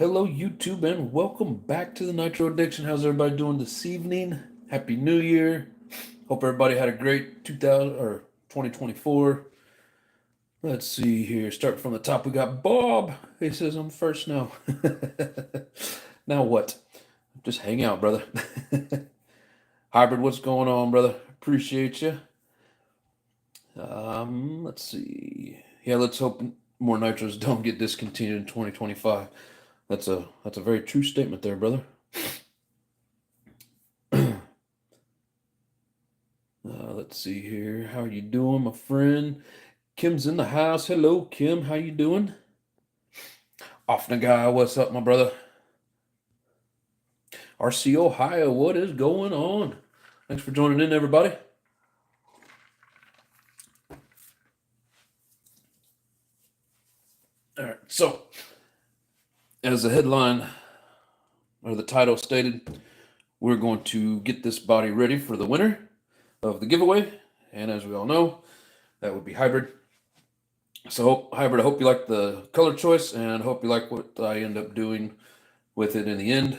Hello, YouTube, and welcome back to the Nitro Addiction. How's everybody doing this evening? Happy New Year. Hope everybody had a great 2024. Let's see here. Start from the top. We got Bob. He says I'm first now. Now what? Just hang out, brother. Hybrid, what's going on, brother? Appreciate you. Let's see. Yeah, let's hope more nitros don't get discontinued in 2025. That's a very true statement there, brother. Let's see here. How are you doing, my friend? Kim's in the house. Hello, Kim. How you doing? Offna guy, what's up, my brother? RC Ohio, what is going on? Thanks for joining in, everybody. All right, so as the headline or the title stated, we're going to get this body ready for the winner of the giveaway. And as we all know, that would be Hybrid. So Hybrid, I hope you like the color choice, and I hope you like what I end up doing with it in the end.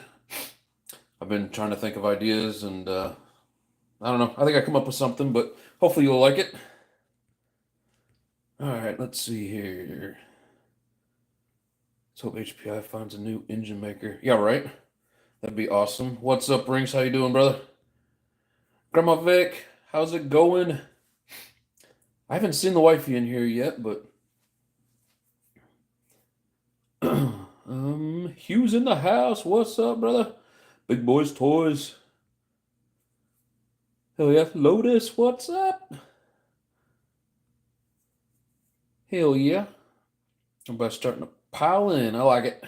I've been trying to think of ideas, and I don't know. I think I come up with something, but hopefully you'll like it. All right, let's see here. Let's hope HPI finds a new engine maker. Yeah, right. That'd be awesome. What's up, Rings? How you doing, brother? Grandma Vic, how's it going? I haven't seen the wifey in here yet, but Hugh's in the house. What's up, brother? Big Boys Toys. Hell yeah. Lotus, what's up? Hell yeah. Everybody's starting to pile in. I like it.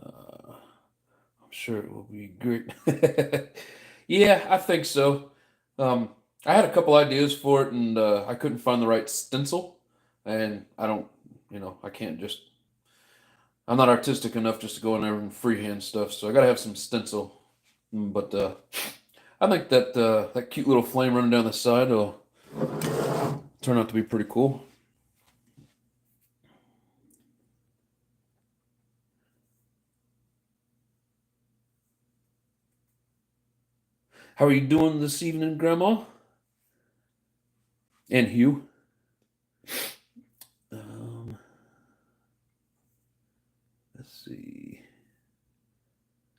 I'm sure it will be great. Yeah, I think so. I had a couple ideas for it, and I couldn't find the right stencil. And I don't, I can't just, I'm not artistic enough just to go in there and freehand stuff. So I got to have some stencil. But I think that that cute little flame running down the side will turn out to be pretty cool. How are you doing this evening, Grandma? And Hugh? Let's see.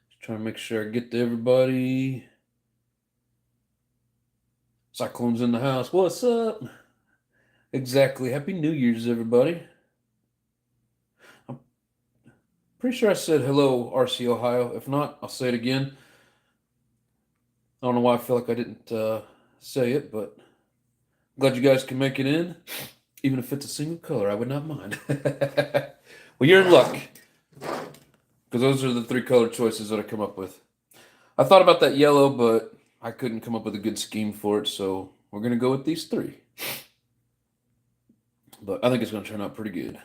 Just trying to make sure I get to everybody. Cyclone's in the house. What's up? Exactly. Happy New Year's, everybody. I'm pretty sure I said hello, RC Ohio. If not, I'll say it again. I don't know why I feel like I didn't say it, but I'm glad you guys can make it in. Even if it's a single color, I would not mind. Well, you're in luck, because those are the three color choices that I come up with. I thought about that yellow, but I couldn't come up with a good scheme for it, so we're going to go with these three. But I think it's going to turn out pretty good.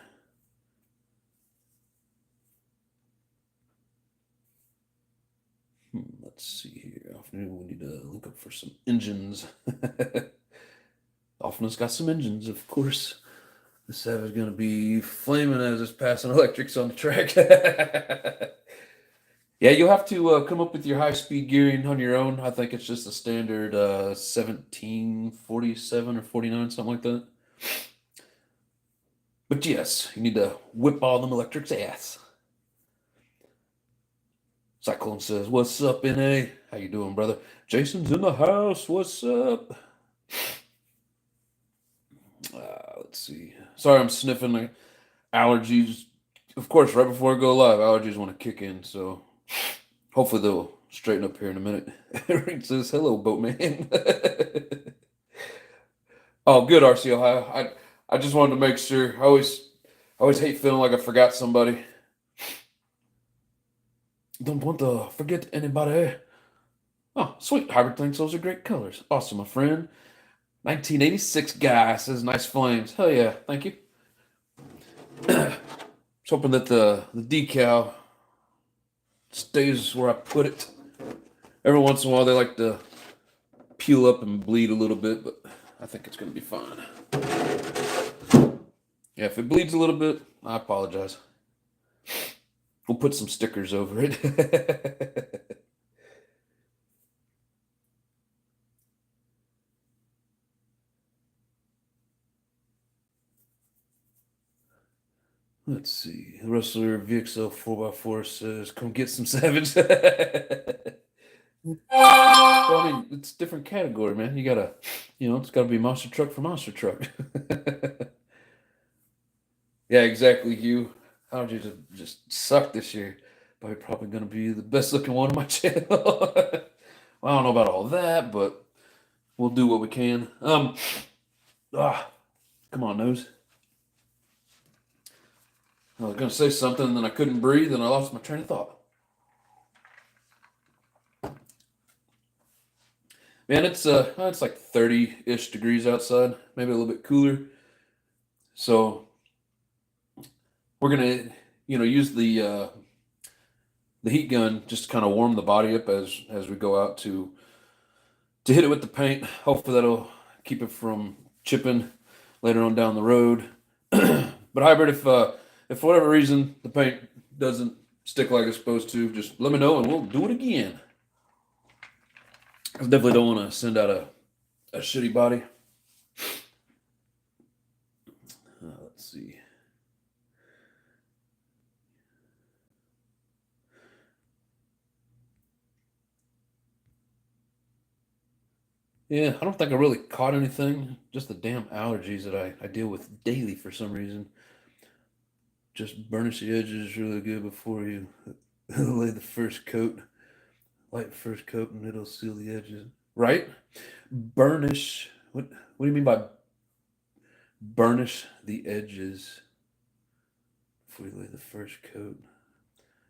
Let's see here. Often we need to look up for some engines. Often's got some engines, of course. The Savage is going to be flaming as it's passing electrics on the track. Yeah, you'll have to come up with your high-speed gearing on your own. I think it's just a standard 1747 or 49, something like that. But yes, you need to whip all them electrics ass. Cyclone says, "What's up, NA? How you doing, brother?" Jason's in the house. What's up? Let's see. Sorry, I'm sniffing. The allergies. Of course, right before I go live, allergies want to kick in. So hopefully they'll straighten up here in a minute. Rick says, "Hello, boatman." Oh, good, RC Ohio. I just wanted to make sure. I always hate feeling like I forgot somebody. Don't want to forget anybody. Oh, sweet. Hybrid thinks those are great colors. Awesome, my friend. 1986 guy says nice flames. Hell yeah, thank you. Just hoping that the decal stays where I put it. Every once in a while they like to peel up and bleed a little bit, but I think it's going to be fine. Yeah, if it bleeds a little bit, I apologize. We'll put some stickers over it. Let's see. Wrestler VXL 4x4 says, "Come get some Savage." Well, I mean, it's a different category, man. You gotta, it's gotta be monster truck for monster truck. Yeah, exactly, Hugh. How did you just suck this year? But you're probably gonna be the best looking one on my channel. Well, I don't know about all that, but we'll do what we can. Come on, nose. I was gonna say something, and then I couldn't breathe, and I lost my train of thought. Man, it's like 30-ish degrees outside, maybe a little bit cooler. So we're gonna, use the heat gun just to kind of warm the body up as we go out to hit it with the paint. Hopefully that'll keep it from chipping later on down the road. But hybrid, if for whatever reason the paint doesn't stick like it's supposed to, just let me know and we'll do it again. I definitely don't want to send out a shitty body. Let's see. Yeah, I don't think I really caught anything. Just the damn allergies that I deal with daily for some reason. Just burnish the edges really good before you lay the first coat. Light first coat and it'll seal the edges. Right? Burnish. What do you mean by burnish the edges before you lay the first coat?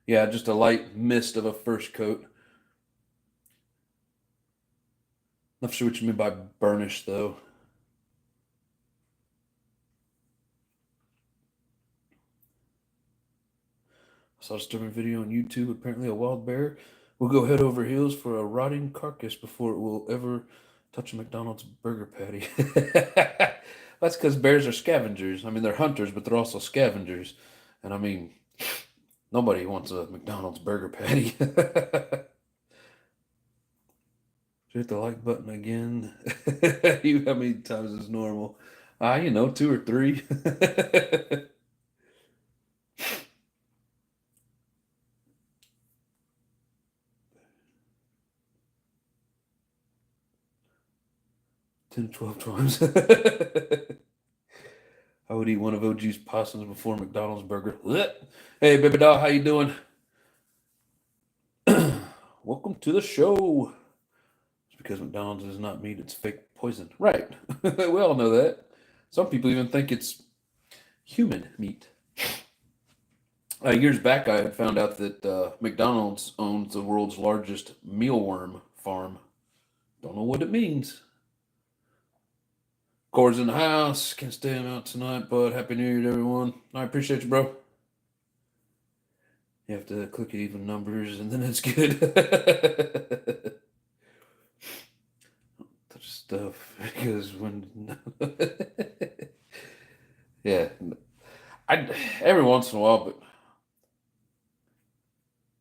Yeah, just a light mist of a first coat. Not sure what you mean by burnish, though. I saw a disturbing video on YouTube. Apparently, a wild bear will go head over heels for a rotting carcass before it will ever touch a McDonald's burger patty. That's because bears are scavengers. I mean, they're hunters, but they're also scavengers. And I mean, nobody wants a McDonald's burger patty. Hit the like button again. How many times is normal? 2 or 3. 10, 12 times. I would eat one of OG's possums before McDonald's burger. Hey, baby doll, how you doing? Welcome to the show. It's because McDonald's is not meat, it's fake poison. Right. We all know that. Some people even think it's human meat. Years back, I had found out that McDonald's owns the world's largest mealworm farm. Don't know what it means. Core's in the house. Can't stay him out tonight, but Happy New Year to everyone. I appreciate you, bro. You have to click even numbers, and then it's good. Touch stuff because when, yeah, every once in a while, but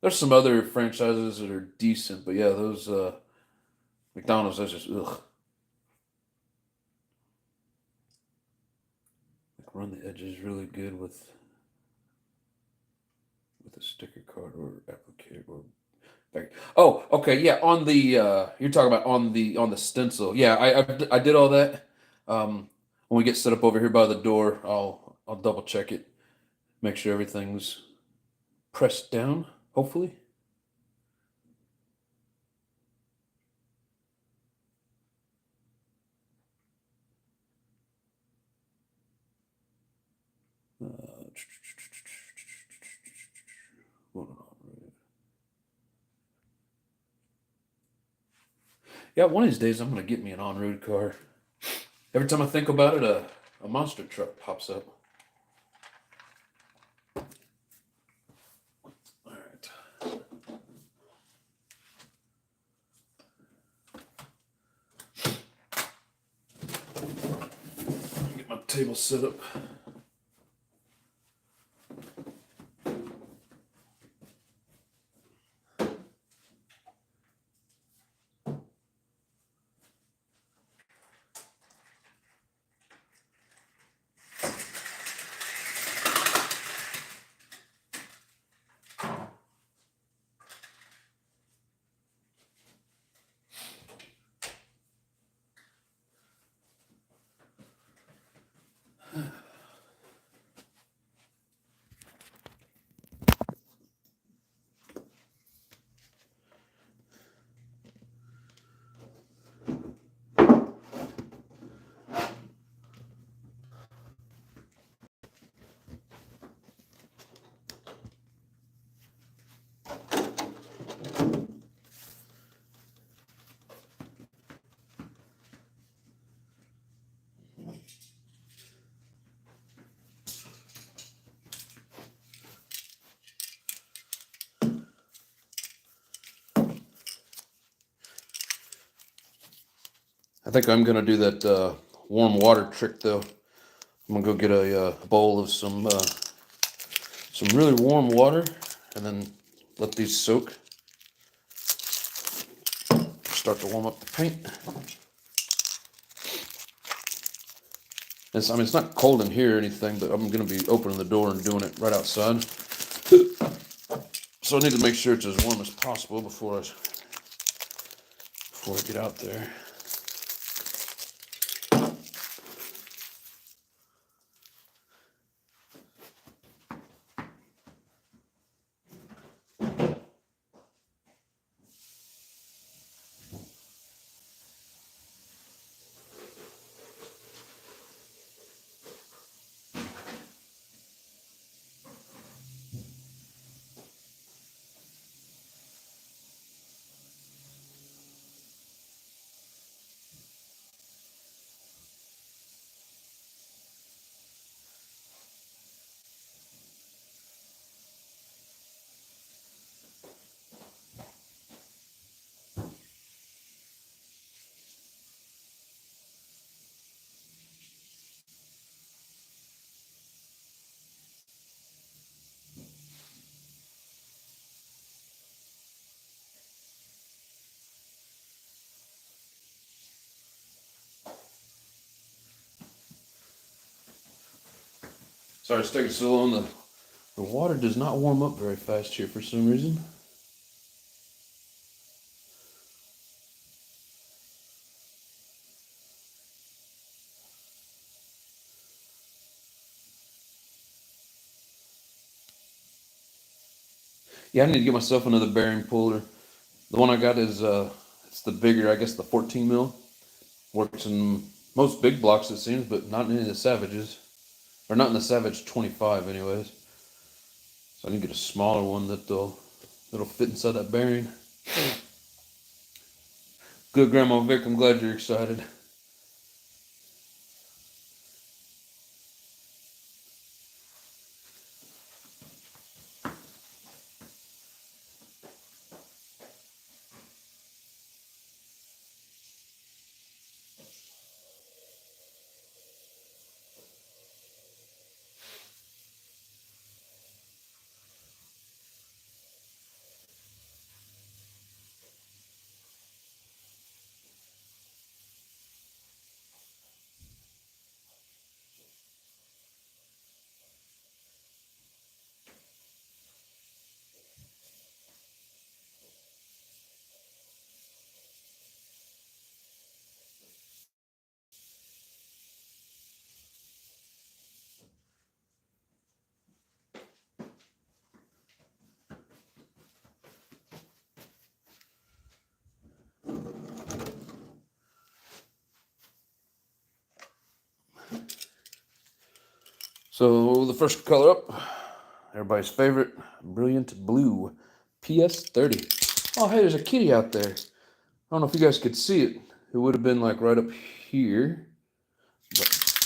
there's some other franchises that are decent, but yeah, those McDonald's, that's just ugh. Run the edges really good with a sticker card or applicator or back. Oh, okay, yeah. On the you're talking about on the stencil. Yeah, I did all that. When we get set up over here by the door, I'll double check it, make sure everything's pressed down. Hopefully. Yeah, one of these days I'm gonna get me an on-road car. Every time I think about it, a monster truck pops up. All right. Get my table set up. I think I'm gonna do that warm water trick though. I'm gonna go get a bowl of some really warm water, and then let these soak. Start to warm up the paint. I mean, it's not cold in here or anything, but I'm gonna be opening the door and doing it right outside. So I need to make sure it's as warm as possible before I get out there. Sorry, it's taking so long. The water does not warm up very fast here for some reason. Yeah, I need to get myself another bearing puller. The one I got is it's the bigger, I guess the 14 mil. Works in most big blocks it seems, but not in any of the Savages. Or not in the Savage 25 anyways. So I need to get a smaller one that'll fit inside that bearing. Good, Grandma Vic, I'm glad you're excited. So the first color up, everybody's favorite, Brilliant Blue, PS30. Oh, hey, there's a kitty out there. I don't know if you guys could see it. It would have been like right up here. But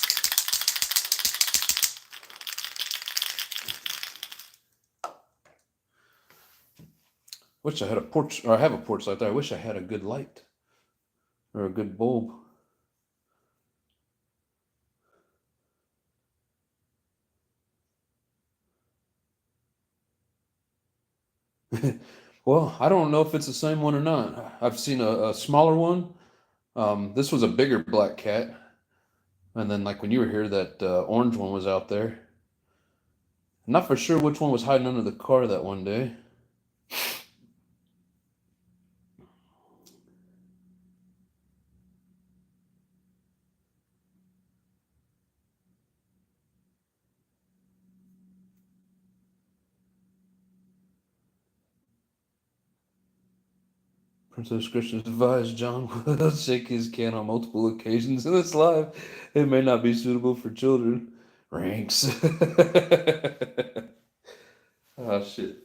wish I had a porch, or I have a porch light there. I wish I had a good light or a good bulb. Well, I don't know if it's the same one or not. I've seen a smaller one. This was a bigger black cat. And then, like when you were here, that orange one was out there. I'm not for sure which one was hiding under the car that one day. Princess Christian advised John will shake his can on multiple occasions in his life. It may not be suitable for children. Ranks. Oh, shit.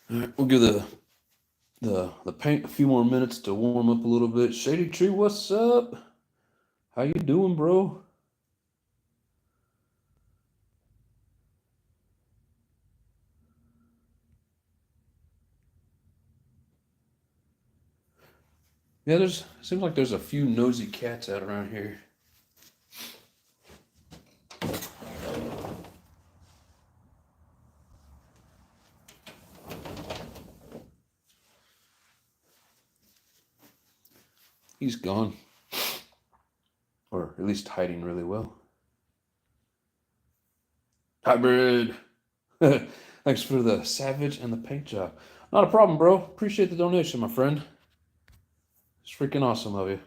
All right, we'll give the the paint a few more minutes to warm up a little bit. Shady Tree, what's up? How you doing, bro? Yeah, seems like there's a few nosy cats out around here. He's gone. Or at least hiding really well. Hybrid. Thanks for the savage and the paint job. Not a problem, bro. Appreciate the donation, my friend. It's freaking awesome of you.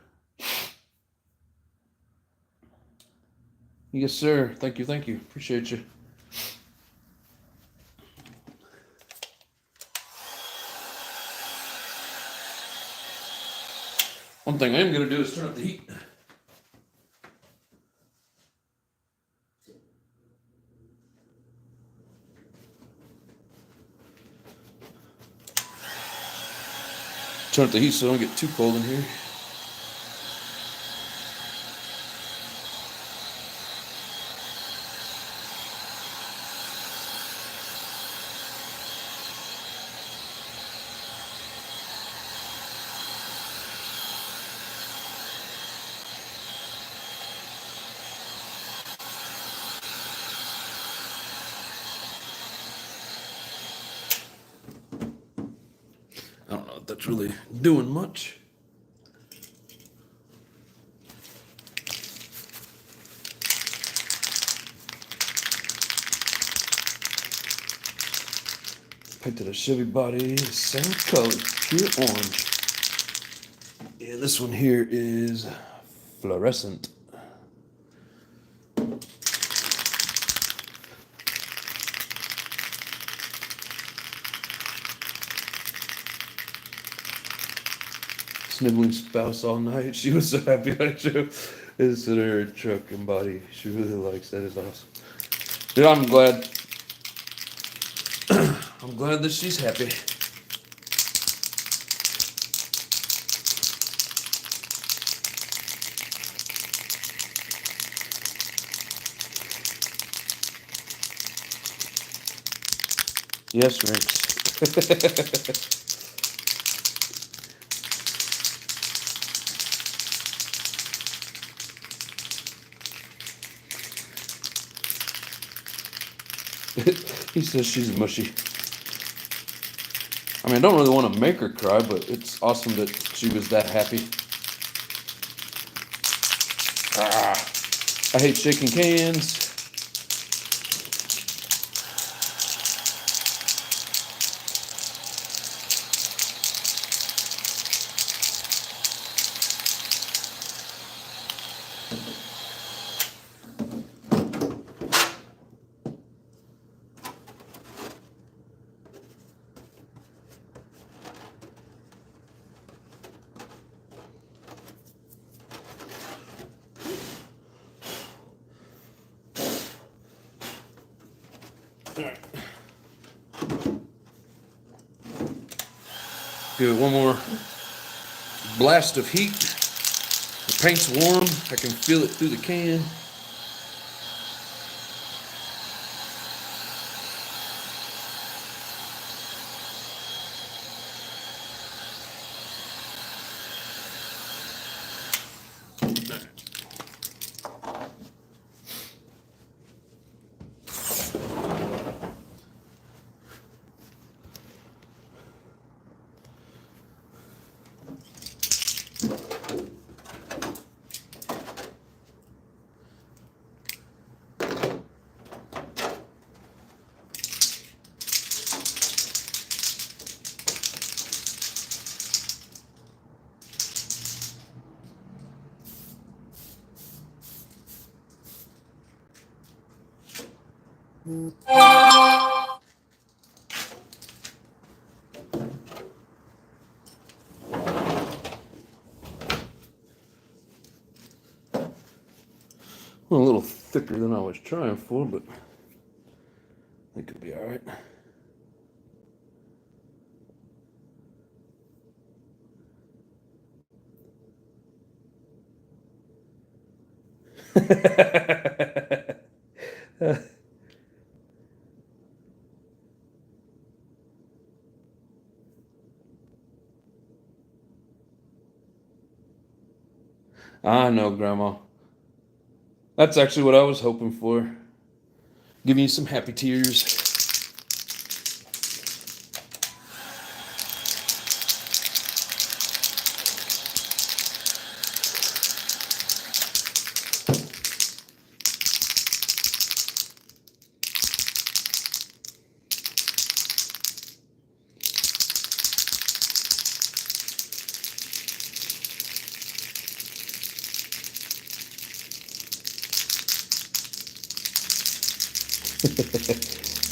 Yes, sir. Thank you. Thank you. Appreciate you. One thing I am going to do is turn up the heat. Turn up the heat so I don't get too cold in here. I don't know if that's really doing much. Painted a Chevy body, same color, pure orange. Yeah, this one here is fluorescent. Sniveling spouse all night. She was so happy I is in her truck and body. She really likes that. Is awesome. Dude, I'm glad. I'm glad that she's happy. Yes, Rex. He says she's mushy. I mean, I don't really want to make her cry, but it's awesome that she was that happy. I hate shaking cans. Give it one more blast of heat. The paint's warm. I can feel it through the can. Well, a little thicker than I was trying for, but I think it'll be all right. I know, Grandma. That's actually what I was hoping for. Giving you some happy tears.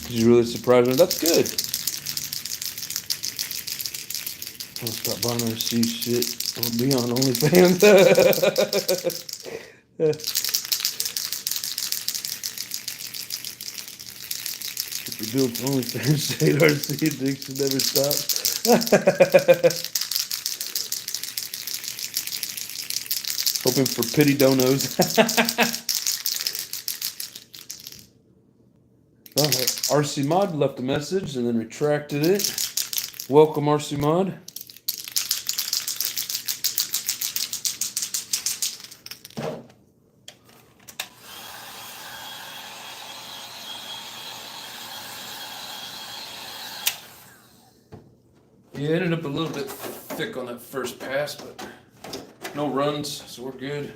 Did you really surprise me? That's good. I'll stop buying RC shit. I'll be on OnlyFans. If you build OnlyFans, shade RC addiction never stops. Hoping for pity donos. RC Mod left a message and then retracted it. Welcome, RC Mod. Yeah, it ended up a little bit thick on that first pass, but no runs, so we're good.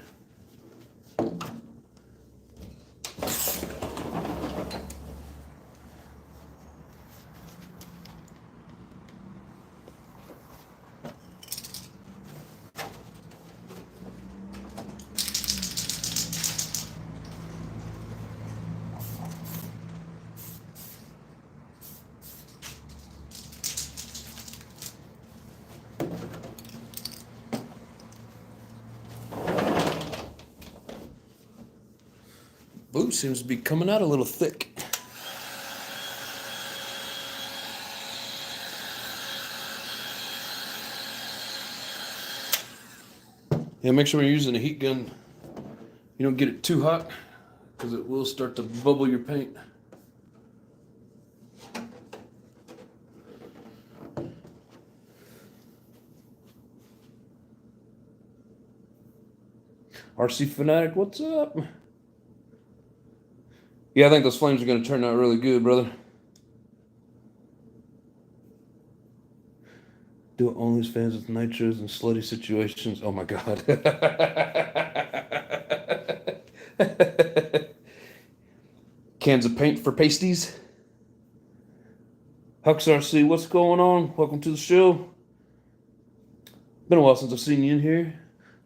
Boot seems to be coming out a little thick. Yeah, make sure when you're using a heat gun, you don't get it too hot, because it will start to bubble your paint. RC Fanatic, what's up? Yeah, I think those flames are going to turn out really good, brother. Do OnlyFans with nitros and slutty situations. Oh my god. Cans of paint for pasties. Hux RC, what's going on? Welcome to the show. Been a while since I've seen you in here.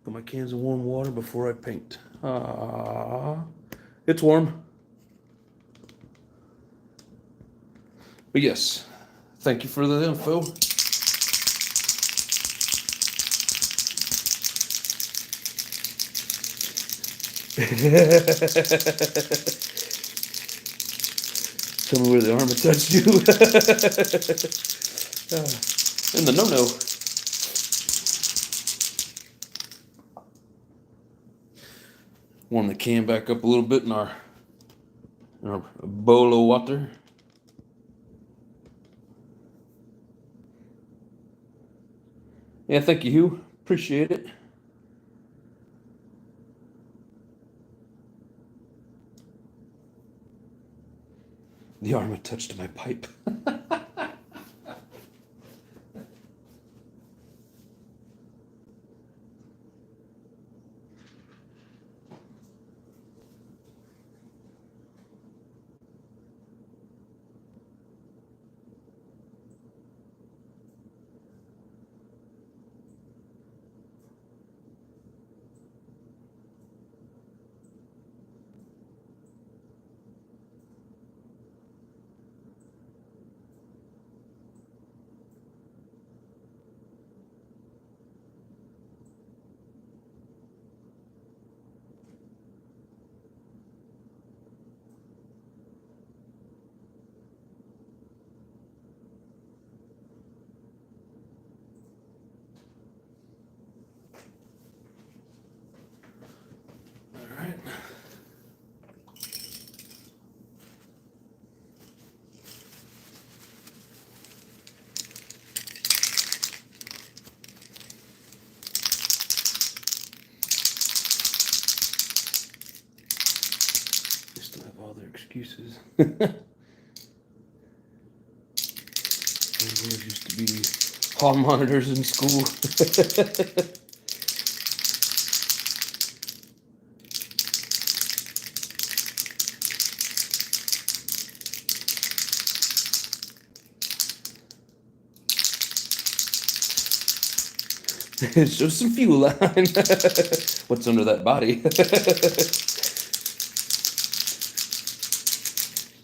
Got my cans of warm water before I paint. It's warm. But yes, thank you for the info. Tell me where the armor touched you. In the no-no. Warm the can back up a little bit in our bowl of water. Yeah, thank you, Hugh. Appreciate it. The armor touched my pipe. pieces. Those used to be hall monitors in school. Show some fuel line. What's under that body?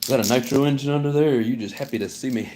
Is that a nitro engine under there, or are you just happy to see me?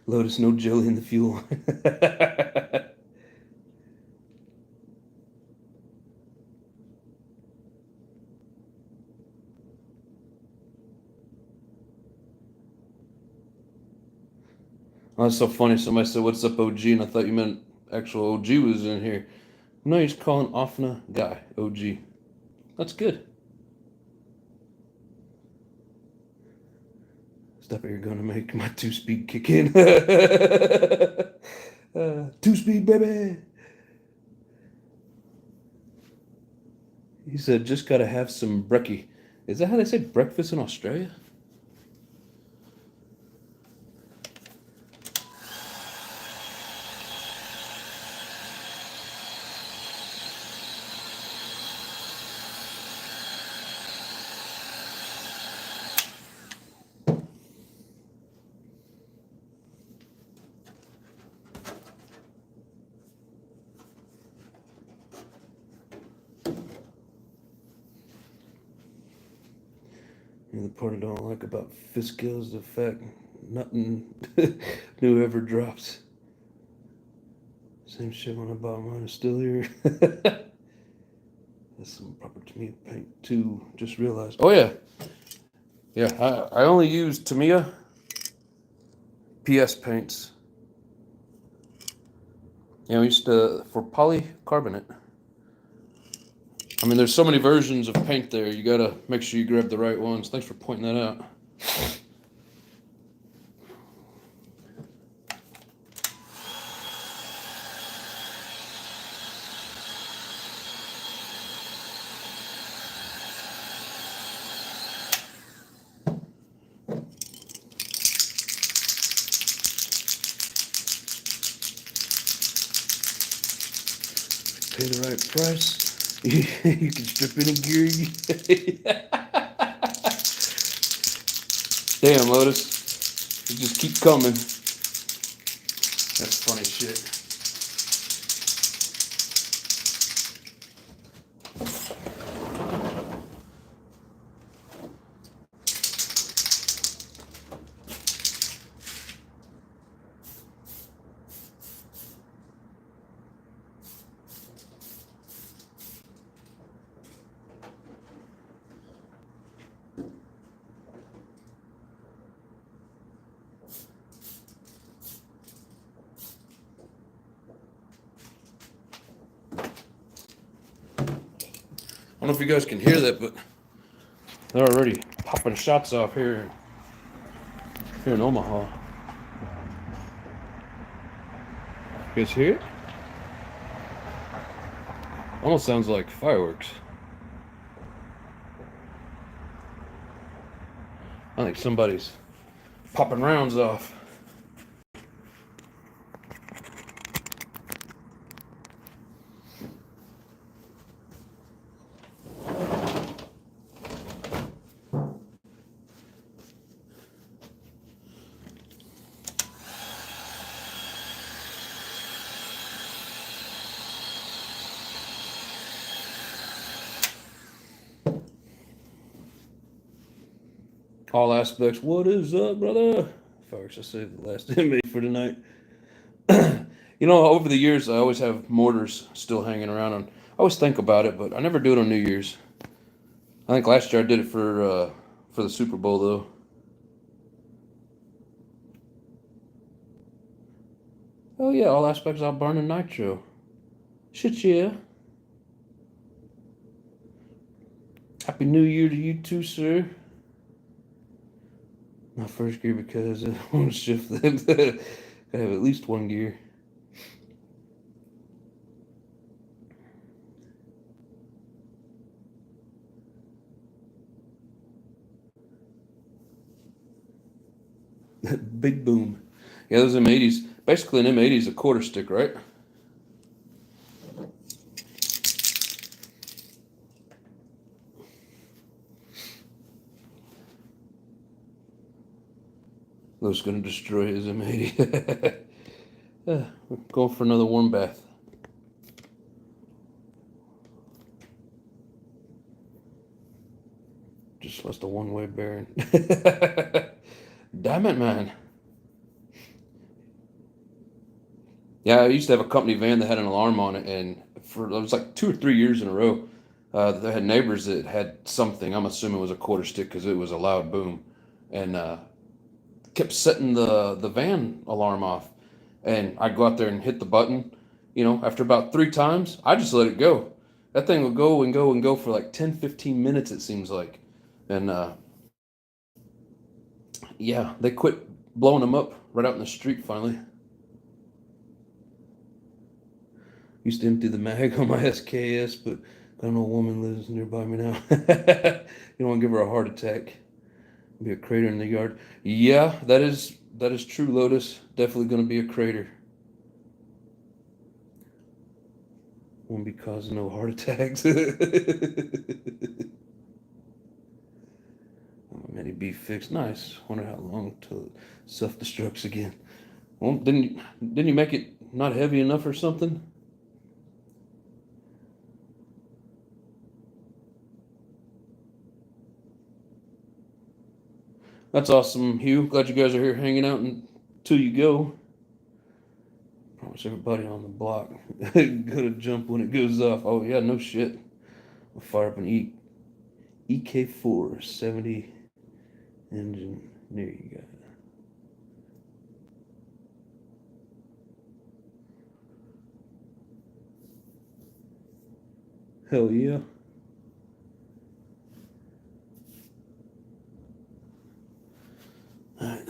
Lotus, no jelly in the fuel. Oh, that's so funny. Somebody said, "What's up, OG?" And I thought you meant actual OG was in here. No, you're just calling Offna guy OG. That's good. Stop it, you're gonna make my 2-speed kick in. 2-speed, baby. He said, just gotta have some brekkie. Is that how they say breakfast in Australia? And the part I don't like about Fiskill is the fact nothing new ever drops. Same shit when I bought mine, is still here. That's some proper Tamiya paint too. Just realized. Oh yeah, yeah. I only use Tamiya PS paints. We used to for polycarbonate. I mean, there's so many versions of paint there. You gotta make sure you grab the right ones. Thanks for pointing that out. Pay the right price. You can strip any gear. Damn, Lotus. You just keep coming. That's funny shit. I don't know if you guys can hear that, but they're already popping shots off here in Omaha. You guys hear it? Almost sounds like fireworks. I think somebody's popping rounds off. All aspects. What is up, brother? Folks, I saved the last inmate for tonight. You know, over the years, I always have mortars still hanging around, and I always think about it, but I never do it on New Year's. I think last year I did it for the Super Bowl though. Oh yeah, all aspects of burning nitro. Shit yeah. Happy New Year to you too, sir. My first gear because I want to shift them. Gotta have at least one gear. Big boom. Yeah, those M80s. Basically, an M80 is a quarter stick, right? Those gonna destroy his M80. Going for another warm bath. Just lost a one-way bearing. Damn it, man. Yeah, I used to have a company van that had an alarm on it, and for it was like 2 or 3 years in a row, they had neighbors that had something. I'm assuming it was a quarter stick because it was a loud boom, and kept setting the van alarm off. And I'd go out there and hit the button. You know, after about 3 times, I just let it go. That thing will go and go and go for like 10, 15 minutes, it seems like. And yeah, they quit blowing them up right out in the street finally. Used to empty the mag on my SKS, but got an old woman lives nearby me now. You don't want to give her a heart attack. Be a crater in the yard. Yeah, that is true, Lotus. Definitely going to be a crater. Won't be causing no heart attacks. Many be fixed. Nice. Wonder how long till it self destructs again. Well, didn't you make it not heavy enough or something? That's awesome, Hugh. Glad you guys are here hanging out until you go. Promise everybody on the block gonna jump when it goes off. Oh yeah, no shit. I'll fire up an EK4 70 engine. There you go. Hell yeah. All right.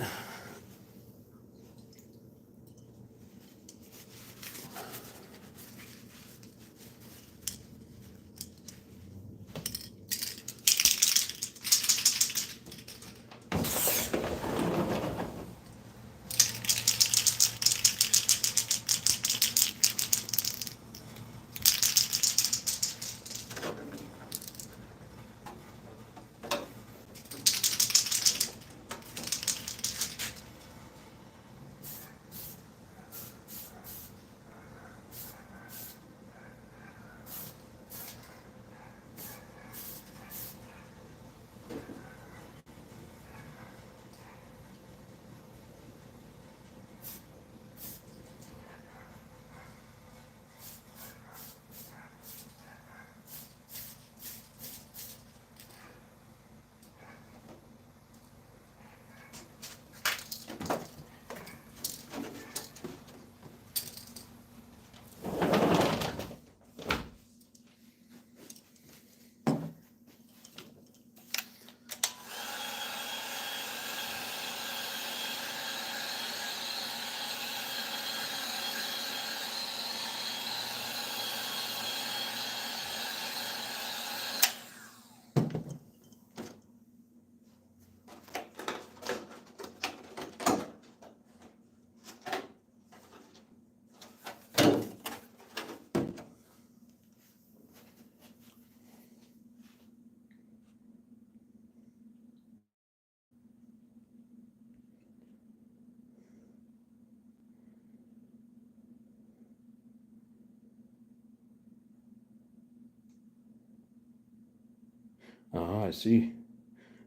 Oh, I see.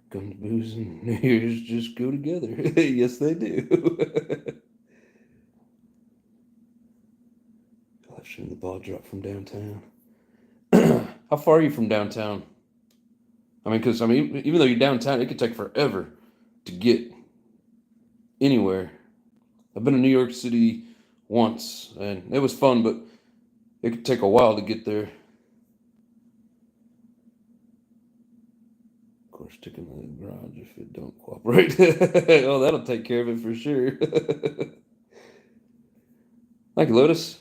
Guns, booze, and New Year's just go together. Yes, they do. ball drop from downtown. How far are you from downtown? I mean, because even though you're downtown, it could take forever to get anywhere. I've been to New York City once, and it was fun, but it could take a while to get there. Of course, sticking in the garage if it don't cooperate. Oh, that'll take care of it for sure. Thank you, Lotus.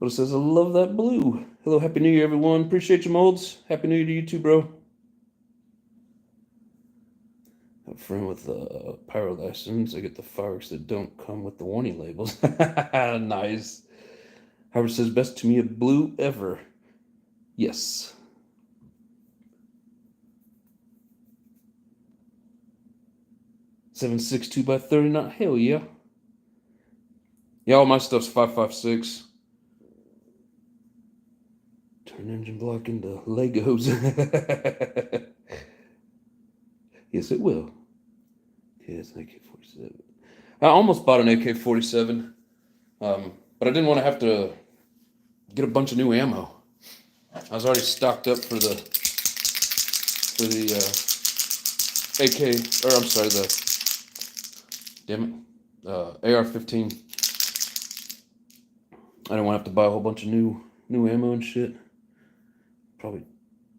Lotus says, I love that blue. Hello, Happy New Year, everyone. Appreciate you, Molds. Happy New Year to you too, bro. A friend with pyro license. I get the fireworks that don't come with the warning labels. Nice. Howard says, best to me a blue ever. Yes. .762 by 39. Hell yeah. Yeah, all my stuff's 5.56. Turn engine block into Legos. Yes, it will. Yeah, it's an AK-47. I almost bought an AK-47, but I didn't want to have to get a bunch of new ammo. I was already stocked up for the AK, or I'm sorry, AR-15. I didn't want to have to buy a whole bunch of new ammo and shit. Probably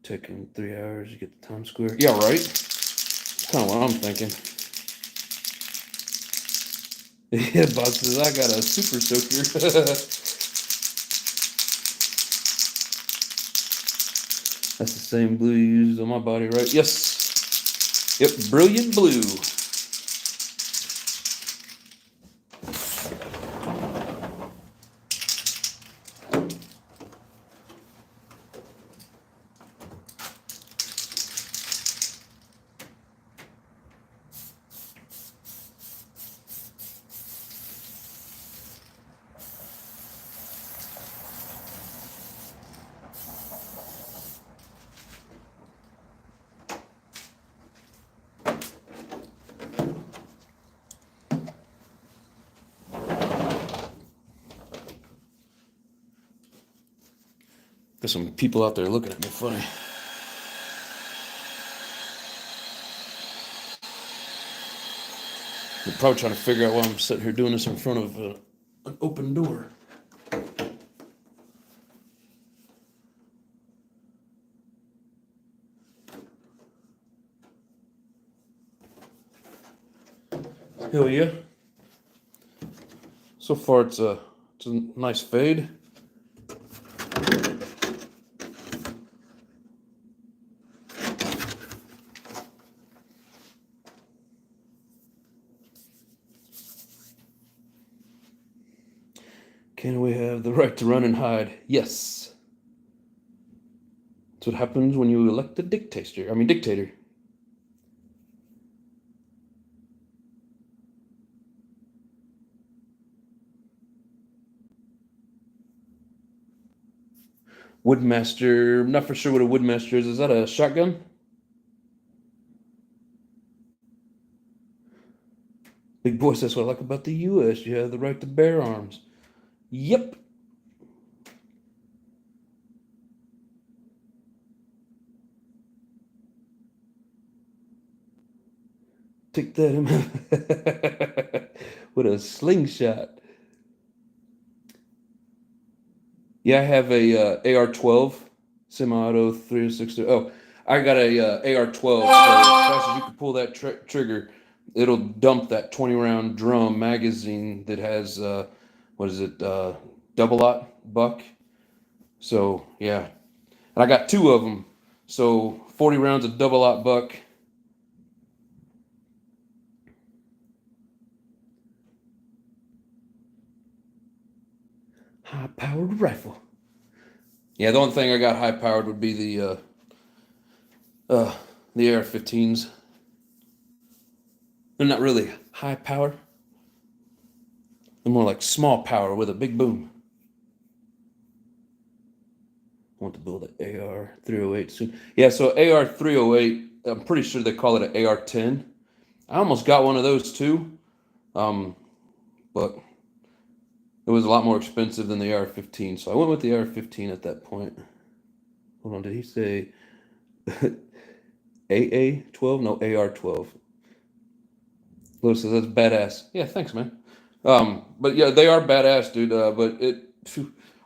taking 3 hours to get to Times Square. Yeah, right? That's kind of what I'm thinking. Yeah, Bob says, I got a super soaker. That's the same blue you used on my body, right? Yes. Yep, brilliant blue. There's some people out there looking at me funny. They're probably trying to figure out why I'm sitting here doing this in front of an open door. Hell yeah. So far it's a nice fade. Can we have the right to run and hide? Yes. That's what happens when you elect a dictator. Woodmaster, I'm not for sure what a Woodmaster is. Is that a shotgun? Big boy says, what I like about the U.S. You have the right to bear arms. Yep. Take that with a slingshot. Yeah, I have a AR-12 semi-auto 360. Oh, I got a AR-12. So as fast as you can pull that trigger, it'll dump that 20-round drum magazine that has double-aught buck. So yeah, and I got 2 of them. So 40 rounds of double-aught buck. High-powered rifle. Yeah, the only thing I got high-powered would be the AR-15s. They're not really high power. They're more like small power with a big boom. I want to build an AR-308 soon. Yeah, so AR-308, I'm pretty sure they call it an AR-10. I almost got one of those too, but It was a lot more expensive than the AR-15, so I went with the AR-15 at that point. Hold on, did he say AA-12? No, AR-12. Lewis says that's badass. Yeah, thanks, man. But yeah, they are badass, dude. But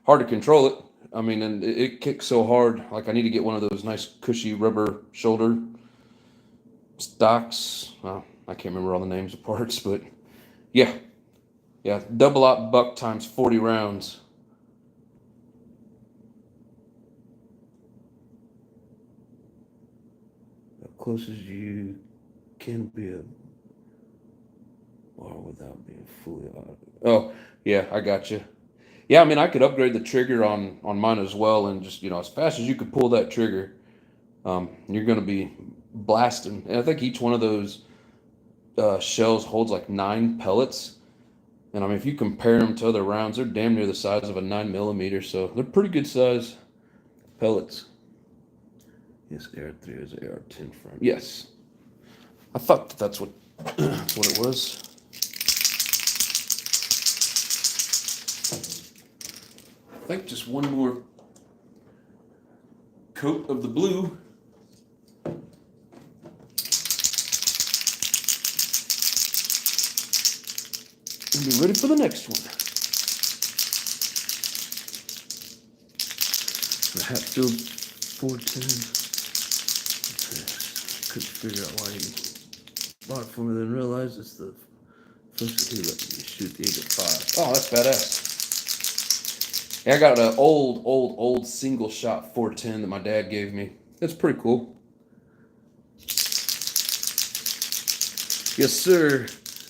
hard to control it. I mean, and it kicks so hard. Like I need to get one of those nice cushy rubber shoulder stocks. I can't remember all the names of parts, but yeah, yeah, double aught buck times 40 rounds. As close as you can be a bar without being fully auto. Oh, yeah, I got you. Yeah, I mean, I could upgrade the trigger on mine as well, and just as fast as you could pull that trigger, you're going to be blasting. And I think each one of those shells holds like 9 pellets. And I mean, if you compare them to other rounds, they're damn near the size of a 9mm, so they're pretty good size pellets. Yes, AR-3 is AR-10 frame. Yes, I thought that's what it was. I think just one more coat of the blue. And be ready for the next one. The Hatfield 410. Couldn't figure out why he bought it for me, then realized it's the first he let me shoot the Eagle 5. Oh, that's badass. Yeah, I got an old single shot 410 that my dad gave me. It's pretty cool. Yes, sir.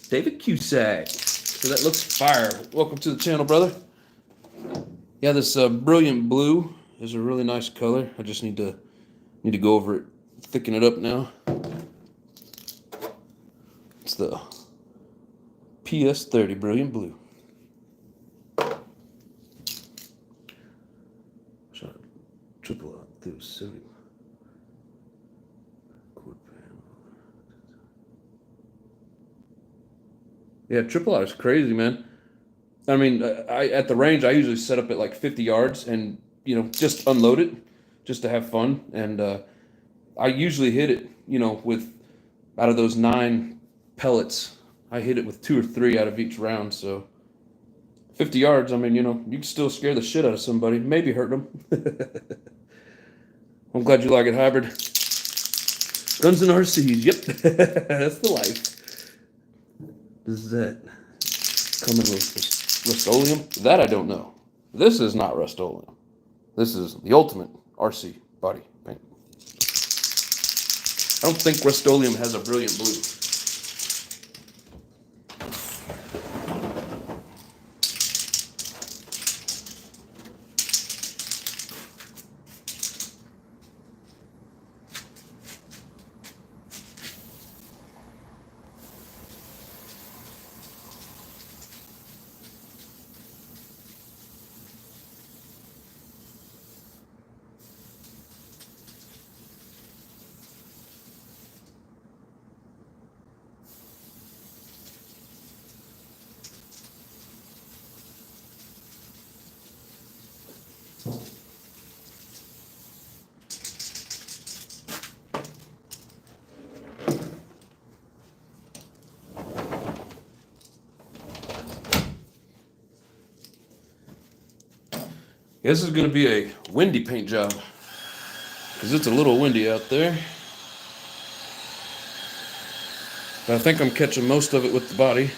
David Cusack. So that looks fire. Welcome to the channel, brother. Yeah, this brilliant blue is a really nice color. I just need to go over it, thicken it up now. It's the PS30 brilliant blue. Shot triple out through 70. Yeah, triple out is crazy, man. I mean, I at the range I usually set up at like 50 yards and just unload it, just to have fun. And I usually hit it, with out of those 9 pellets, I hit it with 2 or 3 out of each round. So 50 yards, I mean, you can still scare the shit out of somebody, maybe hurt them. I'm glad you like it, hybrid. Guns and RCs, yep, that's the life. Is that coming with Rust-Oleum? That I don't know. This is not Rust-Oleum. This is the ultimate RC body paint. I don't think Rust-Oleum has a brilliant blue. This is going to be a windy paint job because it's a little windy out there. But I think I'm catching most of it with the body.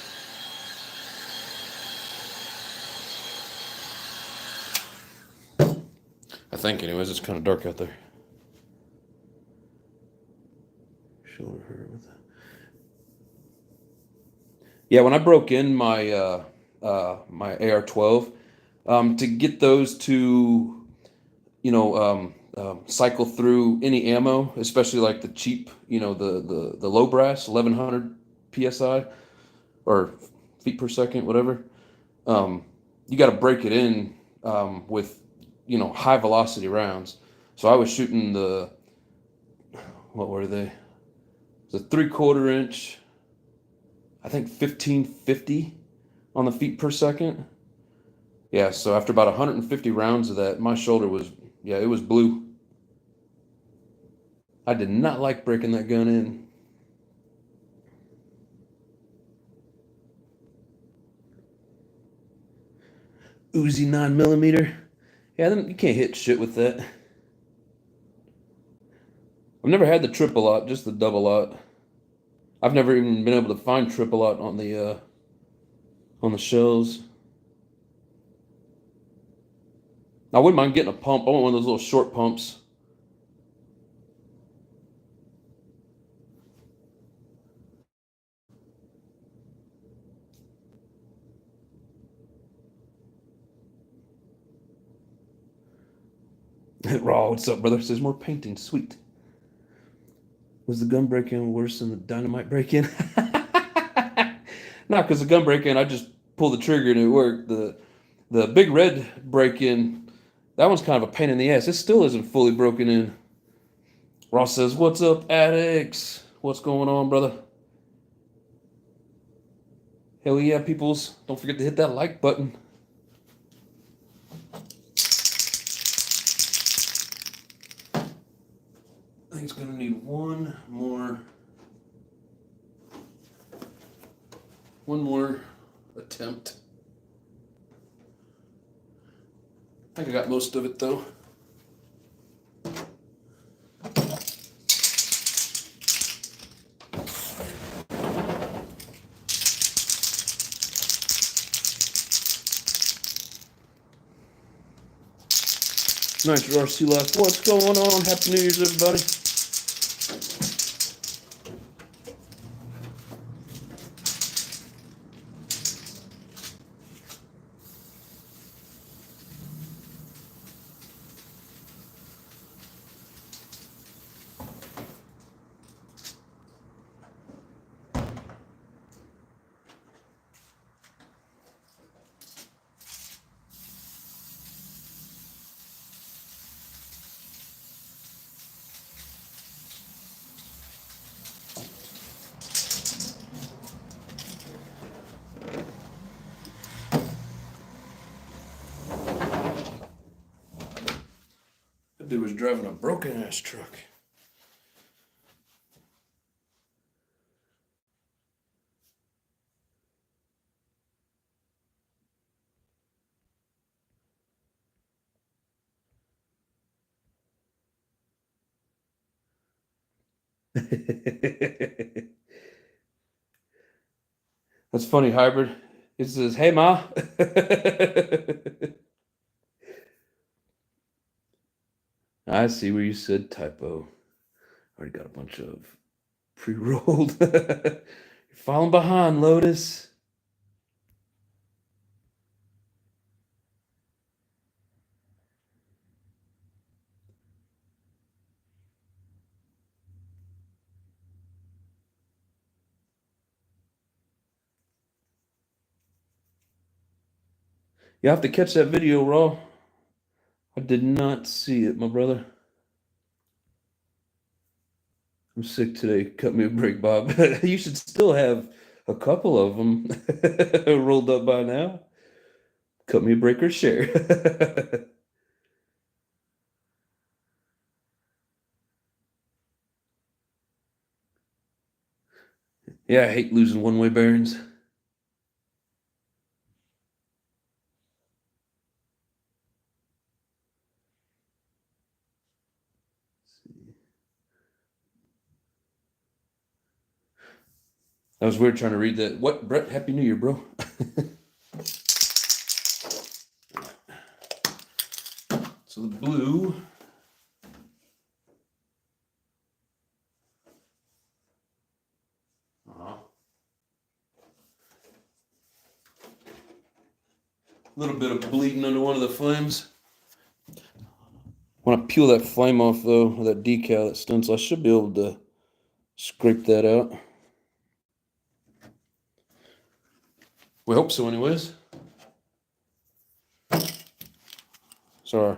I think, anyways. It's kind of dark out there. Shoulder hurt with that. Yeah, when I broke in my my AR-12, to get those to cycle through any ammo, especially like the cheap, the low brass 1100 psi or feet per second, whatever. You got to break it in with high velocity rounds. So I was shooting what were they? The 3/4 inch, I think 1550 on the feet per second. Yeah, so after about 150 rounds of that, my shoulder was, yeah, it was blue. I did not like breaking that gun in. Uzi 9mm. Yeah, then you can't hit shit with that. I've never had the triple lot, just the double lot. I've never even been able to find triple lot on the shelves. I wouldn't mind getting a pump. I want one of those little short pumps. Raw, what's up, brother? Says more painting. Sweet. Was the gun break-in worse than the dynamite break-in? Not because the gun break-in, I just pulled the trigger and it worked. The big red break-in, that one's kind of a pain in the ass. It still isn't fully broken in. Ross says, "What's up, addicts? What's going on, brother?" Hell yeah, peoples. Don't forget to hit that like button. I think it's going to need one more attempt. I think I got most of it though. Nitro RC Life, what's going on? Happy New Year's, everybody. That dude was driving a broken ass truck. That's funny, hybrid. It says, "Hey, ma." I see where you said typo. Already got a bunch of pre-rolled. You're falling behind, Lotus. You have to catch that video, Raw. I did not see it, my brother. I'm sick today. Cut me a break, Bob. You should still have a couple of them rolled up by now. Cut me a break or share. Yeah, I hate losing one-way bearings. That was weird trying to read that. What, Brett? Happy New Year, bro. So the blue. A little bit of bleeding under one of the flames. When I peel that flame off, though, that decal, that stencil, I should be able to scrape that out. We hope so, anyways. So our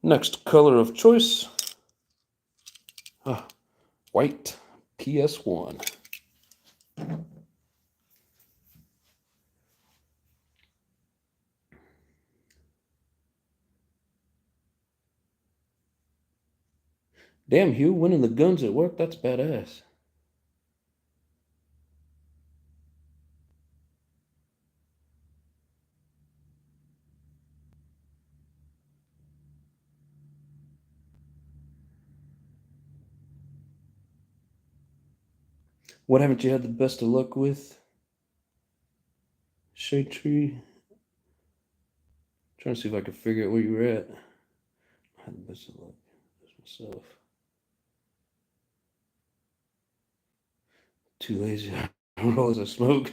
next color of choice, white PS1. Damn, Hugh, winning the guns at work, that's badass. What haven't you had the best of luck with? Shade tree. Trying to see if I can figure out where you were at. I had the best of luck. That's myself. Too lazy to roll as I smoke.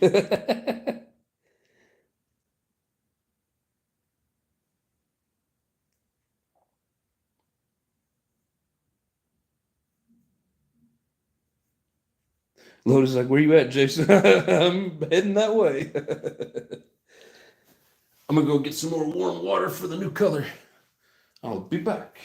Lotus like, where you at, Jason? I'm heading that way. I'm gonna go get some more warm water for the new color. I'll be back.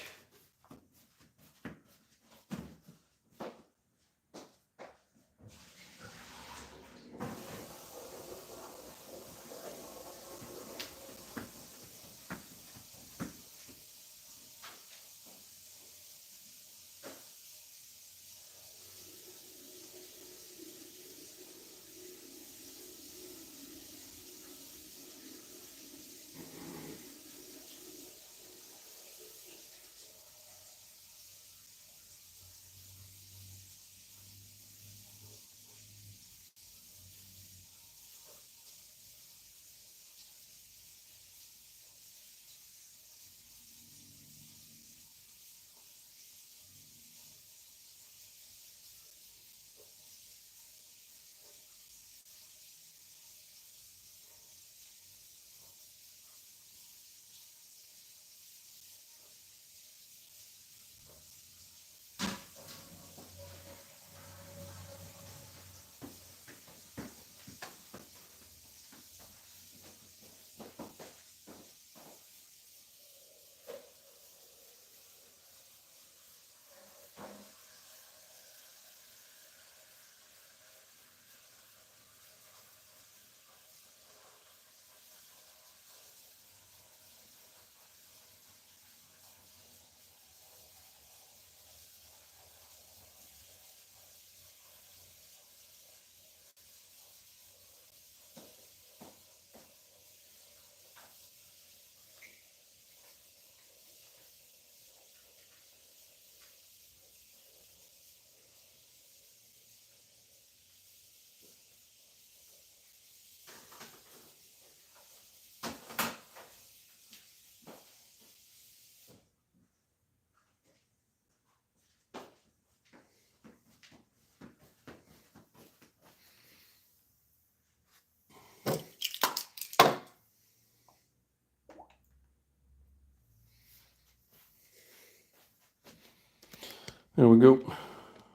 There we go.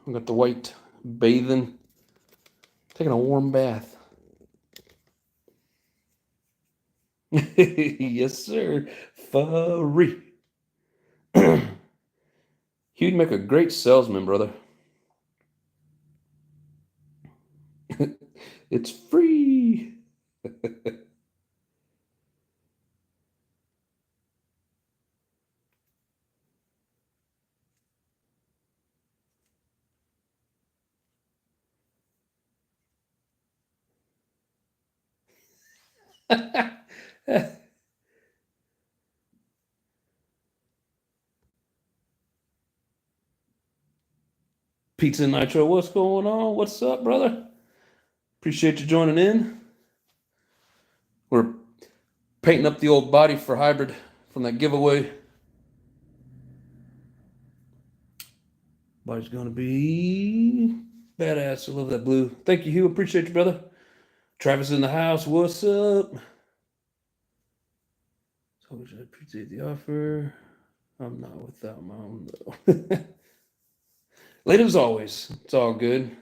We got the white bathing, taking a warm bath. Yes, sir. Free. He'd make a great salesman, brother. It's free. Pizza Nitro, what's going on? What's up, brother? Appreciate you joining in. We're painting up the old body for hybrid from that giveaway. Body's gonna be badass. I love that blue. Thank you, Hugh. Appreciate you, brother. Travis in the house. What's up? So I appreciate the offer. I'm not without my own though. Late as always. It's all good.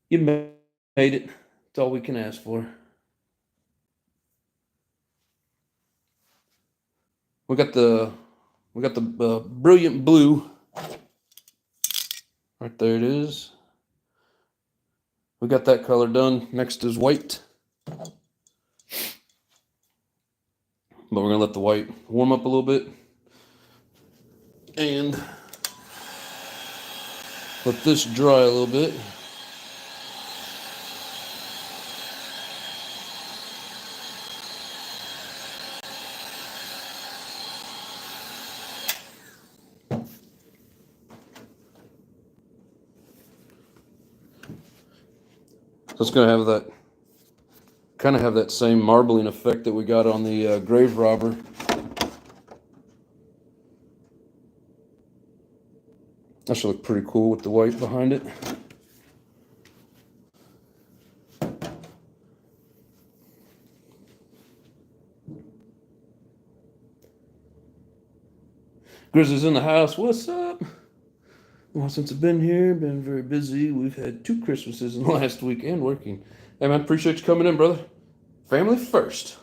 You made it. It's all we can ask for. We got the brilliant blue. Right there it is. We got that color done. Next is white. But we're gonna let the white warm up a little bit. And Let this dry a little bit. So it's going to have that, kind of have that same marbling effect that we got on the grave robber. That should look pretty cool with the white behind it. Grizzly's in the house. What's up? Well, since I've been here, been very busy. We've had 2 Christmases in the last week and working. Hey man, appreciate you coming in, brother. Family first.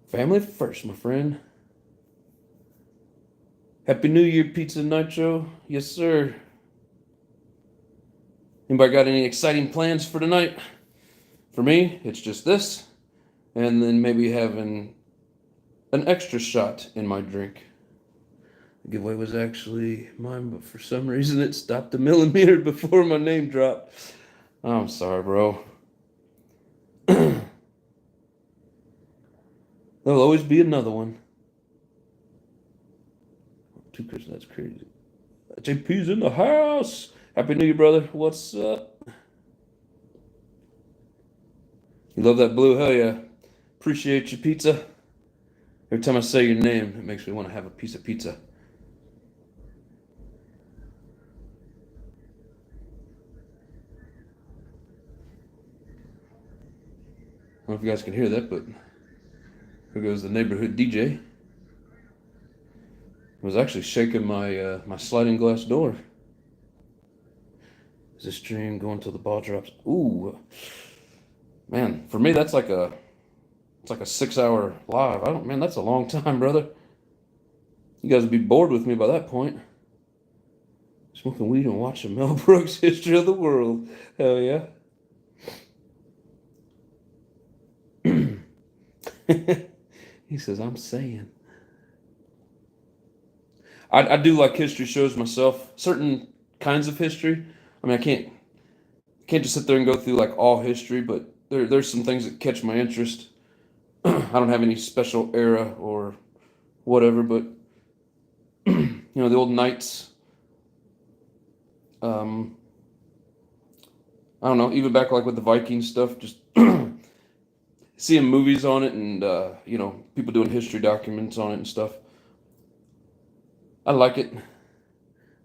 Family first, my friend. Happy New Year, Pizza Nitro. Yes, sir. Anybody got any exciting plans for tonight? For me, it's just this, and then maybe having an extra shot in my drink. The giveaway was actually mine, but for some reason it stopped a millimeter before my name dropped. Oh, I'm sorry, bro. There'll always be another one. 2 Christmas, that's crazy. JP's in the house. Happy New Year, brother. What's up? You love that blue? Hell yeah. Appreciate you, pizza. Every time I say your name, it makes me want to have a piece of pizza. I don't know if you guys can hear that, but here goes the neighborhood DJ. I was actually shaking my my sliding glass door. Is this stream going till the ball drops? Ooh, man, for me that's like a 6-hour live. Man, that's a long time, brother. You guys would be bored with me by that point. Smoking weed and watching Mel Brooks' History of the World. Hell yeah. He says, I'm saying. I do like history shows myself. Certain kinds of history. I mean, I can't just sit there and go through like all history, but there's some things that catch my interest. I don't have any special era or whatever, but the old knights. I don't know, even back like with the Viking stuff, just seeing movies on it and people doing history documents on it and stuff. I like it.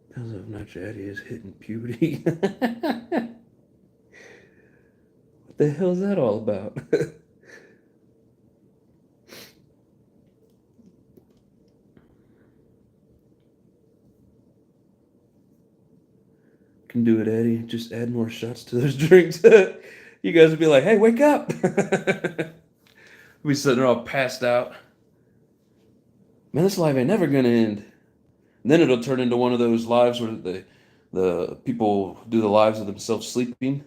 Because of Nitro Addy is hitting puberty. What the hell is that all about? Can do it, Eddie. Just add more shots to those drinks. You guys would be like, hey, wake up. We'll be sitting there all passed out. Man, this live ain't never going to end. And then it'll turn into one of those lives where the people do the lives of themselves sleeping.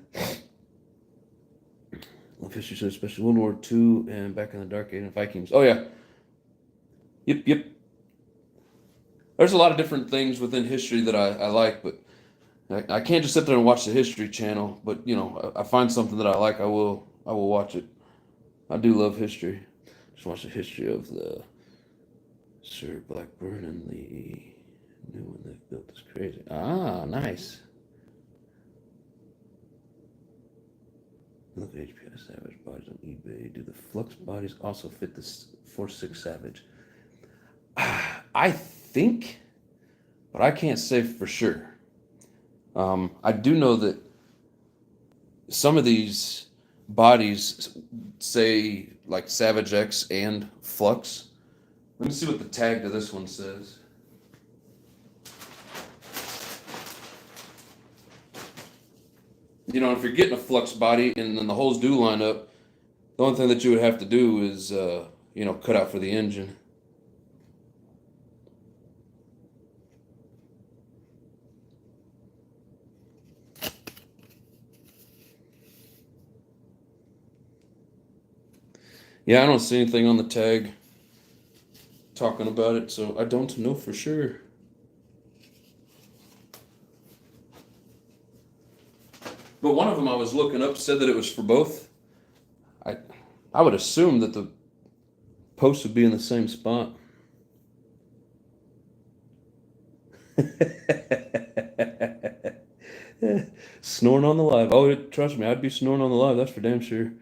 Love history, so especially World War II and back in the Dark Age and Vikings. Oh, yeah. Yep. There's a lot of different things within history that I like, but I can't just sit there and watch the History Channel. But, I find something that I like, I will watch it. I do love history. Just watch the history of the Sir Blackburn and the new one they've built is crazy. Ah, nice. Look at HPI Savage bodies on eBay. Do the Flux bodies also fit the 4.6 Savage? I think, but I can't say for sure. I do know that some of these bodies say like Savage X and Flux. Let me see what the tag to this one says. If you're getting a Flux body and then the holes do line up, the only thing that you would have to do is, cut out for the engine. Yeah, I don't see anything on the tag talking about it, so I don't know for sure. But one of them I was looking up said that it was for both. I would assume that the post would be in the same spot. Snoring on the live. Oh, trust me, I'd be snoring on the live. That's for damn sure. You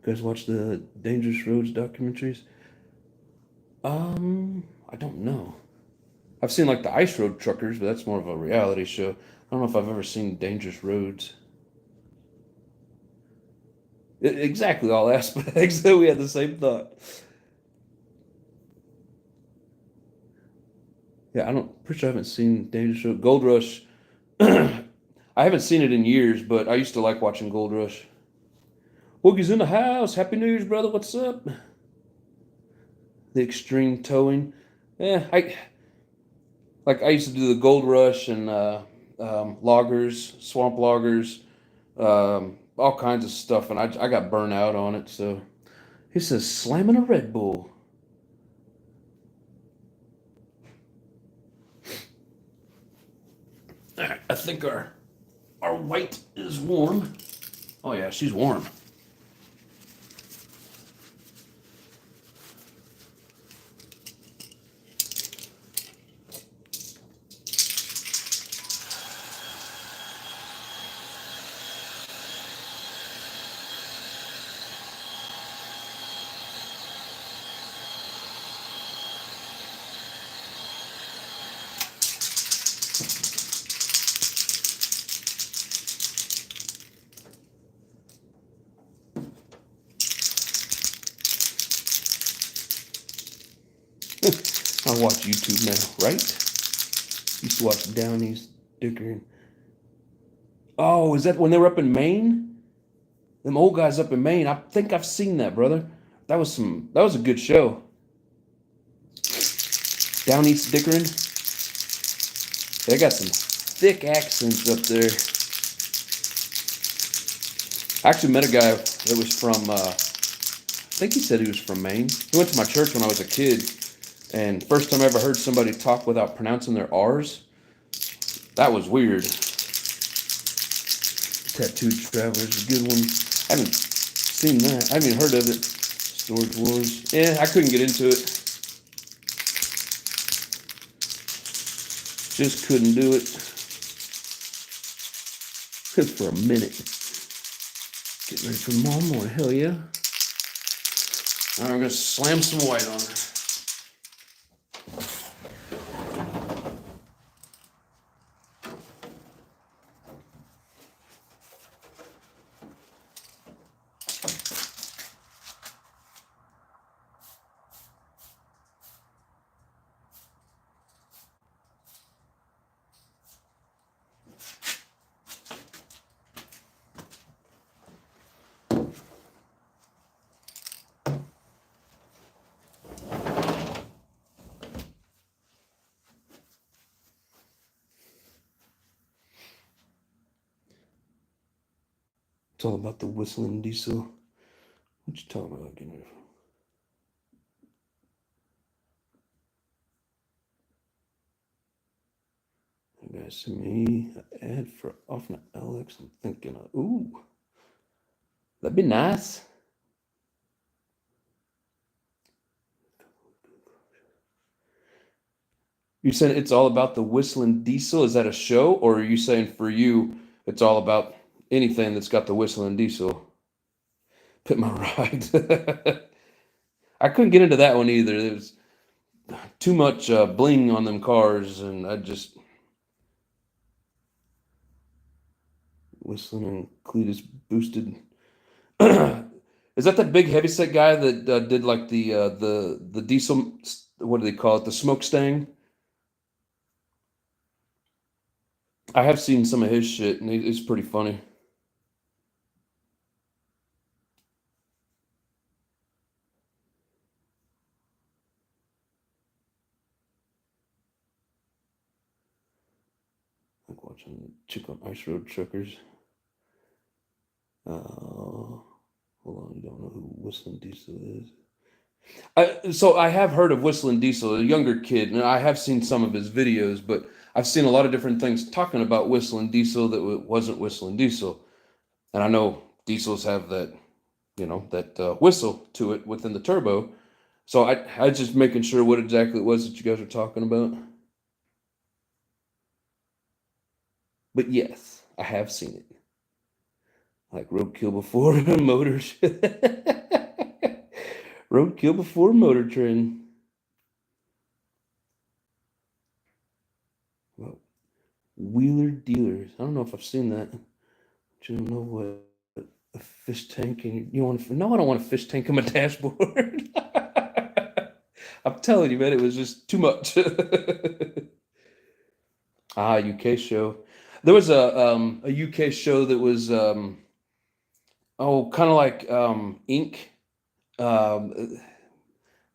guys watch the Dangerous Roads documentaries? I don't know. I've seen like the Ice Road Truckers, but that's more of a reality show. I don't know if I've ever seen Dangerous Roads. Exactly, all aspects. We had the same thought. Yeah, pretty sure I haven't seen Dangerous Road. Gold Rush. I haven't seen it in years, but I used to like watching Gold Rush. Woogie's in the house. Happy New Year's, brother. What's up? The extreme towing. I used to do the Gold Rush and loggers, swamp loggers, all kinds of stuff, and I got burnt out on it. So he says slamming a Red Bull. All right, I think our white is warm. Oh yeah, she's warm. I watch YouTube now, right? Used to watch Downey's Dicker. Oh, is that when they were up in Maine? Them old guys up in Maine. I think I've seen that, brother. That was a good show. Downey's Dickering. They got some thick accents up there. I actually met a guy that was from I think he said he was from Maine. He went to my church when I was a kid. And first time I ever heard somebody talk without pronouncing their R's, that was weird. Tattooed Traveler's a good one. I haven't seen that. I haven't even heard of it. Storage Wars. I couldn't get into it. Just couldn't do it. For a minute. Getting ready for tomorrow morning. Hell yeah. All right, I'm going to slam some white on her. It's all about the whistling diesel. What you talking about getting rid of? You guys see me an ad for Offnet Alex. I'm thinking of, ooh, that'd be nice. You said it's all about the whistling diesel. Is that a show, or are you saying for you it's all about anything that's got the whistling diesel? Put my ride. I couldn't get into that one either. There was too much bling on them cars, and I just whistling and Cletus boosted. Is that big heavyset guy that did like the diesel? What do they call it? The smokestack. I have seen some of his shit, and it's pretty funny. Like watching the chick on Ice Road Truckers. Hold on, you don't know who Whistling Diesel is? So I have heard of Whistling Diesel, a younger kid, and I have seen some of his videos, but I've seen a lot of different things talking about Whistling Diesel that wasn't Whistling Diesel. And I know diesels have that, that whistle to it within the turbo. So I just making sure what exactly it was that you guys were talking about. But yes, I have seen it. Like roadkill before motors. Roadkill before motor trend. Well, Wheeler Dealers. I don't know if I've seen that. But you don't know what a fish tank and you want to. No, I don't want a fish tank on my dashboard. I'm telling you, man, it was just too much. UK show. There was a UK show that was kind of like Ink. Um,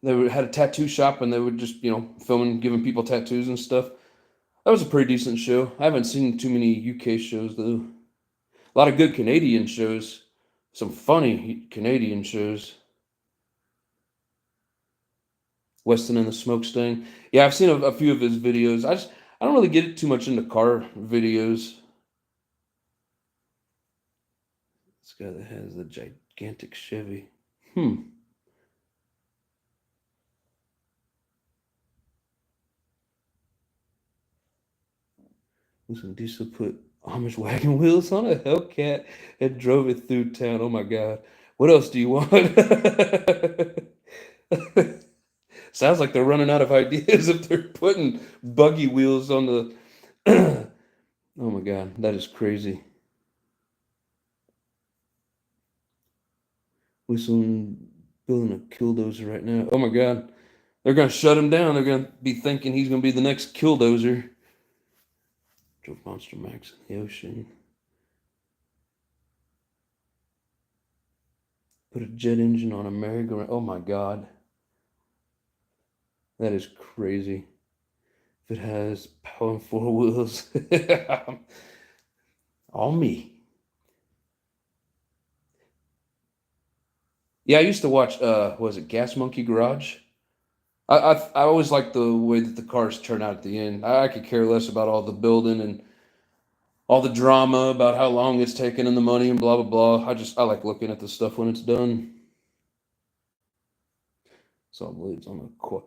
they had a tattoo shop and they would just filming, giving people tattoos and stuff. That was a pretty decent show. I haven't seen too many UK shows though. A lot of good Canadian shows. Some funny Canadian shows. Weston and the Smokestack. Yeah, I've seen a few of his videos. I don't really get too much into car videos. This guy that has the gigantic Chevy. Listen, Diesel put Amish wagon wheels on a Hellcat and drove it through town. Oh my God. What else do you want? Sounds like they're running out of ideas if they're putting buggy wheels on the. Oh my God, that is crazy. Whistling, building a killdozer right now. Oh my God, they're gonna shut him down. They're gonna be thinking he's gonna be the next killdozer. Drove Monster Max in the ocean. Put a jet engine on a merry-go-round. Oh my God. That is crazy. If it has power and four wheels, all me. Yeah, I used to watch. Was it Gas Monkey Garage? I always like the way that the cars turn out at the end. I could care less about all the building and all the drama about how long it's taken and the money and blah blah blah. I like looking at the stuff when it's done. Saw blades on the core.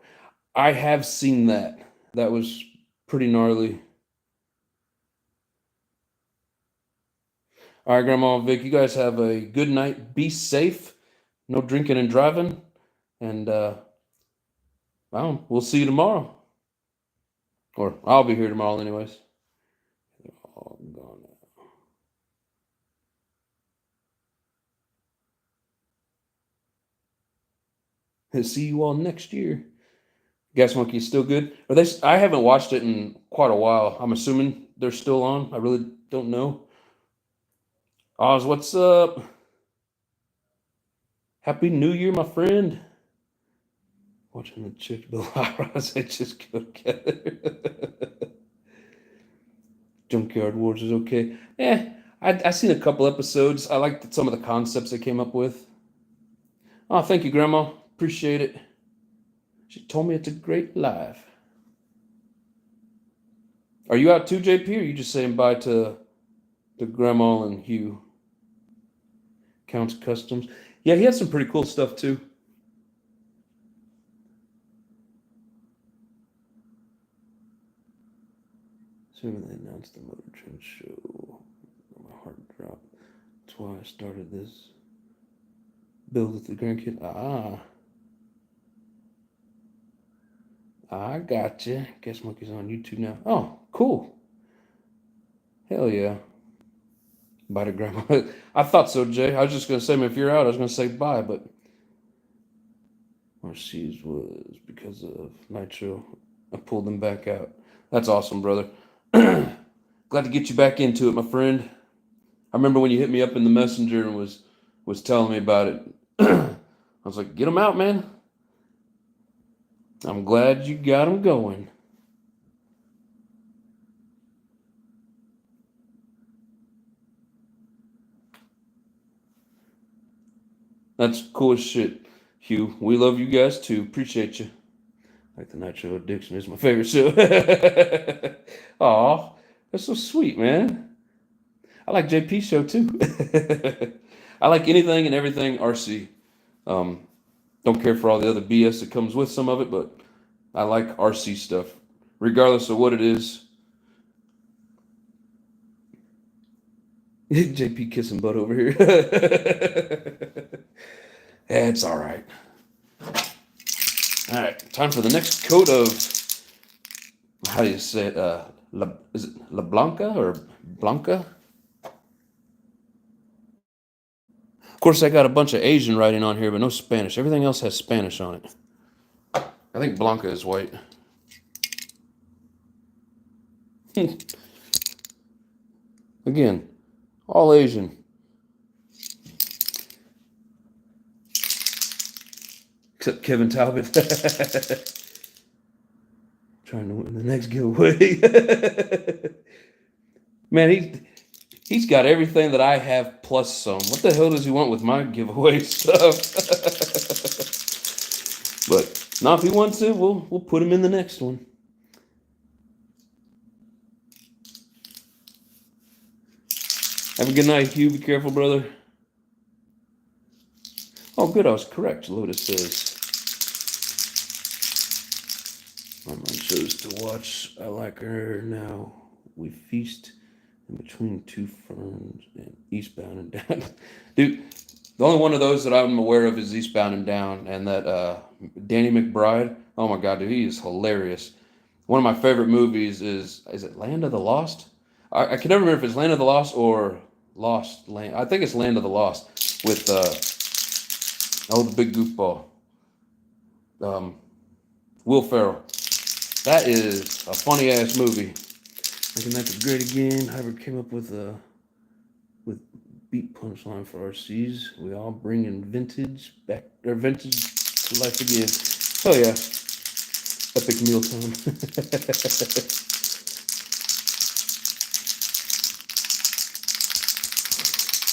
I have seen that. That was pretty gnarly. All right, Grandma and Vic, you guys have a good night. Be safe. No drinking and driving. And we'll see you tomorrow. Or I'll be here tomorrow, anyways. They're all gone now. See you all next year. Gas Monkey is still good. Are they? I haven't watched it in quite a while. I'm assuming they're still on. I really don't know. Oz, what's up? Happy New Year, my friend. Watching the chick build hot rods, they just go together. Junkyard Wars is okay. I seen a couple episodes. I liked some of the concepts they came up with. Oh, thank you, Grandma. Appreciate it. She told me it's a great life. Are you out too, JP, or are you just saying bye to Grandma and Hugh? Counts Customs. Yeah, he has some pretty cool stuff too. So when they announced the Motor Trend show, my heart dropped. That's why I started this build with the grandkid. I got you. Guess Monkey's on YouTube now. Oh, cool. Hell yeah. Bye to Grandma. I thought so, Jay. I was just going to say, if you're out, I was going to say bye, but Marcy's was because of Nitro. I pulled them back out. That's awesome, brother. Glad to get you back into it, my friend. I remember when you hit me up in the messenger and was telling me about it. I was like, get them out, man. I'm glad you got them going. That's cool as shit, Hugh. We love you guys too. Appreciate you. Like the Nitro Addiction is my favorite show. Aw, that's so sweet, man. I like JP show too. I like anything and everything RC. Don't care for all the other BS that comes with some of it, but I like RC stuff, regardless of what it is. JP kissing butt over here. Yeah, it's all right. All right, time for the next coat of, how do you say it? Is it La Blanca or Blanca? Of course, I got a bunch of Asian writing on here, but no Spanish. Everything else has Spanish on it. I think Blanca is white. Again, all Asian. Except Kevin Talbot. Trying to win the next giveaway. Man, he's got everything that I have plus some. What the hell does he want with my giveaway stuff? But now if he wants to, we'll put him in the next one. Have a good night, Hugh. Be careful, brother. Oh, good. I was correct. Lotus says. My mind chose to watch. I like her now. We feast in between two ferns and Eastbound and Down. Dude, the only one of those that I'm aware of is Eastbound and Down, and that Danny McBride. Oh my God, dude, he is hilarious. One of my favorite movies is it Land of the Lost? I can never remember if it's Land of the Lost or Lost Land. I think it's Land of the Lost with the big goofball, Will Ferrell. That is a funny ass movie. Making that great again. Hybrid came up with beat punchline for RCs. We all bringing vintage to life again. Oh yeah, epic mealtime.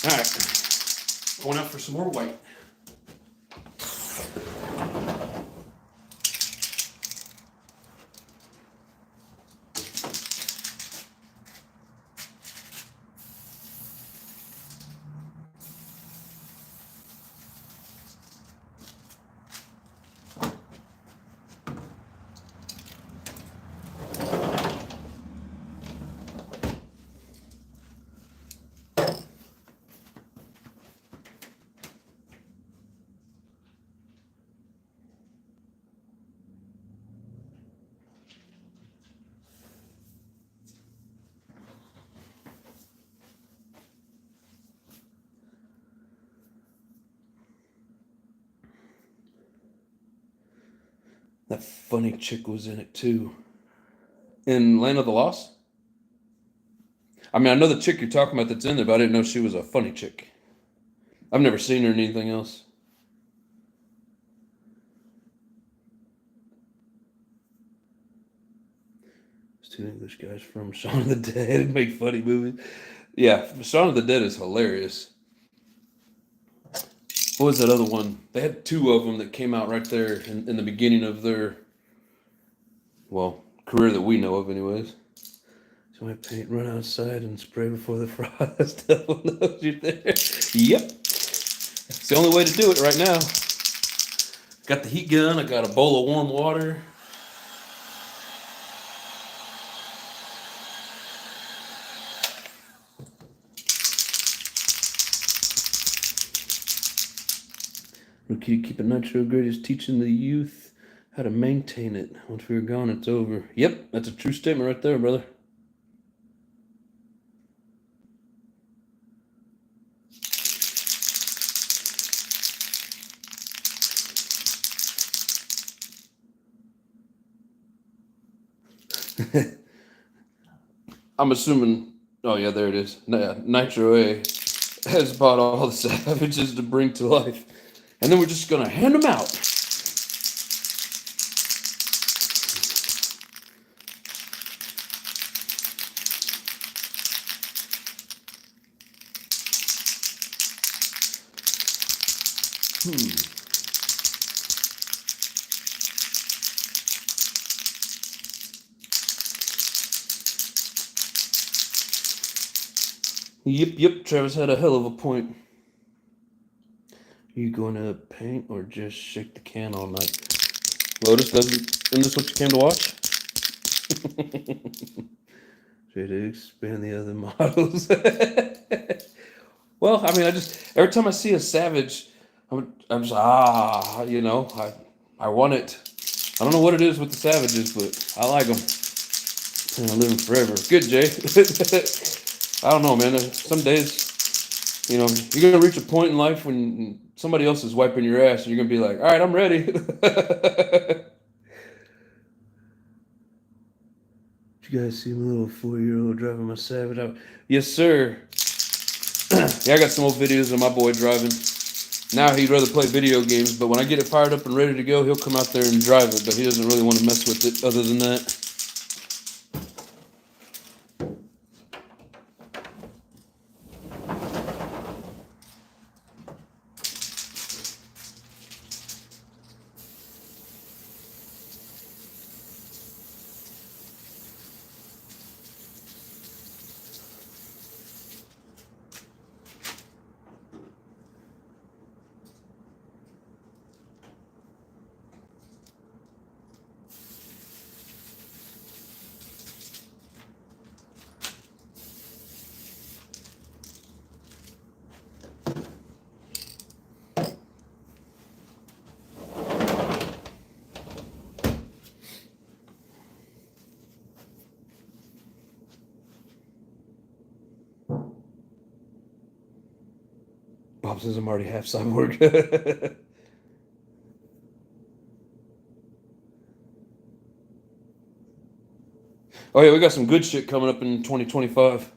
All right, going out for some more white. That funny chick was in it too. In Land of the Lost? I mean, I know the chick you're talking about that's in there, but I didn't know she was a funny chick. I've never seen her in anything else. There's two English guys from Shaun of the Dead make funny movies. Yeah, Shaun of the Dead is hilarious. What was that other one? They had two of them that came out right there in the beginning of their, well, career that we know of anyways. So I paint, run outside, and spray before the frost. Everyone knows you're there. Yep. It's the only way to do it right now. Got the heat gun. I got a bowl of warm water. Rookie keep a nitro grid is teaching the youth how to maintain it. Once we're gone, it's over. Yep, that's a true statement right there, brother. I'm assuming, oh yeah, there it is. Nitro A has bought all the savages to bring to life. And then we're just going to hand them out. Yep. Travis had a hell of a point. Are you going to paint or just shake the can all night? Lotus, isn't this what you came to watch? Try to expand the other models. Well, I mean, every time I see a Savage, I'm just I want it. I don't know what it is with the Savages, but I like them. And I live them forever. Good, Jay. I don't know, man. Some days, you're gonna reach a point in life when somebody else is wiping your ass, and you're gonna be like, "All right, I'm ready." You guys see my little 4-year-old driving my Savage out? Yes, sir. Yeah, I got some old videos of my boy driving. Now he'd rather play video games, but when I get it fired up and ready to go, he'll come out there and drive it, but he doesn't really want to mess with it other than that. Bob says I'm already half cyborg. Oh yeah, we got some good shit coming up in 2025.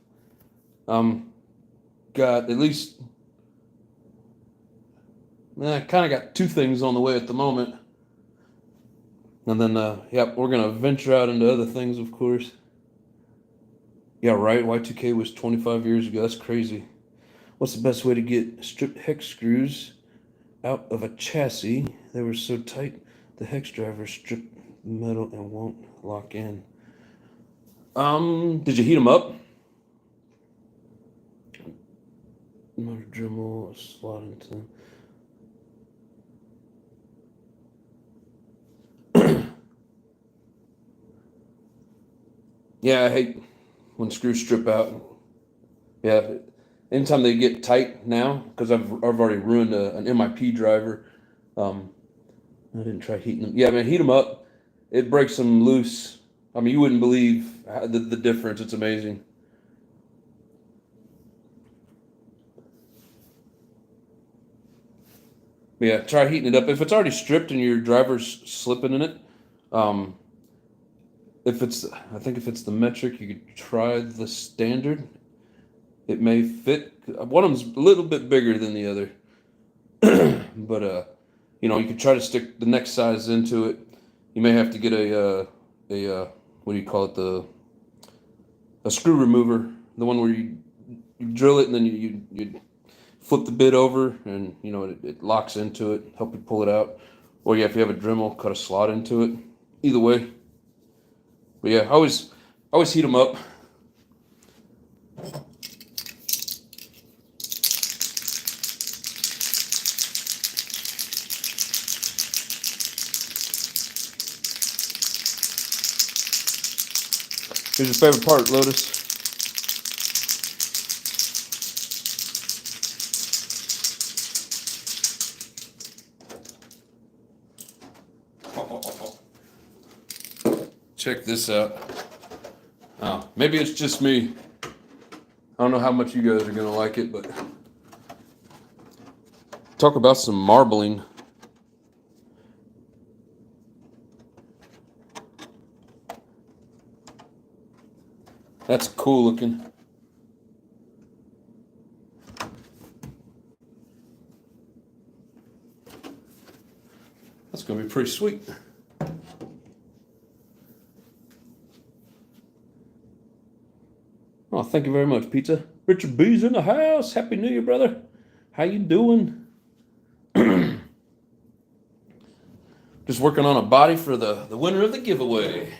Got at least, I kind of got 2 things on the way at the moment, and then we're gonna venture out into other things, of course. Yeah, right. Y2K was 25 years ago. That's crazy. What's the best way to get stripped hex screws out of a chassis? They were so tight, the hex driver stripped the metal and won't lock in. Did you heat them up? Motor Dremel slot into them. Yeah, I hate when screws strip out. Yeah, anytime they get tight now, because I've already ruined an MIP driver. I didn't try heating them. Yeah, man, heat them up. It breaks them loose. I mean, you wouldn't believe the difference. It's amazing. Yeah, try heating it up. If it's already stripped and your driver's slipping in it, I think if it's the metric, you could try the standard. It may fit. One of them's a little bit bigger than the other, but you could try to stick the next size into it. You may have to get a what do you call it, a screw remover, the one where you drill it and then you flip the bit over and it locks into it, help you pull it out. Or if you have a Dremel, cut a slot into it. Either way. But yeah, always heat them up. Here's your favorite part, Lotus. Check this out. Oh, maybe it's just me. I don't know how much you guys are going to like it, but talk about some marbling. That's cool looking. That's going to be pretty sweet. Oh, thank you very much, Pizza. Richard B's in the house. Happy New Year, brother. How you doing? Just working on a body for the winner of the giveaway.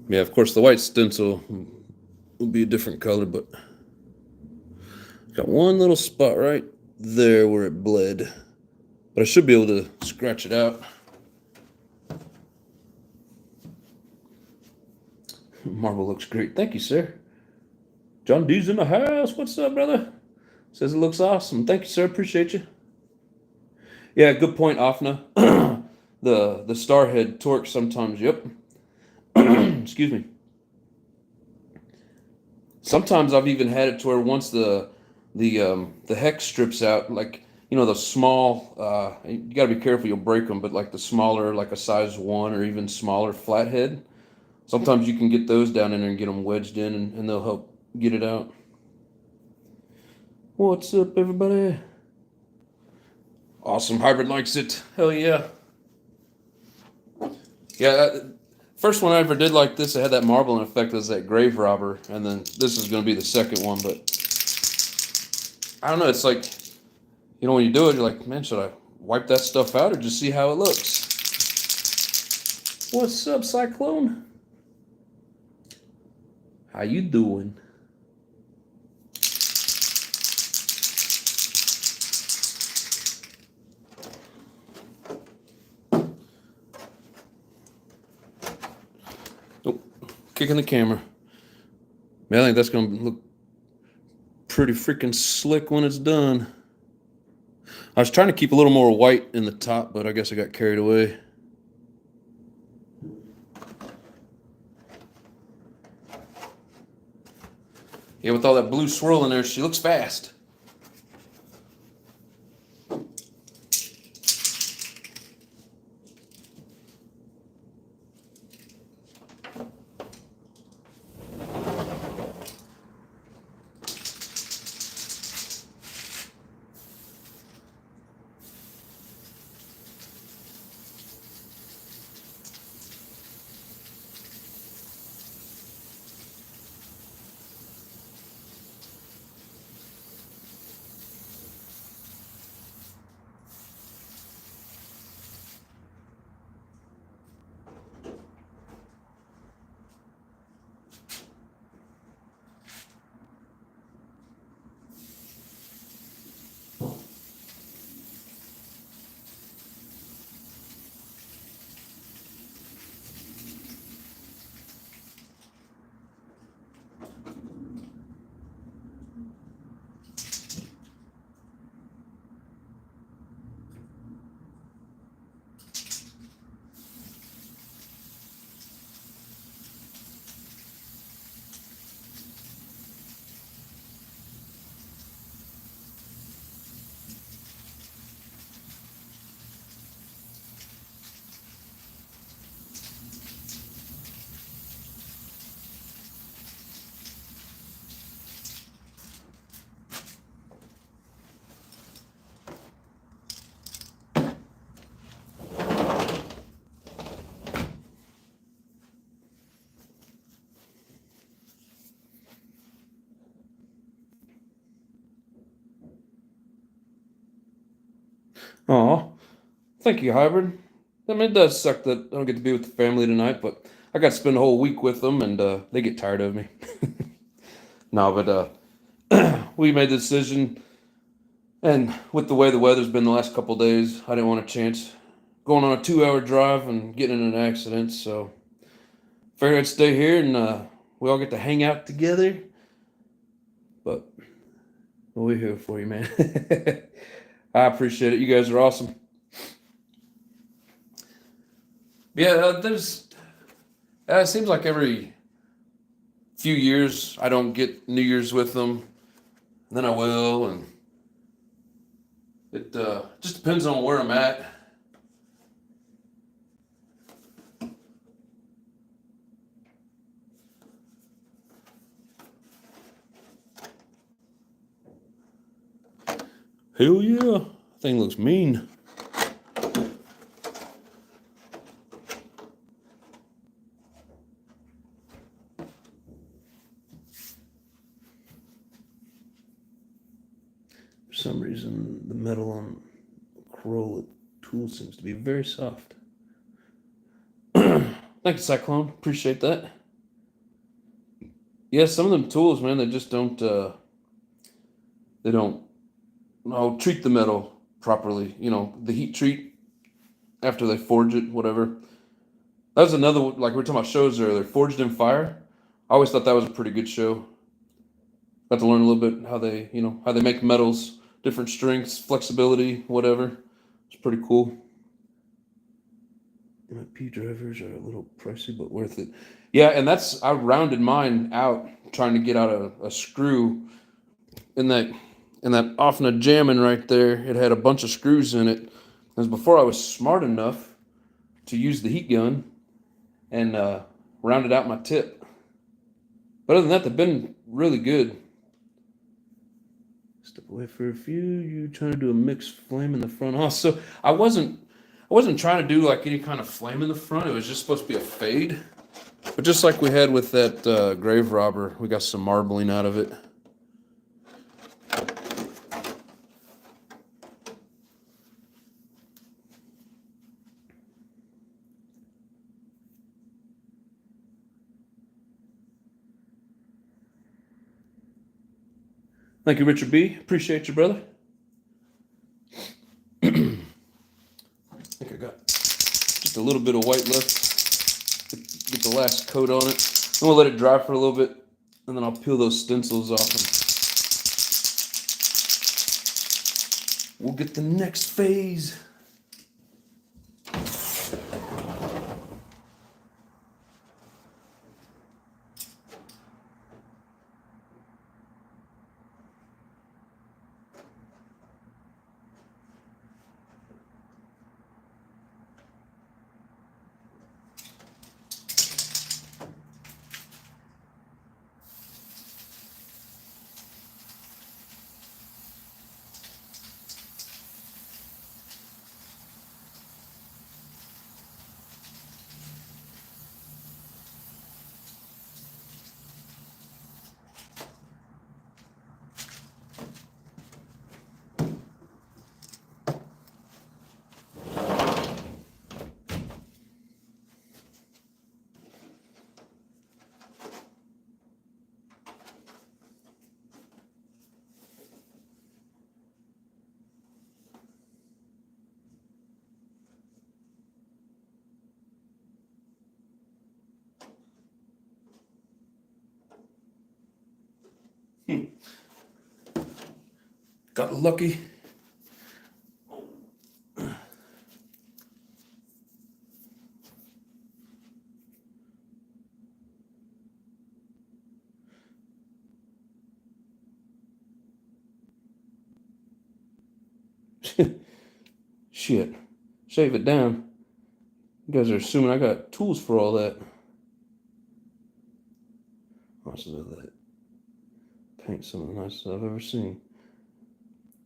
Yeah, of course, the white stencil will be a different color, but got one little spot right there where it bled. But I should be able to scratch it out. Marble looks great. Thank you, sir. John D's in the house. What's up, brother? Says it looks awesome. Thank you, sir. Appreciate you. Yeah, good point, Afna. The star head torque sometimes. Yep. Excuse me. Sometimes I've even had it to where once the hex strips out, like the small. You got to be careful, you'll break them. But like the smaller, like a size 1 or even smaller flathead, sometimes you can get those down in there and get them wedged in, and they'll help get it out. What's up, everybody? Awesome. Hybrid likes it. Hell yeah. Yeah, first one I ever did like this, it had that marbling effect as that grave robber, and then this is going to be the second one, but I don't know, it's like, when you do it, you're like, man, should I wipe that stuff out or just see how it looks? What's up, Cyclone? How you doing? Oh, kicking the camera. Man, I think that's going to look pretty freaking slick when it's done. I was trying to keep a little more white in the top, but I guess I got carried away. Yeah, with all that blue swirl in there, she looks fast. Aw, thank you, Hybrid. I mean, it does suck that I don't get to be with the family tonight, but I got to spend a whole week with them, and they get tired of me. No, but we made the decision, and with the way the weather's been the last couple of days, I didn't want a chance going on a 2-hour drive and getting in an accident, so figured I'd stay here, and we all get to hang out together. But we're here for you, man. I appreciate it. You guys are awesome. Yeah, it seems like every few years I don't get New Year's with them, then I will, and it just depends on where I'm at. Hell yeah, thing looks mean. For some reason, the metal on Corolla tool seems to be very soft. Thank you, Cyclone. Appreciate that. Yeah, some of them tools, man, they just don't treat the metal properly. The heat treat after they forge it, whatever. That was another like we were talking about shows earlier. Forged in Fire. I always thought that was a pretty good show. Got to learn a little bit how they make metals, different strengths, flexibility, whatever. It's pretty cool. MIP drivers are a little pricey, but worth it. Yeah, and I rounded mine out trying to get out a screw in that off jamming right there. It had a bunch of screws in it. It was before I was smart enough to use the heat gun and rounded out my tip. But other than that, they've been really good. Step away for a few. You trying to do a mixed flame in the front? Also, I wasn't trying to do like any kind of flame in the front. It was just supposed to be a fade. But just like we had with that grave robber, we got some marbling out of it. Thank you, Richard B. Appreciate you, brother. I think I got just a little bit of white left. Get the last coat on it. I'm gonna let it dry for a little bit, and then I'll peel those stencils off, and we'll get the next phase. Got lucky. Shit. Shave it down. You guys are assuming I got tools for all that. Watch that. Paint some of the nicest I've ever seen.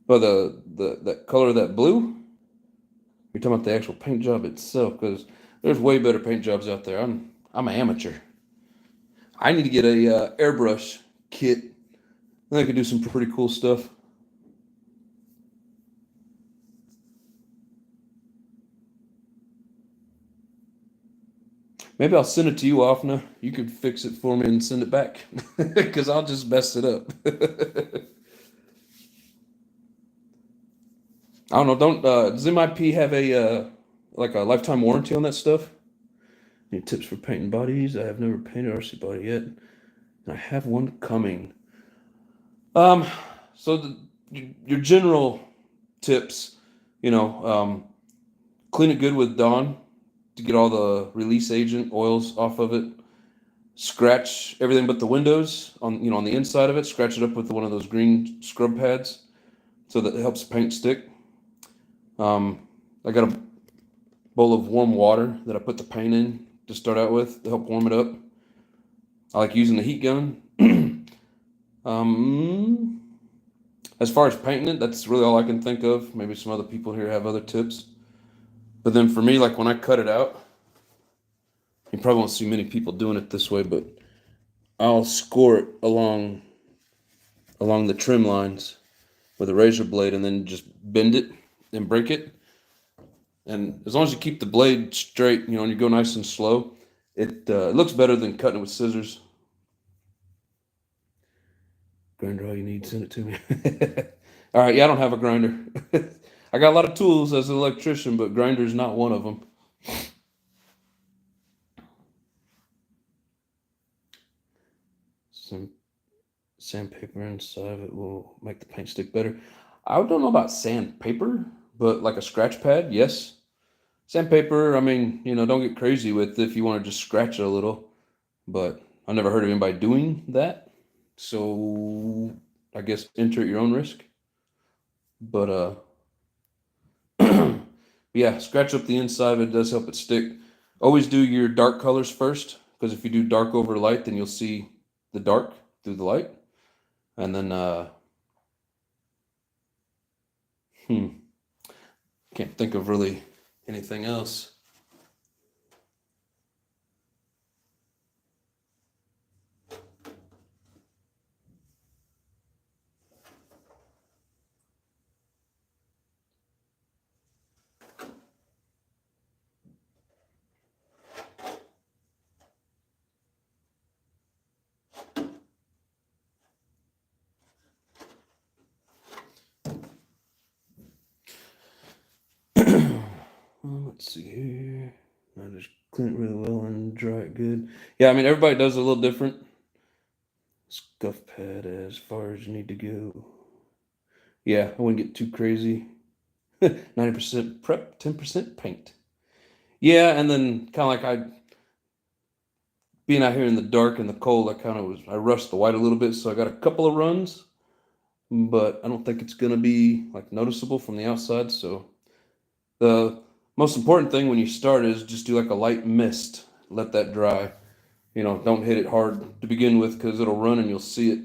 But that color of that blue? You're talking about the actual paint job itself, because there's way better paint jobs out there. I'm an amateur. I need to get a airbrush kit. And I could do some pretty cool stuff. Maybe I'll send it to you, Afna. You could fix it for me and send it back, because I'll just mess it up. I don't know. Don't does MIP have a like a lifetime warranty on that stuff? Any tips for painting bodies? I have never painted RC body yet, and I have one coming. Um, so your general tips, clean it good with Dawn to get all the release agent oils off of it. Scratch everything but the windows on the inside of it. Scratch it up with one of those green scrub pads so that it helps paint stick. I got a bowl of warm water that I put the paint in to start out with to help warm it up. I like using the heat gun. As far as painting it, that's really all I can think of. Maybe some other people here have other tips. But then for me, like when I cut it out, you probably won't see many people doing it this way, but I'll score it along the trim lines with a razor blade and then just bend it and break it. And as long as you keep the blade straight, and you go nice and slow, it looks better than cutting it with scissors. Grinder all you need, send it to me. All right, yeah, I don't have a grinder. I got a lot of tools as an electrician, but grinder's not one of them. Some sandpaper inside of it will make the paint stick better. I don't know about sandpaper, but like a scratch pad, yes. Sandpaper, I mean, don't get crazy with it if you want to just scratch it a little, but I've never heard of anybody doing that. So I guess enter at your own risk. But yeah, scratch up the inside of it does help it stick. Always do your dark colors first, because if you do dark over light, then you'll see the dark through the light. And then can't think of really anything else. Let's see here. I just clean it really well and dry it good. Yeah, I mean, everybody does a little different. Scuff pad as far as you need to go. Yeah, I wouldn't get too crazy. 90% prep, 10% paint. Yeah, and then kind of like being out here in the dark and the cold, I rushed the white a little bit, so I got a couple of runs, but I don't think it's gonna be like noticeable from the outside. So the most important thing when you start is just do like a light mist, let that dry. Don't hit it hard to begin with because it'll run and you'll see it.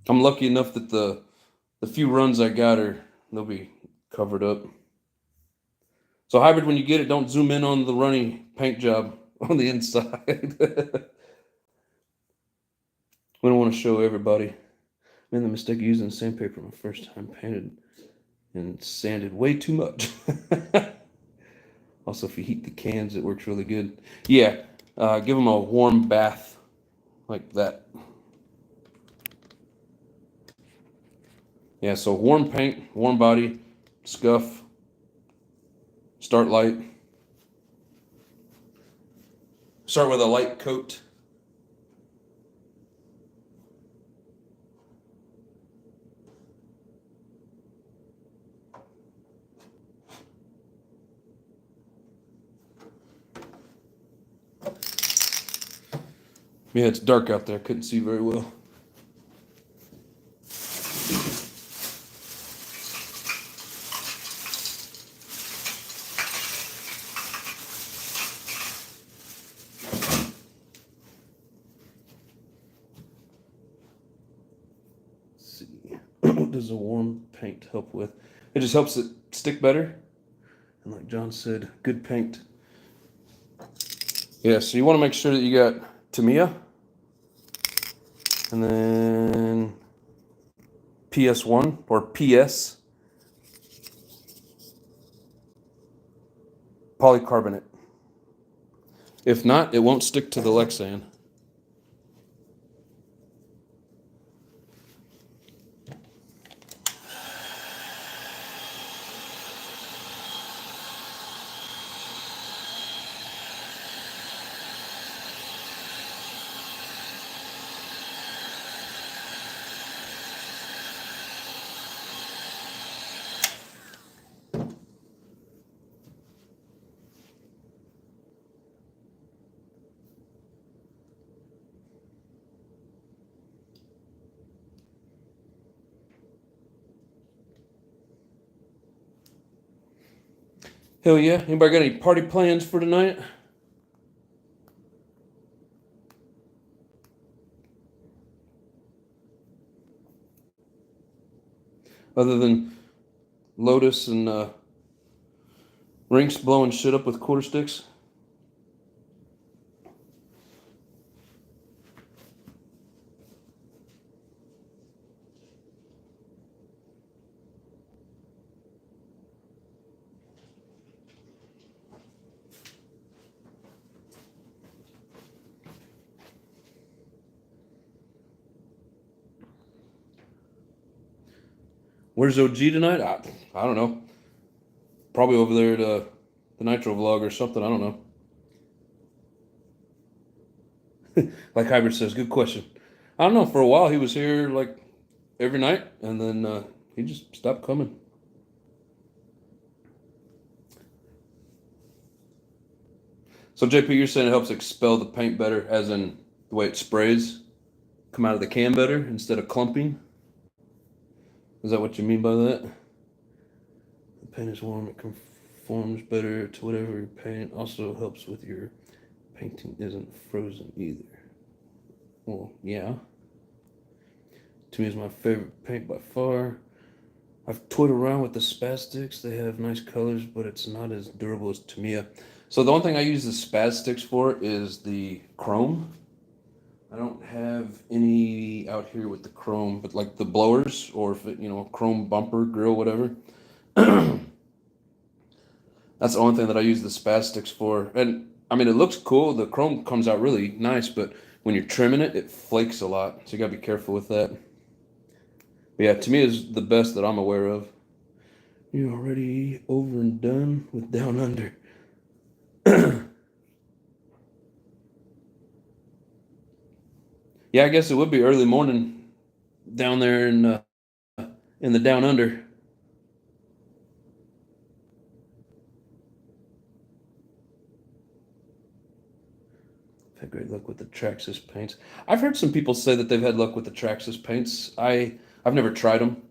I'm lucky enough that the few runs I got they'll be covered up. So hybrid, when you get it, don't zoom in on the runny paint job on the inside. We don't want to show everybody. Made the mistake of using sandpaper my first time, painted and sanded way too much. Also, if you heat the cans, it works really good. Yeah, give them a warm bath like that. Yeah, so warm paint, warm body, scuff, start light. Start with a light coat. Yeah, it's dark out there. I couldn't see very well. Let's see. What does a warm paint help with? It just helps it stick better. And like John said, good paint. Yeah, so you want to make sure that you got Tamiya. And then PS1 or PS polycarbonate. If not, it won't stick to the Lexan. Hell yeah. Anybody got any party plans for tonight? Other than Lotus and Rinks blowing shit up with quarter sticks? Where's OG tonight? I don't know. Probably over there at the Nitro vlog or something. I don't know. Like Hybrid says, good question. I don't know. For a while, he was here like every night, and then he just stopped coming. So JP, you're saying it helps expel the paint better, as in the way it sprays come out of the can better instead of clumping? Is that what you mean by that? The paint is warm, it conforms better to whatever you're painting. Also helps with your painting isn't frozen either. Well, yeah. To me, it's my favorite paint by far. I've toyed around with the Spastics. They have nice colors, but it's not as durable as Tamiya. So the only thing I use the Spastics for is the chrome. I don't have any out here with the chrome, but like the blowers or if it, chrome bumper, grill, whatever. That's the only thing that I use the Spastics for. And I mean, it looks cool. The chrome comes out really nice, but when you're trimming it, it flakes a lot. So you gotta be careful with that. But yeah, to me is the best that I'm aware of. You're already over and done with Down Under. Yeah, I guess it would be early morning down there in the Down Under. I've had great luck with the Traxxas paints. I've heard some people say that they've had luck with the Traxxas paints. I've never tried them.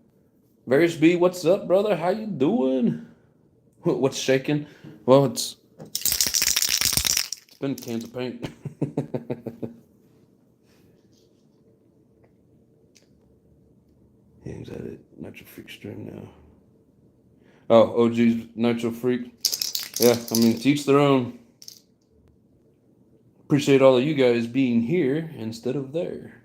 Various B, what's up, brother? How you doing? What's shaking? Well, it's been cans of paint. Hangs at it. Nitro Freak stream now. Oh, OG's Nitro Freak. Yeah, I mean, to each their own. Appreciate all of you guys being here instead of there.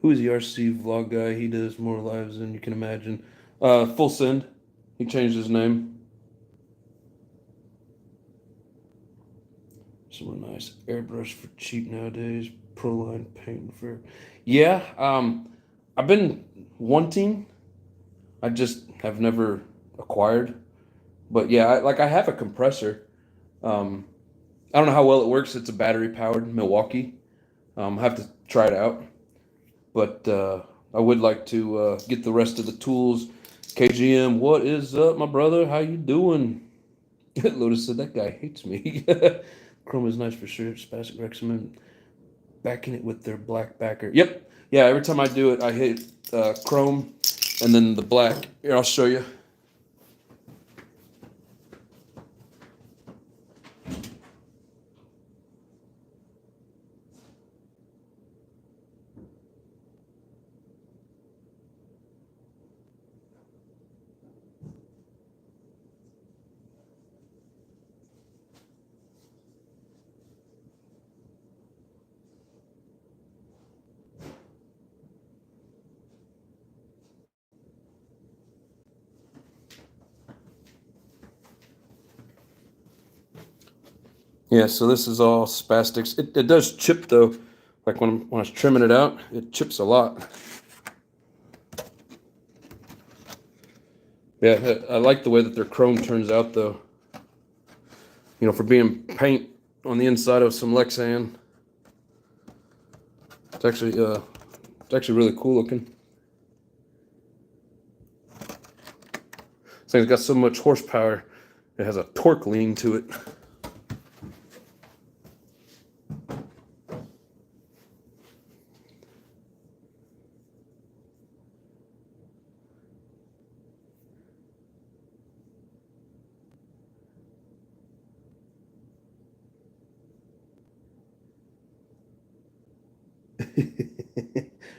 Who is the RC vlog guy? He does more lives than you can imagine. Full Send. He changed his name. Some nice airbrush for cheap nowadays. Proline paint for. Yeah, I've been wanting. I just have never acquired. But yeah, I have a compressor. I don't know how well it works. It's a battery powered Milwaukee. I have to try it out. But I would like to get the rest of the tools. KGM, what is up, my brother? How you doing? Lotus said that guy hates me. Chrome is nice for sure. Spastic recommend backing it with their black backer. Yep. Yeah, every time I do it, I hit chrome and then the black. Here, I'll show you. Yeah, so this is all spastics. It does chip though. Like when I was trimming it out, it chips a lot. Yeah, I like the way that their chrome turns out though. For being paint on the inside of some Lexan. It's actually really cool looking. This thing's got so much horsepower, it has a torque lean to it.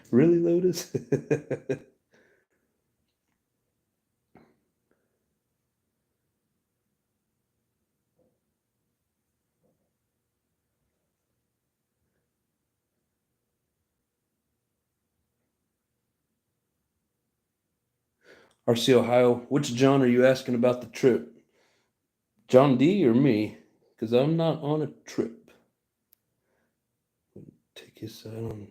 Really, Lotus? RC Ohio, which John are you asking about the trip? John D or me? Because I'm not on a trip. Take his side on.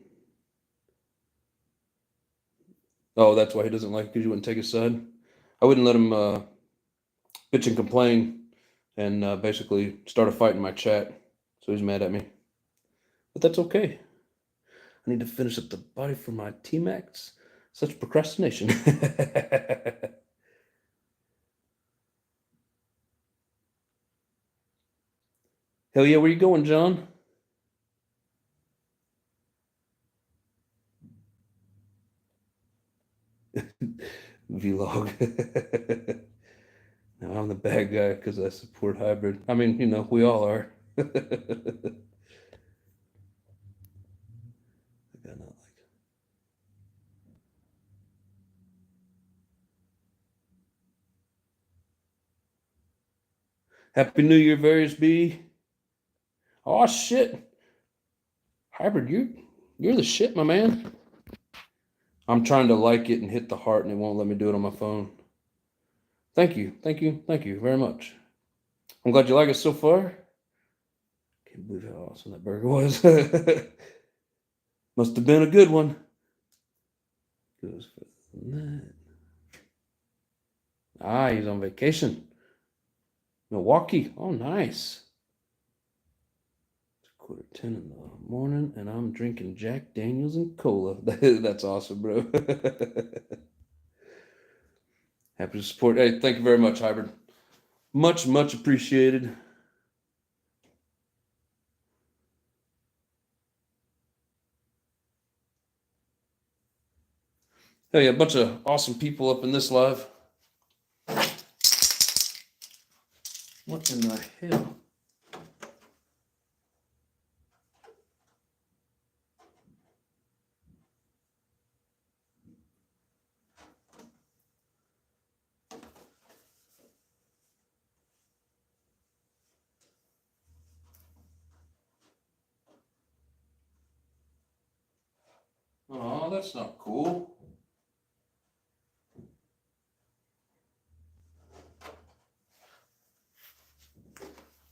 Oh, that's why he doesn't like it, because you wouldn't take his side? I wouldn't let him bitch and complain and basically start a fight in my chat. So he's mad at me. But that's okay. I need to finish up the body for my T-Max. Such procrastination. Hell yeah, where you going, John? Vlog. Now I'm the bad guy because I support hybrid. I mean, you know, we all are. I got not like. Happy New Year, Various B. Oh shit, hybrid, you're the shit, my man. I'm trying to like it and hit the heart, and it won't let me do it on my phone. Thank you, thank you, thank you very much. I'm glad you like it so far. Can't believe how awesome that burger was. Must have been a good one. Goes for that. Ah, he's on vacation. Milwaukee. Oh, nice. It's 9:45 in the morning, and I'm drinking Jack Daniels and cola. That's awesome, bro. Happy to support. Hey, thank you very much, Hybrid. Much, much appreciated. Hell yeah, a bunch of awesome people up in this live. What in the hell? Oh, that's not cool.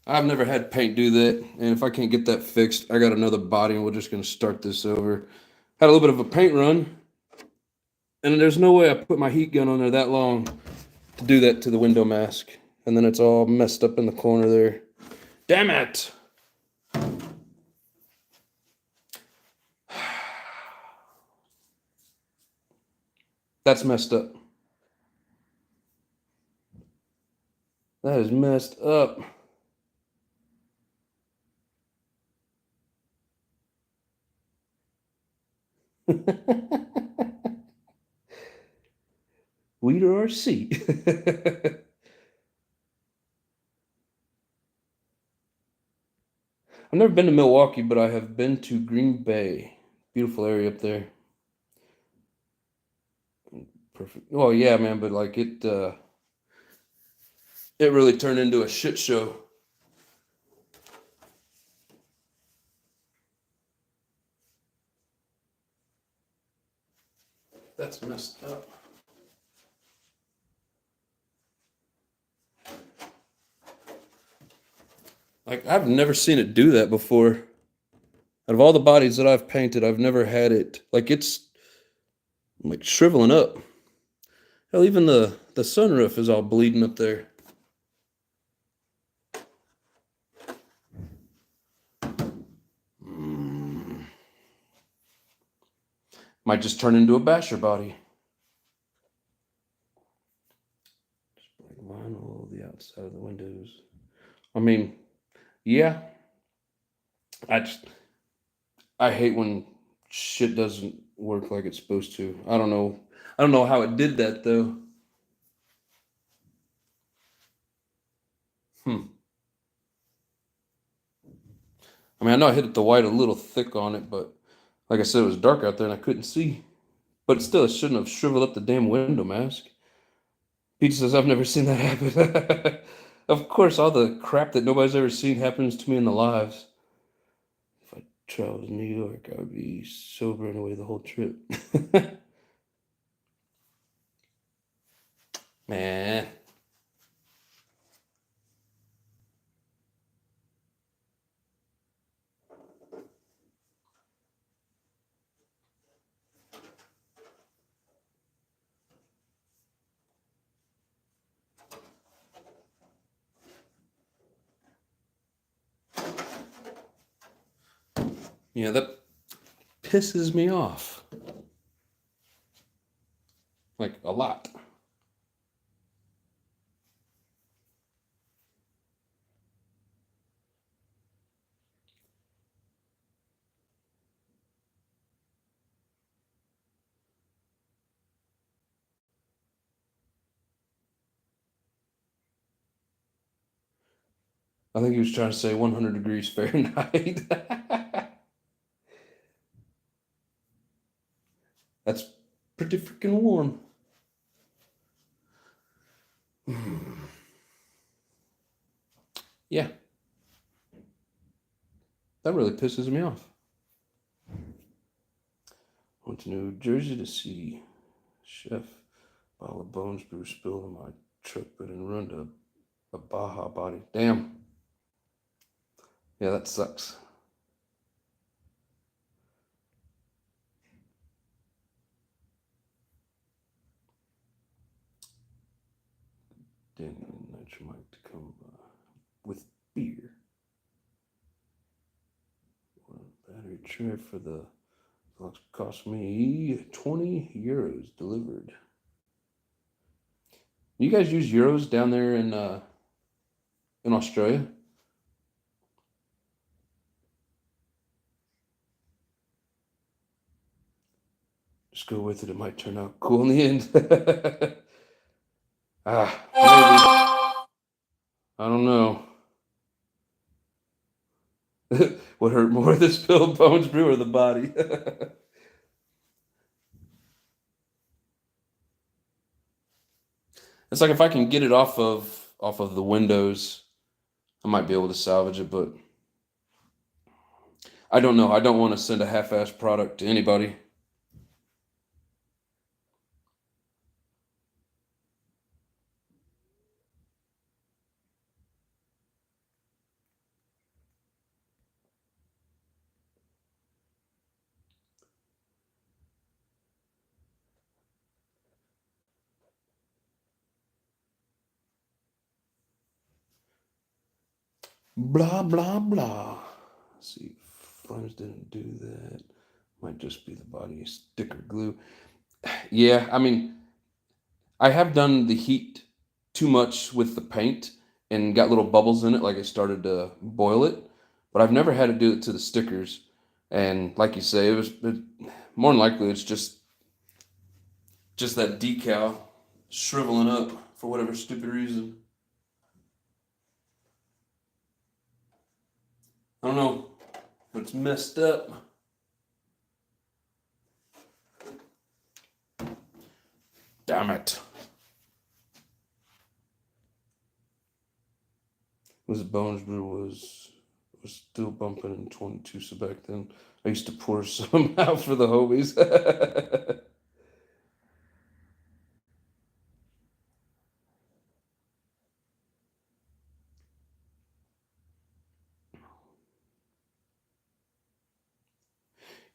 I've never had paint do that, and if I can't get that fixed, I got another body, and we're just gonna start this over. Had a little bit of a paint run, and there's no way I put my heat gun on there that long to do that to the window mask, and then it's all messed up in the corner there. Damn it! That's messed up. That is messed up. Weed or our seat. I've never been to Milwaukee, but I have been to Green Bay. Beautiful area up there. Perfect. Oh yeah, man, but like it really turned into a shit show. That's messed up. Like I've never seen it do that before. Out of all the bodies that I've painted, I've never had it like it's like shriveling up. Hell, even the sunroof is all bleeding up there. Might just turn into a basher body. Just black vinyl, the outside of the windows. I mean, yeah. I hate when shit doesn't work like it's supposed to. I don't know. I don't know how it did that though. I mean, I know I hit the white a little thick on it, but like I said, it was dark out there and I couldn't see. But still, it shouldn't have shriveled up the damn window mask. Peach says, I've never seen that happen. Of course, all the crap that nobody's ever seen happens to me in the lives. If I traveled to New York, I would be sobering away the whole trip. Man. Yeah, that pisses me off. Like, a lot. I think he was trying to say 100 degrees Fahrenheit. That's pretty freaking warm. Yeah. That really pisses me off. Went to New Jersey to see Chef. Bottle of Bones Brew spilled in my truck, but didn't run to a Baja body. Damn. Yeah, that sucks. Didn't Nitro Mike to come with beer. Battery tray for the box cost me 20 euros delivered. You guys use euros down there in Australia? Just go with it. It might turn out cool in the end. Maybe. I don't know. What hurt more, the spilled Bones Brew or the body? It's like if I can get it off of the windows, I might be able to salvage it, but I don't know. I don't want to send a half-assed product to anybody. Blah blah blah. Let's see, flames didn't do that. Might just be the body sticker glue. Yeah, I mean, I have done the heat too much with the paint and got little bubbles in it, like it started to boil it. But I've never had to do it to the stickers. And like you say, more than likely it's just that decal shriveling up for whatever stupid reason. I don't know, but it's messed up. Damn it. This Bones Brew was still bumping in 22, so back then I used to pour some out for the homies.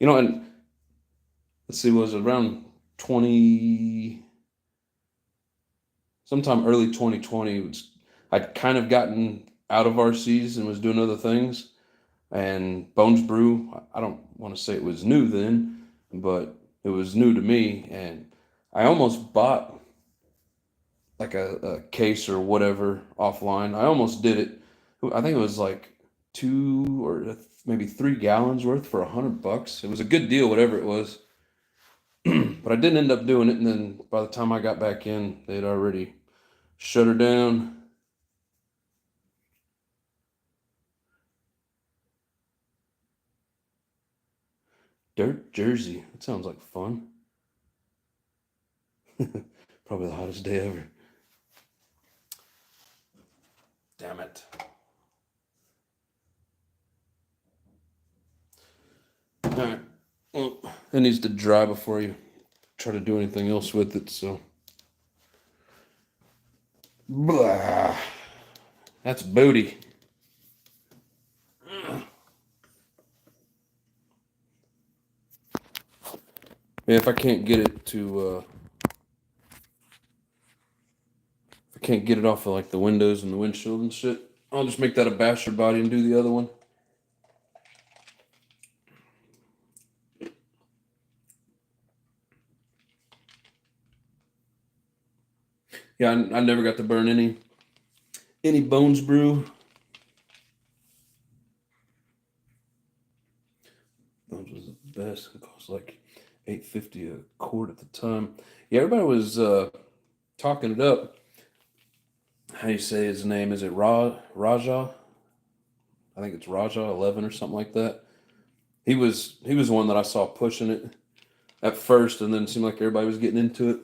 And let's see, was it around 20, sometime early 2020, I'd kind of gotten out of RCs and was doing other things. And Bones Brew, I don't want to say it was new then, but it was new to me. And I almost bought like a case or whatever offline. I almost did it. I think it was like 2 or maybe 3 gallons worth for $100. It was a good deal, whatever it was. But I didn't end up doing it. And then by the time I got back in, they'd already shut her down. Dirt Jersey. That sounds like fun. Probably the hottest day ever. Damn it. All right. Well, it needs to dry before you try to do anything else with it, so. Blah. That's booty. Yeah, if I can't get it to, if I can't get it off of like the windows and the windshield and shit, I'll just make that a basher body and do the other one. Yeah, I never got to burn any Bones Brew. Bones was the best. It cost like $8.50 a quart at the time. Yeah, everybody was talking it up. How do you say his name? Is it Raja? I think it's Raja 11 or something like that. He was the one that I saw pushing it at first, and then it seemed like everybody was getting into it.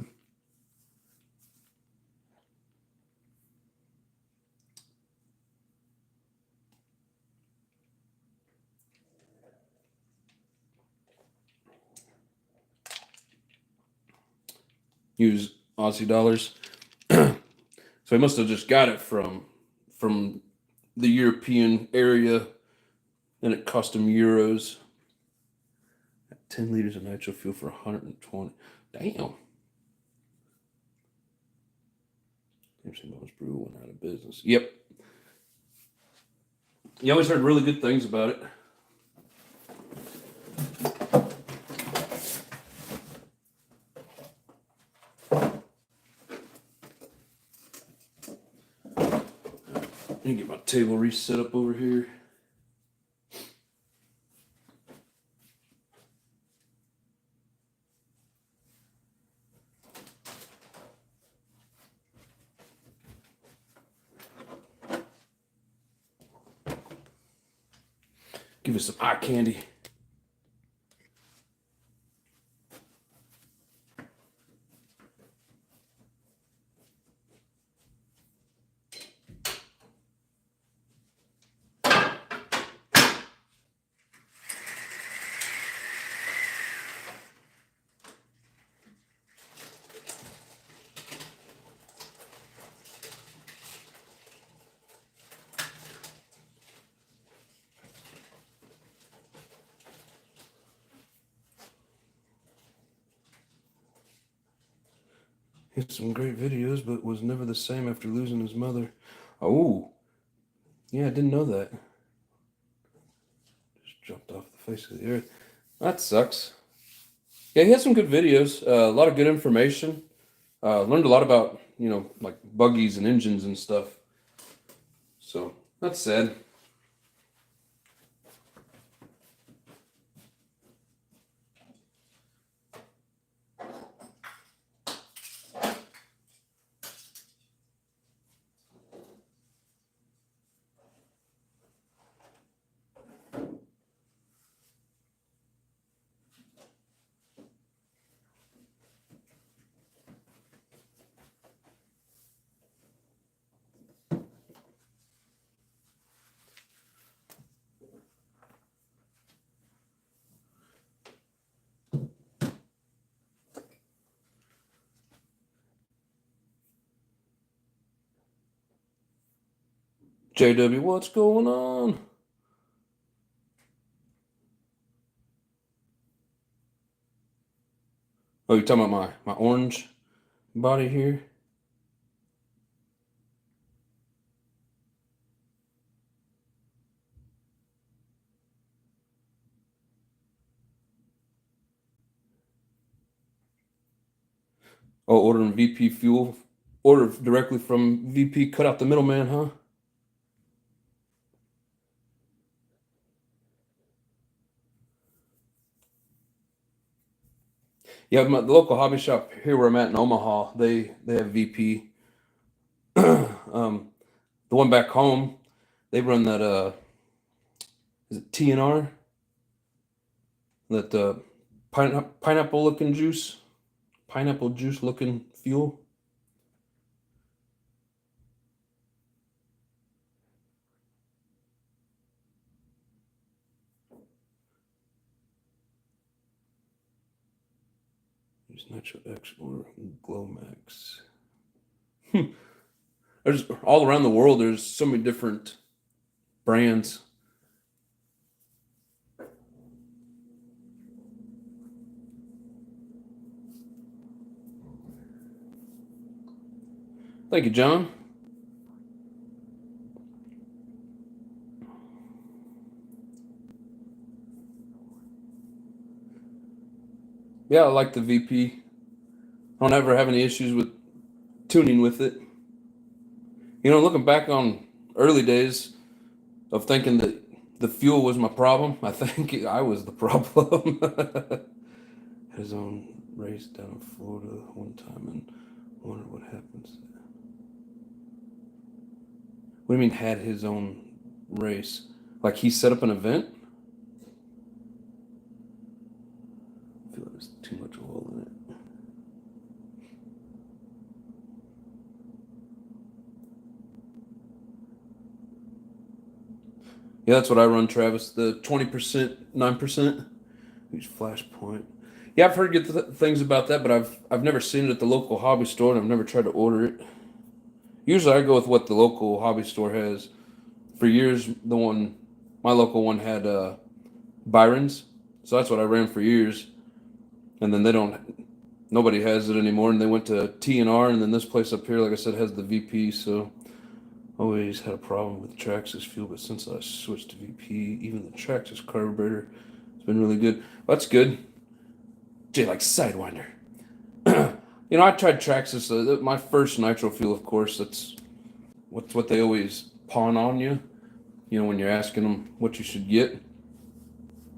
Use Aussie dollars. So he must have just got it from the European area, and it cost him euros. 10 liters of nitro fuel for 120. Damn. Jameson Bones Brew went out of business. Yep. You always heard really good things about it. Let me get my table reset up over here. Give us some eye candy. He had some great videos, but was never the same after losing his mother. Oh, yeah, I didn't know that. Just jumped off the face of the earth. That sucks. Yeah, he had some good videos, a lot of good information. Learned a lot about, like buggies and engines and stuff. So that's sad. JW, what's going on? Oh, you're talking about my orange body here? Oh, ordering VP fuel. Order directly from VP, cut out the middleman, huh? Yeah, the local hobby shop here where I'm at in Omaha, they have VP. The one back home, they run that is it TNR? That pineapple looking juice, pineapple juice looking fuel. Use Nitro X or Glomax. There's all around the world. There's so many different brands. Thank you, John. Yeah, I like the VP. I don't ever have any issues with tuning with it. You know, looking back on early days of thinking that the fuel was my problem, I think I was the problem. His own race down in Florida one time and wondered what happens. What do you mean had his own race? Like he set up an event? I feel like there's too much oil in it. Yeah, that's what I run, Travis. The 20%, 9%. Use Flashpoint. Yeah, I've heard good things about that, but I've never seen it at the local hobby store, and I've never tried to order it. Usually, I go with what the local hobby store has. For years, my local one had Byron's, so that's what I ran for years. And then nobody has it anymore, and they went to T&R, and then this place up here, like I said, has the VP. So always had a problem with Traxxas fuel, but since I switched to VP, even the Traxxas carburetor has been really good. Well, that's good. Jay likes Sidewinder. You know, I tried Traxxas. My first nitro fuel, of course. That's what they always pawn on you. You know, when you're asking them what you should get.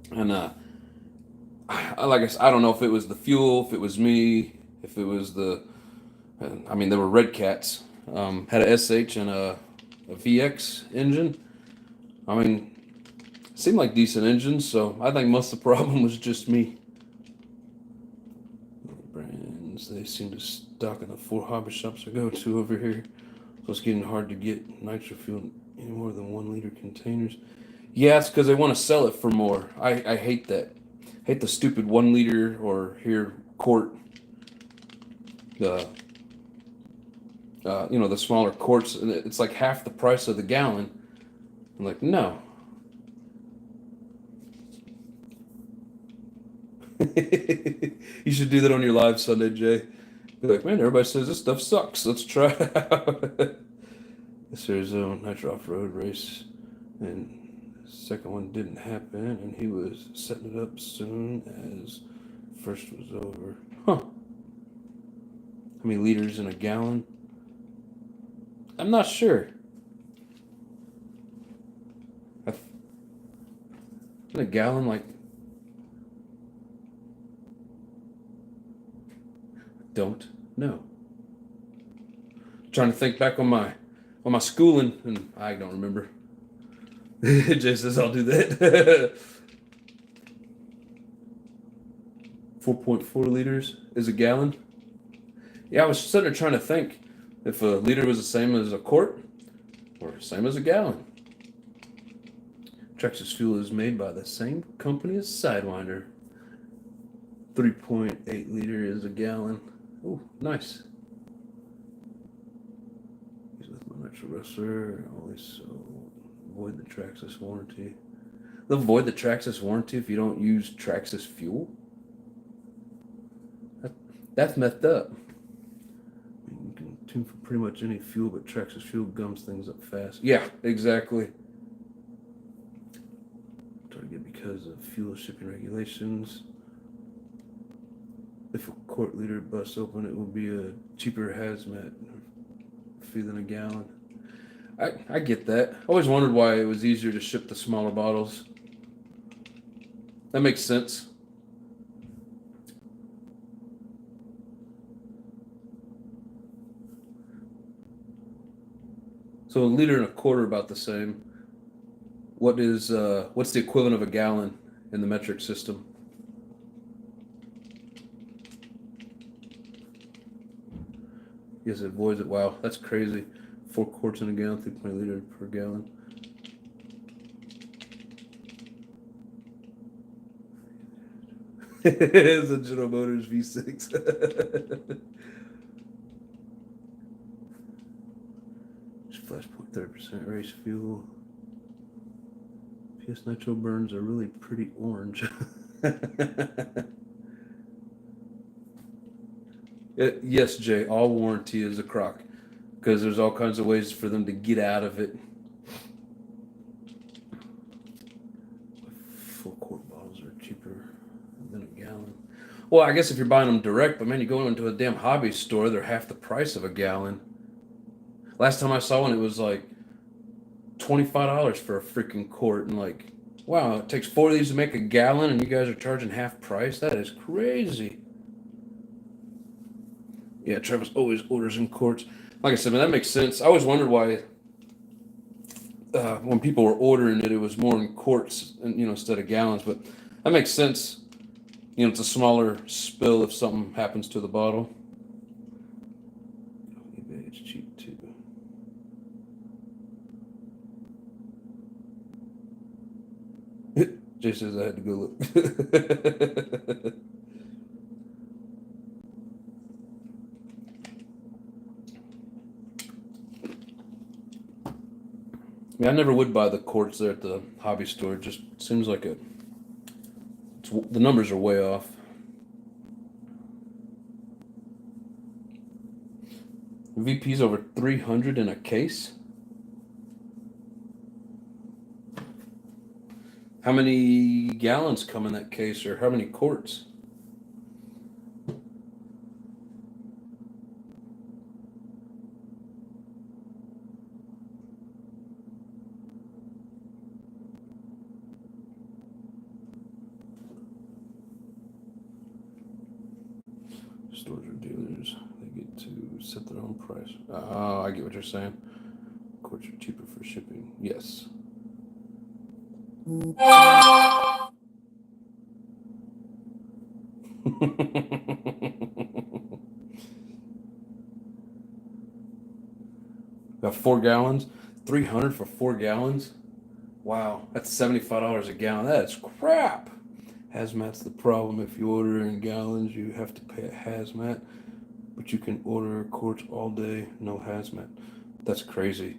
And like I said, I don't know if it was the fuel, if it was me, if it was I mean, they were Red Cats. Had a SH and a VX engine. I mean, seemed like decent engines, so I think most of the problem was just me. Brands, they seem to stock in the 4 hobby shops I go to over here. So it's getting hard to get nitro fuel in more than 1 liter containers. Yeah, it's because they want to sell it for more. I hate that. Hate the stupid 1 liter or here quart. You know, the smaller quarts, and it's like half the price of the gallon. I'm like, no. You should do that on your live Sunday, Jay. Be like, man, everybody says this stuff sucks. Let's try it out. This Arizona Nitro Off-Road race, and the second one didn't happen, and he was setting it up soon as first was over. Huh. How many liters in a gallon? I'm not sure. In a gallon, like, don't know. Trying to think back on my schooling, and I don't remember. Jay says I'll do that. 4.4 liters is a gallon. Yeah, I was sitting there trying to think if a liter was the same as a quart or same as a gallon. Traxxas fuel is made by the same company as Sidewinder. 3.8 liter is a gallon. Oh, nice. Use with my nitro wrestler. Always avoid the Traxxas warranty. They'll avoid the Traxxas warranty if you don't use Traxxas fuel. That's messed up. You can tune for pretty much any fuel, but Traxxas fuel gums things up fast. Yeah, exactly. Because of fuel shipping regulations. If a quart liter busts open, it will be a cheaper hazmat fee than a gallon. I get that. I always wondered why it was easier to ship the smaller bottles. That makes sense. So a liter and a quarter about the same. What's the equivalent of a gallon in the metric system? Yes, it avoids it. Wow, that's crazy. 4 quarts in a gallon, 3.8 liters per gallon. It's a General Motors V6. Flashpoint 30% race fuel. PS Nitro burns are really pretty orange. Yes, Jay, all warranty is a crock because there's all kinds of ways for them to get out of it. 4 quart bottles are cheaper than a gallon. Well, I guess if you're buying them direct, but man, you go into a damn hobby store, they're half the price of a gallon. Last time I saw one, it was like $25 for a freaking quart, and like, wow, it takes 4 of these to make a gallon, and you guys are charging half price. That is crazy. Yeah, Travis always orders in quarts. Like I said, man, that makes sense. I always wondered why when people were ordering it, it was more in quarts, and instead of gallons. But that makes sense. It's a smaller spill if something happens to the bottle. eBay, it's cheap too. Jay says I had to go look. I mean, I never would buy the quarts there at the hobby store. It just seems like the numbers are way off. VP's over 300 in a case. How many gallons come in that case, or how many quarts? Stores or dealers, they get to set their own price. Oh, I get what you're saying. Quarts are cheaper for shipping. Yes. Got 4 gallons, 300 for 4 gallons. Wow, that's $75 a gallon. That is crap. Hazmat's the problem. If you order in gallons, you have to pay a hazmat, but you can order quarts all day, no hazmat. That's crazy.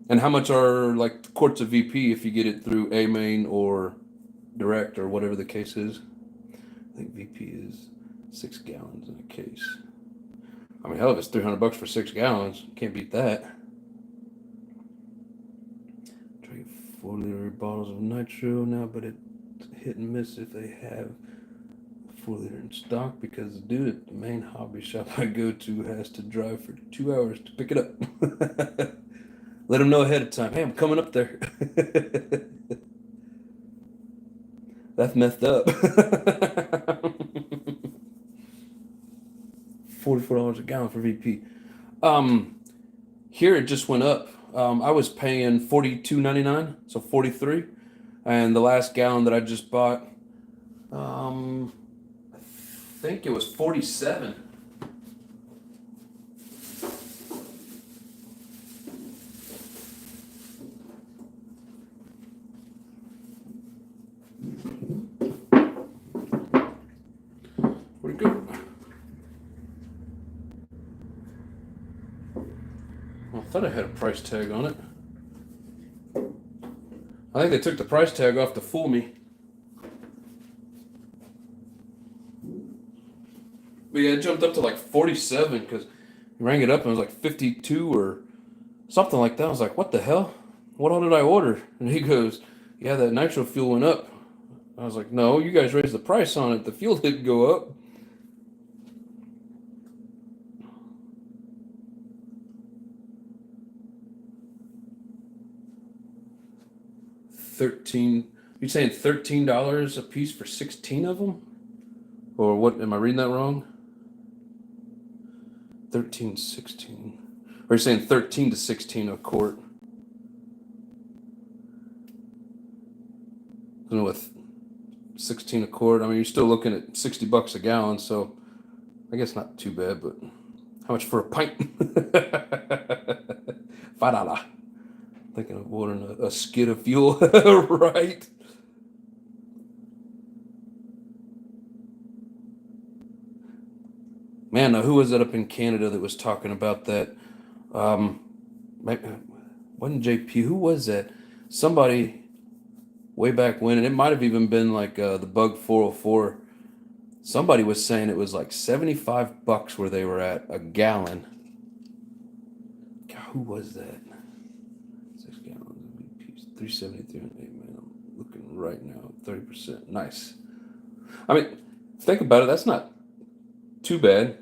And how much are like quarts of VP if you get it through A main or direct or whatever the case is? I think VP is 6 gallons in a case. I mean, hell, if it's $300 for 6 gallons, can't beat that. Try to get 4-liter bottles of nitro now, but it's hit and miss if they have 4-liter in stock, because the dude at the main hobby shop I go to has to drive for 2 hours to pick it up. Let him know ahead of time. Hey, I'm coming up there. That's messed up. $44 a gallon for VP. Here it just went up. I was paying $42.99, so 43, and the last gallon that I just bought, I think it was 47. Where'd it go? I thought I had a price tag on it. I think they took the price tag off to fool me. But yeah, it jumped up to like 47 because he rang it up and it was like 52 or something like that. I was like, what the hell? What all did I order? And he goes, yeah, that nitro fuel went up. I was like, no, you guys raised the price on it. The fuel didn't go up. You're saying $13 a piece for 16 of them? Or what? Am I reading that wrong? 13, 16. Or you're saying 13 to 16 a quart? I don't know, with 16 a quart, I mean, you're still looking at $60 a gallon, so I guess not too bad, but how much for a pint? $5. Thinking of ordering a skid of fuel, right? Man, now who was that up in Canada that was talking about that? Wasn't JP? Who was that? Somebody way back when, and it might have even been like the Bug 404. Somebody was saying it was like $75 where they were at a gallon. God, who was that? 6 gallons of VPs, 373 on 8, man. I'm looking right now, 30%. Nice. I mean, think about it. That's not too bad.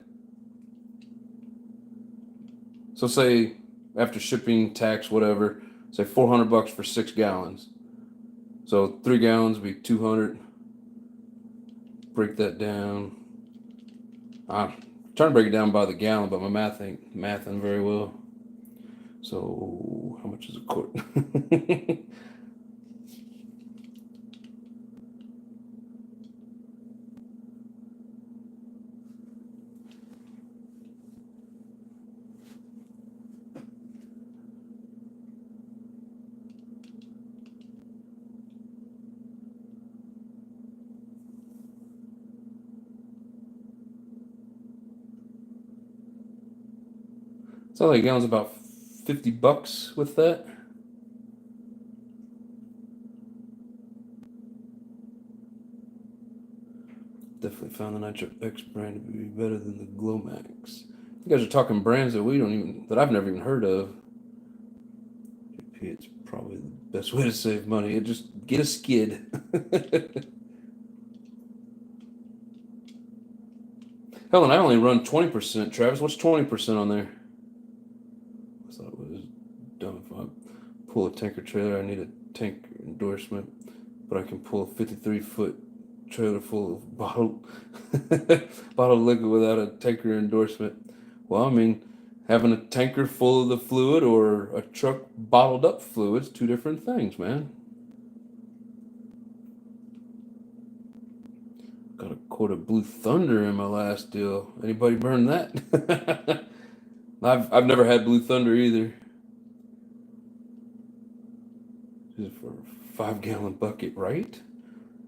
So say after shipping, tax, whatever, say $400 for 6 gallons. So 3 gallons would be 200. Break that down. I'm trying to break it down by the gallon, but my math ain't mathing very well. So how much is a quart? So like a gallon's about $50 with that. Definitely found the Nitro X brand to be better than the Glomax. You guys are talking brands that I've never even heard of. It's probably the best way to save money. Just get a skid. Helen, I only run 20%. Travis, what's 20% on there? I thought it was dumb. If I pull a tanker trailer, I need a tank endorsement, but I can pull a 53-foot trailer full of bottled liquid without a tanker endorsement. Well, I mean, having a tanker full of the fluid or a truck bottled up fluid's two different things, man. Got a quart of Blue Thunder in my last deal. Anybody burn that? I've never had Blue Thunder either. This is for a 5-gallon bucket, right?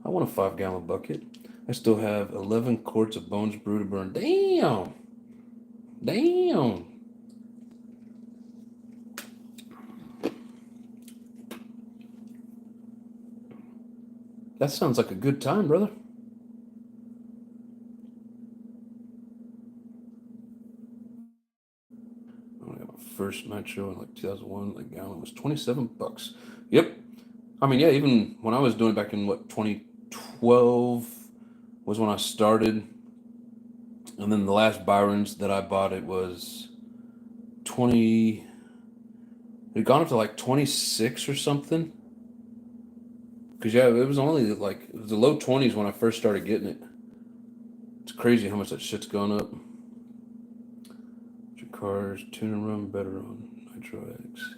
I want a 5-gallon bucket. I still have 11 quarts of Bones Brew to burn. Damn. That sounds like a good time, brother. I got my first Nitro in like 2001. Like gallon was $27. Yep. I mean, yeah. Even when I was doing it back in 2012 was when I started, and then the last Byron's that I bought it was 20. It had gone up to like 26 or something. Because, yeah, it was only like, it was the low 20s when I first started getting it. It's crazy how much that shit's gone up. Your cars, tune and run better on Nitro X.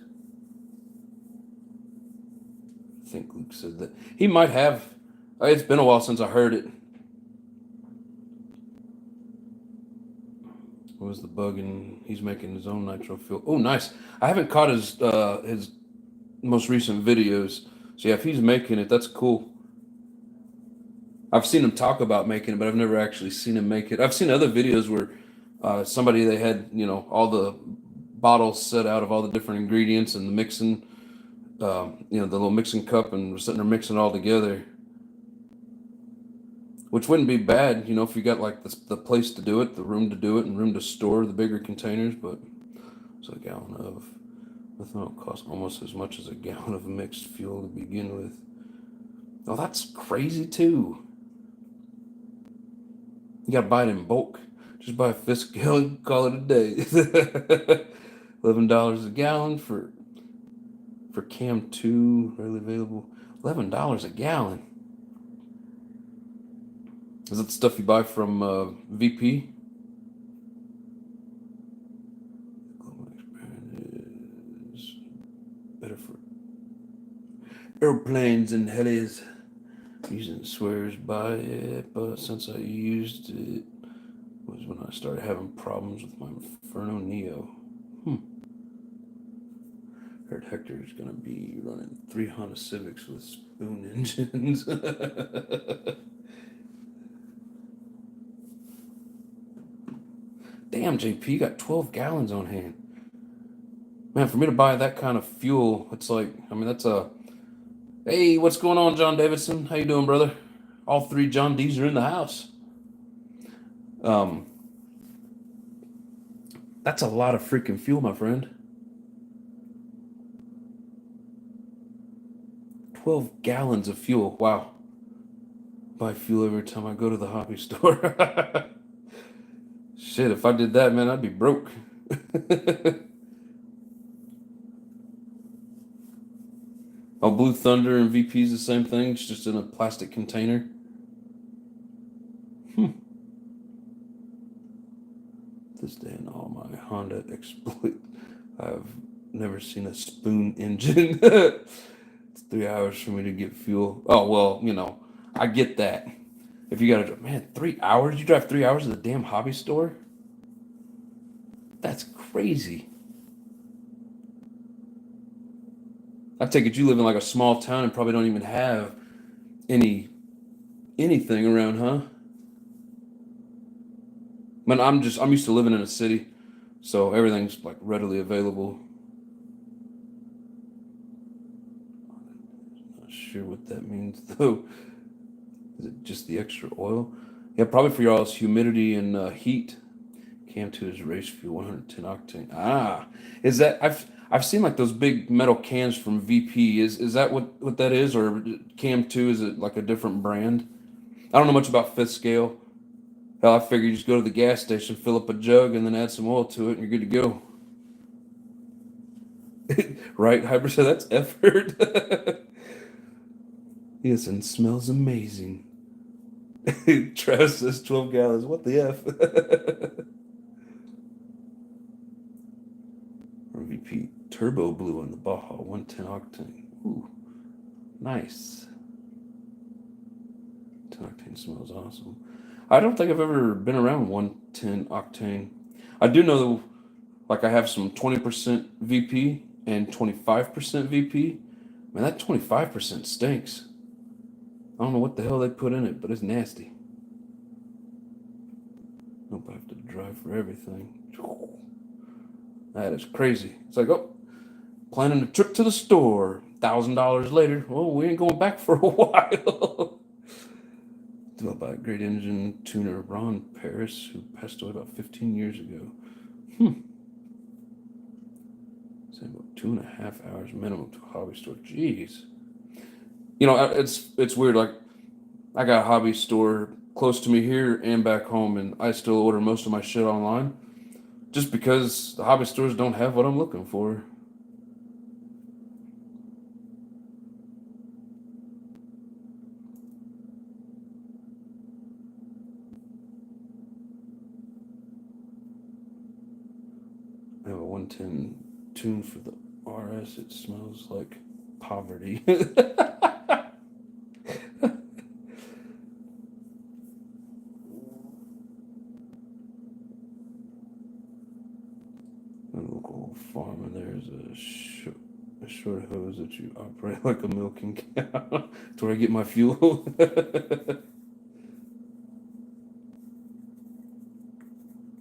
I think Luke said that. He might have. It's been a while since I heard it. What was the bug? And he's making his own nitro fuel. Oh, nice. I haven't caught his most recent videos. So, yeah, if he's making it, that's cool. I've seen him talk about making it, but I've never actually seen him make it. I've seen other videos where they had, all the bottles set out of all the different ingredients and the mixing, the little mixing cup, and we're sitting there mixing it all together, which wouldn't be bad, if you got like the place to do it, the room to do it, and room to store the bigger containers. But so a gallon of ethanol costs almost as much as a gallon of mixed fuel to begin with. Oh, that's crazy too. You gotta buy it in bulk. Just buy a fifth gallon, call it a day. $11 a gallon for Cam 2, readily available. $11 a gallon. Is that the stuff you buy from VP? Is better for airplanes and helis. Using swears by it, but since I used it was when I started having problems with my Inferno Neo. Heard Hector's gonna be running 3 Honda Civics with spoon engines. Damn, JP, you got 12 gallons on hand. Man, for me to buy that kind of fuel, it's like, that's a... Hey, what's going on, John Davidson? How you doing, brother? All 3 John D's are in the house. That's a lot of freaking fuel, my friend. 12 gallons of fuel. Wow. Buy fuel every time I go to the hobby store. Shit, if I did that, man, I'd be broke. Oh, Blue Thunder and VP is the same thing. It's just in a plastic container. This day in all my Honda exploit, I've never seen a spoon engine. It's 3 hours for me to get fuel. Oh, well, I get that. If you gotta, man, 3 hours? You drive 3 hours to the damn hobby store? That's crazy. I take it you live in like a small town and probably don't even have anything around, huh? Man, I'm used to living in a city, so everything's like readily available. Not sure what that means though. Is it just the extra oil? Yeah, probably for y'all's humidity and heat. Cam 2 is race fuel, 110 octane. Ah, is that I've seen like those big metal cans from VP. Is that what that is, or Cam 2 is it like a different brand? I don't know much about fifth scale. Hell, I figure you just go to the gas station, fill up a jug, and then add some oil to it, and you're good to go. Right, Hyper said that's effort. Yes, and smells amazing. Travis says 12 gallons. What the F? RVP Turbo Blue on the Baja, 110 octane. Ooh, nice. 10 octane smells awesome. I don't think I've ever been around 110 octane. I do know, like, I have some 20% VP and 25% VP. Man, that 25% stinks. I don't know what the hell they put in it, but it's nasty. Nope, I have to drive for everything. That is crazy. It's like, oh, planning a trip to the store. $1,000 later. Well, we ain't going back for a while. Developed by a great engine tuner, Ron Paris, who passed away about 15 years ago. Saying about 2.5 hours minimum to a hobby store. Jeez. It's weird. Like, I got a hobby store close to me here and back home, and I still order most of my shit online, just because the hobby stores don't have what I'm looking for. I have a 110 tune for the RS. It smells like poverty. A local farm, and there's a short hose that you operate like a milking cow. That's where I get my fuel.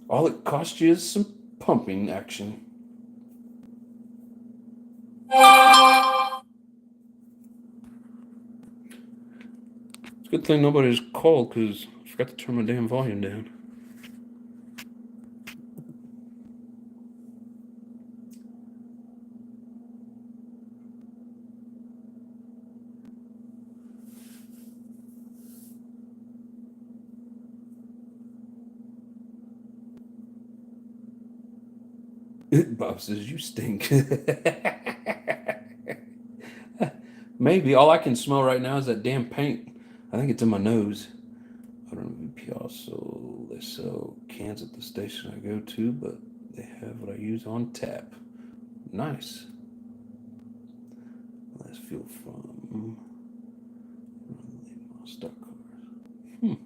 All it costs you is some pumping action. It's a good thing nobody's called, because I forgot to turn my damn volume down. Bob says, you stink. Maybe. All I can smell right now is that damn paint. I think it's in my nose. I don't know if VP also, they sell cans at the station I go to, but they have what I use on tap. Nice. That's fuel from stock cars.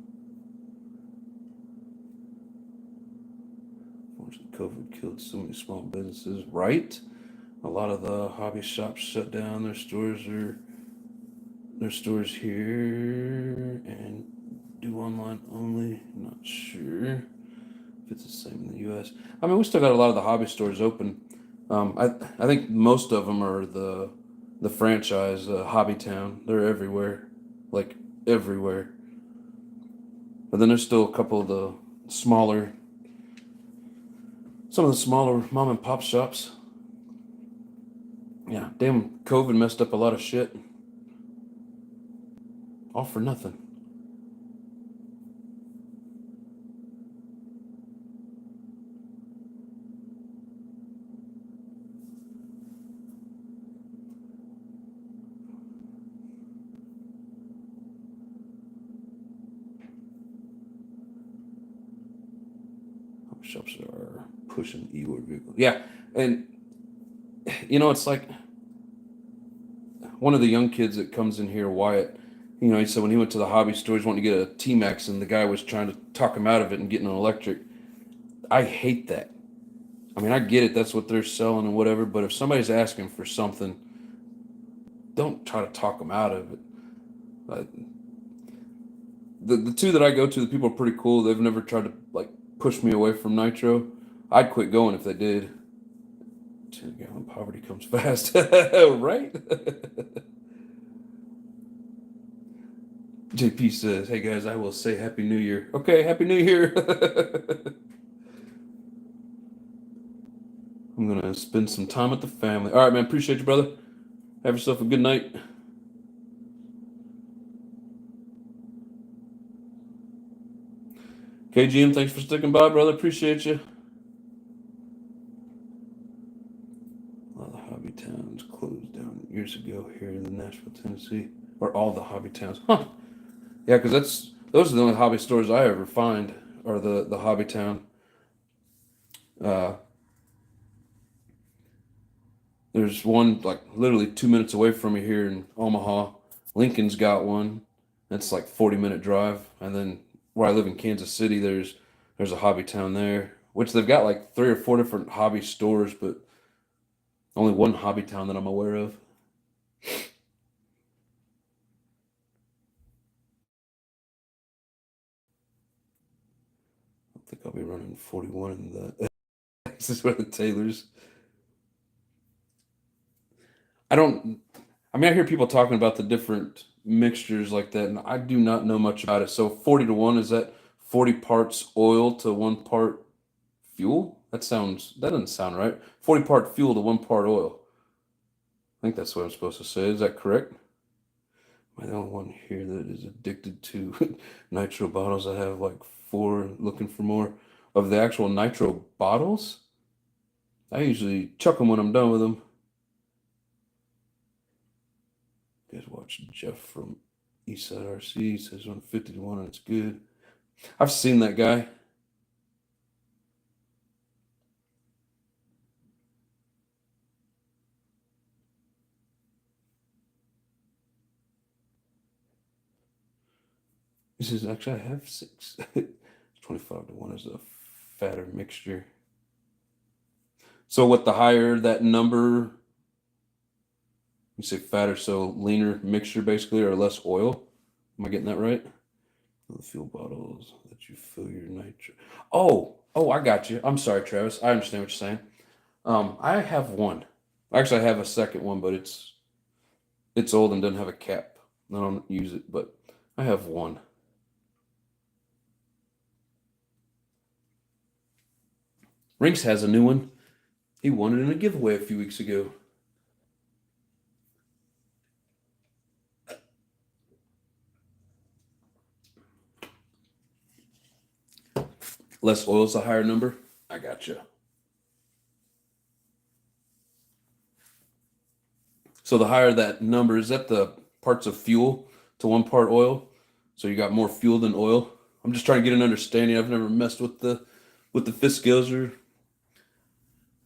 Unfortunately, COVID killed so many small businesses, right? A lot of the hobby shops shut down their stores here and do online only. Not sure if it's the same in the U.S. I mean, we still got a lot of the hobby stores open. I think most of them are the franchise Hobby Town. They're everywhere, like everywhere. But then there's still a couple of some of the smaller mom and pop shops. Yeah, damn, COVID messed up a lot of shit. All for nothing. Shops are pushing e-war vehicles. Yeah, and you know, it's like one of the young kids that comes in here, Wyatt. You know, he said when he went to the hobby store, he's wanting to get a T-Max, and the guy was trying to talk him out of it and getting an electric. I hate that. I mean, I get it. That's what they're selling and whatever. But if somebody's asking for something, don't try to talk them out of it. But the two that I go to, the people are pretty cool. They've never tried to like push me away from Nitro. I'd quit going if they did. 10-gallon poverty comes fast, right? JP says, "Hey guys, I will say Happy New Year." Okay, Happy New Year. I'm gonna spend some time with the family. All right, man. Appreciate you, brother. Have yourself a good night. KGM, thanks for sticking by, brother. Appreciate you. A lot of the hobby towns closed down years ago here in Nashville, Tennessee, or all the hobby towns. Huh? Yeah, because those are the only hobby stores I ever find are the hobby town. Uh, there's one like literally 2 minutes away from me here in Omaha. Lincoln's got one. That's like 40-minute drive, and then where I live in Kansas City, there's a hobby town there, which they've got like 3 or 4 different hobby stores, but only one hobby town that I'm aware of. I think I'll be running 41 in the. This is where the Taylors. I don't. I mean, I hear people talking about the different mixtures like that, and I do not know much about it. So 40-to-1, is that 40 parts oil to 1 part fuel? That doesn't sound right. 40 part fuel to 1 part oil. I think that's what I'm supposed to say. Is that correct? Am I the only one here that is addicted to nitro bottles? I have like 4, looking for more of the actual nitro bottles. I usually chuck them when I'm done with them. You guys watch Jeff from Eastside RC. Says on 50-to-1 and it's good. I've seen that guy. He says, actually, I have 6. 25-to-1 is a fatter mixture. So, what the higher that number, you say fatter, so leaner mixture basically, or less oil? Am I getting that right? The fuel bottles that you fill your nitro. Oh, I got you. I'm sorry, Travis. I understand what you're saying. I have one. Actually, I have a second one, but it's old and doesn't have a cap. I don't use it, but I have one. Rinks has a new one. He won it in a giveaway a few weeks ago. Less oil is a higher number. I gotcha. So the higher that number, is that the parts of fuel to 1 part oil? So you got more fuel than oil? I'm just trying to get an understanding. I've never messed with the fist scales or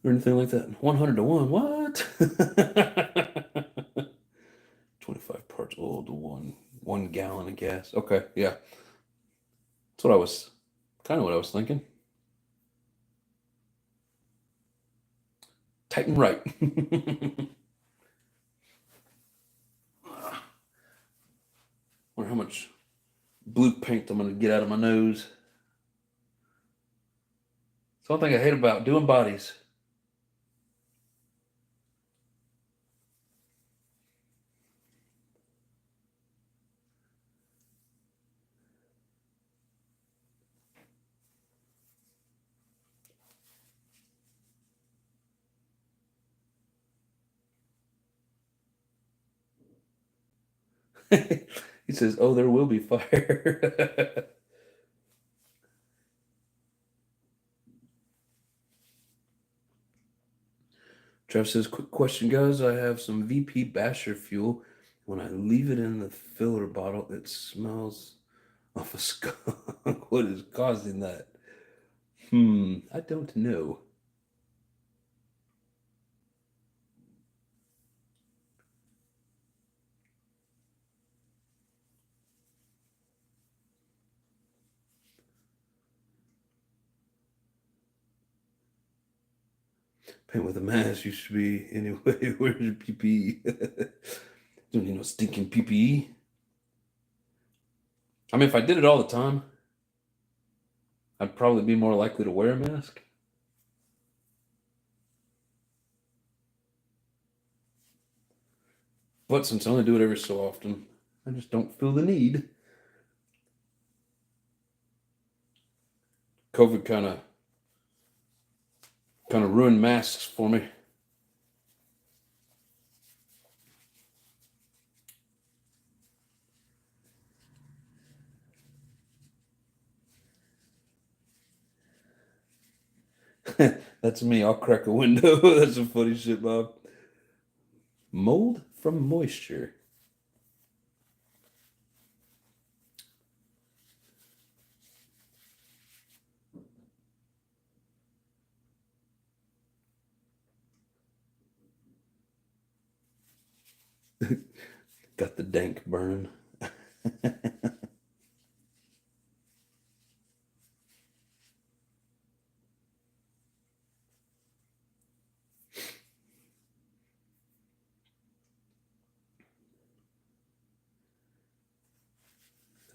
anything like that. 100-to-1. What? 25 parts oil to 1 gallon of gas. Okay, yeah. That's what I was kind of what I was thinking. Tight and right. Wonder how much blue paint I'm gonna get out of my nose. It's one thing I hate about doing bodies. He says, "Oh, there will be fire." Trev says, "Quick question, guys. I have some VP Basher fuel. When I leave it in the filler bottle, it smells of a skunk. What is causing that?" I don't know. Paint with a mask used to be anyway. Where's your PPE? Don't need no stinking PPE. I mean, if I did it all the time, I'd probably be more likely to wear a mask. But since I only do it every so often, I just don't feel the need. COVID kind of ruined masks for me. That's me. I'll crack a window. That's some funny shit, Bob. Mold from moisture. Got the dank burn.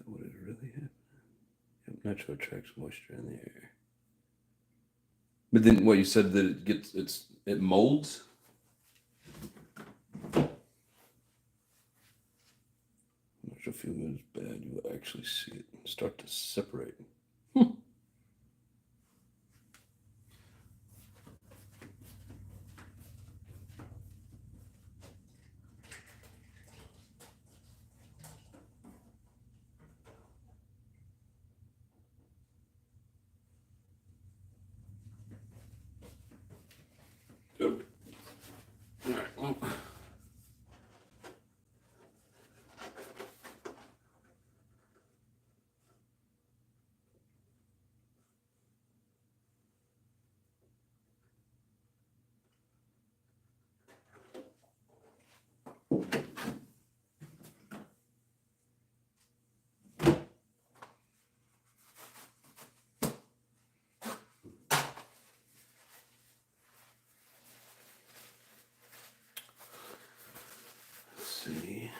What is really happening? Yep, nitro attracts moisture in the air. But then what you said that it molds? Nitro feel good is bad. You will actually see it start to separate. Good. All right. Well. See,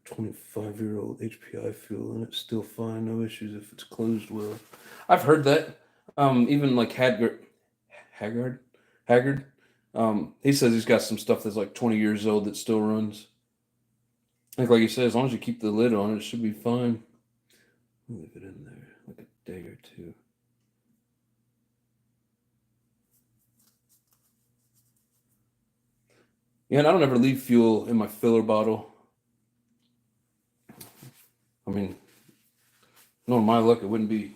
25-year-old HPI fuel and it's still fine, no issues if it's closed well. I've heard that. Even like Haggard, he says he's got some stuff that's like 20 years old that still runs. Like you said, as long as you keep the lid on it, it should be fine. Leave it in there like a day or two. Yeah, and I don't ever leave fuel in my filler bottle. I mean, knowing my luck, it wouldn't be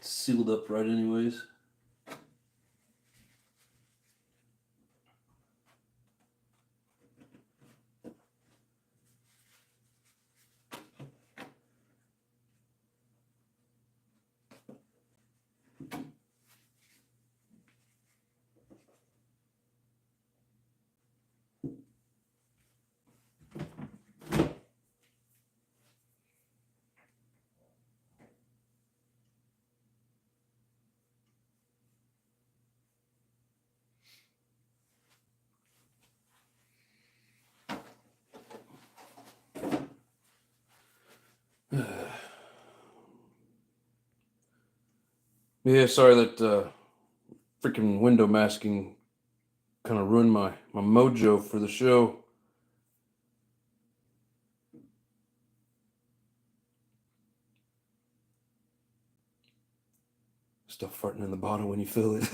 sealed up right anyways. Yeah, sorry that freaking window masking kind of ruined my mojo for the show. Stuff farting in the bottle when you fill it.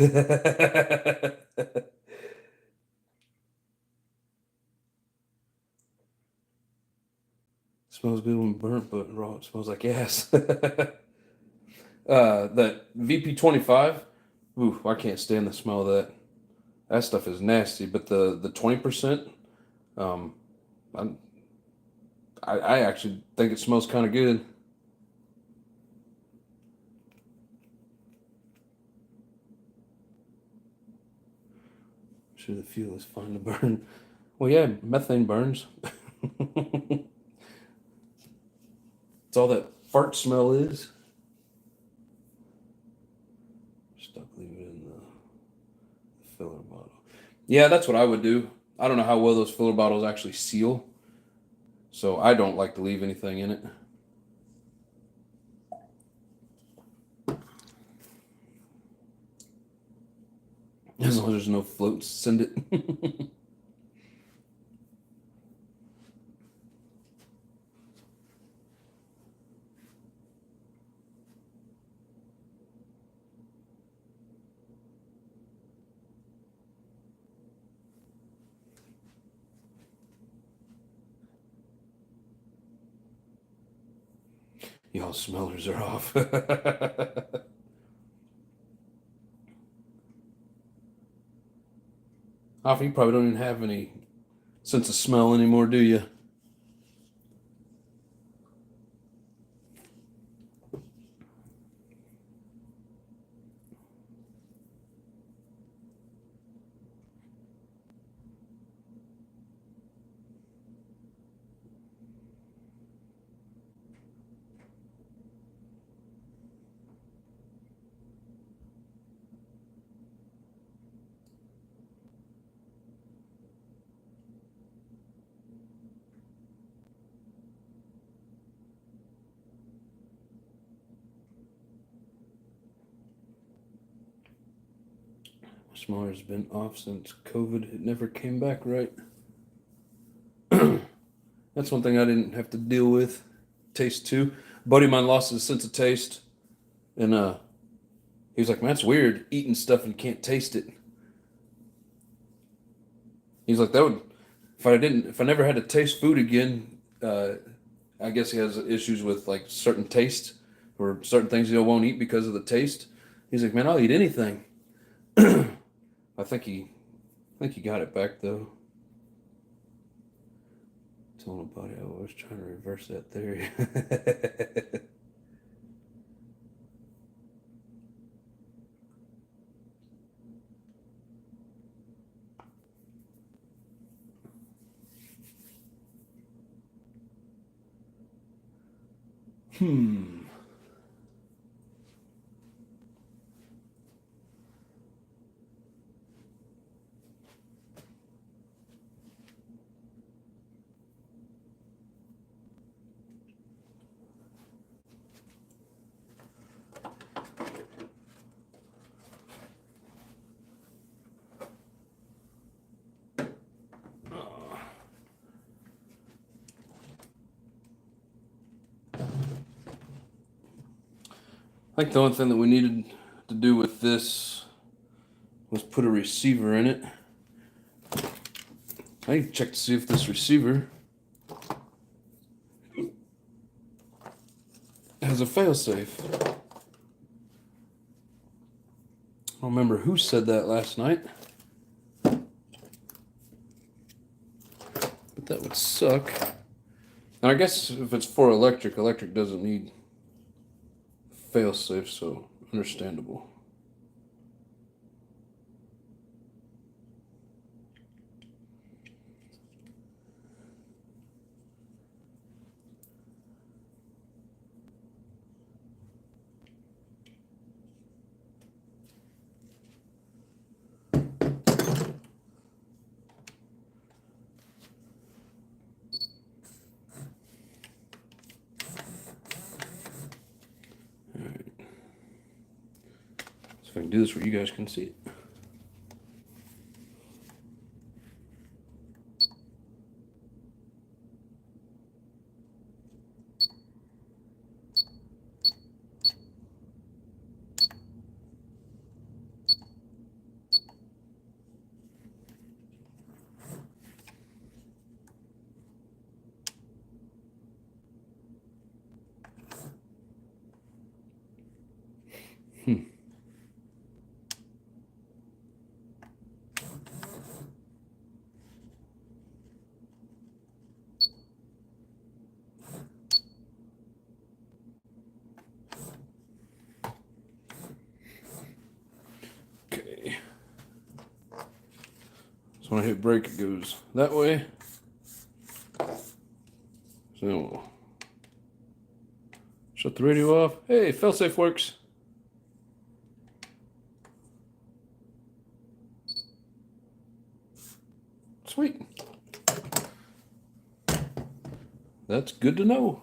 Smells good when burnt, but raw it smells like gas. That VP25, ooh, I can't stand the smell of that. That stuff is nasty. But the 20%, I I actually think it smells kind of good. Sure, the fuel is fine to burn. Well, yeah, methane burns. It's all that fart smell is. Stuck, leave it in the filler bottle. Yeah, that's what I would do. I don't know how well those filler bottles actually seal, so I don't like to leave anything in it. As long as there's no floats, send it. Y'all smellers are off. Off, you probably don't even have any sense of smell anymore, do you? Smeller's been off since COVID. It never came back right. That's one thing I didn't have to deal with. Taste too. A buddy of mine lost his sense of taste, and he was like, "Man, it's weird eating stuff and you can't taste it." He's like, "That would if I never had to taste food again." I guess he has issues with like certain taste or certain things he won't eat because of the taste. He's like, "Man, I'll eat anything." I think he got it back though. Told nobody I was trying to reverse that theory. Hmm. I think the only thing that we needed to do with this was put a receiver in it. I need to check to see if this receiver has a failsafe. I don't remember who said that last night, but that would suck. And I guess if it's for electric doesn't need failsafe, so understandable. Alright. So if I can do this where you guys can see it. So when I hit brake, it goes that way. So shut the radio off. Hey, failsafe works. Sweet. That's good to know.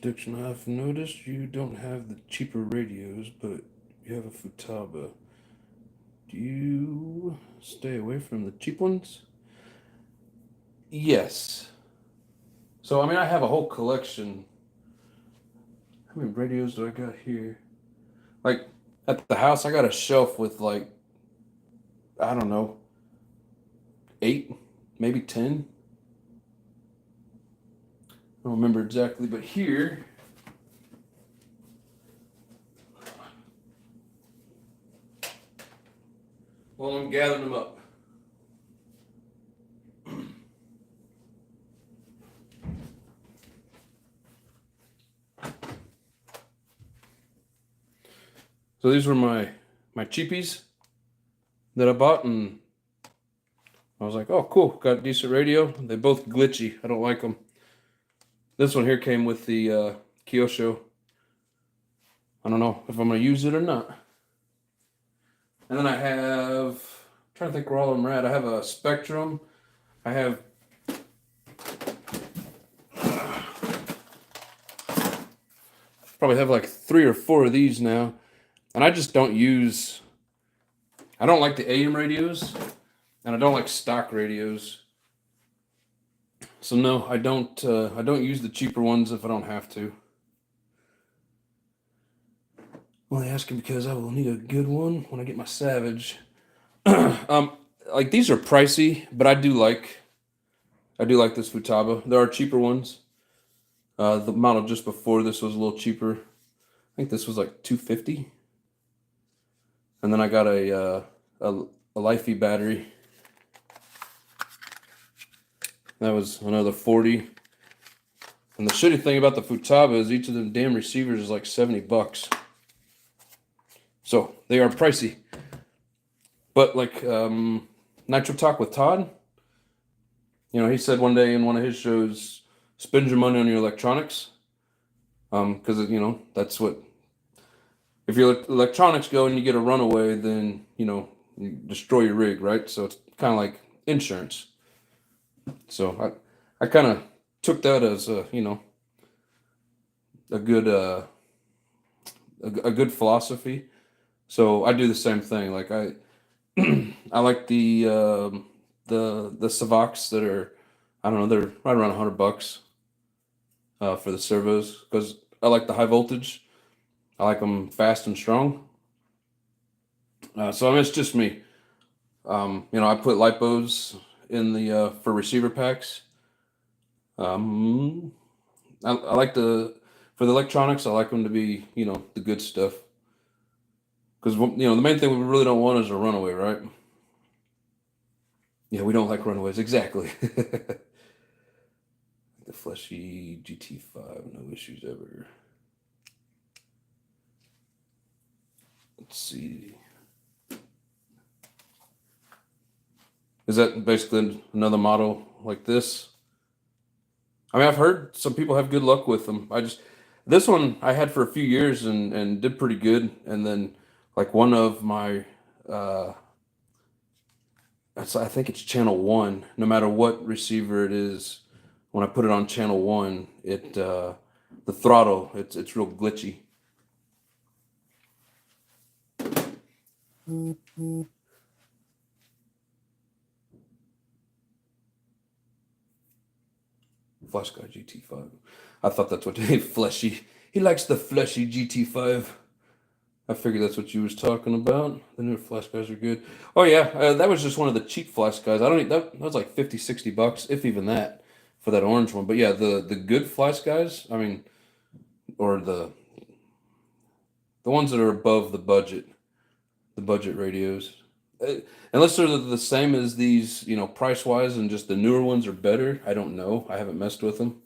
Addiction, I've noticed you don't have the cheaper radios, but you have a Futaba. Do you stay away from the cheap ones? Yes. So, I mean, I have a whole collection. How many radios do I got here? Like, at the house, I got a shelf with, like, I don't know, 8, maybe 10. I don't remember exactly, but here, well, I'm gathering them up. So these were my cheapies that I bought, and I was like, oh, cool, got a decent radio. They're both glitchy. I don't like them. This one here came with the Kyosho. I don't know if I'm going to use it or not. And then I have, I'm trying to think where all of them are at. I have a Spectrum. I have probably have like 3 or 4 of these now. And I just don't use, I don't like the AM radios, and I don't like stock radios. So no, I don't use the cheaper ones if I don't have to. Only asking because I will need a good one when I get my Savage. Like these are pricey, but I do like this Futaba. There are cheaper ones. The model just before this was a little cheaper. I think this was like $250. And then I got a Lifey battery. That was another $40. And the shitty thing about the Futaba is each of them damn receivers is like $70. So they are pricey. But like Nitro Talk with Todd, you know, he said one day in one of his shows, spend your money on your electronics. Because, you know, that's what, if your electronics go and you get a runaway, then, you know, you destroy your rig, right? So it's kind of like insurance. So I kind of took that as a, you know, a good philosophy. So I do the same thing. Like I like the Savox that are, I don't know, they're right around $100 for the servos, because I like the high voltage. I like them fast and strong. So I mean, it's just me. You know, I put lipos in the for receiver packs. I like for the electronics, I like them to be, you know, the good stuff. Because, you know, the main thing we really don't want is a runaway, right? Yeah, we don't like runaways, exactly. The fleshy GT5, no issues ever. Let's see. Is that basically another model like this? I mean, I've heard some people have good luck with them. This one I had for a few years and did pretty good. And then like one of my, I think it's channel 1, no matter what receiver it is, when I put it on channel 1, the throttle, it's real glitchy. Flash Guy GT5. I thought that's what fleshy. He likes the fleshy GT5. I figured that's what you was talking about. The newer flash guys are good. Oh yeah, that was just one of the cheap flash guys. I don't that was like $50-$60, if even that, for that orange one. But yeah, the good flash guys, I mean, or the ones that are above the budget radios, unless they're the same as these, price wise, and just the newer ones are better. I don't know. I haven't messed with them,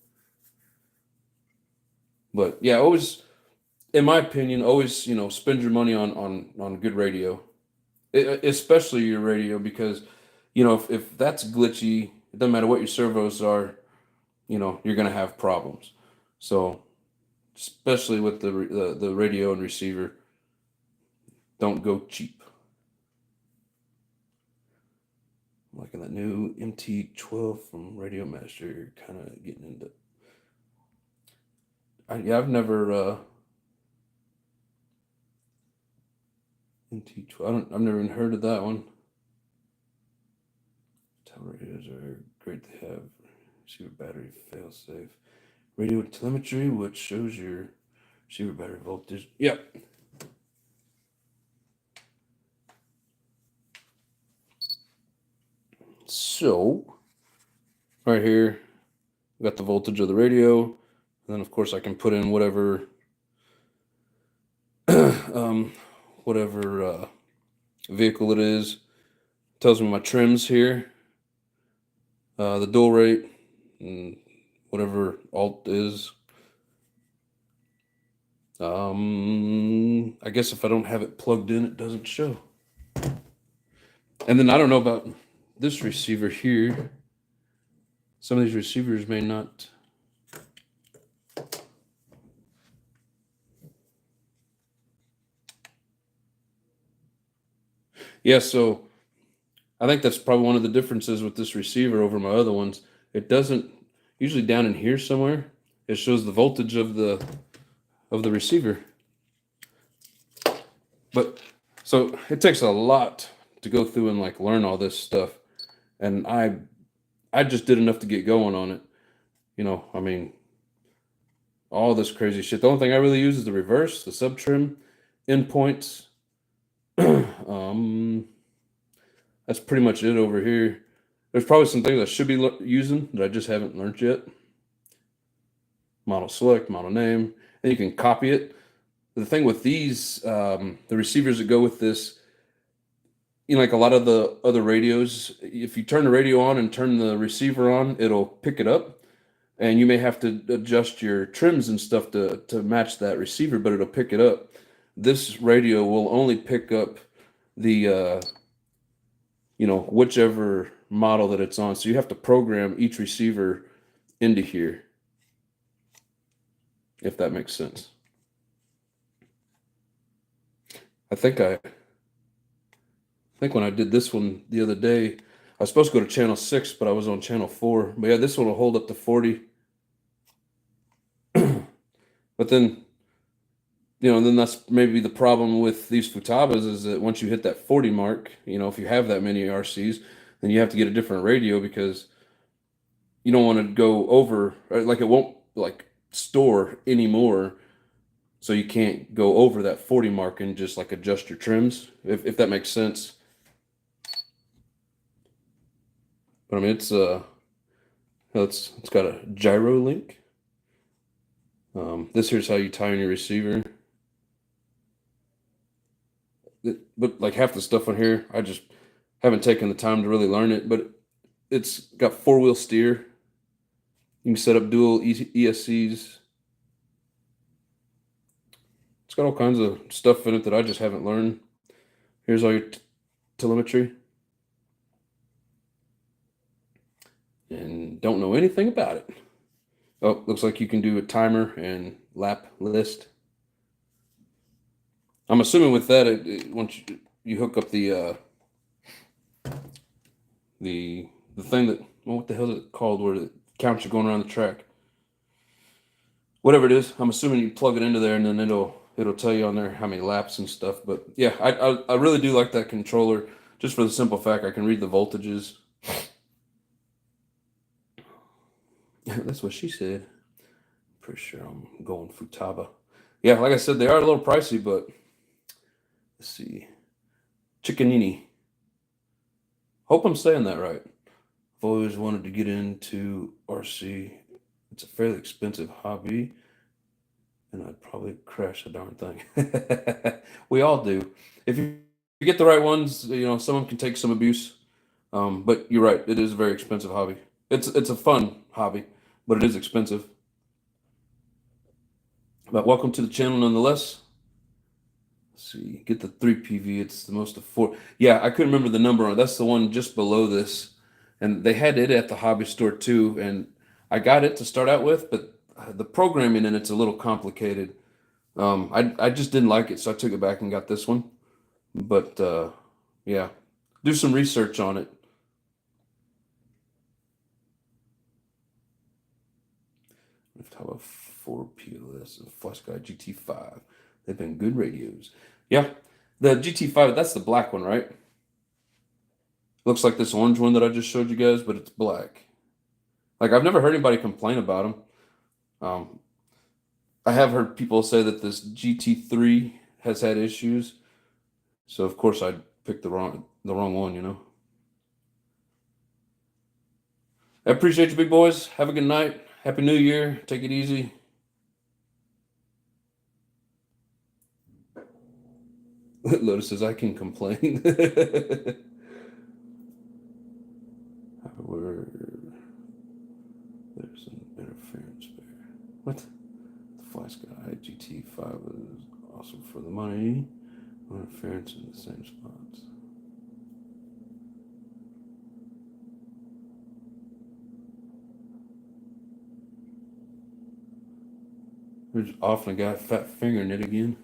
but yeah, always, in my opinion, always spend your money on good radio, especially your radio, because if that's glitchy, it doesn't matter what your servos are, you're gonna have problems. So especially with the radio and receiver, don't go cheap. Liking that new MT12 from Radio Master, kind of getting into. I've never MT12. I've never even heard of that one. Tel radios are great to have. Receiver battery fail safe. Radio telemetry, which shows your receiver battery voltage. Yep. So, right here, we got the voltage of the radio. And then, of course, I can put in whatever, whatever vehicle it is. It tells me my trims here, the dual rate, and whatever alt is. I guess if I don't have it plugged in, it doesn't show. And then I don't know about this receiver here. Some of these receivers may not. Yeah, so I think that's probably one of the differences with this receiver over my other ones. It doesn't, usually down in here somewhere, it shows the voltage of the receiver. But so it takes a lot to go through and like learn all this stuff, and I just did enough to get going on it. I mean, all this crazy shit. The only thing I really use is the reverse, the sub trim, endpoints. That's pretty much it over here. There's probably some things I should be using that I just haven't learned yet. Model select, model name, and you can copy it. The thing with these, the receivers that go with this, like a lot of the other radios, if you turn the radio on and turn the receiver on, it'll pick it up. And you may have to adjust your trims and stuff to match that receiver, but it'll pick it up. This radio will only pick up the, whichever model that it's on. So you have to program each receiver into here, if that makes sense. I think when I did this one the other day, I was supposed to go to channel 6, but I was on channel 4. But yeah, this one will hold up to 40. But then, then that's maybe the problem with these Futabas, is that once you hit that 40 mark, if you have that many RCs, then you have to get a different radio, because you don't want to go over, like it won't like store anymore. So you can't go over that 40 mark and just like adjust your trims, if that makes sense. But I mean, it's got a gyro link. This here's how you tie in your receiver. But like half the stuff on here, I just haven't taken the time to really learn it. But it's got 4-wheel steer. You can set up dual ESCs. It's got all kinds of stuff in it that I just haven't learned. Here's all your telemetry. And don't know anything about it. Oh, looks like you can do a timer and lap list. I'm assuming with that, once you hook up the thing that, well, what the hell is it called, where it counts you going around the track? Whatever it is, I'm assuming you plug it into there, and then it'll tell you on there how many laps and stuff. But yeah, I really do like that controller, just for the simple fact I can read the voltages. That's what she said. Pretty sure I'm going Futaba. Yeah, like I said, they are a little pricey, but let's see. Chickanini. Hope I'm saying that right. I've always wanted to get into RC. It's a fairly expensive hobby, and I'd probably crash the darn thing. We all do. If you you get the right ones, you know, some of them can take some abuse. But you're right, it is a very expensive hobby. It's a fun hobby, but it is expensive. But welcome to the channel nonetheless. Let's see, get the 3PV. It's the most affordable. Yeah, I couldn't remember the number on it. That's the one just below this, and they had it at the hobby store too. And I got it to start out with, but the programming in it's a little complicated. I just didn't like it, so I took it back and got this one. But yeah, do some research on it. We've talked about 4 PLS and FlashGuy GT5. They've been good radios. Yeah, the GT5, that's the black one, right? Looks like this orange one that I just showed you guys, but it's black. Like, I've never heard anybody complain about them. I have heard people say that this GT3 has had issues. So of course I picked the wrong one, you know. I appreciate you, big boys. Have a good night. Happy New Year. Take it easy. Lotus says I can complain. Where there's an interference there. What? The FlashGuy GT5 is awesome for the money. No interference in the same spots. There's often a guy fat fingering it again.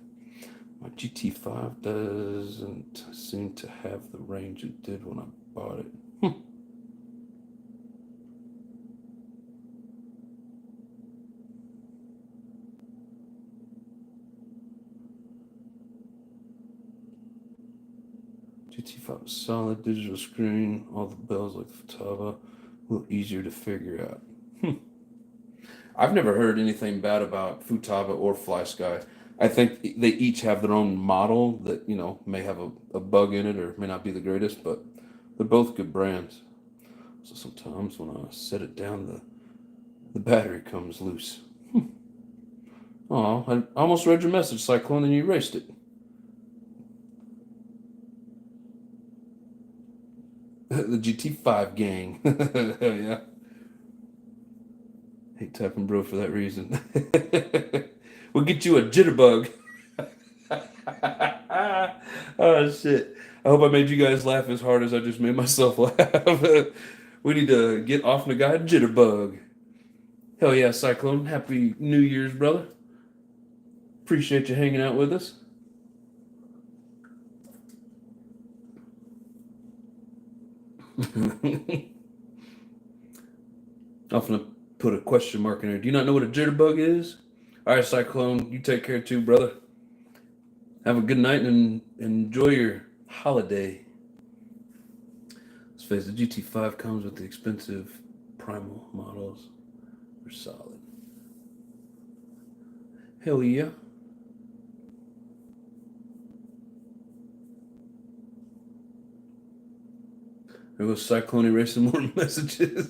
My GT5 doesn't seem to have the range it did when I bought it. GT5 solid digital screen, all the bells like the Futaba, a little easier to figure out. I've never heard anything bad about Futaba or FlySky. I think they each have their own model that, you know, may have a bug in it or may not be the greatest, but they're both good brands. So sometimes when I set it down, the battery comes loose. Oh, I almost read your message, Cyclone, and you erased it. The GT5 gang. Hell yeah. Hate typing bro for that reason. We'll get you a jitterbug. Oh shit. I hope I made you guys laugh as hard as I just made myself laugh. We need to get off the guy jitterbug. Hell yeah, Cyclone. Happy New Year's, brother. Appreciate you hanging out with us. I'm gonna put a question mark in there. Do you not know what a jitterbug is? All right, Cyclone, you take care too, brother. Have a good night and enjoy your holiday. Let's face it, the GT5 comes with the expensive primal models. They're solid. Hell yeah. There goes Cyclone erasing more messages.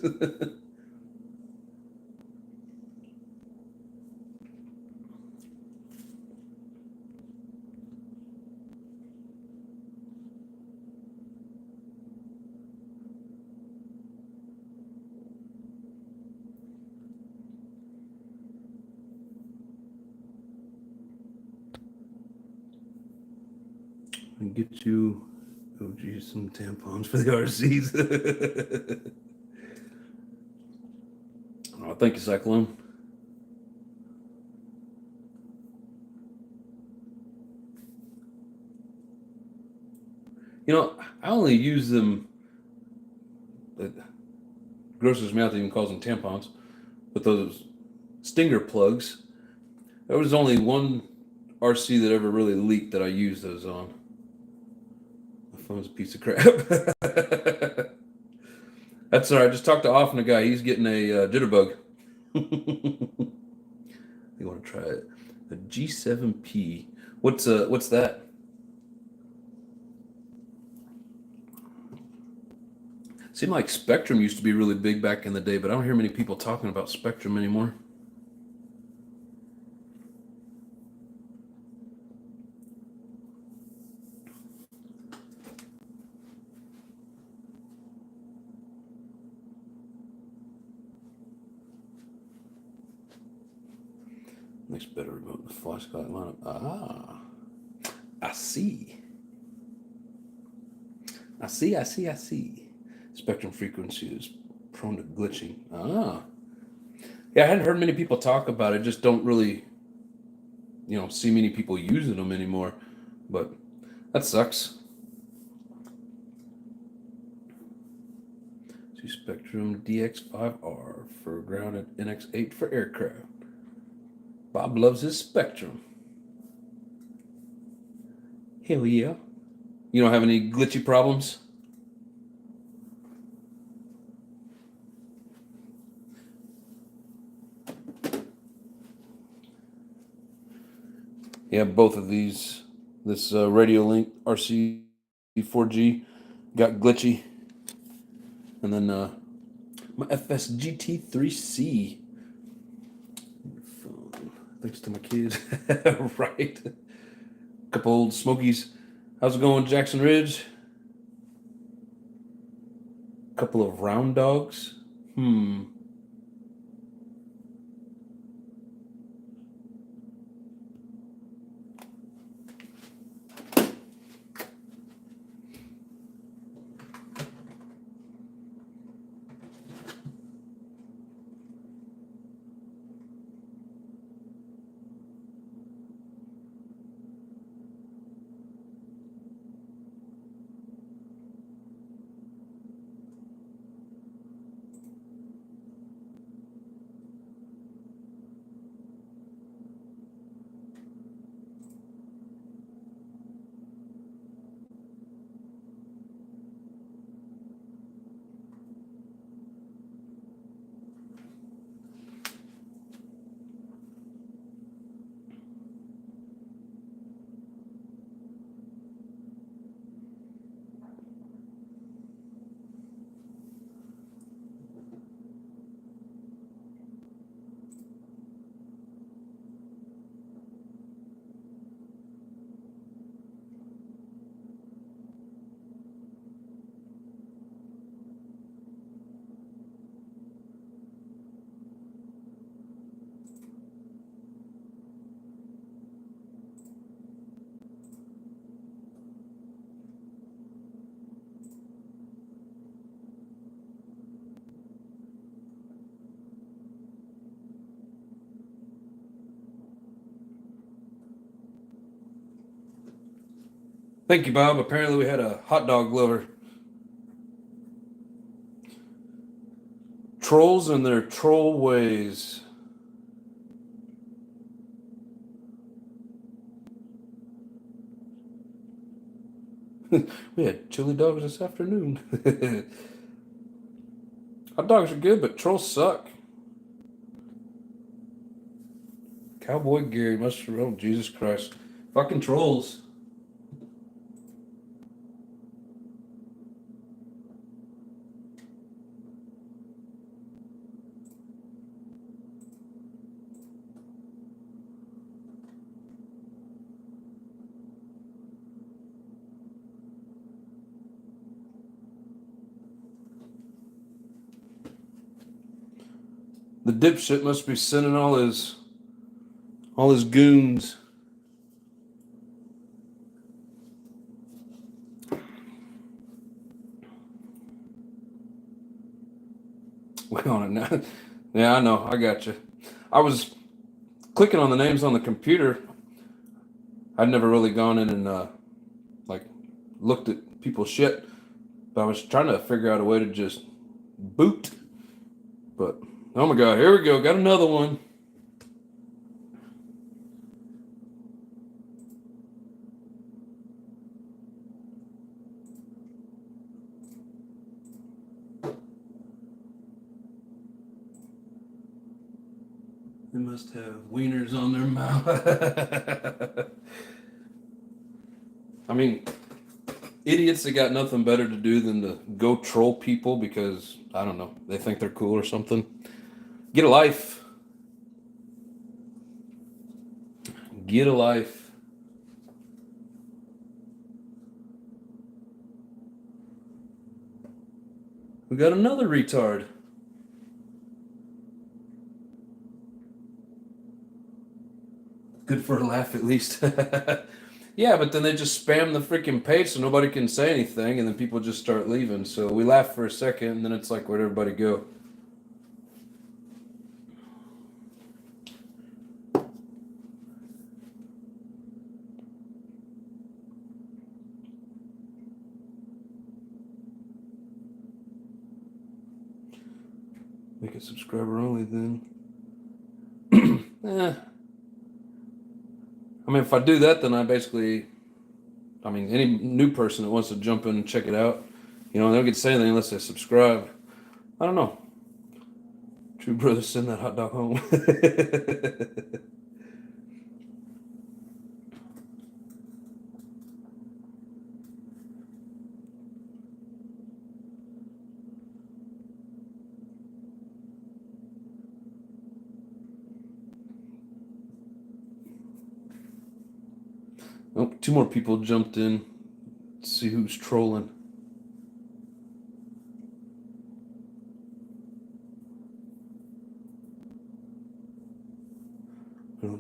And get you, oh geez, some tampons for the RCs. Oh, thank you, Cyclone. You know, I only use them. It grosses me out that even calls them tampons, but those stinger plugs. There was only one RC that ever really leaked that I used those on. My phone's a piece of crap. That's all right. Just talk to Off the guy. He's getting a jitterbug. You want to try it? The G7P. What's that? Seemed like Spectrum used to be really big back in the day, but I don't hear many people talking about Spectrum anymore. makes better remote flashlight lineup. Ah, I see. I see. Spectrum frequency is prone to glitching. Ah. Yeah, I hadn't heard many people talk about it. Just don't really, see many people using them anymore. But that sucks. See Spectrum DX5R for ground at NX8 for aircraft. Bob loves his Spectrum. Hell yeah. You don't have any glitchy problems? Yeah, both of these. This Radio Link RC 4G got glitchy. And then my FSGT 3C. Thanks to my kids. Right. Couple old Smokies. How's it going, Jackson Ridge? Couple of round dogs. Thank you, Bob. Apparently we had a hot dog lover. Trolls and their troll ways. We had chili dogs this afternoon. Hot dogs are good, but trolls suck. Cowboy Gary must have, oh, Jesus Christ. Fucking trolls. The dipshit must be sending all his goons. We're on it now. Yeah, I know. I got you. I was clicking on the names on the computer. I'd never really gone in and like looked at people's shit, but I was trying to figure out a way to just boot. But oh my god, here we go. Got another one. They must have wieners on their mouth. I mean, idiots that got nothing better to do than to go troll people because, I don't know, they think they're cool or something. Get a life. Get a life. We got another retard. Good for a laugh, at least. Yeah, but then they just spam the freaking page so nobody can say anything, and then people just start leaving. So we laugh for a second, and then it's like, where'd everybody go? Make it subscriber only then. I mean, if I do that, then any new person that wants to jump in and check it out, they don't get to say anything unless they subscribe. I don't know. True brother, send that hot dog home. Oh, 2 more people jumped in. Let's see who's trolling.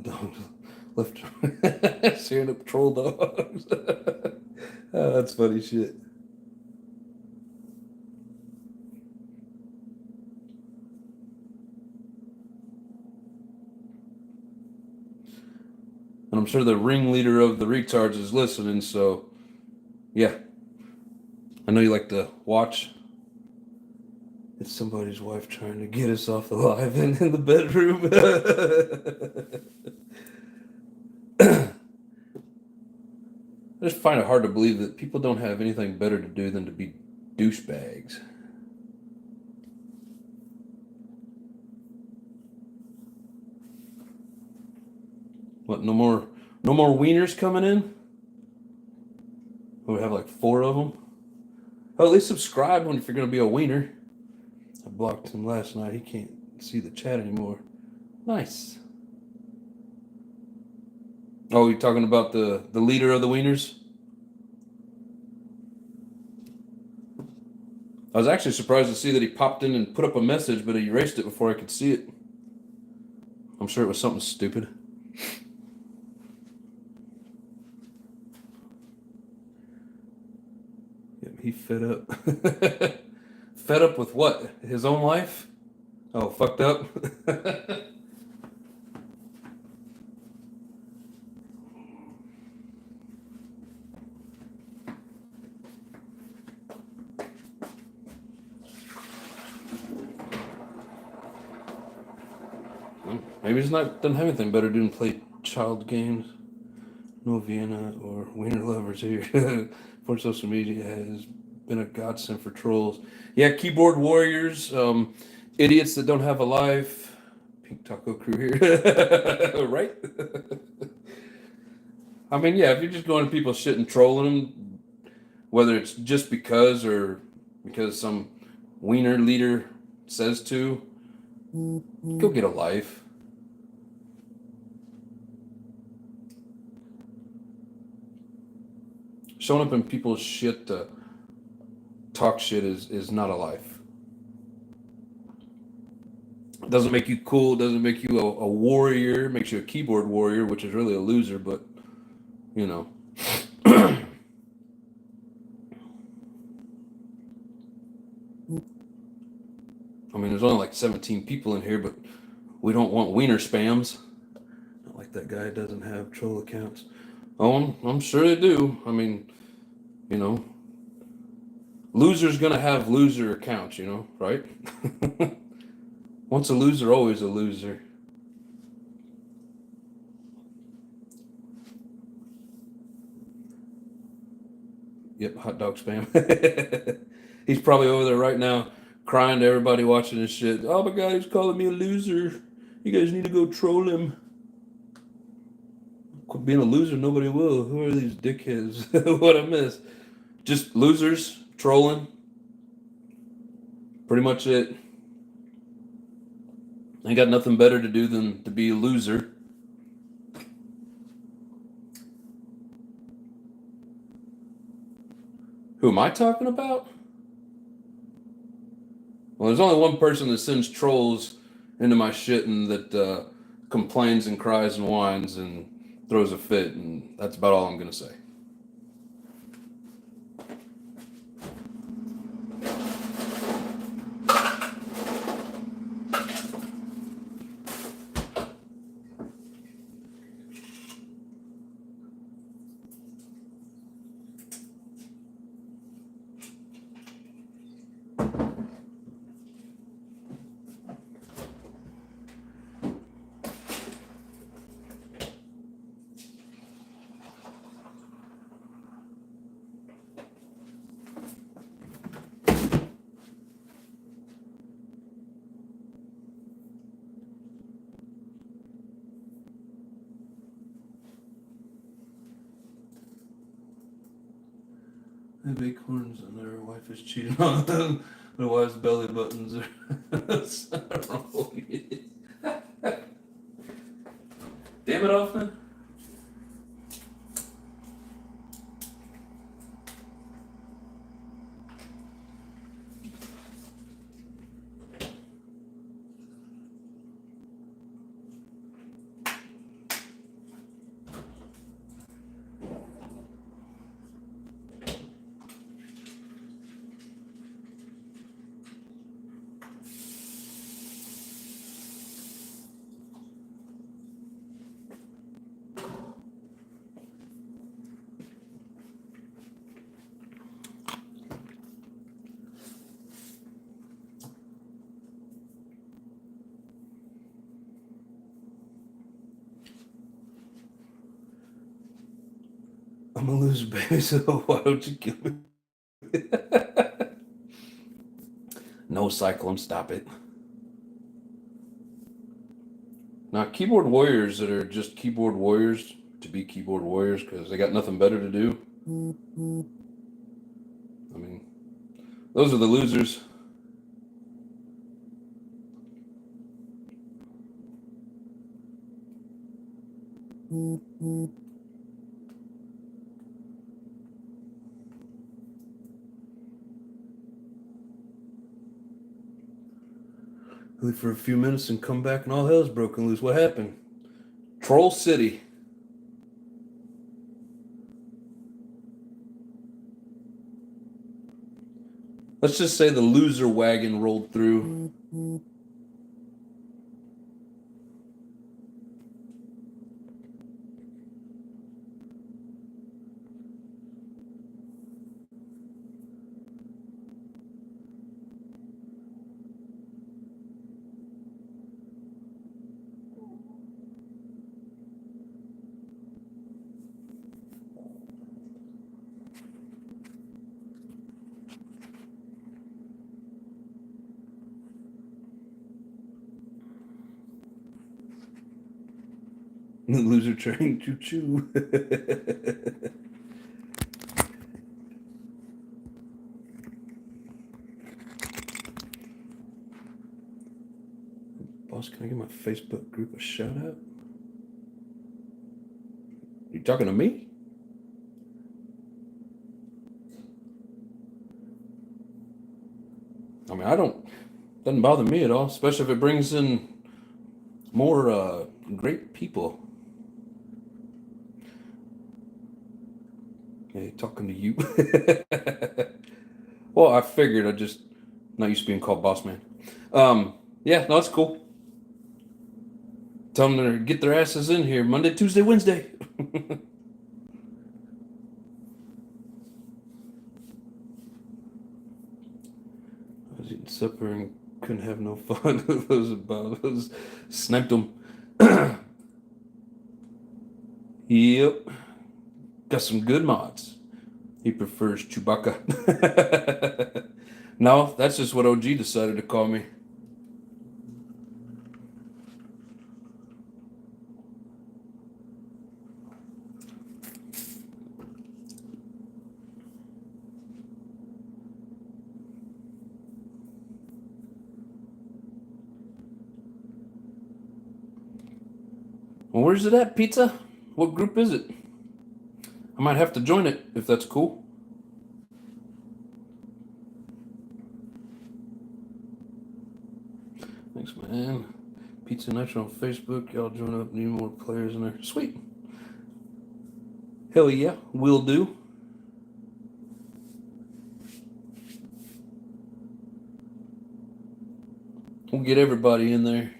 Dogs left. Staring up troll dogs. Oh, that's funny shit. And I'm sure the ringleader of the retards is listening, so yeah. I know you like to watch. It's somebody's wife trying to get us off the live in the bedroom. I just find it hard to believe that people don't have anything better to do than to be douchebags. What, no more wieners coming in? We have like 4 of them. Oh, at least subscribe if you're going to be a wiener. I blocked him last night. He can't see the chat anymore. Nice. Oh, you're talking about the leader of the wieners? I was actually surprised to see that he popped in and put up a message, but he erased it before I could see it. I'm sure it was something stupid. Yep, he fed up. Fed up with what? His own life? Oh, fucked up? Maybe he's doesn't have anything better to do than play child games. No Vienna or wiener lovers here. For social media has been a godsend for trolls. Yeah, keyboard warriors, idiots that don't have a life. Pink Taco Crew here, right? I mean, yeah, if you're just going to people's shit and trolling them, whether it's just because or because some wiener leader says to, go get a life. Showing up in people's shit to talk shit is not a life. It doesn't make you cool. It doesn't make you a warrior. It makes you a keyboard warrior, which is really a loser, but, I mean, there's only like 17 people in here, but we don't want wiener spams. Not like that guy doesn't have troll accounts. Oh, I'm sure they do. I mean, loser's gonna have loser accounts, right? Once a loser, always a loser. Yep, hot dog spam. He's probably over there right now crying to everybody watching this shit. Oh my god, he's calling me a loser. You guys need to go troll him. Quit being a loser, nobody will. Who are these dickheads? What I miss? Just losers, trolling. Pretty much it. Ain't got nothing better to do than to be a loser. Who am I talking about? Well, there's only one person that sends trolls into my shit and that complains and cries and whines, and throws a fit, and that's about all I'm going to say. I have acorns and their wife is cheating on them. Their wife's belly buttons are rolling. Damn it, Hoffman. I'm a loser, baby, so why don't you kill me? No, Cyclone, stop it. Now, keyboard warriors that are just keyboard warriors to be keyboard warriors because they got nothing better to do. I mean, those are the losers. Leave for a few minutes and come back and all hell's broken loose. What happened? Troll City. Let's just say the loser wagon rolled through. The loser train choo-choo. Boss, can I give my Facebook group a shout out? You talking to me? I mean, doesn't bother me at all, especially if it brings in more great people. Hey, talking to you. Well, I figured I just not used to being called boss man. Yeah, no, that's cool. Tell them to get their asses in here Monday, Tuesday, Wednesday. I was eating supper and couldn't have no fun. Those sniped them. Yep. Got some good mods. He prefers Chewbacca. No, that's just what OG decided to call me. Well, where's it at, Pizza? What group is it? I might have to join it if that's cool. Thanks, man. Pizza Nitro on Facebook. Y'all join up. Need more players in there. Sweet. Hell yeah, will do. We'll get everybody in there.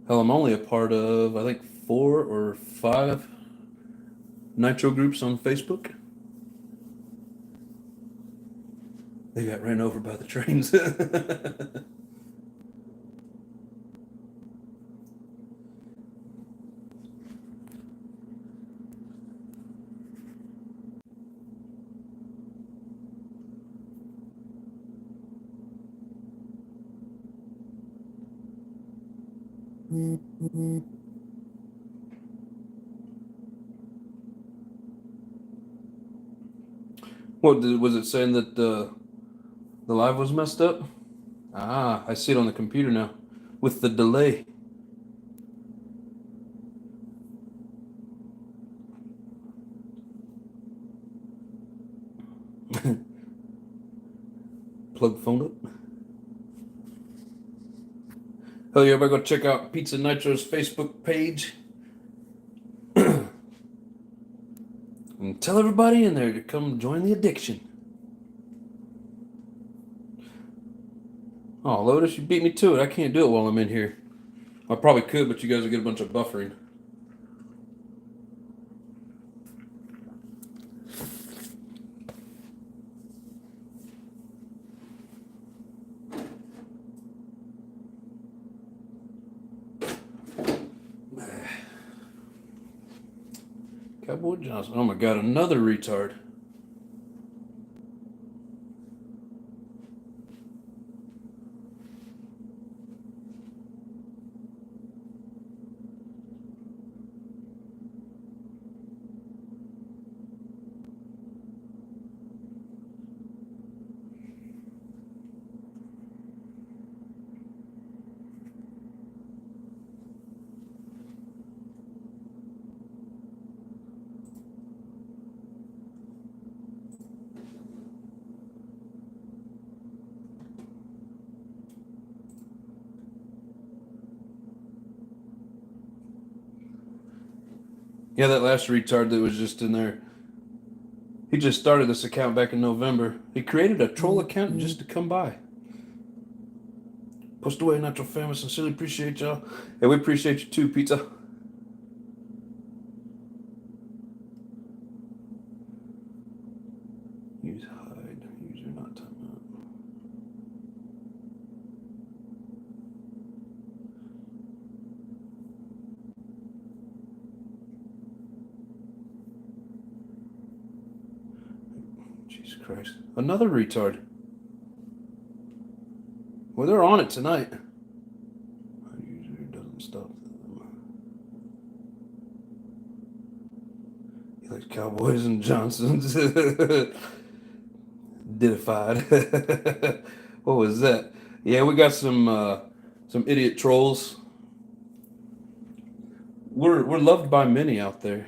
Hell, I'm only a part of, I think, 4 or 5 Nitro groups on Facebook. They got ran over by the trains. Was it saying that the live was messed up? Ah, I see it on the computer now with the delay. Plug phone up. Hell yeah, everybody go check out Pizza Nitro's Facebook page. And tell everybody in there to come join the addiction. Oh, Lotus, you beat me to it. I can't do it while I'm in here. I probably could, but you guys will get a bunch of buffering. Cowboy Johnson. Oh my god, another retard. Yeah, that last retard that was just in there. He just started this account back in November. He created a troll account just to come by. Post away, Nitro family. Sincerely appreciate y'all. And we appreciate you too, Pizza. Use hide. User not timeout. Jesus Christ. Another retard. Well, they're on it tonight. User doesn't stop them. He likes Cowboys and Johnsons. Didified. What was that? Yeah, we got some idiot trolls. We're loved by many out there.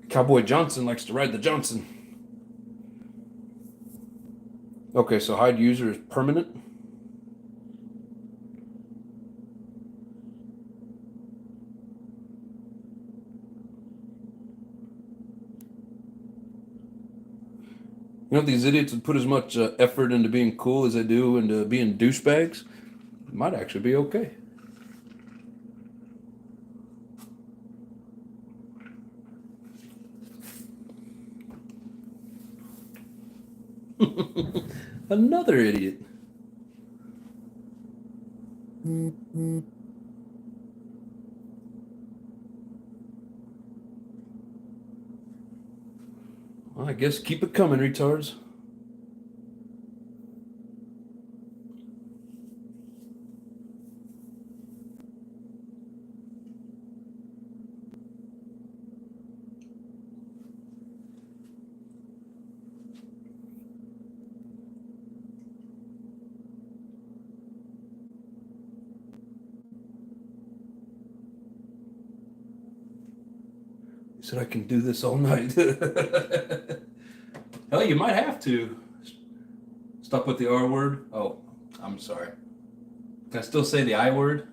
Cowboy Johnson likes to ride the Johnson. Okay, so hide user is permanent. You know, if these idiots would put as much effort into being cool as they do into being douchebags, it might actually be okay. Another idiot. Well, I guess keep it coming, retards. He said I can do this all night. Hell, you might have to. Stop with the R word. Oh, I'm sorry. Can I still say the I word?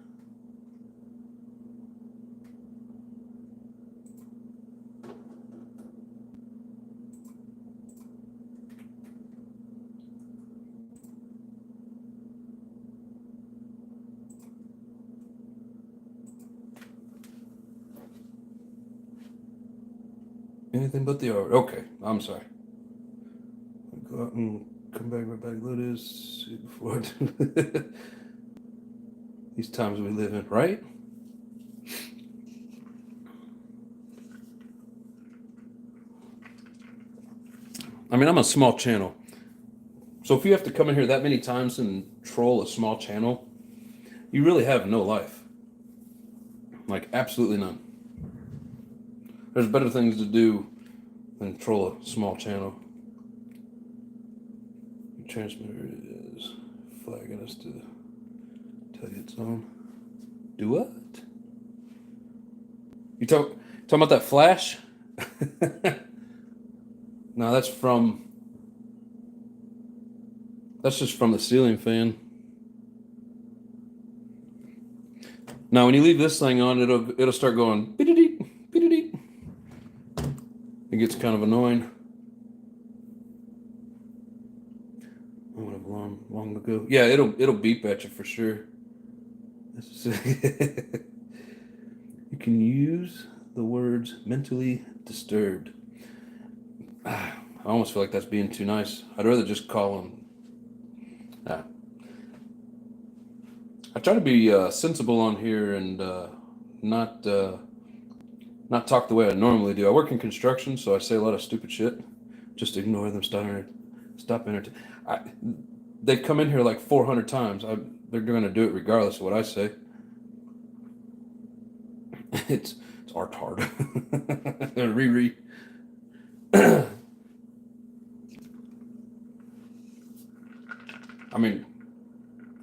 Anything but the R word. Okay, I'm sorry. Go out and come back right back. Lotus. See before I do. These times we live in, right? I mean, I'm a small channel. So if you have to come in here that many times and troll a small channel, you really have no life. Like, absolutely none. There's better things to do than troll a small channel. The transmitter is flagging us to tell you it's on. Do what? You talking about that flash? No, that's just from the ceiling fan. Now, when you leave this thing on, it'll start going beep-a-deep, beep-a-deep. It gets kind of annoying. I would have long ago. Yeah, it'll beep at you for sure. You can use the words mentally disturbed. I almost feel like that's being too nice. I'd rather just call them. I try to be sensible on here and not talk the way I normally do. I work in construction, so I say a lot of stupid shit. Just ignore them. Stop entertaining. They've come in here like 400 times. They're going to do it regardless of what I say. It's art hard. Riri. I mean,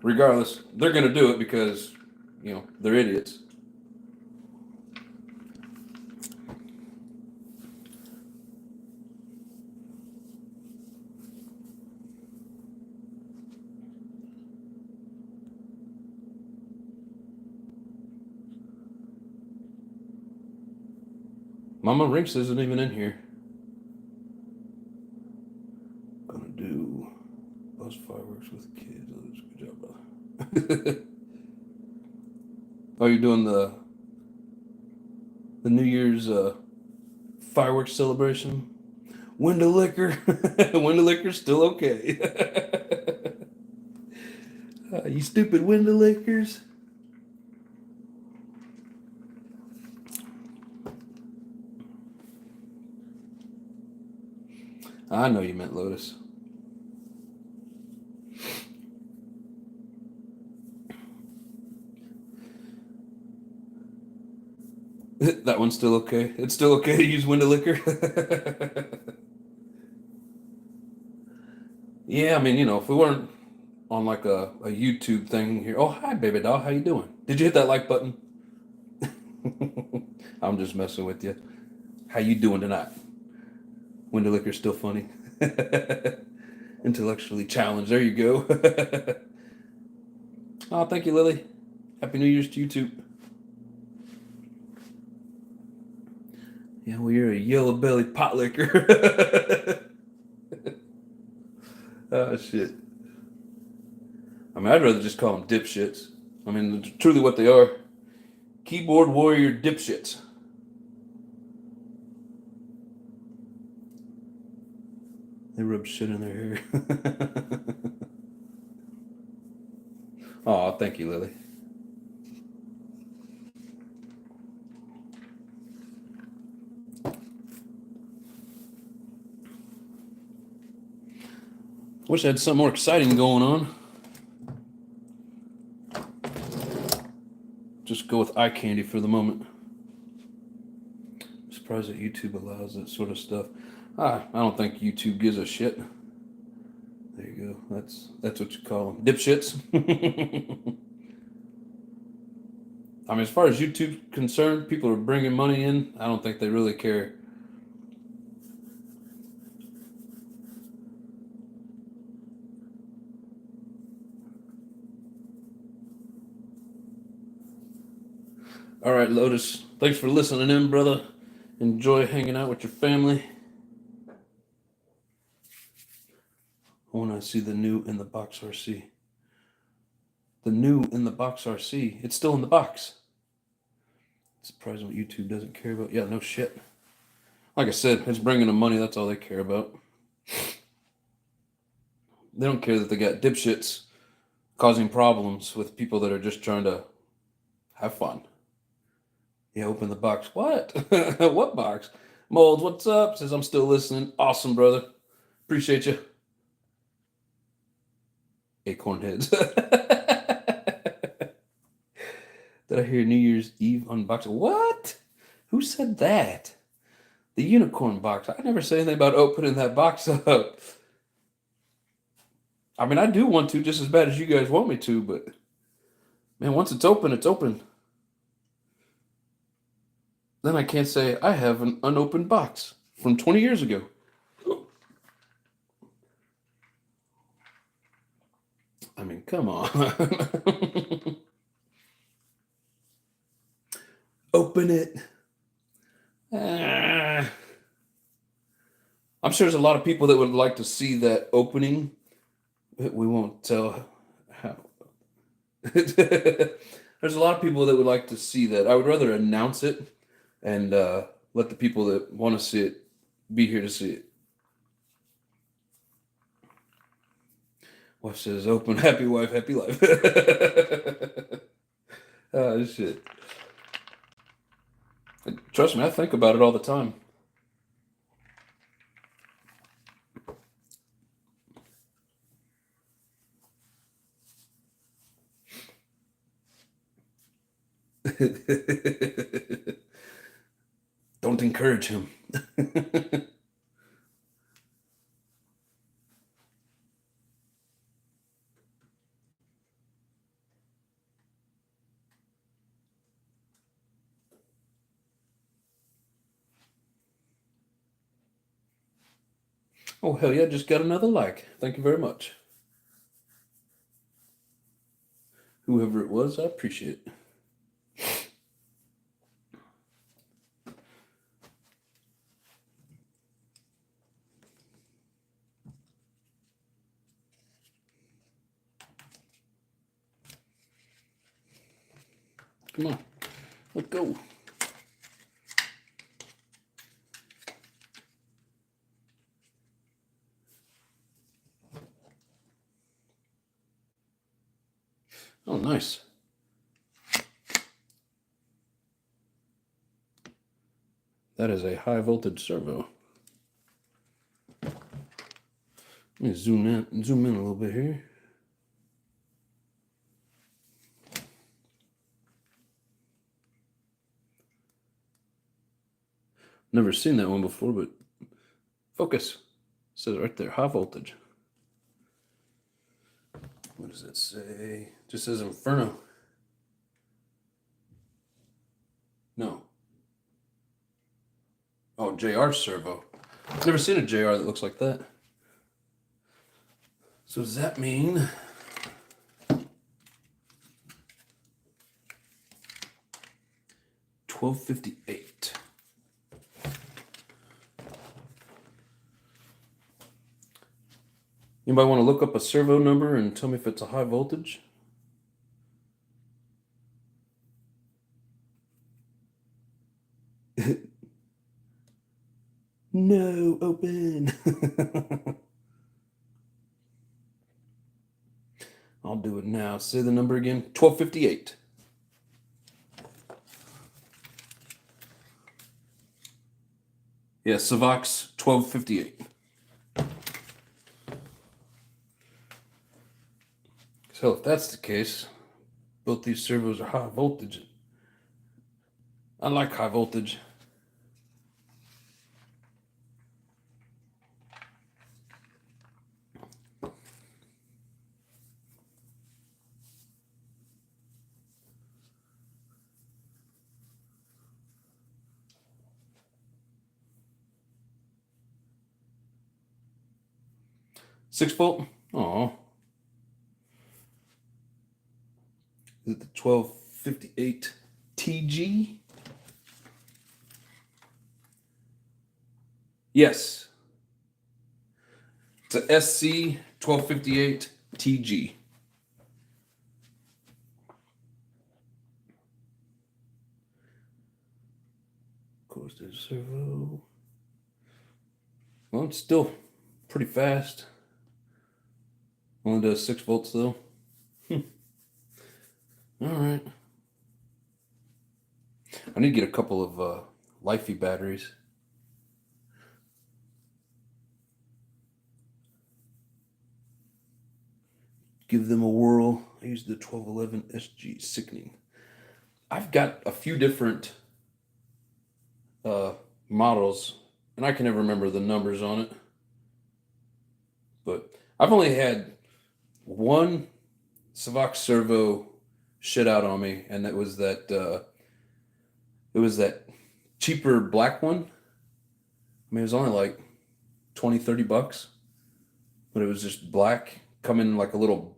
regardless, they're going to do it because, they're idiots. Mama Rinks isn't even in here. Gonna do buzz fireworks with kids. Good job, brother. Oh, you're doing the New Year's fireworks celebration? Window liquor. Window liquor's still okay. You stupid window lickers. I know you meant Lotus. That one's still okay. It's still okay to use window liquor. Yeah, I mean, if we weren't on like a YouTube thing here. Oh, hi, baby doll. How you doing? Did you hit that like button? I'm just messing with you. How you doing tonight? Window liquor's still funny. Intellectually challenged. There you go. Oh, thank you, Lily. Happy New Year's to you too. Yeah, well, you're a yellow belly pot licker. Oh, shit. I mean, I'd rather just call them dipshits. I mean, truly what they are. Keyboard warrior dipshits. They rub shit in their hair. Oh, thank you, Lily. Wish I had something more exciting going on. Just go with eye candy for the moment. I'm surprised that YouTube allows that sort of stuff. I don't think YouTube gives a shit. There you go. That's what you call them. Dipshits. I mean, as far as YouTube's concerned, people are bringing money in. I don't think they really care. All right, Lotus. Thanks for listening in, brother. Enjoy hanging out with your family. When I see the new in the box RC. The new in the box RC. It's still in the box. Surprising what YouTube doesn't care about. Yeah, no shit. Like I said, it's bringing them money. That's all they care about. They don't care that they got dipshits causing problems with people that are just trying to have fun. Yeah, open the box. What? What box? Mold, what's up? Says I'm still listening. Awesome, brother. Appreciate you. Acorn heads. Did I hear New Year's Eve unboxing? What? Who said that? The unicorn box. I never say anything about opening that box up. I mean, I do want to just as bad as you guys want me to, but man, once it's open, it's open. Then I can't say I have an unopened box from 20 years ago. I mean, come on. Open it. I'm sure there's a lot of people that would like to see that opening, but we won't tell how. There's a lot of people that would like to see that. I would rather announce it and let the people that want to see it be here to see it. Wife says, open, happy wife, happy life. Oh, shit. Trust me, I think about it all the time. Don't encourage him. Oh, hell yeah, just got another like. Thank you very much. Whoever it was, I appreciate it. Come on, let's go. Oh, nice. That is a high voltage servo. Let me zoom in a little bit here. Never seen that one before, but focus. It says right there, high voltage. What does it say? It just says Inferno. No. Oh, JR servo. I've never seen a JR that looks like that. So does that mean $12.58? Anybody want to look up a servo number and tell me if it's a high voltage? No, open. I'll do it now. Say the number again. 1258. Yeah, Savox 1258. So if that's the case, both these servos are high voltage. I like high voltage. Six volt? Oh. Is it the 1258T? TG. Yes. It's a SC 1258 TG. Of course, there's servo. Well, it's still pretty fast. Only does 6 volts though. All right. I need to get a couple of Lifey batteries. Give them a whirl. I use the 1211 SG. Sickening. I've got a few different models, and I can never remember the numbers on it. But I've only had one Savox servo shit out on me, and it was that cheaper black one. I mean, it was only like $20-$30, but it was just black, coming like a little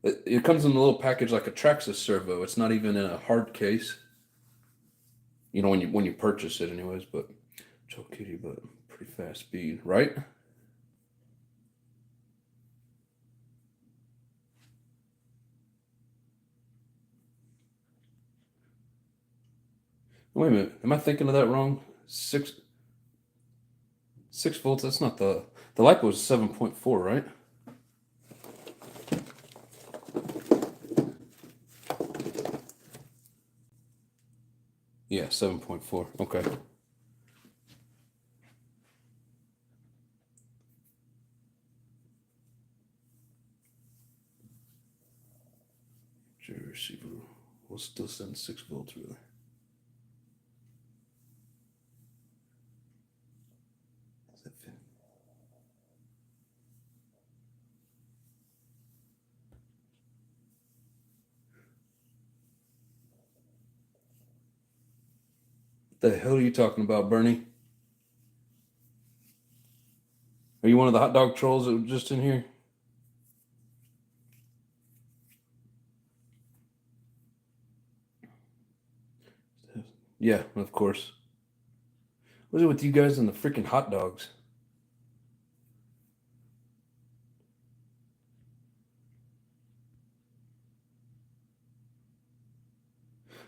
it comes in a little package like a Traxxas servo. It's not even in a hard case, you know, when you purchase it anyways. But Joe Kitty, but pretty fast speed, right? Wait a minute, am I thinking of that wrong? Six volts. That's not the LiPo was 7.4, right? Yeah, 7.4. Okay. Receiver will still send 6 volts, really. The hell are you talking about, Bernie? Are you one of the hot dog trolls that were just in here? Yeah, of course. What's it with you guys and the freaking hot dogs?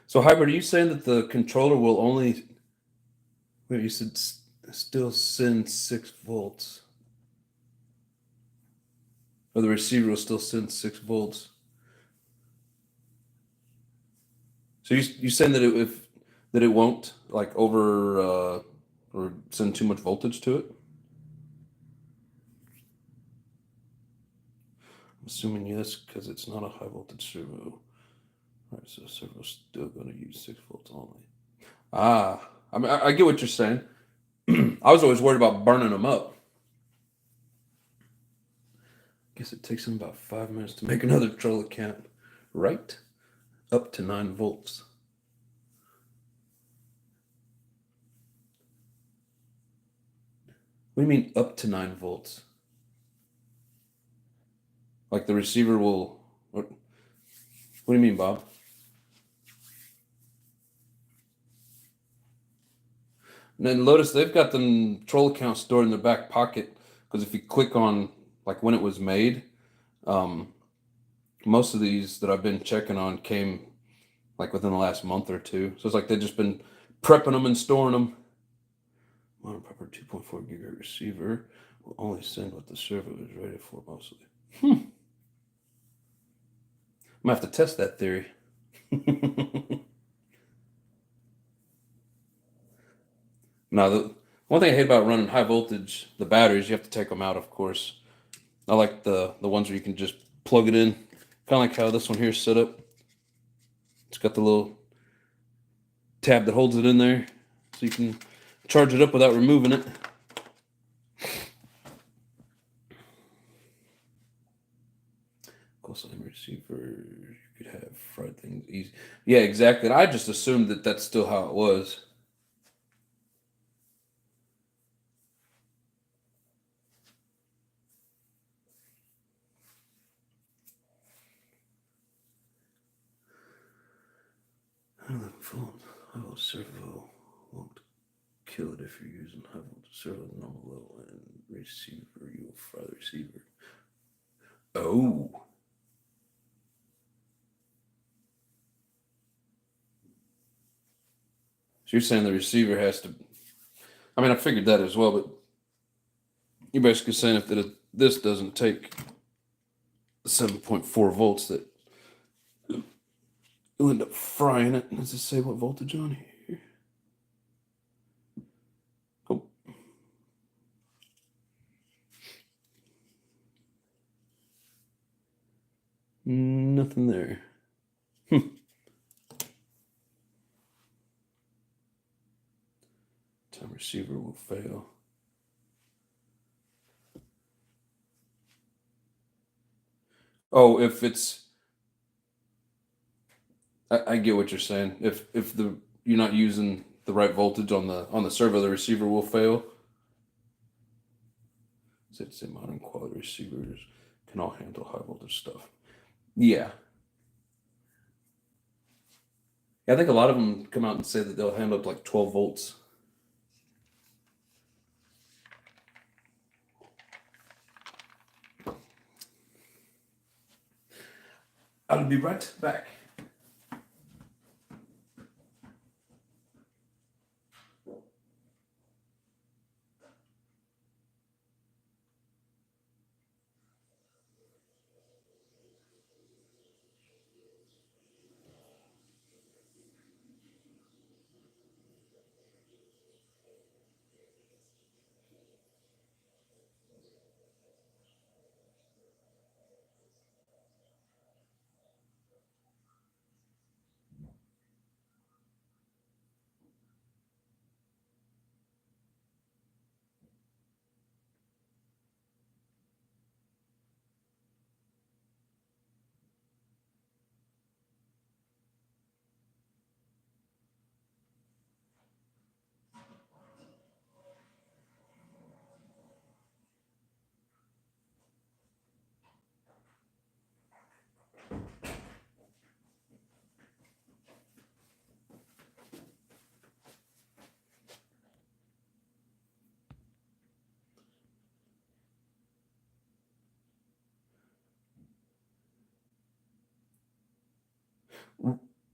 So, Hybrid, are you saying that the controller will only... Wait, you said still send 6 volts. Or the receiver will still send 6 volts. So you saying that it won't like over or send too much voltage to it? I'm assuming yes, because it's not a high voltage servo. All right, so servo's still going to use 6 volts only. Ah, I mean, I get what you're saying. I was always worried about burning them up. Guess it takes them about 5 minutes to make another troll account, right? Up to 9 volts. What do you mean up to 9 volts? Like the receiver will... What do you mean, Bob? And then Lotus, they've got the troll account stored in their back pocket, because if you click on like when it was made, most of these that I've been checking on came like within the last month or two. So it's like they've just been prepping them and storing them. Monoproper 2.4 gigahertz receiver will only send what the servo is rated for mostly. I'm gonna have to test that theory. Now, the one thing I hate about running high voltage, the batteries, you have to take them out, of course. I like the ones where you can just plug it in, kind of like how this one here is set up. It's got the little tab that holds it in there, so you can charge it up without removing it. Close line receiver, you could have fried things easy. Yeah, exactly. And I just assumed that that's still how it was. volts. High voltage servo won't kill it if you're using high voltage servo at normal level and receiver. You will fry the receiver. Oh. So you're saying the receiver has to. I mean, I figured that as well, but you're basically saying if this doesn't take 7.4 volts, that you'll end up frying it. Does it say what voltage on here? Oh. Nothing there. Time receiver will fail. Oh, if it's, I get what you're saying. If you're not using the right voltage on the servo, the receiver will fail. Say modern quality receivers can all handle high voltage stuff. Yeah. I think a lot of them come out and say that they'll handle up to like 12 volts. I'll be right back.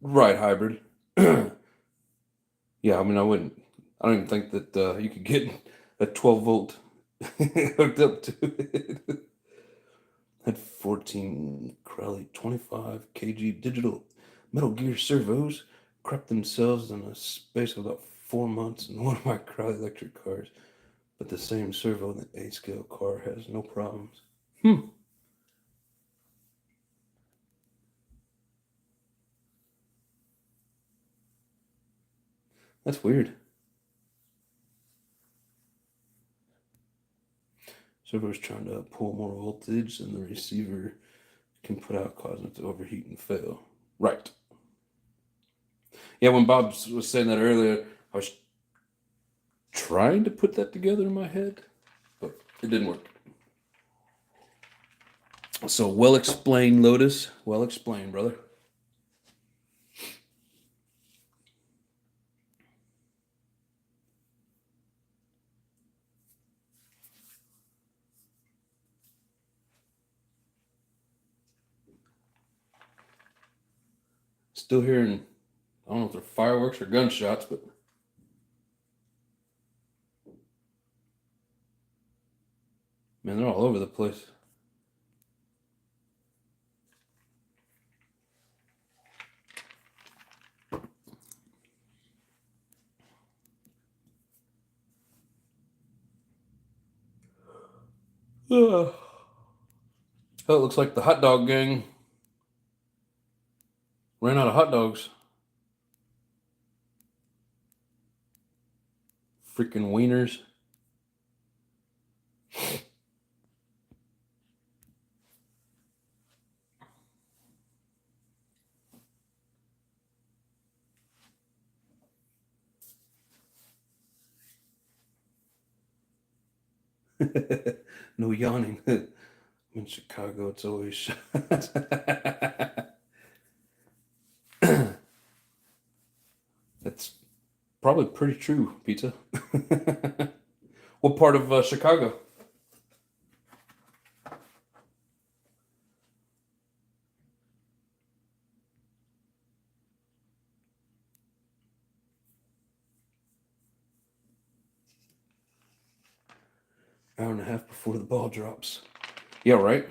Right, hybrid. Yeah, I mean, I don't even think that you could get a 12 volt hooked up to it. Had 14 Crowley 25 kg digital Metal Gear servos crept themselves in a space of about 4 months in one of my Crowley electric cars, but the same servo in the A-scale car has no problems. That's weird. Servo's trying to pull more voltage than the receiver can put out, causing it to overheat and fail. Right. Yeah, when Bob was saying that earlier, I was trying to put that together in my head, but it didn't work. So well explained, Lotus. Well explained, brother. Still hearing, I don't know if they're fireworks or gunshots, but man, they're all over the place. Oh, it looks like the hot dog gang ran out of hot dogs. Freaking wieners. No yawning. I'm in Chicago, it's always shut. Probably pretty true, pizza. What part of Chicago? Hour and a half before the ball drops. Yeah, right.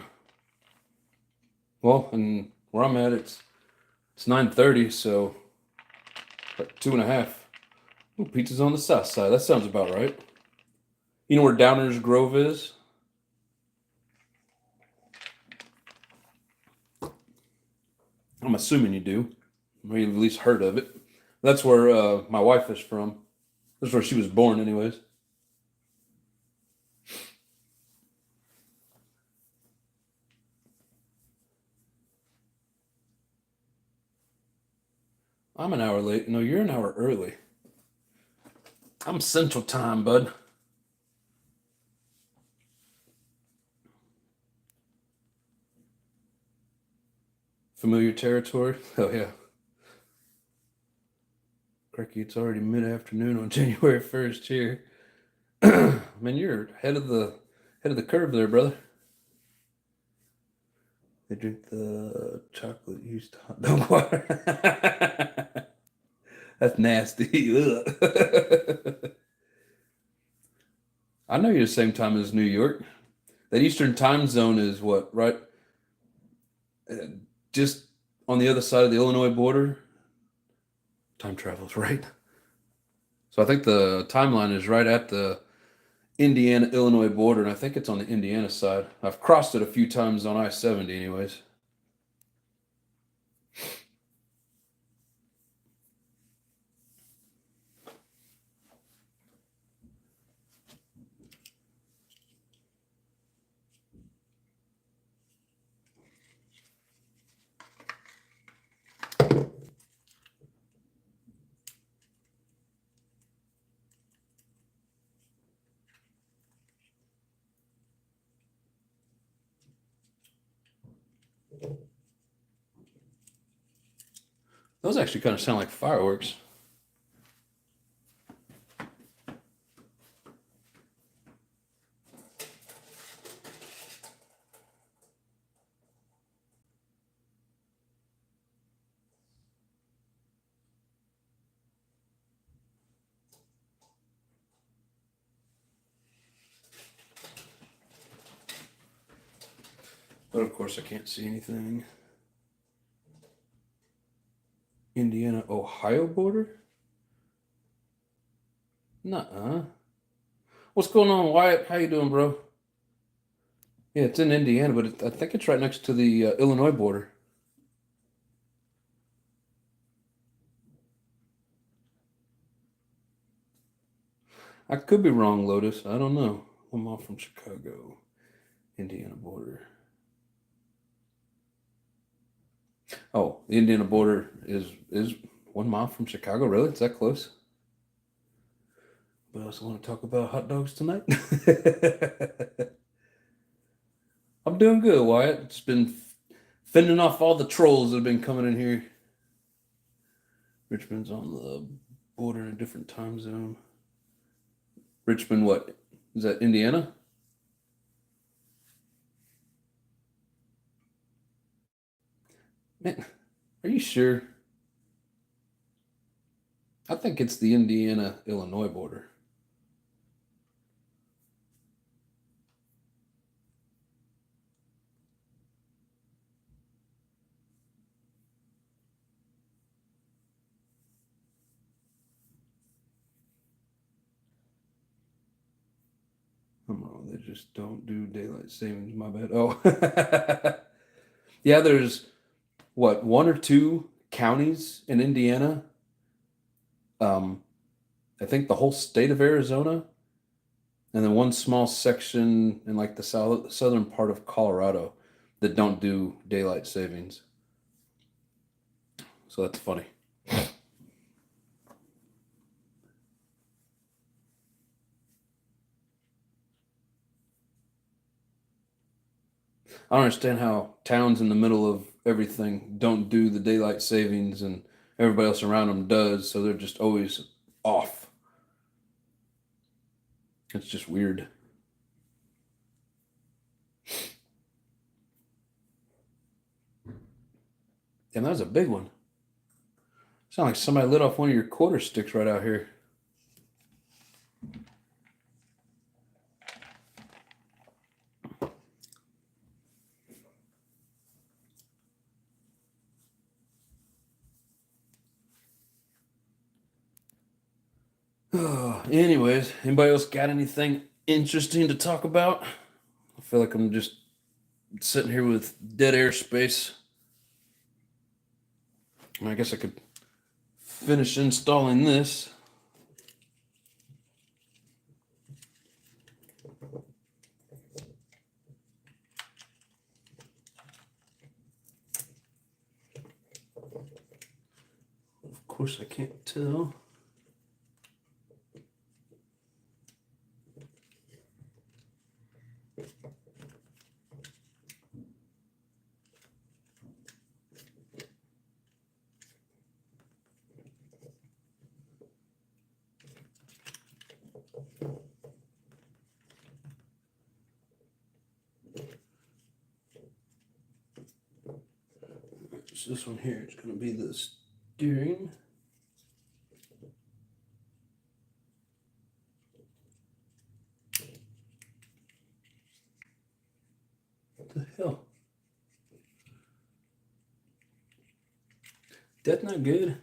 Well, and where I'm at, it's 9:30, so about 2.5. Ooh, pizza's on the south side. That sounds about right. You know where Downers Grove is? I'm assuming you do. Or you've at least heard of it. That's where my wife is from. That's where she was born, anyways. I'm an hour late. No, you're an hour early. I'm Central Time, bud. Familiar territory? Oh, yeah. Cracky, it's already mid-afternoon on January 1st here. Man, you're head of the curve there, brother. They drink the chocolate used hot dog water. That's nasty. I know you're the same time as New York. That Eastern time zone is what, right? Uh, Just on the other side of the Illinois border. Time travels, right? So I think the timeline is right at the Indiana Illinois border, and I think it's on the Indiana side. I've crossed it a few times on I-70, anyways. Those actually kind of sound like fireworks. But of course, I can't see anything. Indiana, Ohio border? Nuh-uh. What's going on, Wyatt? How you doing, bro? Yeah, it's in Indiana, but I think it's right next to the Illinois border. I could be wrong, Lotus. I don't know. 1 mile from Chicago, Indiana border. Oh, the Indiana border is 1 mile from Chicago. Really? It's that close? But I also want to talk about hot dogs tonight. I'm doing good, Wyatt. It's been fending off all the trolls that have been coming in here. Richmond's on the border in a different time zone. Richmond, what? Is that Indiana? Man, are you sure? I think it's the Indiana Illinois border. I'm wrong. They just don't do daylight savings. My bad. Oh, yeah. There's what, one or two counties in Indiana. Um, I think the whole state of Arizona, and then one small section in like the southern part of Colorado that don't do daylight savings. So that's funny. I don't understand how towns in the middle of everything don't do the daylight savings and everybody else around them does. So they're just always off. It's just weird. And that was a big one. Sound like somebody lit off one of your quarter sticks right out here. Anyways, anybody else got anything interesting to talk about? I feel like I'm just sitting here with dead air space. I guess I could finish installing this. Of course, I can't tell. So this one here is going to be the steering. What the hell? That's not good.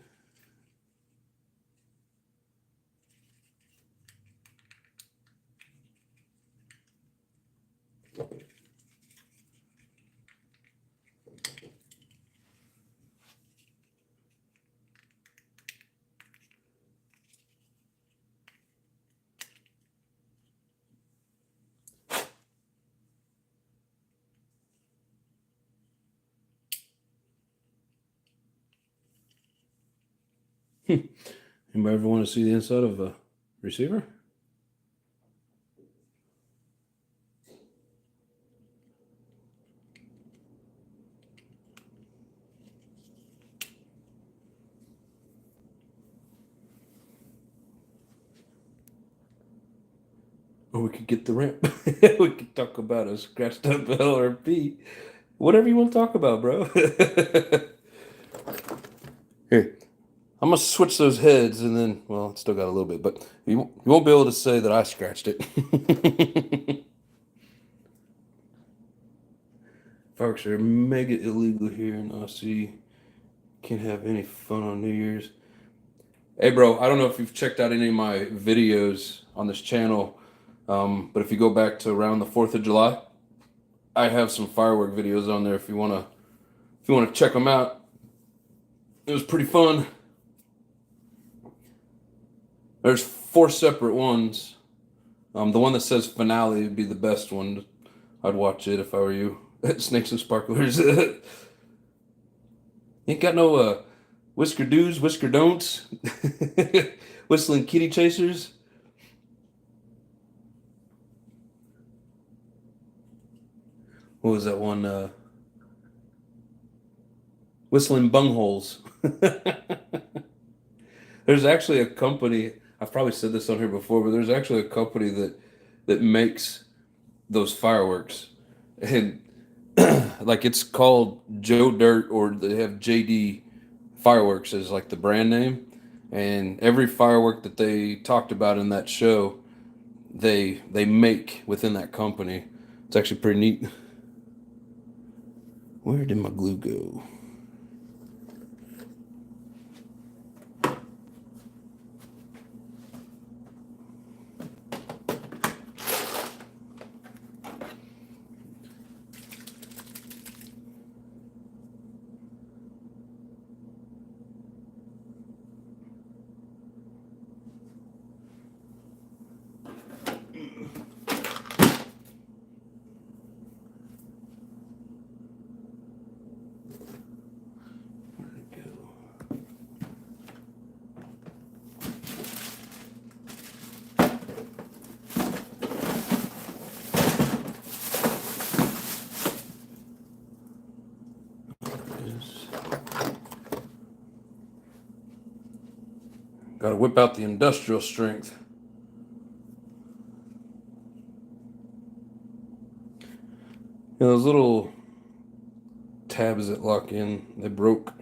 Anybody ever want to see the inside of a receiver? Or we could get the ramp. We could talk about a scratched up LRP. Whatever you want to talk about, bro. Here, I'm going to switch those heads and then, well, it's still got a little bit, but you won't be able to say that I scratched it. Fireworks are mega illegal here in Aussie. Can't have any fun on New Year's. Hey, bro, I don't know if you've checked out any of my videos on this channel, but if you go back to around the 4th of July, I have some firework videos on there if you want to check them out. It was pretty fun. There's 4 separate ones. The one that says finale would be the best one. I'd watch it if I were you. Snakes and sparklers. Ain't got no whisker do's, whisker don'ts. Whistling kitty chasers. What was that one? Whistling bungholes. There's actually a company, I've probably said this on here before, but there's actually a company that makes those fireworks. And like it's called Joe Dirt, or they have JD Fireworks as like the brand name. And every firework that they talked about in that show, they make within that company. It's actually pretty neat. Where did my glue go? Got to whip out the industrial strength. You know, those little tabs that lock in, they broke.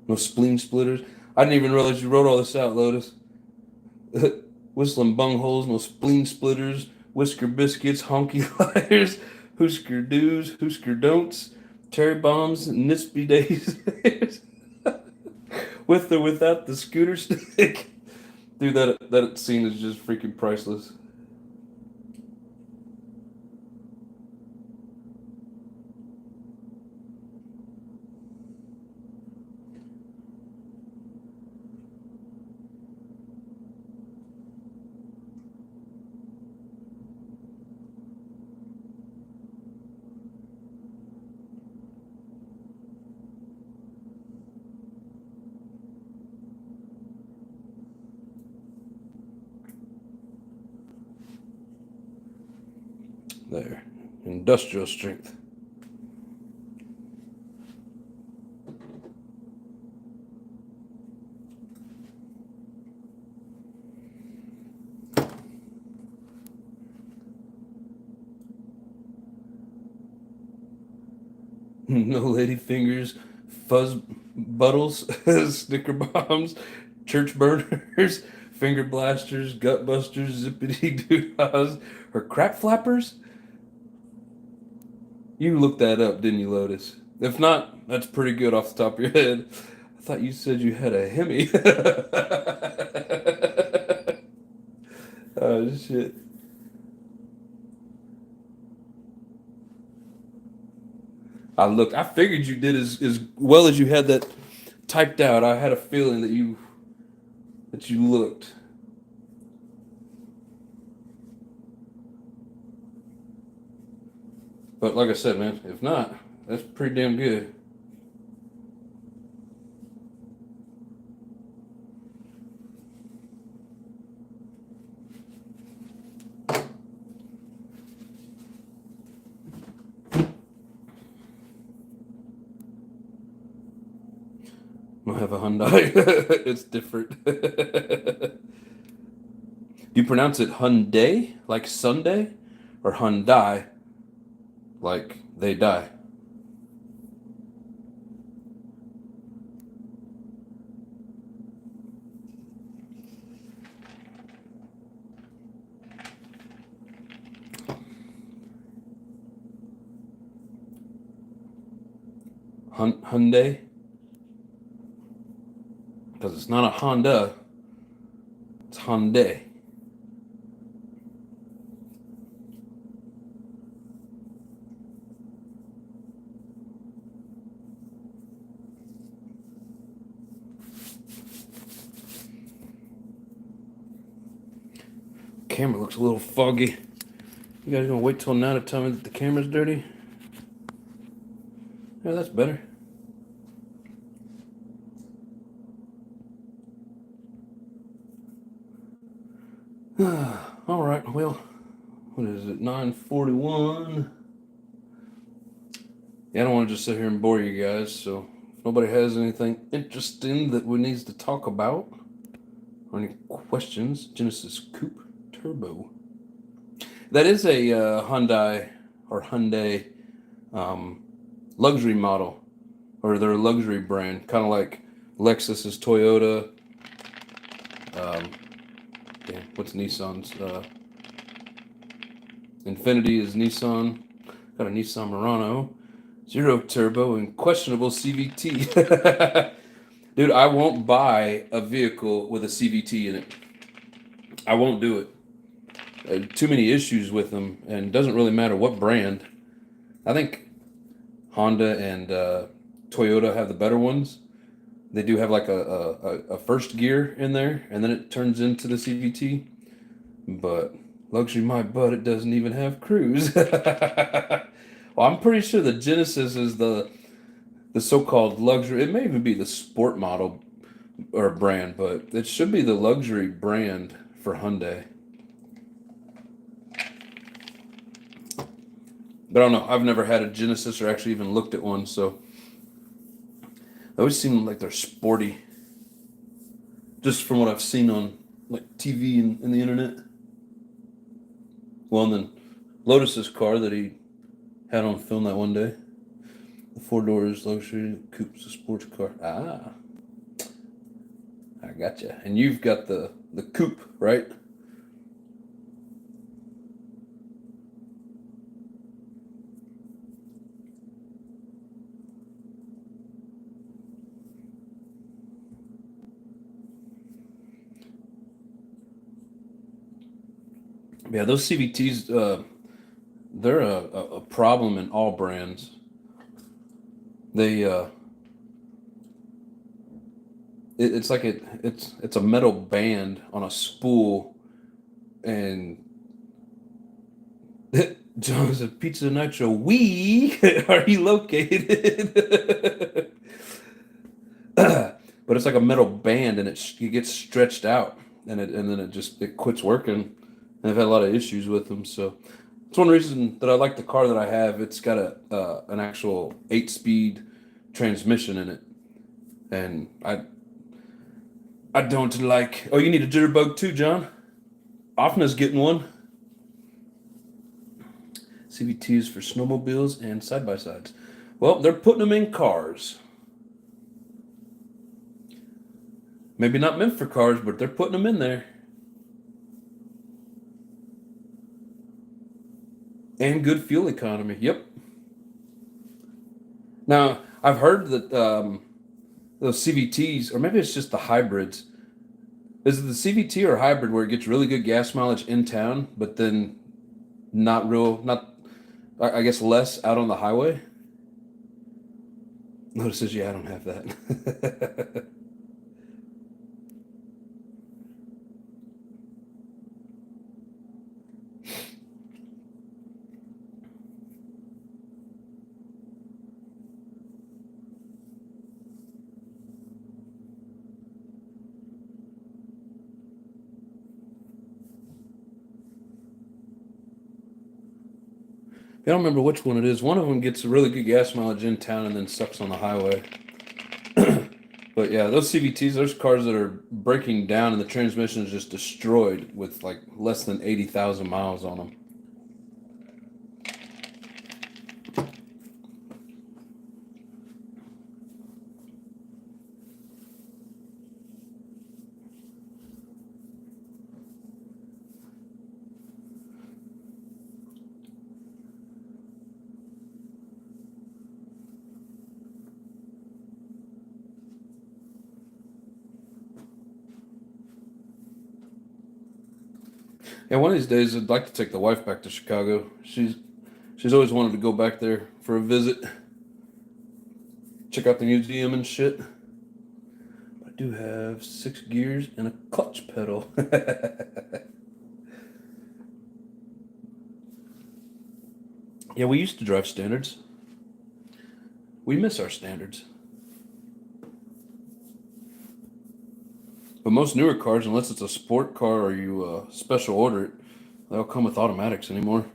No spleen splitters. I didn't even realize you wrote all this out, Lotus. Whistling bungholes, no spleen splitters, whisker biscuits, honky lighters, Husker do's, Husker don'ts, cherry bombs, Nispy days, with or without the scooter stick. Dude, that scene is just freaking priceless. There. Industrial strength. No lady fingers, fuzz buttles, snicker bombs, church burners, finger blasters, gut busters, zippity doo-dahs, or crap flappers? You looked that up, didn't you, Lotus? If not, that's pretty good off the top of your head. I thought you said you had a Hemi. Oh, shit. I figured you did as well as you had that typed out. I had a feeling that you looked. But like I said, man, if not, that's pretty damn good. I have a Hyundai. It's different. Do you pronounce it Hyundai, like Sunday, or Hyundai, like they die? Hyundai? Because it's not a Honda, it's Hyundai. Camera looks a little foggy. You guys gonna wait till now to tell me that the camera's dirty? Yeah, that's better. All right, well, what is it, 9:41? Yeah, I don't want to just sit here and bore you guys, so if nobody has anything interesting that we needs to talk about, or any questions, Genesis Coupe Turbo. That is a Hyundai or Hyundai luxury model, or their luxury brand, kind of like Lexus is Toyota. Damn, what's Nissan's? Infiniti is Nissan. Got a Nissan Murano, zero turbo, and questionable CVT. Dude, I won't buy a vehicle with a CVT in it. I won't do it. Too many issues with them, and it doesn't really matter what brand. I think Honda and Toyota have the better ones. They do have like a first gear in there, and then it turns into the CVT. But Luxury my butt, it doesn't even have cruise. Well, I'm pretty sure the Genesis is the so-called luxury. It may even be the sport model or brand, but it should be the luxury brand for Hyundai. But I don't know. I've never had a Genesis or actually even looked at one, so they always seem like they're sporty. Just from what I've seen on like TV and the internet. Well, and then Lotus's car that he had on film that one day. The 4 doors luxury coupe's a sports car. Ah, I gotcha. And you've got the coupe, right? Yeah, those CVTs, they're a problem in all brands. They it's like it's a metal band on a spool, and John said, "Pizza Nitro, we are you located?" But it's like a metal band, and it gets stretched out, and then it quits working. And I've had a lot of issues with them, so it's one reason that I like the car that I have. It's got an actual 8-speed transmission in it, and I don't like. Oh, you need a jitterbug too, John. Offna's getting one. CVTs for snowmobiles and side by sides. Well, they're putting them in cars. Maybe not meant for cars, but they're putting them in there. And good fuel economy. Yep. Now, I've heard that those CVTs, or maybe it's just the hybrids. Is it the CVT or hybrid where it gets really good gas mileage in town, but then not, I guess, less out on the highway? Notices, yeah, I don't have that. I don't remember which one it is. One of them gets a really good gas mileage in town and then sucks on the highway. But yeah, those CVTs, there's cars that are breaking down and the transmission is just destroyed with like less than 80,000 miles on them. Yeah, one of these days I'd like to take the wife back to Chicago. She's always wanted to go back there for a visit, check out the museum and shit. I do have 6 gears and a clutch pedal. Yeah, we used to drive standards. We miss our standards. But most newer cars, unless it's a sport car or you special order it, they don't come with automatics anymore.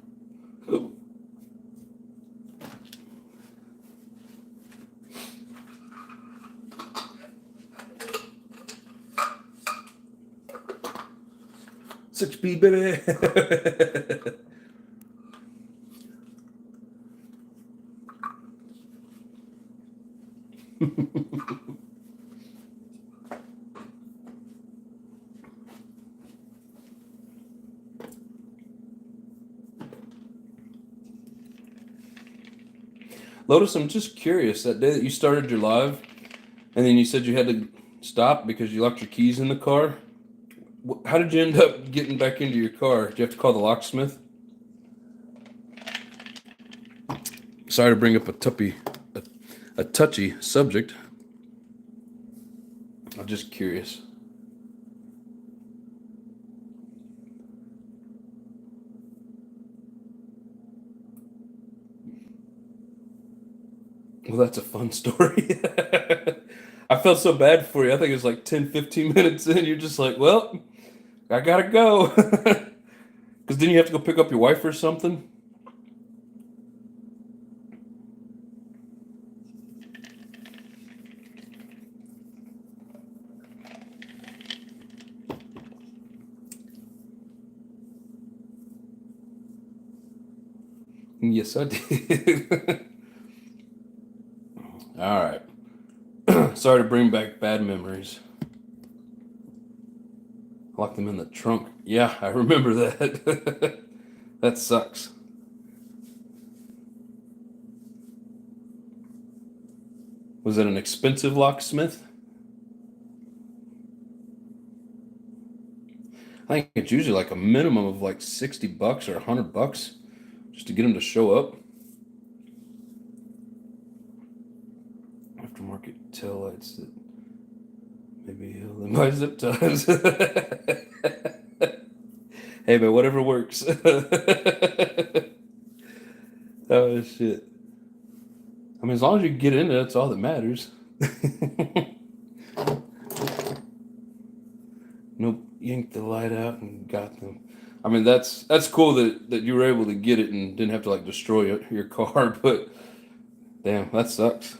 6 speed, baby. Lotus, I'm just curious. That day that you started your live, and then you said you had to stop because you left your keys in the car. How did you end up getting back into your car? Did you have to call the locksmith? Sorry to bring up a touchy subject. I'm just curious. Well, that's a fun story. I felt so bad for you. I think it was like 10, 15 minutes in. You're just like, well, I gotta go. Because didn't you have to go pick up your wife or something? Yes, I did. All right. Sorry to bring back bad memories. Lock them in the trunk. Yeah, I remember that. That sucks. Was it an expensive locksmith? I think it's usually like a minimum of like $60 or $100 just to get him to show up. Aftermarket taillights that maybe he'll my zip ties. Hey man, whatever works. Oh shit. I mean, as long as you get in it, that's all that matters. Nope, yanked the light out and got them. I mean, that's cool that you were able to get it and didn't have to like destroy your car. But damn, that sucks.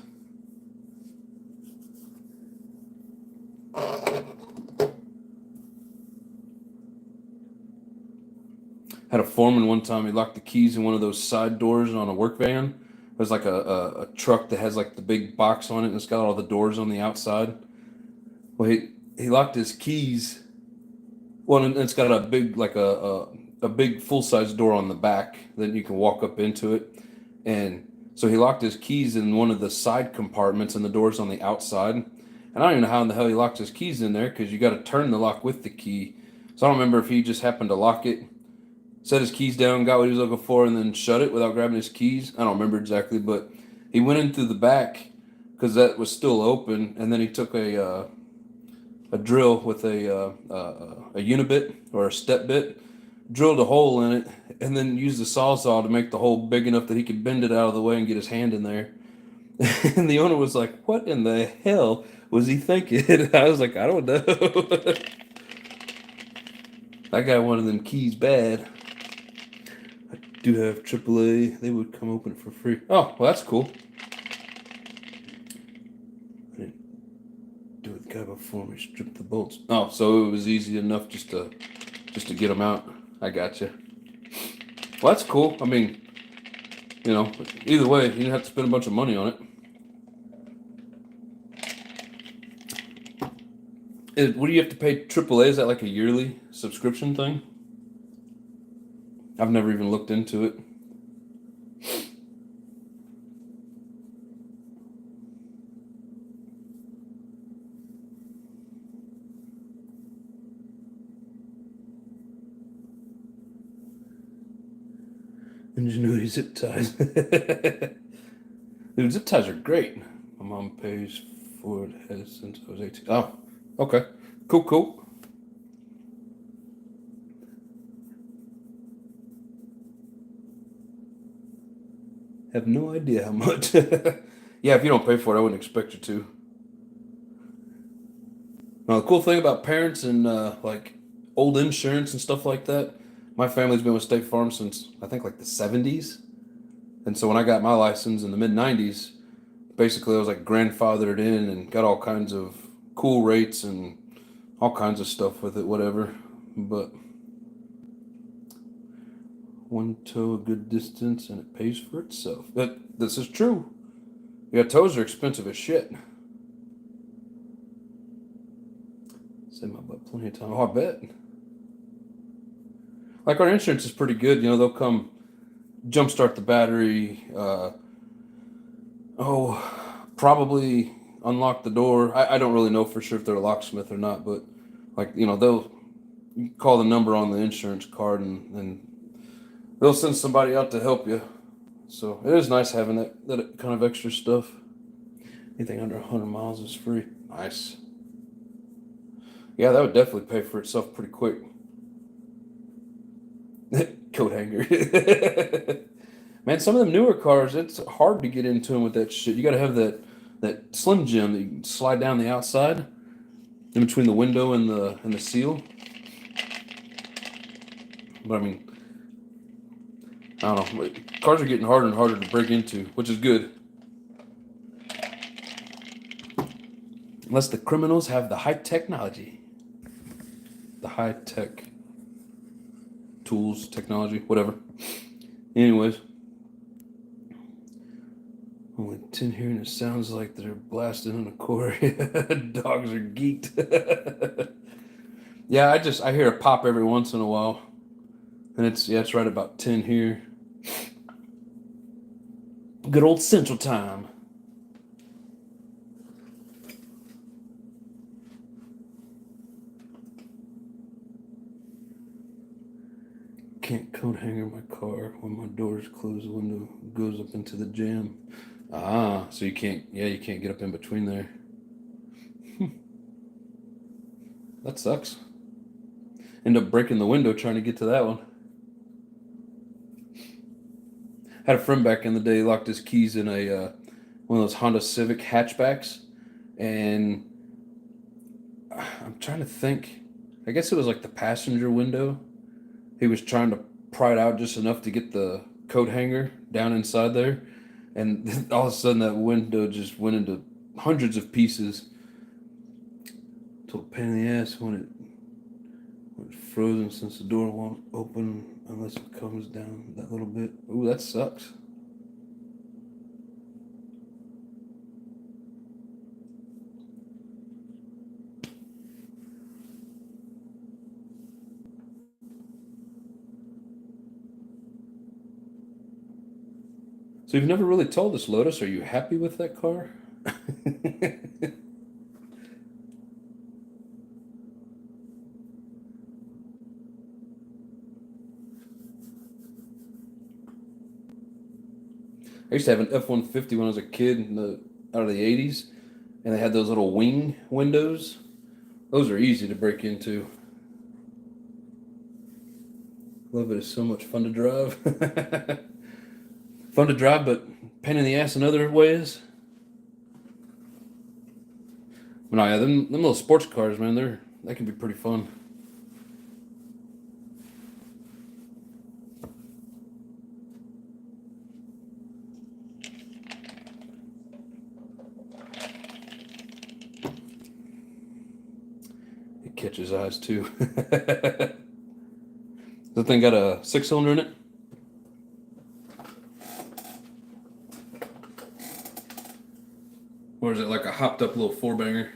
Had a foreman one time. He locked the keys in one of those side doors on a work van. There's like a truck that has like the big box on it, and it's got all the doors on the outside. Well, he locked his keys. Well, and it's got a big like a big full size door on the back that you can walk up into it, and so he locked his keys in one of the side compartments, and the doors on the outside. And I don't even know how in the hell he locked his keys in there because you got to turn the lock with the key. So I don't remember if he just happened to lock it, set his keys down, got what he was looking for, and then shut it without grabbing his keys. I don't remember exactly, but he went in through the back because that was still open, and then he took a drill with a unibit or a step bit, drilled a hole in it, and then used the sawzall to make the hole big enough that he could bend it out of the way and get his hand in there. And the owner was like, "What in the hell was he thinking?" I was like, "I don't know." That guy wanted them keys bad. I do have AAA. They would come open it for free. Oh, well, that's cool. I didn't do it the guy before me. Stripped the bolts. Oh, so it was easy enough just to get them out. I gotcha. Well, that's cool. I mean, either way, you didn't have to spend a bunch of money on it. What do you have to pay AAA? Is that like a yearly subscription thing? I've never even looked into it. Ingenuity zip ties. Dude, zip ties are great. My mom pays for it has since I was 18. Oh, okay. Cool. Have no idea how much. Yeah, if you don't pay for it, I wouldn't expect you to. Now, the cool thing about parents and like old insurance and stuff like that, my family's been with State Farm since I think like the 70s. And so when I got my license in the mid 90s, basically I was like grandfathered in and got all kinds of cool rates and all kinds of stuff with it, whatever. But one tow a good distance and it pays for itself. This is true. Yeah, tows are expensive as shit. Saved my butt plenty of time. Oh, I bet. Like our insurance is pretty good. They'll come jumpstart the battery. Probably unlock the door. I don't really know for sure if they're a locksmith or not, but like they'll call the number on the insurance card and they'll send somebody out to help you. So it is nice having that kind of extra stuff. Anything under 100 miles is free. Nice. Yeah, that would definitely pay for itself pretty quick. Coat hanger. Man, some of them newer cars, it's hard to get into them with that shit. You got to have that Slim Jim that you can slide down the outside in between the window and the seal. But I mean, I don't know. Cars are getting harder and harder to break into, which is good. Unless the criminals have the high technology, the high tech tools, technology, whatever. Anyways. Only 10 here, and it sounds like they're blasting in a quarry. Dogs are geeked. Yeah, I hear a pop every once in a while, and it's right about 10 here. Good old Central Time. Can't coat hanger my car when my door's closed. The window goes up into the jam. Ah, so you can't get up in between there. That sucks. End up breaking the window trying to get to that one. Had a friend back in the day locked his keys in a one of those Honda Civic hatchbacks, and I'm trying to think. I guess it was like the passenger window. He was trying to pry it out just enough to get the coat hanger down inside there, and all of a sudden that window just went into hundreds of pieces. Total pain in the ass when it's frozen since the door won't open unless it comes down that little bit. Ooh, that sucks. So you've never really told us, Lotus. Are you happy with that car? I used to have an F-150 when I was a kid out of the 80s, and they had those little wing windows. Those are easy to break into. Love it. It's so much fun to drive. Fun to drive, but pain in the ass in other ways. But no, yeah, them little sports cars, man, that can be pretty fun. It catches eyes too. The thing got a 6-cylinder in it. Or is it like a hopped up little 4-banger?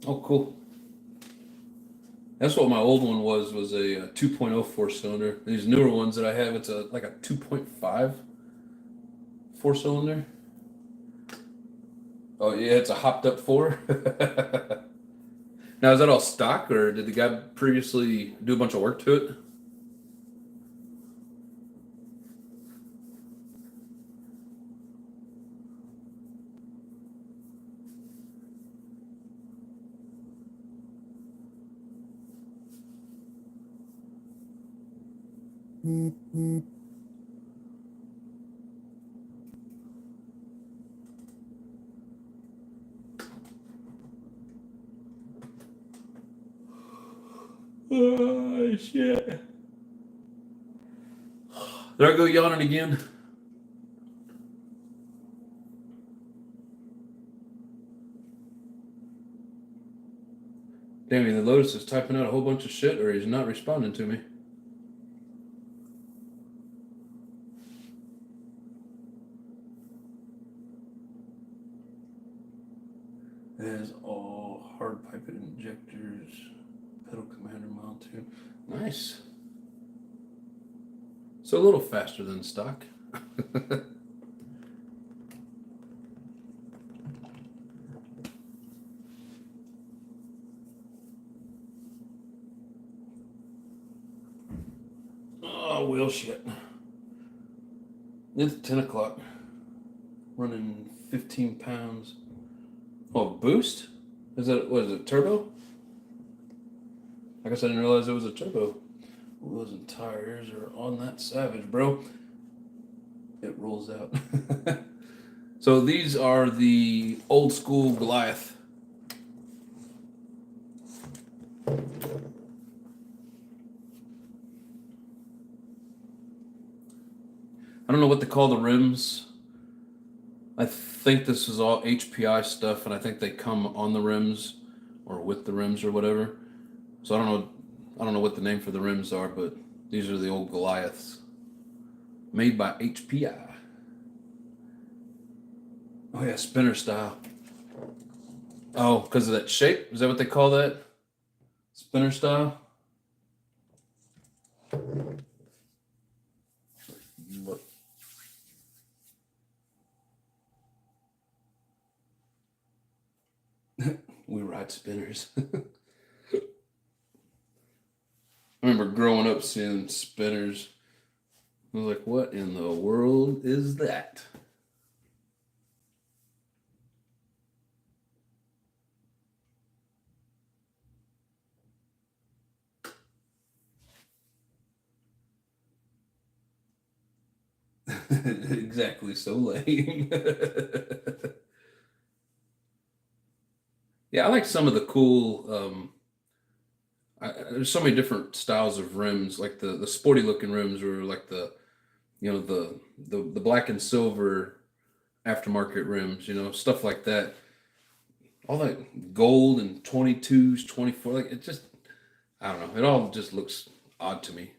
Oh, cool. That's what my old one was a 2.0 4-cylinder. These newer ones that I have, it's like a 2.5 4-cylinder. Oh yeah, it's a hopped up 4. Now is that all stock, or did the guy previously do a bunch of work to it? Oh shit! There I go yawning again. Damn, the Lotus is typing out a whole bunch of shit, or he's not responding to me. It has all hard pipet injectors, pedal commander mounted. Nice. So a little faster than stock. Oh, wheel shit. It's 10 o'clock. Running 15 pounds. Oh, boost? What is it, turbo? I guess I didn't realize it was a turbo. Wheels and tires are on that Savage, bro. It rolls out. So these are the old school Goliath. I don't know what they call the rims. I think this is all HPI stuff, and I think they come on the rims or with the rims or whatever. So I don't know what the name for the rims are, but these are the old Goliaths made by HPI. Oh yeah, spinner style. Oh, because of that shape? Is that what they call that? Spinner style? Look. We ride spinners. I remember growing up seeing spinners. I was like, what in the world is that? Exactly, so lame. Yeah, I like some of the cool. There's so many different styles of rims, like the sporty looking rims, or like the the black and silver aftermarket rims, stuff like that. All that gold and 22s, 24, like it just, I don't know. It all just looks odd to me.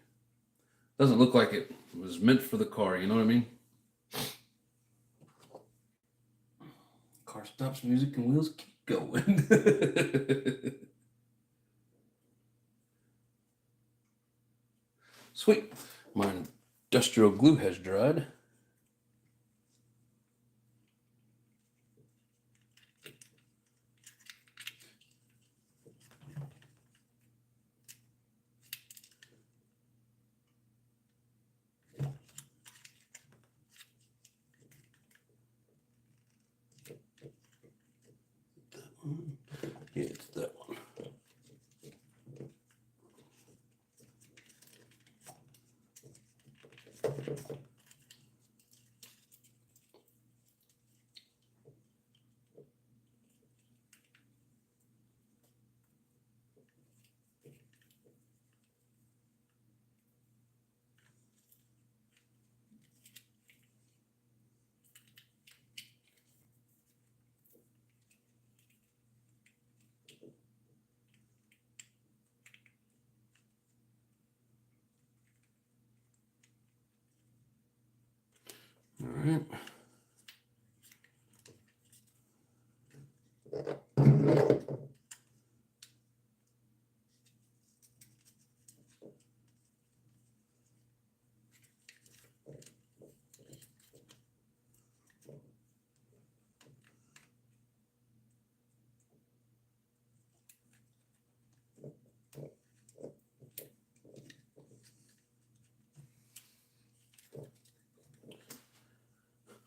Doesn't look like it was meant for the car. You know what I mean? Car stops, music and wheels keep going. Sweet. My industrial glue has dried. Yeah, it's that one. All right.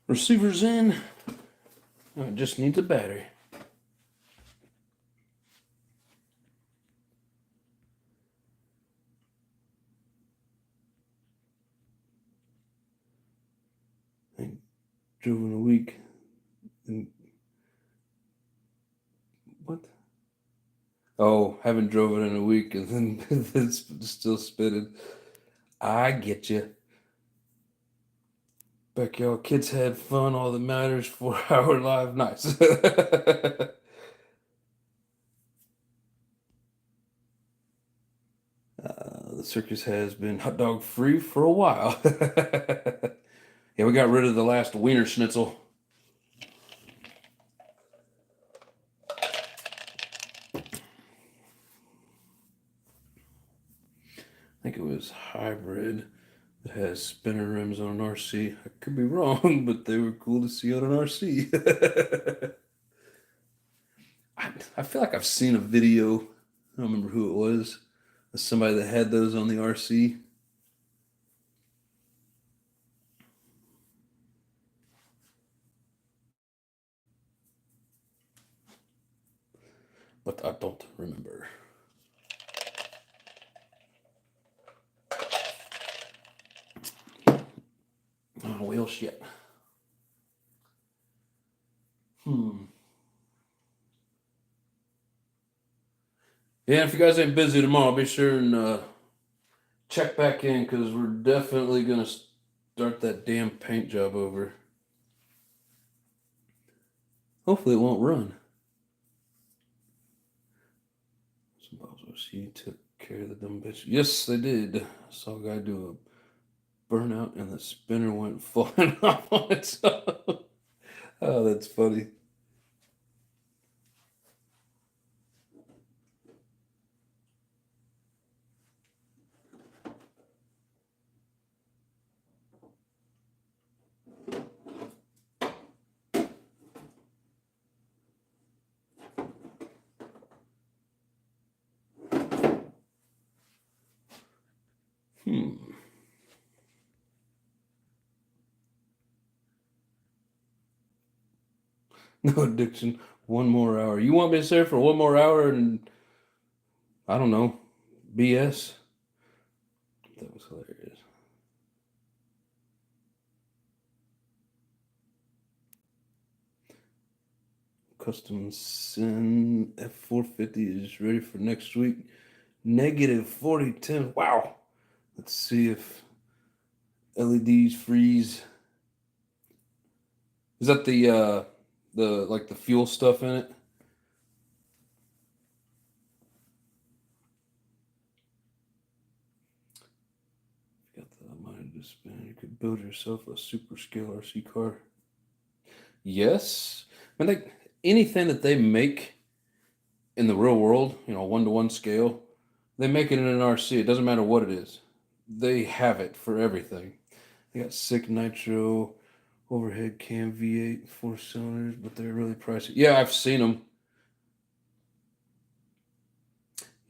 Receiver's in. It just needs a battery. I drove in a week. And what? Oh, haven't drove it in a week and then it's still spinning. I get you. Back y'all kids had fun. All that matters. 4 hour live. Nice. The circus has been hot dog free for a while. Yeah, we got rid of the last wiener schnitzel. I think it was hybrid. It has spinner rims on an RC. I could be wrong, but they were cool to see on an RC. I feel like I've seen a video. I don't remember who it was. Somebody that had those on the RC. but I don't remember. Oh, well, shit. Yeah, if you guys ain't busy tomorrow, be sure and check back in, because we're definitely going to start that damn paint job over. Hopefully it won't run. She took care of the dumb bitch. Yes, they did. I saw a guy do a burnout and the spinner went flying off on itself. Oh, that's funny. No addiction. One more hour. You want me to stay for one more hour and, I don't know, BS? That was hilarious. Custom Sin F450 is ready for next week. Negative 4010. Wow. Let's see if LEDs freeze. Is that the like the fuel stuff in it? Got the money to spend. You could build yourself a super scale RC car. Yes. I mean, like anything that they make in the real world, 1-to-1 scale, they make it in an RC. It doesn't matter what it is. They have it for everything. They got sick nitro, overhead cam V8, 4 cylinders, but they're really pricey. Yeah, I've seen them.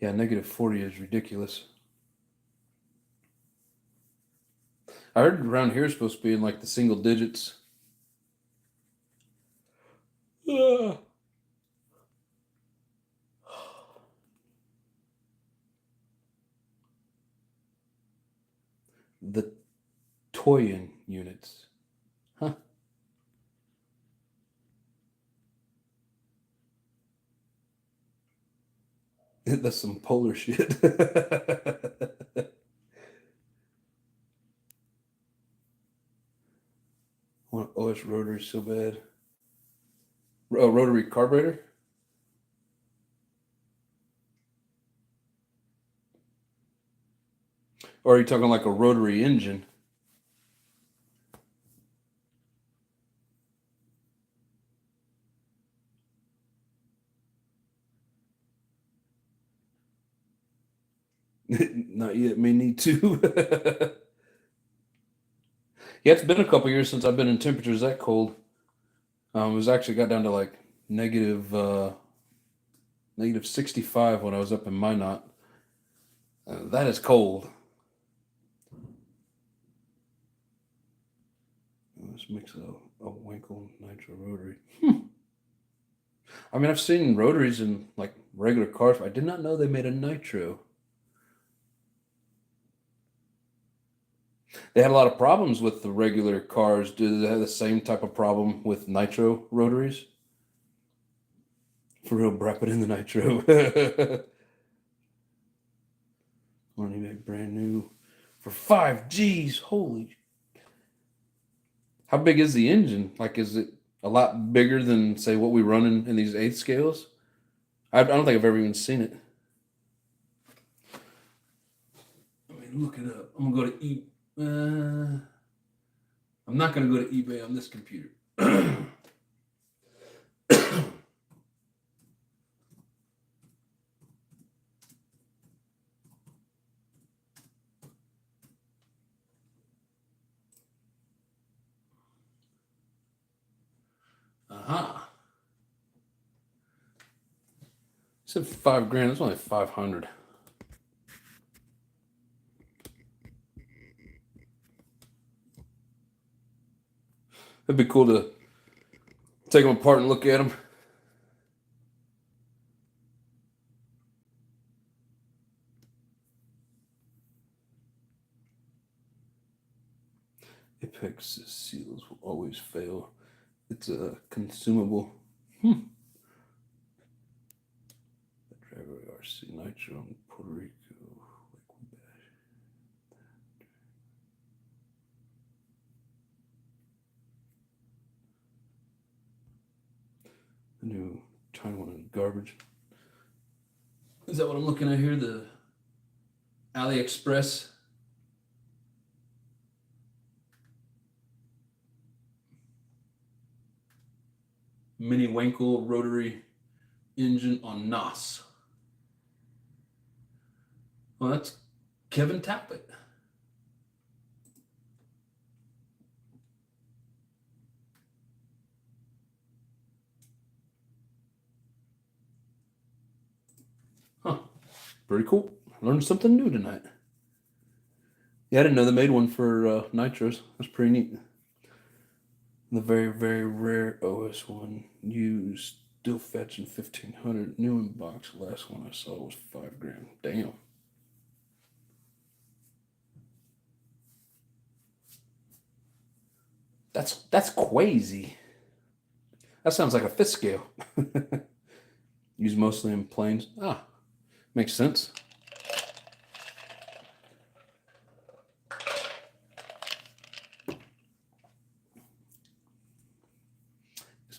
Yeah, negative 40 is ridiculous. I heard around here it's supposed to be in like the single digits. The Toyin units. Huh. That's some polar shit. I want OS rotary so bad. A rotary carburetor? Or are you talking like a rotary engine? Not yet. Me need to. Yeah, it's been a couple years since I've been in temperatures that cold. It was actually got down to like negative 65 when I was up in Minot. That is cold. Let's mix a Winkle nitro rotary. I mean, I've seen rotaries in like regular cars. I did not know they made a nitro. They had a lot of problems with the regular cars. Do they have the same type of problem with nitro rotaries? For real, wrap it in the nitro. Only made brand new for 5Gs. Holy. How big is the engine? Like, is it a lot bigger than, say, what we run in these 8th scales? I don't think I've ever even seen it. I mean, look it up. I'm going to go to I'm not going to go to eBay on this computer. Uh-huh. Said $5,000. It's only 500. It'd be cool to take them apart and look at them. Apex seals will always fail. It's a consumable. Driver RC Nitro in Puerto Rico. The new Taiwan is garbage. Is that what I'm looking at here? The AliExpress. Mini Wankel rotary engine on NOS. Well, that's Kevin Tappett. Huh. Pretty cool. Learned something new tonight. Yeah, I didn't know they made one for nitros. That's pretty neat. The very, very rare OS one used, still fetching 1,500. New in box. Last one I saw was $5,000. Damn. That's crazy. That sounds like a fifth scale. Used mostly in planes. Ah, makes sense.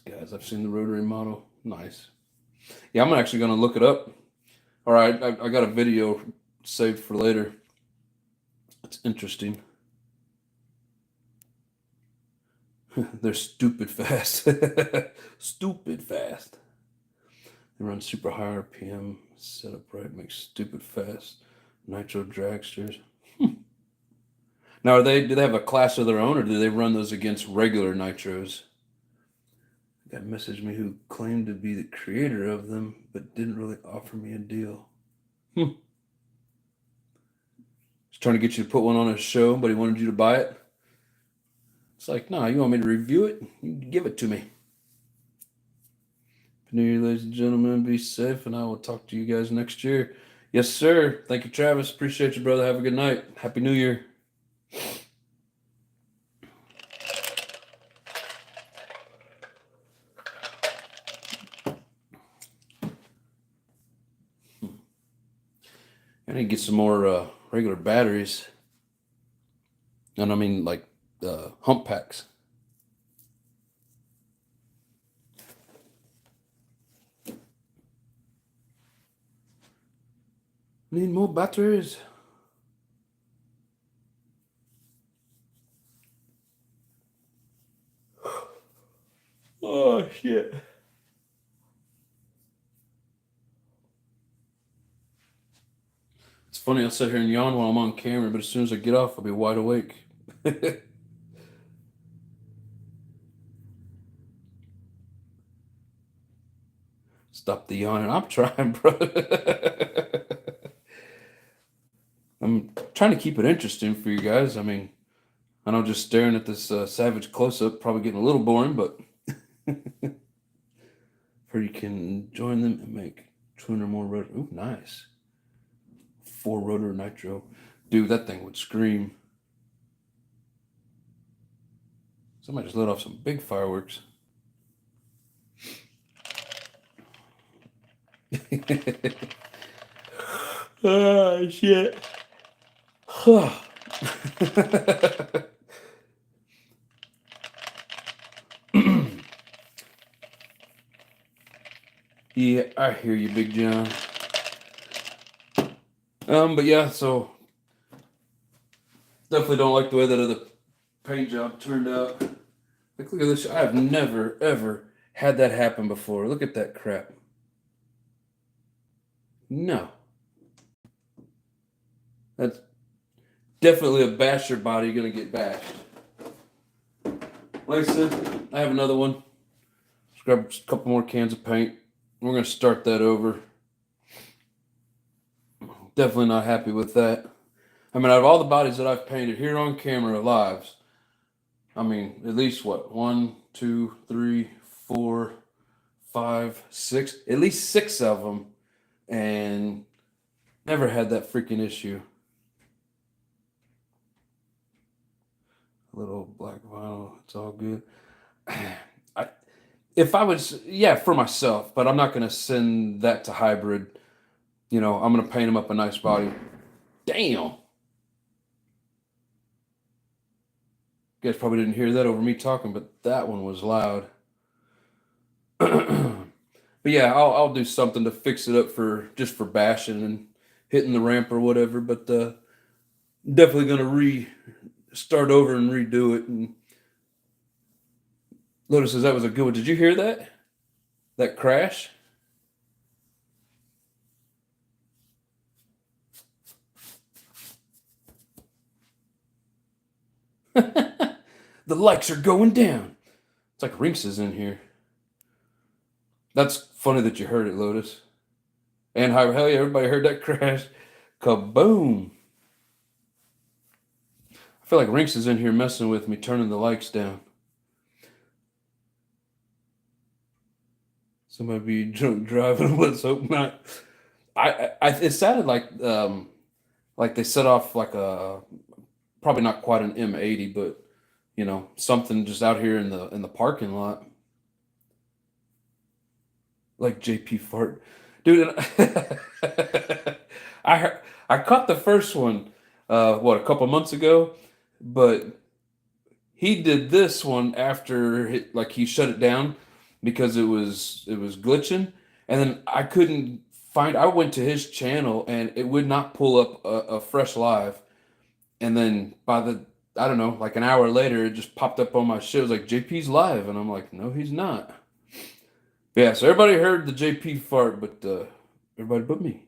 Guys, I've seen the rotary model. Nice. Yeah, I'm actually going to look it up. All right, I got a video saved for later. It's interesting. They're stupid fast. Stupid fast. They run super high RPM, set up right, makes stupid fast. Nitro dragsters. Now, do they have a class of their own, or do they run those against regular nitros? A guy messaged me who claimed to be the creator of them, but didn't really offer me a deal. He's trying to get you to put one on his show, but he wanted you to buy it. It's like, no, you want me to review it? You can give it to me. Happy New Year, ladies and gentlemen. Be safe, and I will talk to you guys next year. Yes, sir. Thank you, Travis. Appreciate you, brother. Have a good night. Happy New Year. I need to get some more regular batteries. And I mean, like hump packs. Need more batteries. Oh, shit. It's funny, I'll sit here and yawn while I'm on camera, but as soon as I get off, I'll be wide awake. Stop the yawning. I'm trying, brother. I'm trying to keep it interesting for you guys. I mean, I know just staring at this Savage close-up, probably getting a little boring, but or you can join them and make 200 more rotor. Ooh, nice. 4 rotor nitro. Dude, that thing would scream. Somebody just let off some big fireworks. Oh, shit. Yeah, I hear you, Big John. But yeah, so definitely don't like the way that the paint job turned out. Like, look at this. I have never, ever had that happen before. Look at that crap. No. That's definitely a basher body going to get bashed. Like I said, I have another one. Let's grab a couple more cans of paint. We're going to start that over. Definitely not happy with that. I mean, out of all the bodies that I've painted here on camera live, I mean, at least what? 1, 2, 3, 4, 5, 6. At least 6 of them. And never had that freaking issue. A little black vinyl. It's all good. If I was, yeah, for myself, but I'm not going to send that to hybrid. You know, I'm going to paint him up a nice body. Damn. You guys probably didn't hear that over me talking, but that one was loud. But yeah, I'll do something to fix it up for just for bashing and hitting the ramp or whatever. But definitely gonna start over and redo it. And Lotus says that was a good one. Did you hear that? That crash? The likes are going down. It's like Rinks is in here. That's funny that you heard it, Lotus. And hell yeah, everybody heard that crash. Kaboom. I feel like Rinks is in here messing with me, turning the likes down. Somebody be drunk driving. Let's hope not. It sounded like they set off like a probably not quite an M80, but you know something just out here in the parking lot, like JP fart, dude. I caught the first one, what, a couple months ago, but he did this one after he shut it down because it was glitching, and then I couldn't find. I went to his channel and it would not pull up a fresh live, and then I don't know, like an hour later, it just popped up on my shit. It was like JP's live, and I'm like, no, he's not. Yeah, so everybody heard the JP fart, but everybody but me.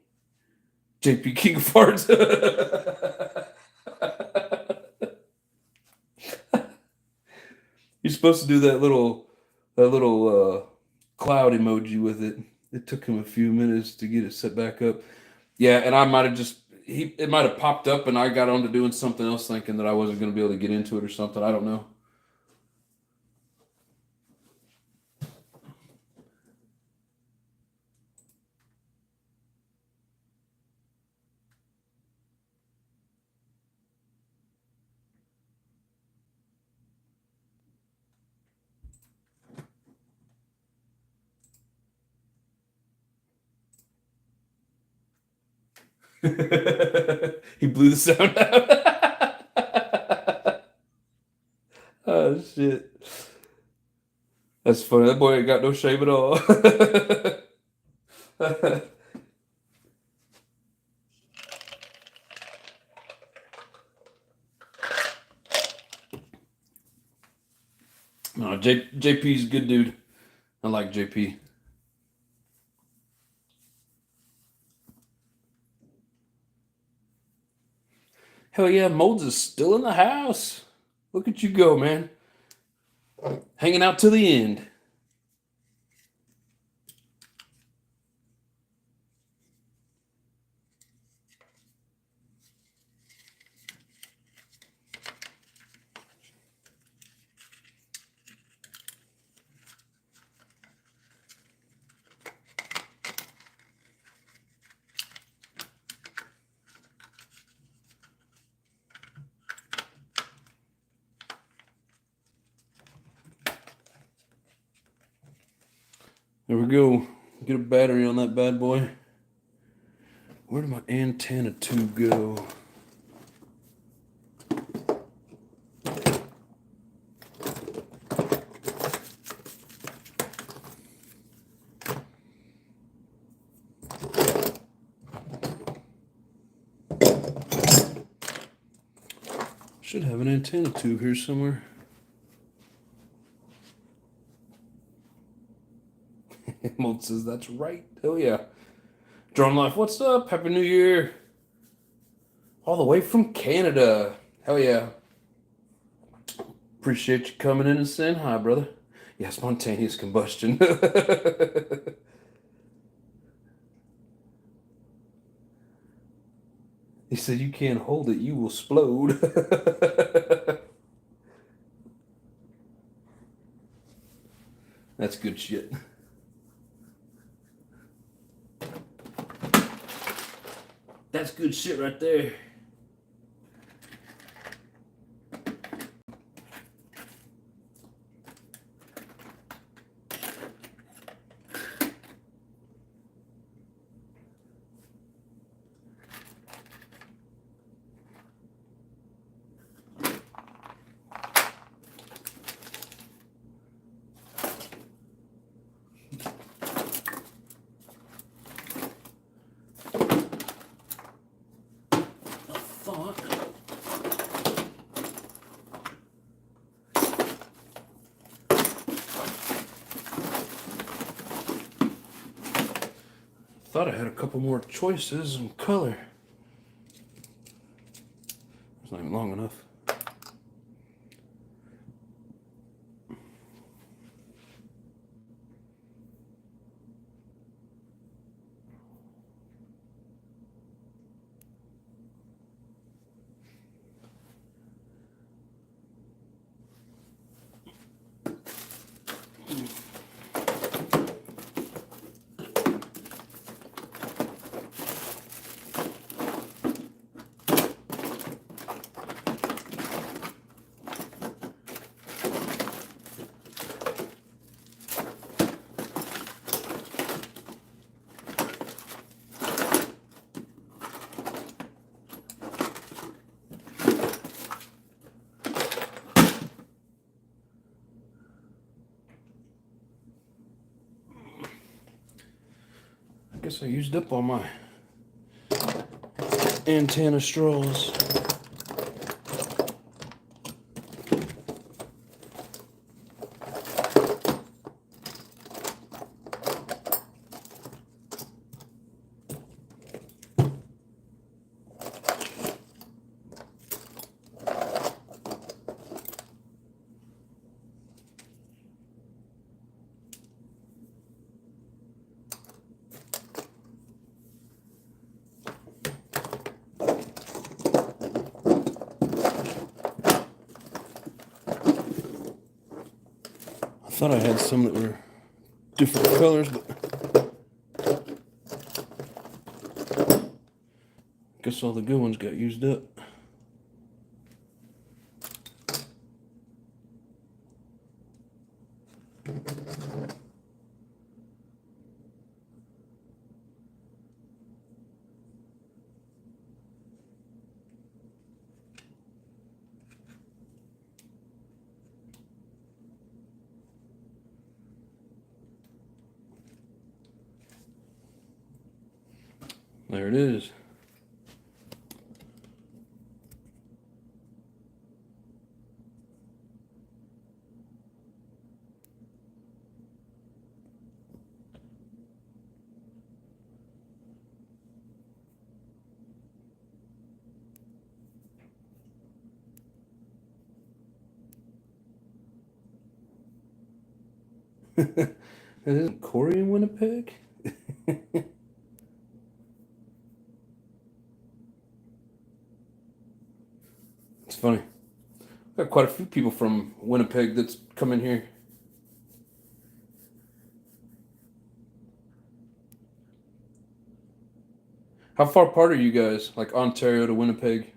JP King of Farts. You're supposed to do that little cloud emoji with it. It took him a few minutes to get it set back up. Yeah, and I might have it might have popped up and I got on to doing something else thinking that I wasn't going to be able to get into it or something. I don't know. He blew the sound out. Oh shit. That's funny. That boy ain't got no shame at all. No, JP's a good dude. I like JP. Hell yeah, Molds is still in the house. Look at you go, man. Hanging out to the end. There we go. Get a battery on that bad boy. Where did my antenna tube go? Should have an antenna tube here somewhere. Mold says that's right. Hell yeah. Drone Life, what's up? Happy New Year. All the way from Canada. Hell yeah. Appreciate you coming in and saying hi, brother. Yeah, spontaneous combustion. He said, you can't hold it, you will explode. That's good shit. That's good shit right there. thought I had a couple more choices in color. It's not even long enough. I guess I used up all my antenna straws. I thought I had some that were different colors, but I guess all the good ones got used up. There it is. Isn't Corey in Winnipeg? It's funny. Got quite a few people from Winnipeg that's come in here. How far apart are you guys? Like Ontario to Winnipeg?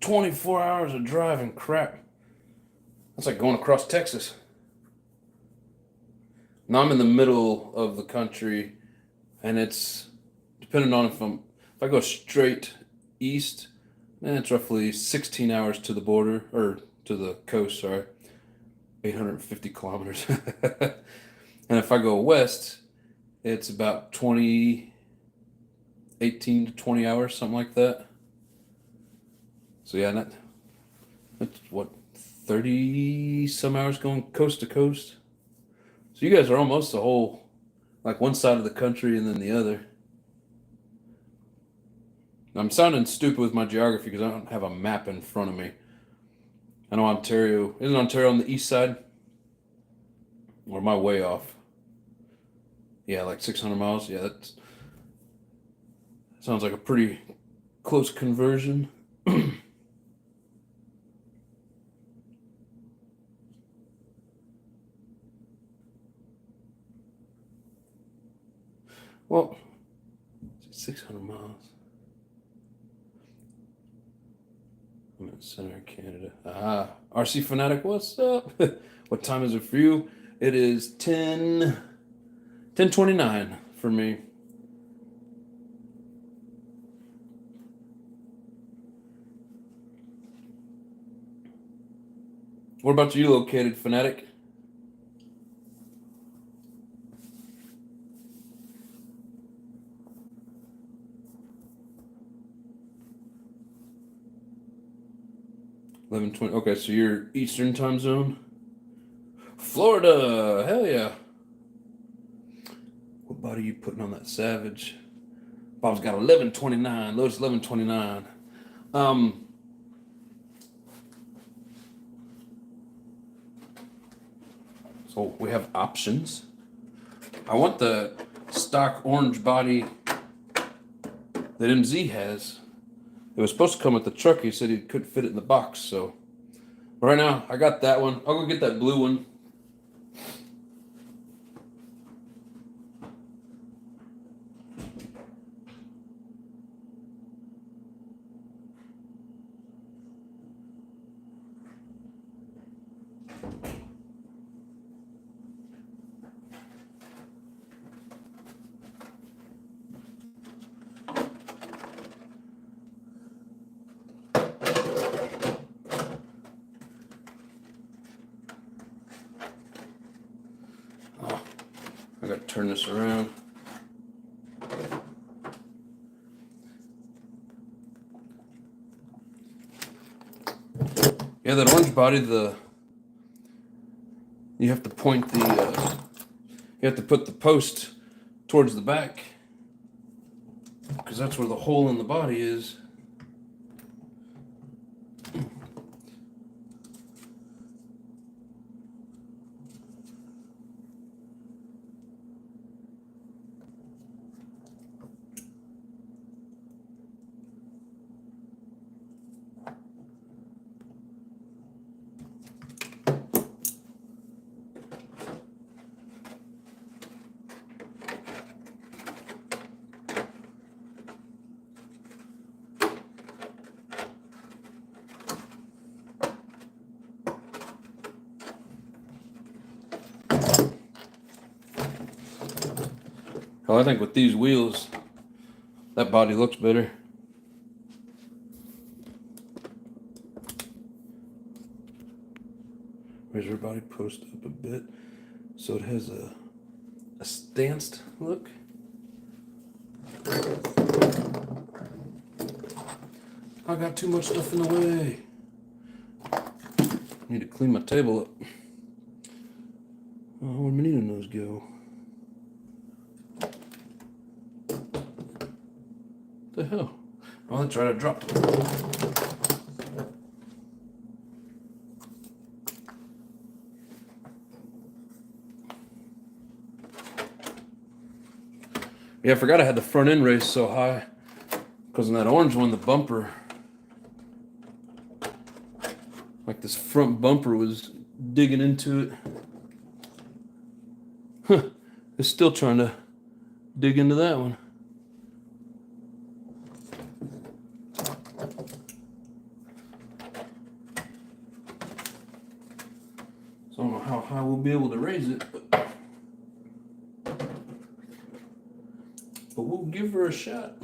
"24 hours of driving, crap. That's like going across Texas." Now I'm in the middle of the country, and it's depending on if I go straight east, then it's roughly 16 hours to the border or to the coast. Sorry, 850 kilometers. And if I go west, it's about 18 to 20 hours, something like that. So yeah, that's what, 30 some hours going coast to coast. So you guys are almost the whole, like one side of the country and then the other. I'm sounding stupid with my geography because I don't have a map in front of me. I know Ontario, isn't Ontario on the east side? Or am I way off? Yeah, like 600 miles. Yeah, that sounds like a pretty close conversion. Well, 600 miles. I'm in the center of Canada. Ah, RC Fanatic, what's up? What time is it for you? It is 10:29 for me. Where about you located, Fanatic? $11:20. Okay, so you're Eastern time zone. Florida, hell yeah. What body are you putting on that Savage? Bob's got 11:29. Lotus 11:29. So we have options. I want the stock orange body that MZ has. It was supposed to come with the truck. He said he couldn't fit it in the box. So right now, I got that one. I'll go get that blue one. I got to turn this around. Yeah, that orange body, you have to point you have to put the post towards the back because that's where the hole in the body is. Well, I think with these wheels, that body looks better. Raise your body post up a bit so it has a stanced look. I got too much stuff in the way. Need to clean my table up. Oh, where'd my needle nose go? What the hell? Oh, that's right, I dropped it. Yeah, I forgot I had the front end raised so high because in that orange one, the bumper, like this front bumper was digging into it. Huh, it's still trying to dig into that one. So I don't know how high we'll be able to raise it, but we'll give her a shot.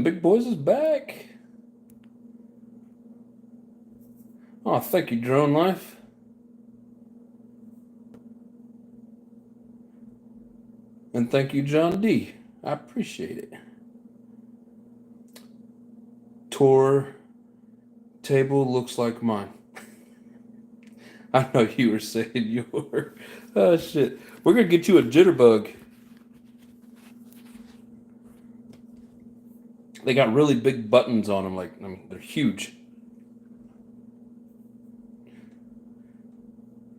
Big Boys is back. Oh, thank you, Drone Life. And thank you, John D. I appreciate it. Tour table looks like mine. I know you were saying your. Oh, shit. We're going to get you a jitterbug. They got really big buttons on them, like, I mean, they're huge.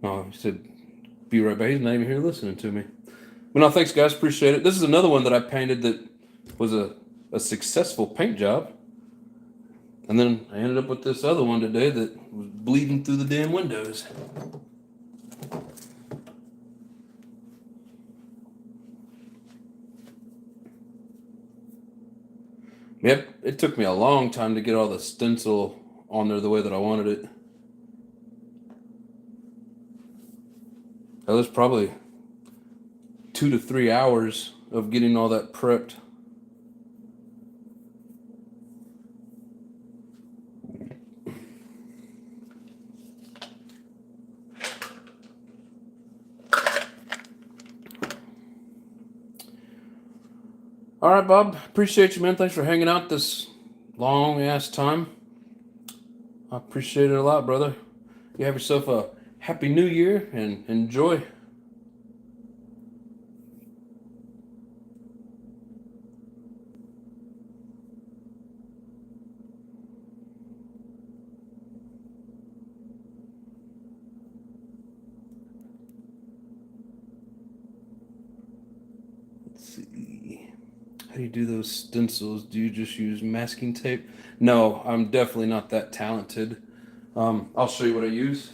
Oh, he said, be right back. He's not even here listening to me. But no, thanks, guys. Appreciate it. This is another one that I painted that was a successful paint job. And then I ended up with this other one today that was bleeding through the damn windows. Yep, it took me a long time to get all the stencil on there the way that I wanted it. That was probably 2 to 3 hours of getting all that prepped. All right, Bob. Appreciate you, man. Thanks for hanging out this long ass time. I appreciate it a lot, brother. You have yourself a happy new year and enjoy. Let's see. How do you do those stencils? Do you just use masking tape? No, I'm definitely not that talented. I'll show you what I use.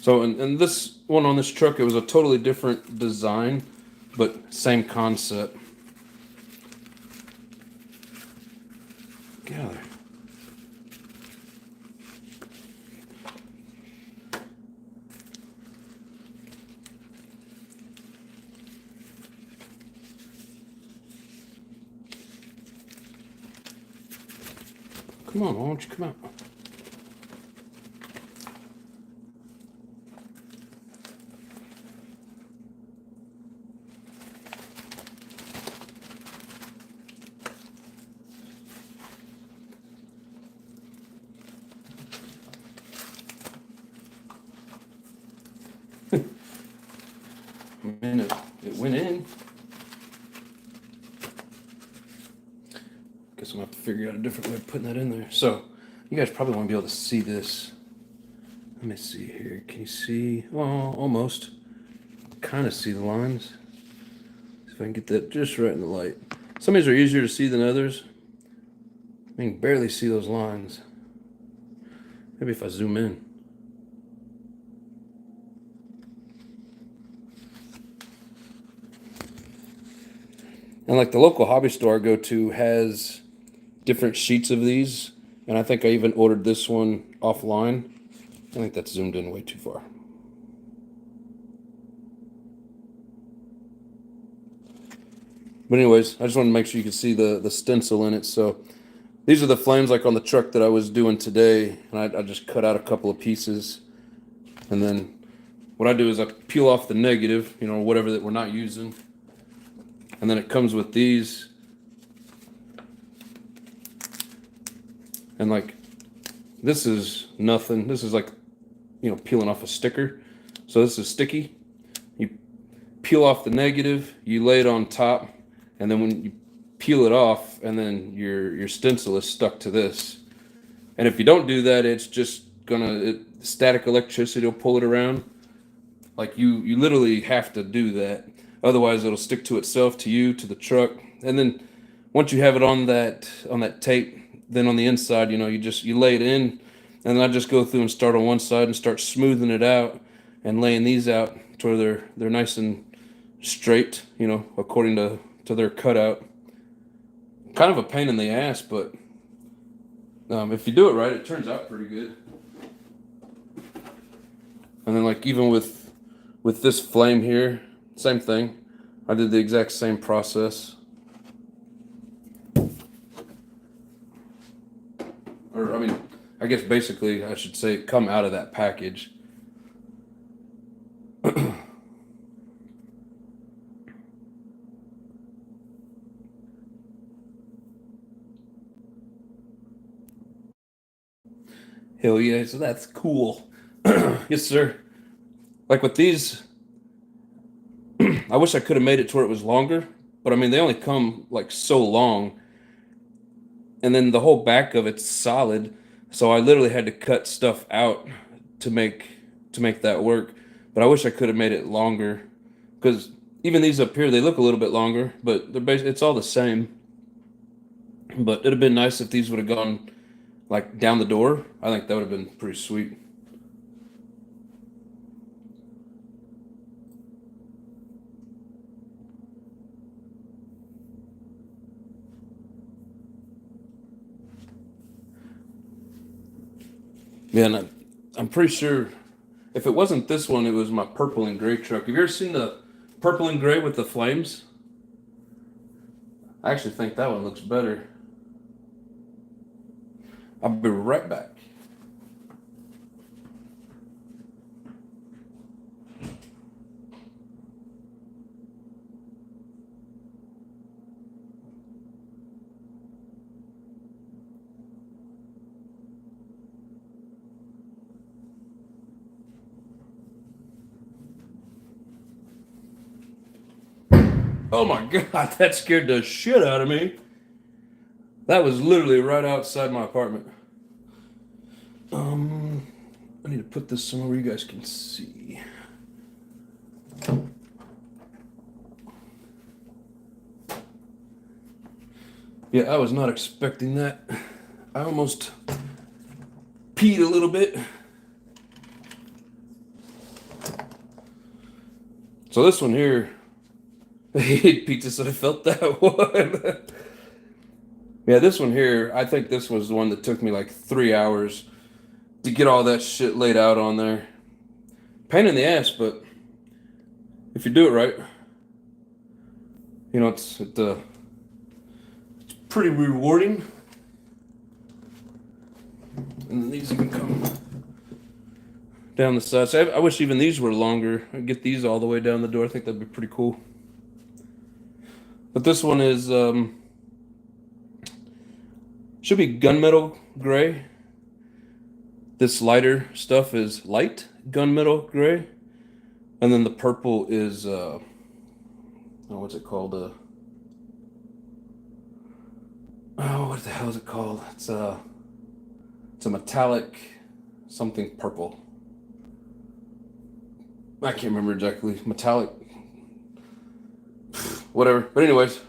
So in this one on this truck, it was a totally different design, but same concept. Get out of there. Come on, why don't you come out? Man, it went in. Guess I'm gonna have to figure out a different way of putting that in there. So, you guys probably won't be able to see this. Let me see here. Can you see? Well, almost. Kind of see the lines. See if I can get that just right in the light. Some of these are easier to see than others. I can barely see those lines. Maybe if I zoom in. And like the local hobby store I go to has different sheets of these. And I think I even ordered this one offline. I think that's zoomed in way too far. But anyways, I just wanted to make sure you could see the stencil in it. So these are the flames like on the truck that I was doing today. And I just cut out a couple of pieces. And then what I do is I peel off the negative, you know, whatever that we're not using. And then it comes with these. And like, this is nothing. This is like, you know, peeling off a sticker. So this is sticky. You peel off the negative, you lay it on top, and then when you peel it off, and then your stencil is stuck to this. And if you don't do that, it's just gonna, static electricity will pull it around. Like you literally have to do that. Otherwise it'll stick to itself, to you, to the truck. And then once you have it on that tape, then on the inside, you know, you lay it in, and then I just go through and start on one side and start smoothing it out and laying these out to where they're nice and straight, you know, according to their cutout. Kind of a pain in the ass, but if you do it right, it turns out pretty good. And then like even with this flame here, same thing. I did the exact same process. Or I mean, I guess basically I should say come out of that package. Hell yeah, so that's cool. Yes, sir. Like with these, I wish I could have made it to where it was longer, but I mean, they only come like so long, and then the whole back of it's solid. So I literally had to cut stuff out to make that work. But I wish I could have made it longer, because even these up here, they look a little bit longer, but they're it's all the same. But it'd have been nice if these would have gone like down the door. I think that would have been pretty sweet. Yeah, and I'm pretty sure if it wasn't this one, it was my purple and gray truck. Have you ever seen the purple and gray with the flames? I actually think that one looks better. I'll be right back. Oh my God, that scared the shit out of me. That was literally right outside my apartment. I need to put this somewhere where you guys can see. Yeah, I was not expecting that. I almost peed a little bit. So this one here, I ate pizza, so I felt that one. Yeah, this one here, I think this was the one that took me like 3 hours to get all that shit laid out on there. Pain in the ass, but if you do it right, you know, it's pretty rewarding. And then these even come down the side. So I wish even these were longer. I'd get these all the way down the door. I think that'd be pretty cool. But this one is should be gunmetal gray. This lighter stuff is light gunmetal gray, and then the purple is oh, what's it called? Oh, what the hell is it called? It's a metallic something purple. I can't remember exactly. Metallic, whatever. But anyways,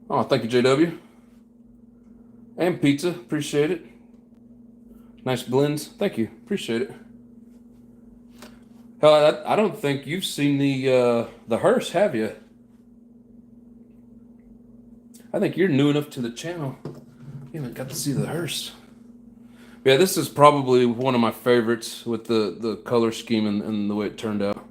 oh, thank you, JW, and pizza. Appreciate it. Nice blends. Thank you. Appreciate it. Hell, I don't think you've seen the hearse, have you? I think you're new enough to the channel. You haven't got to see the hearse. Yeah, this is probably one of my favorites with the color scheme and the way it turned out.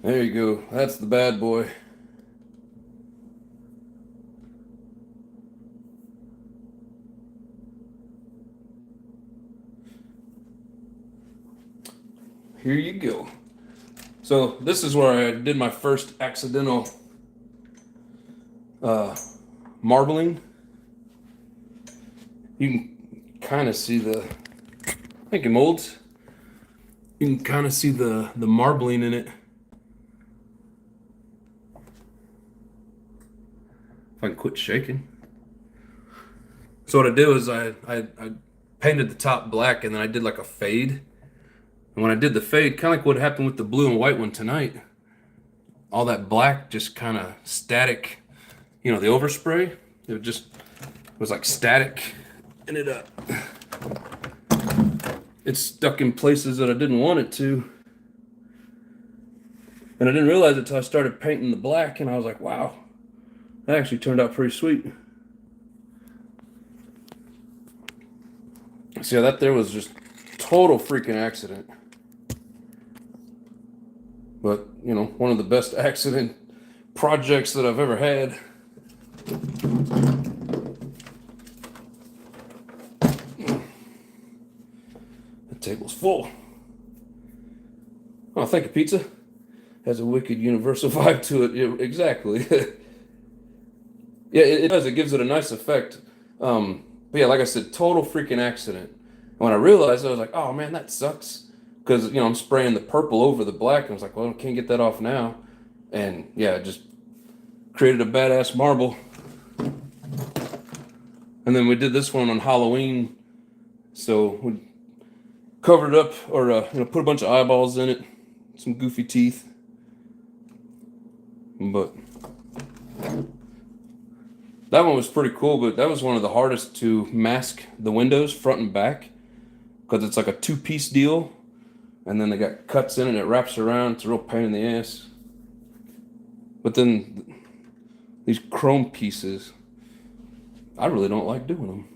There you go. That's the bad boy. Here you go. So this is where I did my first accidental marbling. You can kind of see thank you, molds. You can kind of see the marbling in it. If I can quit shaking. So what I did was I painted the top black, and then I did like a fade. And when I did the fade, kind of like what happened with the blue and white one tonight, all that black just kind of static, you know, the overspray, it was like static, and it stuck in places that I didn't want it to. And I didn't realize it until I started painting the black, and I was like, wow, that actually turned out pretty sweet. See how that there was just total freaking accident. But, you know, one of the best accident projects that I've ever had. The table's full. Oh, thank you, pizza. Has a wicked universal vibe to it. Yeah, exactly. Yeah, it does. It gives it a nice effect. But yeah, like I said, total freaking accident. And when I realized, I was like, oh man, that sucks. Because, you know, I'm spraying the purple over the black. And I was like, well, I can't get that off now. And yeah, it just created a badass marble. And then we did this one on Halloween. So we covered it up, or you know, put a bunch of eyeballs in it, some goofy teeth. But that one was pretty cool, but that was one of the hardest to mask the windows front and back, because it's like a two-piece deal, and then they got cuts in it and it wraps around. It's a real pain in the ass. But then these chrome pieces, I really don't like doing them.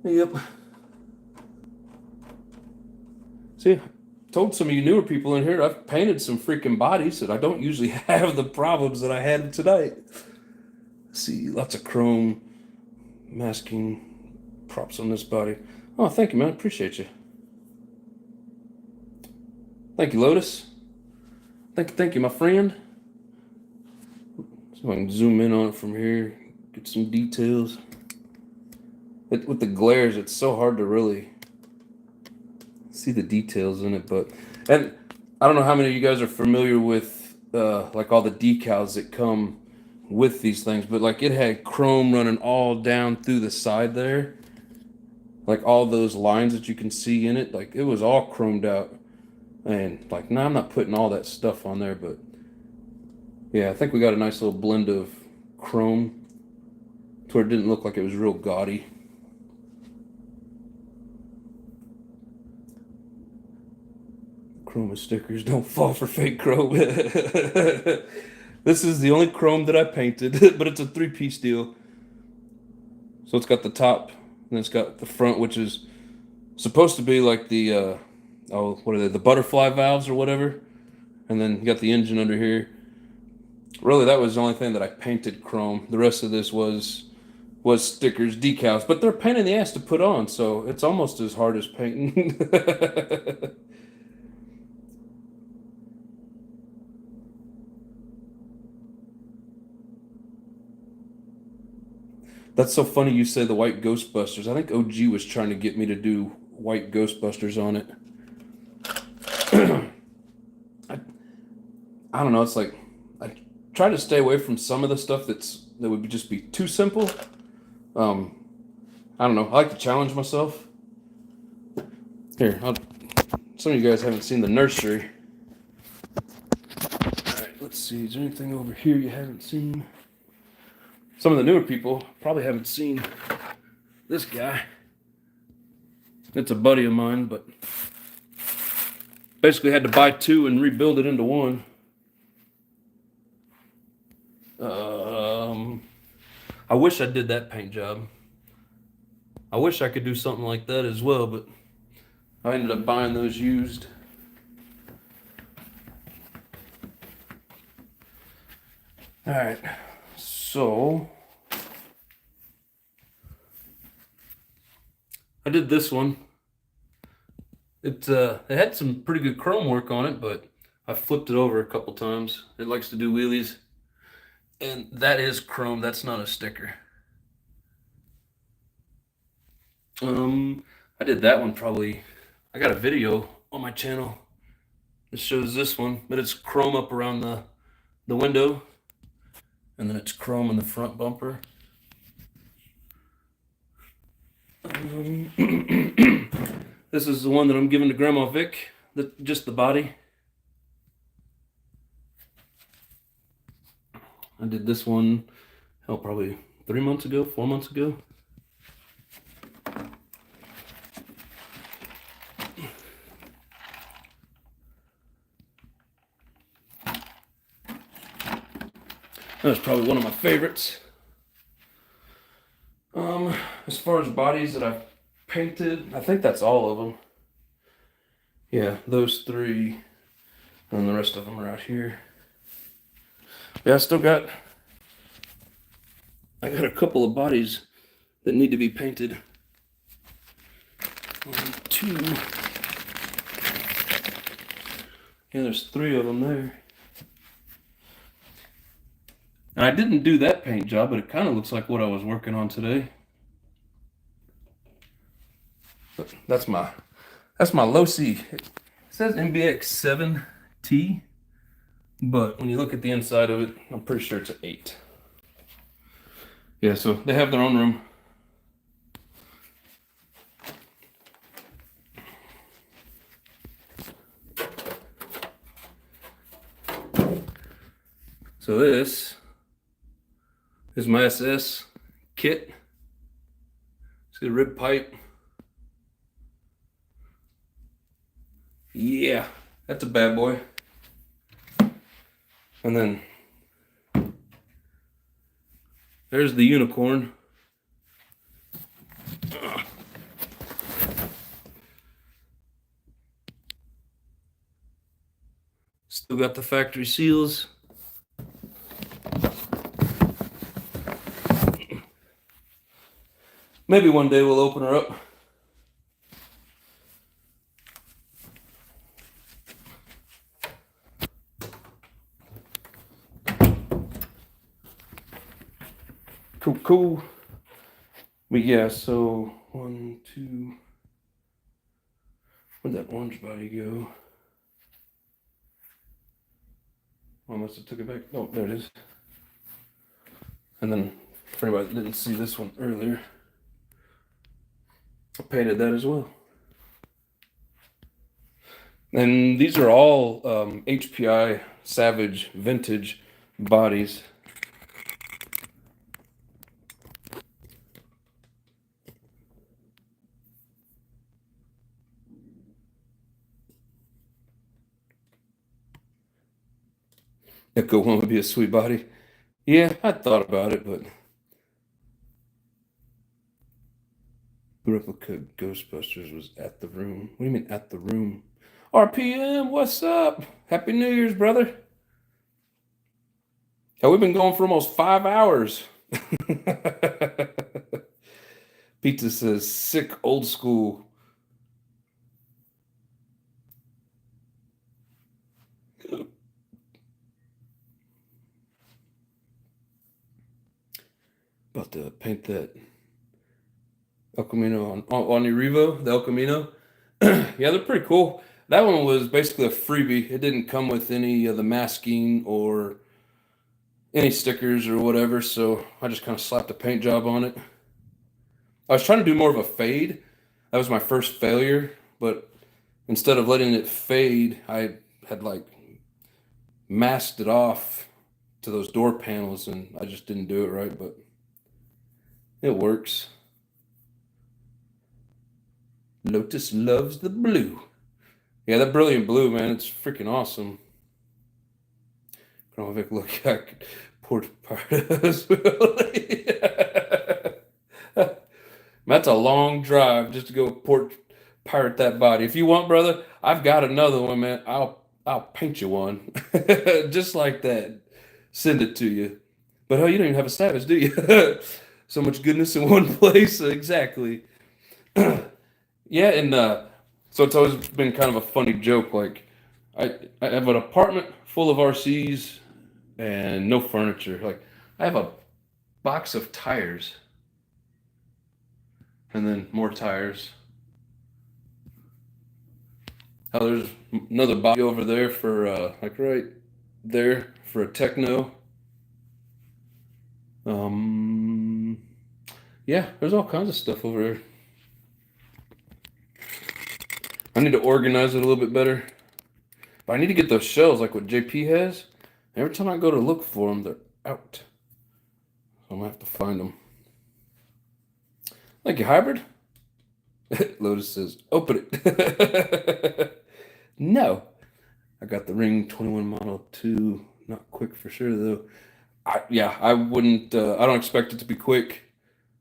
Yep. See, told some of you newer people in here, I've painted some freaking bodies, and I don't usually have the problems that I had tonight. See, lots of chrome masking props on this body. Oh, thank you, man. Appreciate you. Thank you, Lotus. Thank you, my friend. So I can zoom in on it from here, get some details. With the glares, it's so hard to really see the details in it. And I don't know how many of you guys are familiar with like all the decals that come with these things, but like it had chrome running all down through the side there, like all those lines that you can see in it, like it was all chromed out. And like, no, I'm not putting all that stuff on there, but yeah, I think we got a nice little blend of chrome to where it didn't look like it was real gaudy. Chroma stickers don't fall for fake chrome. This is the only chrome that I painted, but it's a three-piece deal. So it's got the top, and it's got the front, which is supposed to be like the, what are they, the butterfly valves or whatever. And then you got the engine under here. Really, that was the only thing that I painted chrome. The rest of this was stickers, decals, but they're a pain in the ass to put on, so it's almost as hard as painting. That's so funny you say the white Ghostbusters. I think OG was trying to get me to do white Ghostbusters on it. I don't know, it's like I try to stay away from some of the stuff that would just be too simple. I don't know, I like to challenge myself. Here, some of you guys haven't seen the nursery. Alright, let's see, is there anything over here you haven't seen? Some of the newer people probably haven't seen this guy. It's a buddy of mine, but basically had to buy two and rebuild it into one. I wish I did that paint job. I wish I could do something like that as well, but I ended up buying those used. All right. So I did this one. It had some pretty good chrome work on it, but I flipped it over a couple times. It likes to do wheelies. And that is chrome, that's not a sticker. I did that one probably, I got a video on my channel that shows this one, but it's chrome up around the window. And then it's chrome in the front bumper. This is the one that I'm giving to Grandma Vic, just the body. I did this one, hell, probably 3 months ago, 4 months ago. That's probably one of my favorites. As far as bodies that I've painted, I think that's all of them. Yeah, those three, and the rest of them are out here. Yeah, I got a couple of bodies that need to be painted. 1, 2. Yeah, there's 3 of them there. And I didn't do that paint job, but it kind of looks like what I was working on today. But that's my low C. It says MBX 7T, but when you look at the inside of it, I'm pretty sure it's an 8. Yeah, so they have their own room. So this is my SS kit. See the rib pipe? Yeah, that's a bad boy. And then there's the unicorn. Still got the factory seals. Maybe one day we'll open her up. Cool. But yeah, so 1, 2. Where'd that orange body go? I must have took it back. Oh, there it is. And then, for anybody that didn't see this one earlier, I painted that as well. And these are all HPI Savage vintage bodies. Echo 1 would be a sweet body. Yeah, I thought about it, but replica Ghostbusters was at the room. What do you mean at the room? RPM, what's up? Happy New Year's, brother. Oh, we've been going for almost 5 hours. Pizza says sick old school. About to paint that El Camino on your Revo, the El Camino. Yeah, they're pretty cool. That one was basically a freebie. It didn't come with any of the masking or any stickers or whatever, so I just kind of slapped a paint job on it. I was trying to do more of a fade. That was my first failure, but instead of letting it fade, I had like masked it off to those door panels, and I just didn't do it right, but it works. Lotus loves the blue. Yeah, that brilliant blue, man, it's freaking awesome. Look like Port Paradise. That's a long drive just to go pirate that body. If you want, brother, I've got another one, man. I'll paint you one. Just like that. Send it to you. But you don't even have a status, do you? So much goodness in one place. Exactly. Yeah, and so it's always been kind of a funny joke. Like, I have an apartment full of RCs and no furniture. Like, I have a box of tires and then more tires. Oh, there's another body over there for like right there for a techno. Yeah, there's all kinds of stuff over there. I need to organize it a little bit better. But I need to get those shells like what JP has. Every time I go to look for them, they're out. So I'm gonna have to find them. Thank you, Hybrid. Lotus says, open it. No. I got the Ring 21 Model 2. Not quick for sure, though. I wouldn't. I don't expect it to be quick.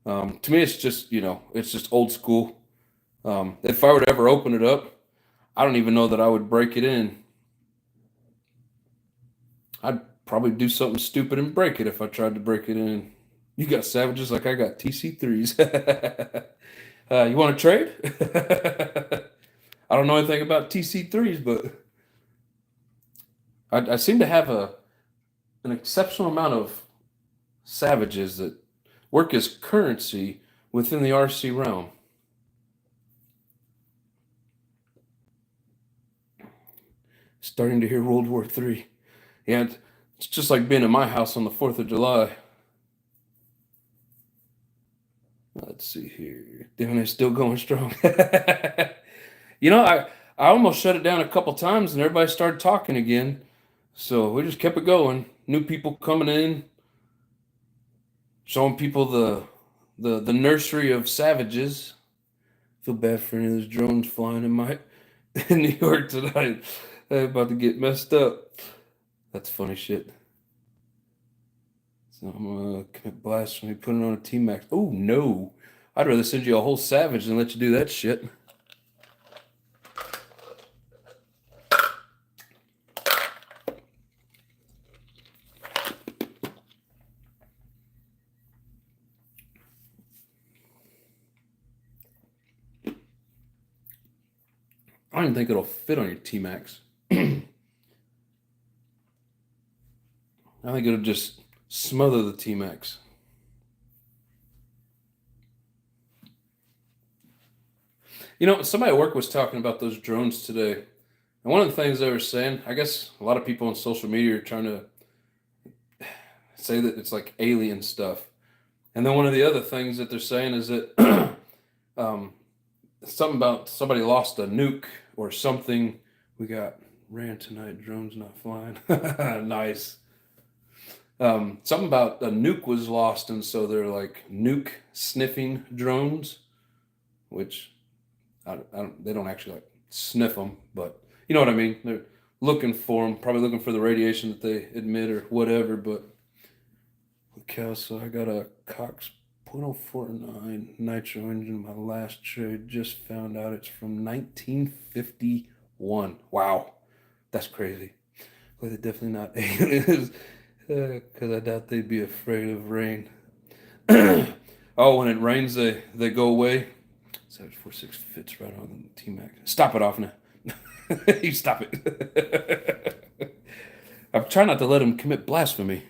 To me, it's just it's just old school. If I were to ever open it up, I don't even know that I would break it in. I'd probably do something stupid and break it if I tried to break it in. You got savages like I got TC3s. You want to trade? I don't know anything about TC3s, but I seem to have an exceptional amount of savages that work as currency within the RC realm. Starting to hear World War III. Yeah, it's just like being in my house on the 4th of July. Let's see here. Damn, it's still going strong. I almost shut it down a couple times and everybody started talking again. So we just kept it going. New people coming in, showing people the nursery of savages. Feel bad for any of those drones flying in New York tonight. They're about to get messed up. That's funny shit. So I'm gonna commit blasphemy, put it on a T-Max. Oh no. I'd rather send you a whole savage than let you do that shit. I don't even think it'll fit on your T-Max. I think it'll just smother the T-Max. Somebody at work was talking about those drones today. And one of the things they were saying, I guess a lot of people on social media are trying to say that it's like alien stuff. And then one of the other things that they're saying is that something about somebody lost a nuke or something. We got ran tonight, drones not flying. Nice. Something about a nuke was lost, and so they're like nuke sniffing drones, which they don't actually like sniff them, but you know what I mean. They're looking for them, probably looking for the radiation that they emit or whatever. But okay, so I got a Cox .049 nitro engine. My last trade, just found out it's from 1951. Wow, that's crazy. Well, they're definitely not aliens, because I doubt they'd be afraid of rain. Oh, when it rains, they go away. 746 fits right on the T-Max. Stop it off now. You stop it. I'm trying not to let him commit blasphemy.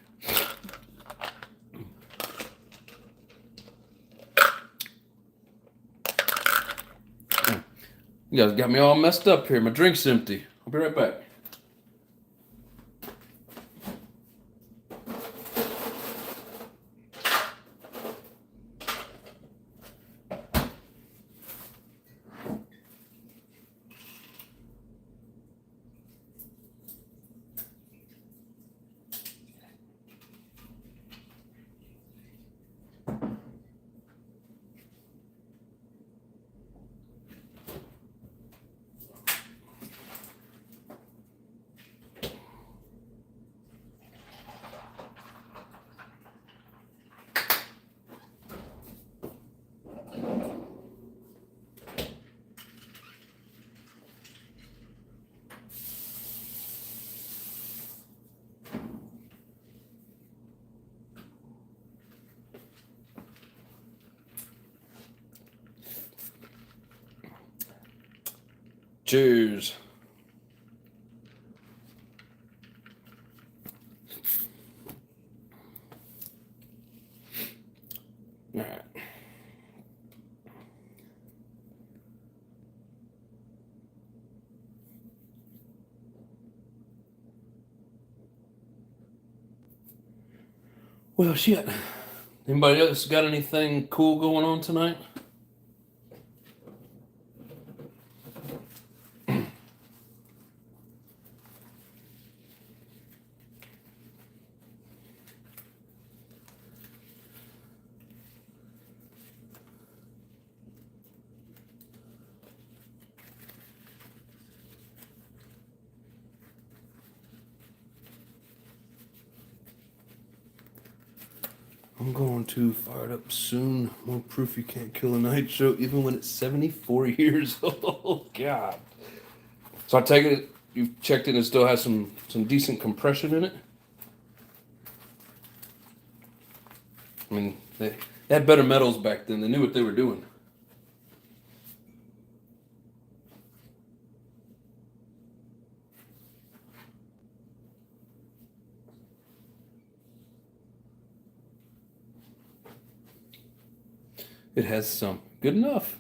You guys got me all messed up here. My drink's empty. I'll be right back. Cheers. All right. Well, shit. Anybody else got anything cool going on tonight? I'm going to fire it up soon. More proof you can't kill a nitro even when it's 74 years old. God. So I take it you've checked it and it still has some decent compression in it. I mean, they had better metals back then. They knew what they were doing. It has some. Good enough.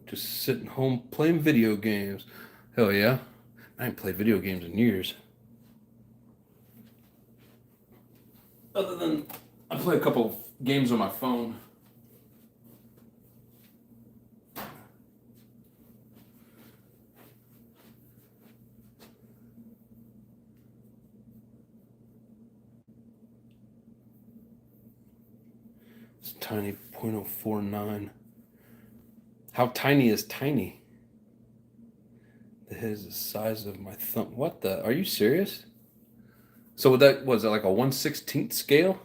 Just sitting home playing video games. Hell yeah. I ain't played video games in years. Other than I play a couple of games on my phone. It's tiny, 0.049. How tiny is tiny? The head is the size of my thumb. What the? Are you serious? So was that like a 1/16 scale?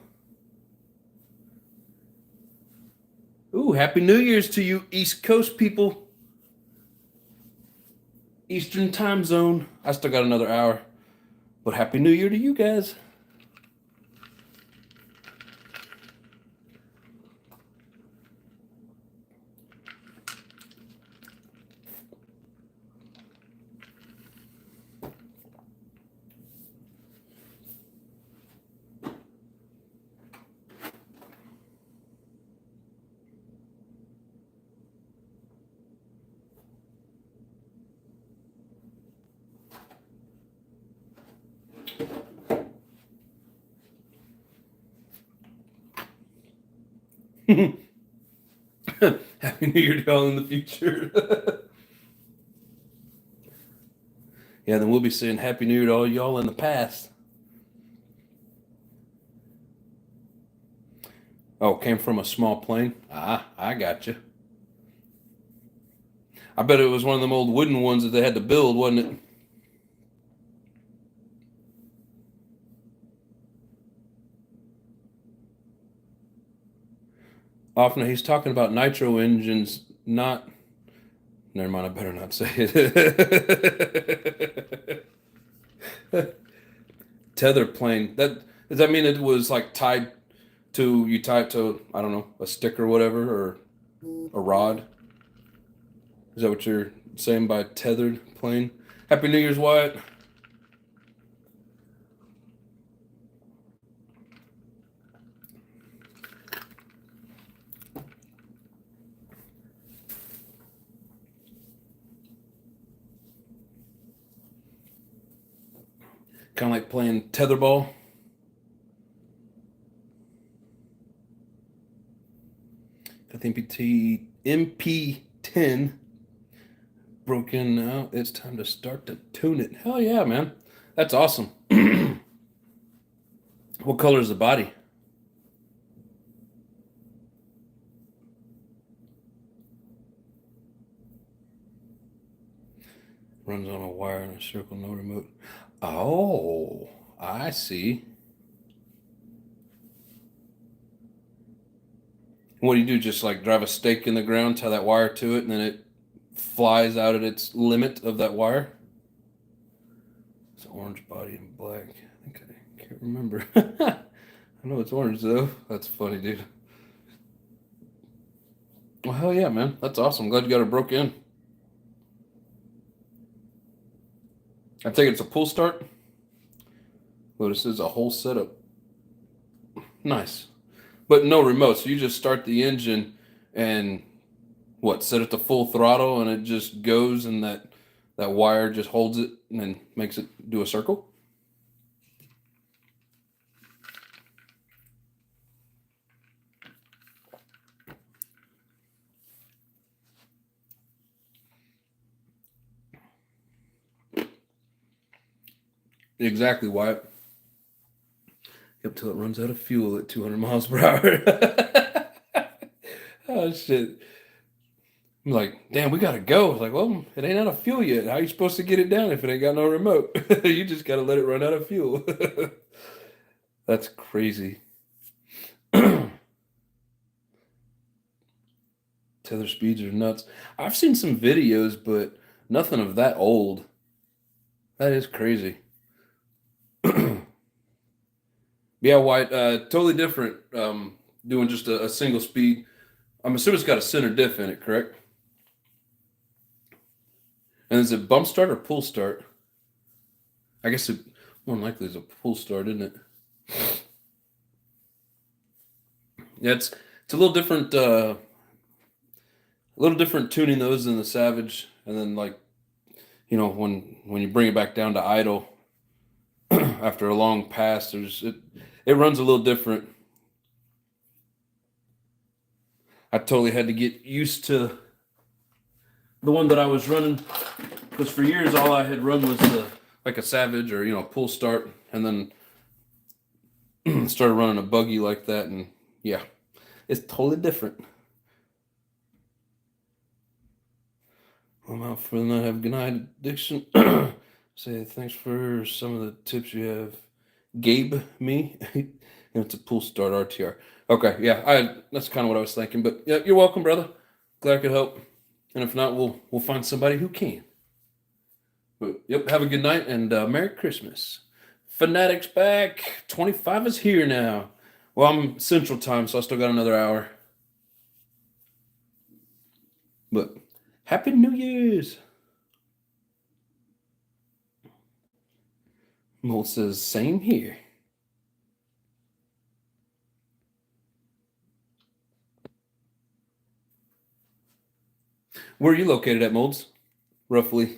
Ooh, Happy New Year's to you East Coast people. Eastern time zone. I still got another hour. But Happy New Year to you guys. Happy New Year to y'all in the future. Yeah, then we'll be saying Happy New Year to all y'all in the past. Oh, came from a small plane? Ah, I got you. I bet it was one of them old wooden ones that they had to build, wasn't it? Often he's talking about nitro engines, not. Never mind, I better not say it. Tether plane. Does that mean it was like tied to I don't know, a stick or whatever, or a rod? Is that what you're saying by tethered plane? Happy New Year's, Wyatt. Kind of like playing tetherball. I think MP10 broken now. It's time to start to tune it. Hell yeah, man. That's awesome. What color is the body? Runs on a wire in a circle, no remote. Oh, I see. What do you do? Just like drive a stake in the ground, tie that wire to it, and then it flies out at its limit of that wire? It's orange body and black. I think I can't remember. I know it's orange though. That's funny, dude. Well, hell yeah, man. That's awesome. Glad you got it broke in. I think it's a pull start. Well, this is a whole setup. Nice. But no remote. So you just start the engine and set it to full throttle and it just goes and that wire just holds it and then makes it do a circle? Exactly, Wyatt. Yep, till it runs out of fuel at 200 miles per hour. Oh, shit. I'm like, damn, we gotta go. It's like, well, it ain't out of fuel yet. How are you supposed to get it down if it ain't got no remote? You just gotta let it run out of fuel. That's crazy. Tether speeds are nuts. I've seen some videos, but nothing of that old. That is crazy. Yeah, White, totally different. Doing just a single speed. I'm assuming it's got a center diff in it, correct? And is it bump start or pull start? I guess it more than likely is a pull start, isn't it? Yeah, it's a little different tuning those than the Savage, and then like when you bring it back down to idle after a long pass, it runs a little different. I totally had to get used to the one that I was running because for years all I had run was like a Savage or pull start, and then started running a buggy like that, and yeah, it's totally different. I'm out for the night. Have a good night, addiction. Say thanks for some of the tips you have. Gabe me. It's a pull start RTR. Okay, yeah, that's kind of what I was thinking. But yeah, you're welcome, brother. Glad I could help. And if not, we'll find somebody who can. But yep, have a good night and Merry Christmas. Fanatic's back. 25 is here now. Well, I'm Central Time, so I still got another hour. But Happy New Year's. Mold says, same here. Where are you located at, Molds? Roughly.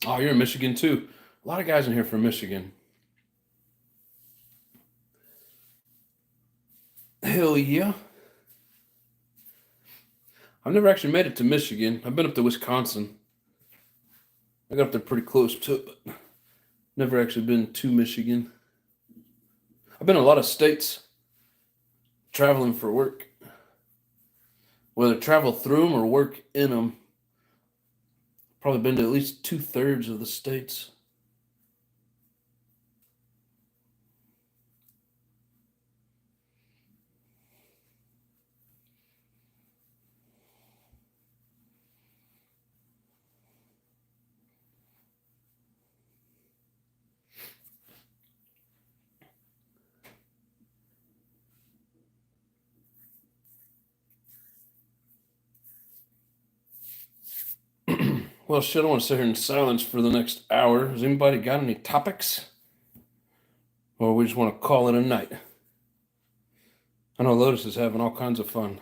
Oh, you're in Michigan too. A lot of guys in here from Michigan. Hell yeah. I've never actually made it to Michigan. I've been up to Wisconsin. I got up there pretty close to it, but never actually been to Michigan. I've been in a lot of states traveling for work. Whether travel through them or work in them. Probably been to at least 2/3 of the states. Well, shit, I want to sit here in silence for the next hour. Has anybody got any topics? Or we just want to call it a night? I know Lotus is having all kinds of fun.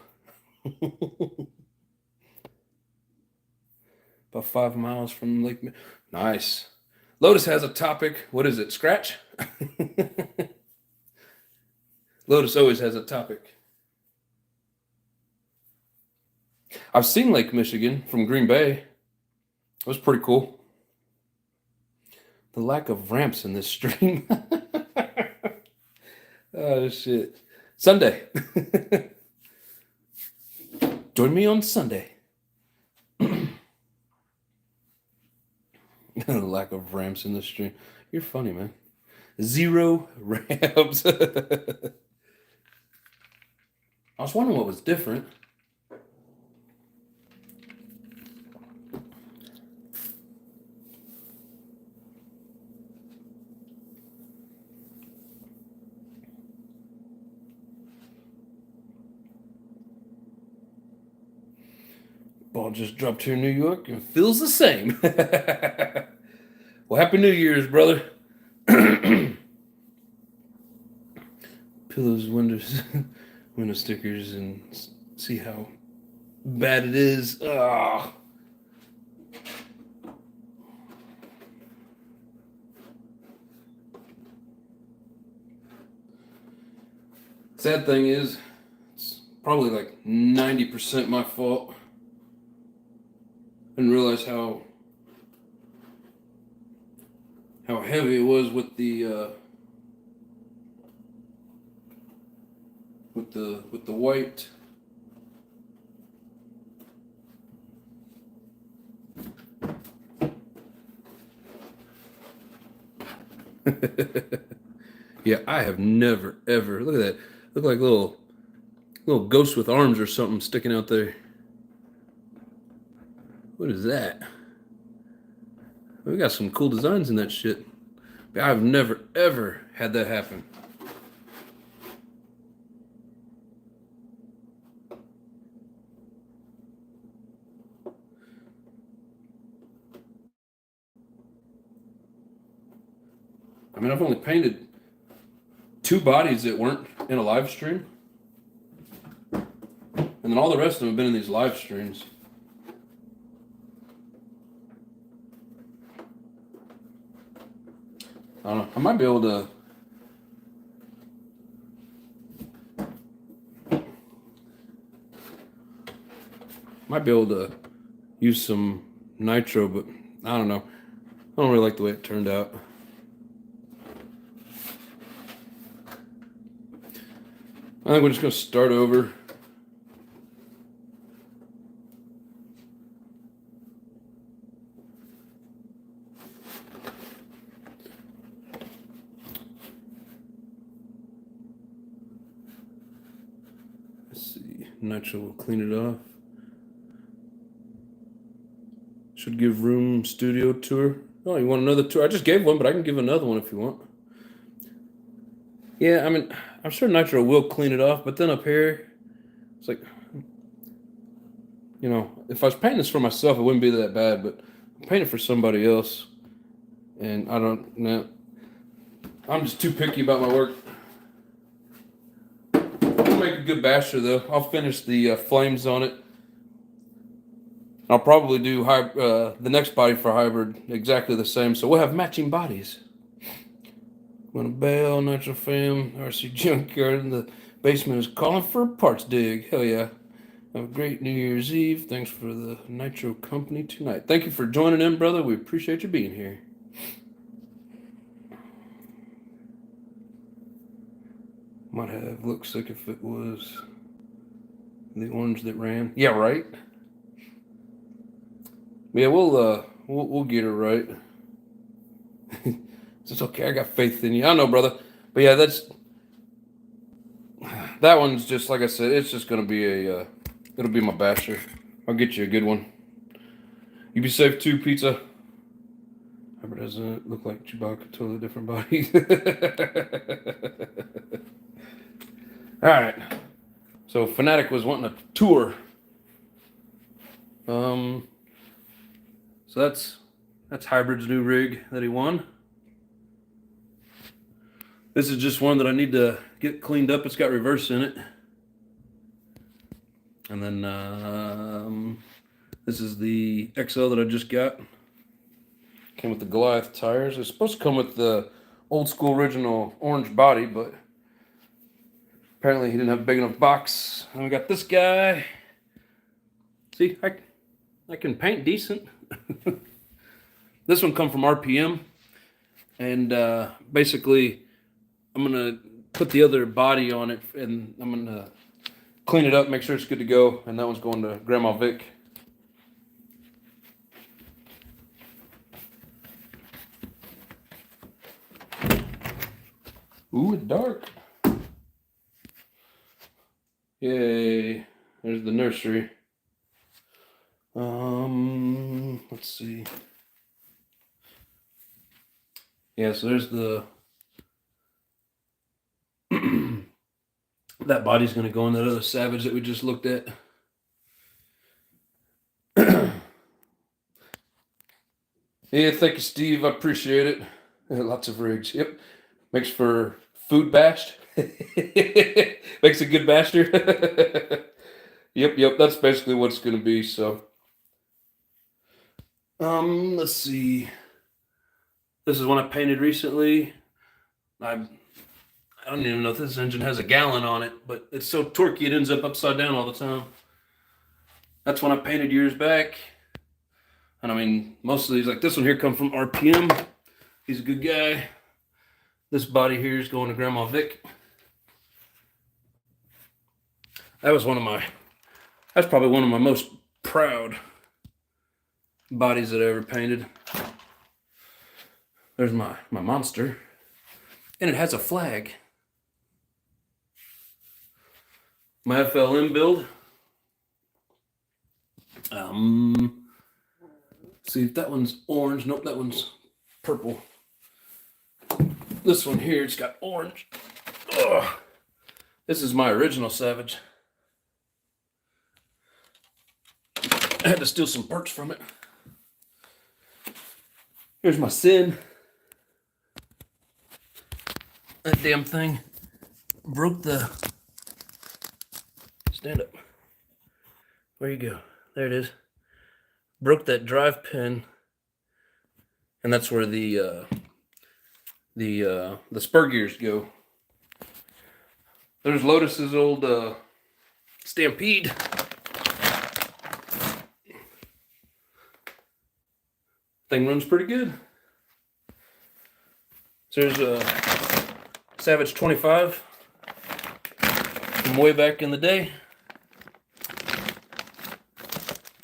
About 5 miles from Lake. Nice. Lotus has a topic. What is it? Scratch? Lotus always has a topic. I've seen Lake Michigan from Green Bay. It was pretty cool. The lack of ramps in this stream. Oh, shit. Sunday. Join me on Sunday. The lack of ramps in the stream. You're funny, man. 0 ramps. I was wondering what was different. Ball just dropped here in New York and feels the same. Well, Happy New Year's, brother. Pillows, windows, window stickers, and see how bad it is. Ah. Sad thing is, it's probably like 90% my fault. I didn't realize how heavy it was with the white. Yeah, I have never ever, look at that. Look like little ghosts with arms or something sticking out there. What is that? We got some cool designs in that shit. But I've never ever had that happen. I mean, I've only painted 2 bodies that weren't in a live stream. And then all the rest of them have been in these live streams. I don't know. I might be able to. Use some nitro, but I don't know. I don't really like the way it turned out. I think we're just going to start over. Let's see. Nitro will clean it off. Should give room studio tour. Oh, you want another tour? I just gave one, but I can give another one if you want. Yeah, I mean, I'm sure Nitro will clean it off, but then up here, it's like, you know, if I was painting this for myself, it wouldn't be that bad, but I'm painting for somebody else, and I don't know. I'm just too picky about my work. I'll make a good basher, though. I'll finish the flames on it. I'll probably do the next body for hybrid exactly the same, so we'll have matching bodies. When a bail, Nitro Fam, RC Junkyard in the basement is calling for a parts dig. Hell yeah. Have a great New Year's Eve. Thanks for the Nitro company tonight. Thank you for joining in, brother. We appreciate you being here. Might have looked sick if it was the orange that ran. Yeah, right. Yeah, we'll get her right. It's okay. I got faith in you. I know, brother. But yeah, that one's just like I said. It's just gonna be it'll be my basher. I'll get you a good one. You be safe too, pizza. Hybrid doesn't look like Chewbacca. Totally different body. All right. So Fanatic was wanting a tour. So that's Hybrid's new rig that he won. This is just one that I need to get cleaned up. It's got reverse in it. And then this is the XL that I just got. Came with the Goliath tires. It's supposed to come with the old school original orange body, but apparently he didn't have a big enough box. And we got this guy. See, I can paint decent. This one come from RPM. And basically, I'm going to put the other body on it, and I'm going to clean it up, make sure it's good to go. And that one's going to Grandma Vic. Ooh, it's dark. Yay. There's the nursery. Let's see. Yeah, so there's the that body's gonna go in that other Savage that we just looked at. Yeah, thank you, Steve. I appreciate it. Lots of rigs. Yep. Makes for food bashed. Makes a good basher. Yep. That's basically what it's gonna be. So, let's see. This is one I painted recently. I I don't even know if this engine has a gallon on it, but it's so torquey it ends up upside down all the time. That's one I painted years back. And I mean, most of these, like this one here, come from RPM. He's a good guy. This body here is going to Grandma Vic. That's probably one of my most proud bodies that I ever painted. There's my monster. And it has a flag. My FLM build. See if that one's orange. Nope, that one's purple. This one here, it's got orange. Ugh. This is my original Savage. I had to steal some parts from it. Here's my Sin. That damn thing broke the... Stand up. Where you go? There it is. Broke that drive pin, and that's where the spur gears go. There's Lotus's old Stampede. Thing runs pretty good. So there's a Savage 25 from way back in the day.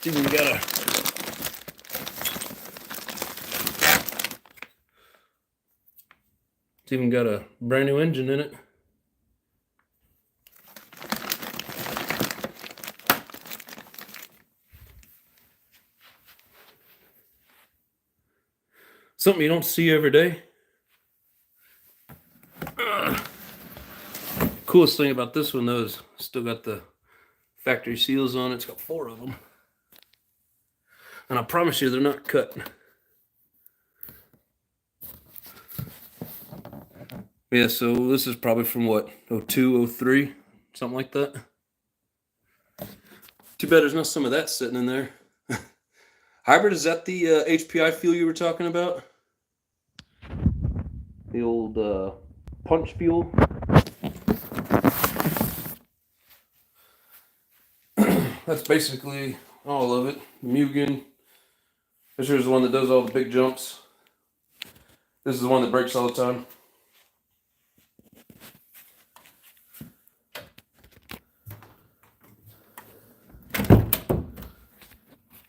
It's even got a brand new engine in it. Something you don't see every day. Coolest thing about this one though is still got the factory seals on it. It's got 4 of them. And I promise you they're not cut. Yeah, so this is probably from what, 02, 03, something like that. Too bad there's not some of that sitting in there. Hybrid, is that the HPI fuel you were talking about? The old punch fuel. That's basically all of it. Mugen. This here's the one that does all the big jumps. This is the one that breaks all the time.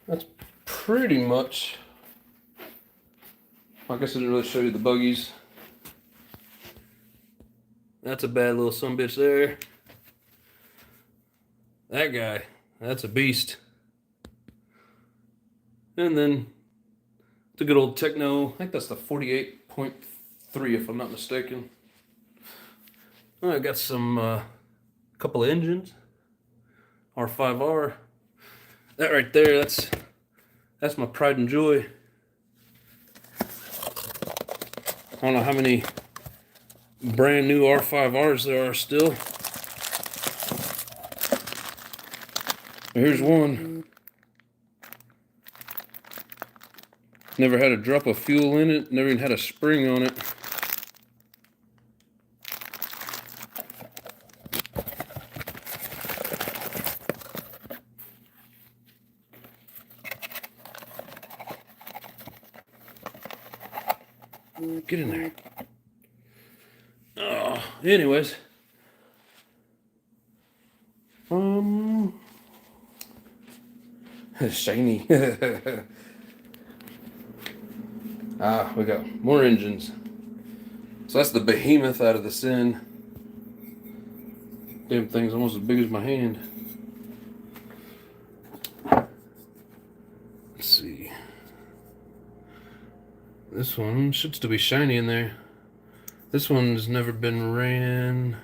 That's pretty much... I guess I didn't really show you the buggies. That's a bad little sumbitch there. That guy, that's a beast. And then it's a good old Techno. I think that's the 48.3 if I'm not mistaken. I got some couple of engines. R5R. That right there, that's my pride and joy. I don't know how many brand new R5Rs there are still. Here's one. Never had a drop of fuel in it, never even had a spring on it. Get in there. Oh, anyways. Shiny. We got more engines. So that's the behemoth out of the Sin. Damn thing's almost as big as my hand. Let's see. This one should still be shiny in there. This one's never been ran.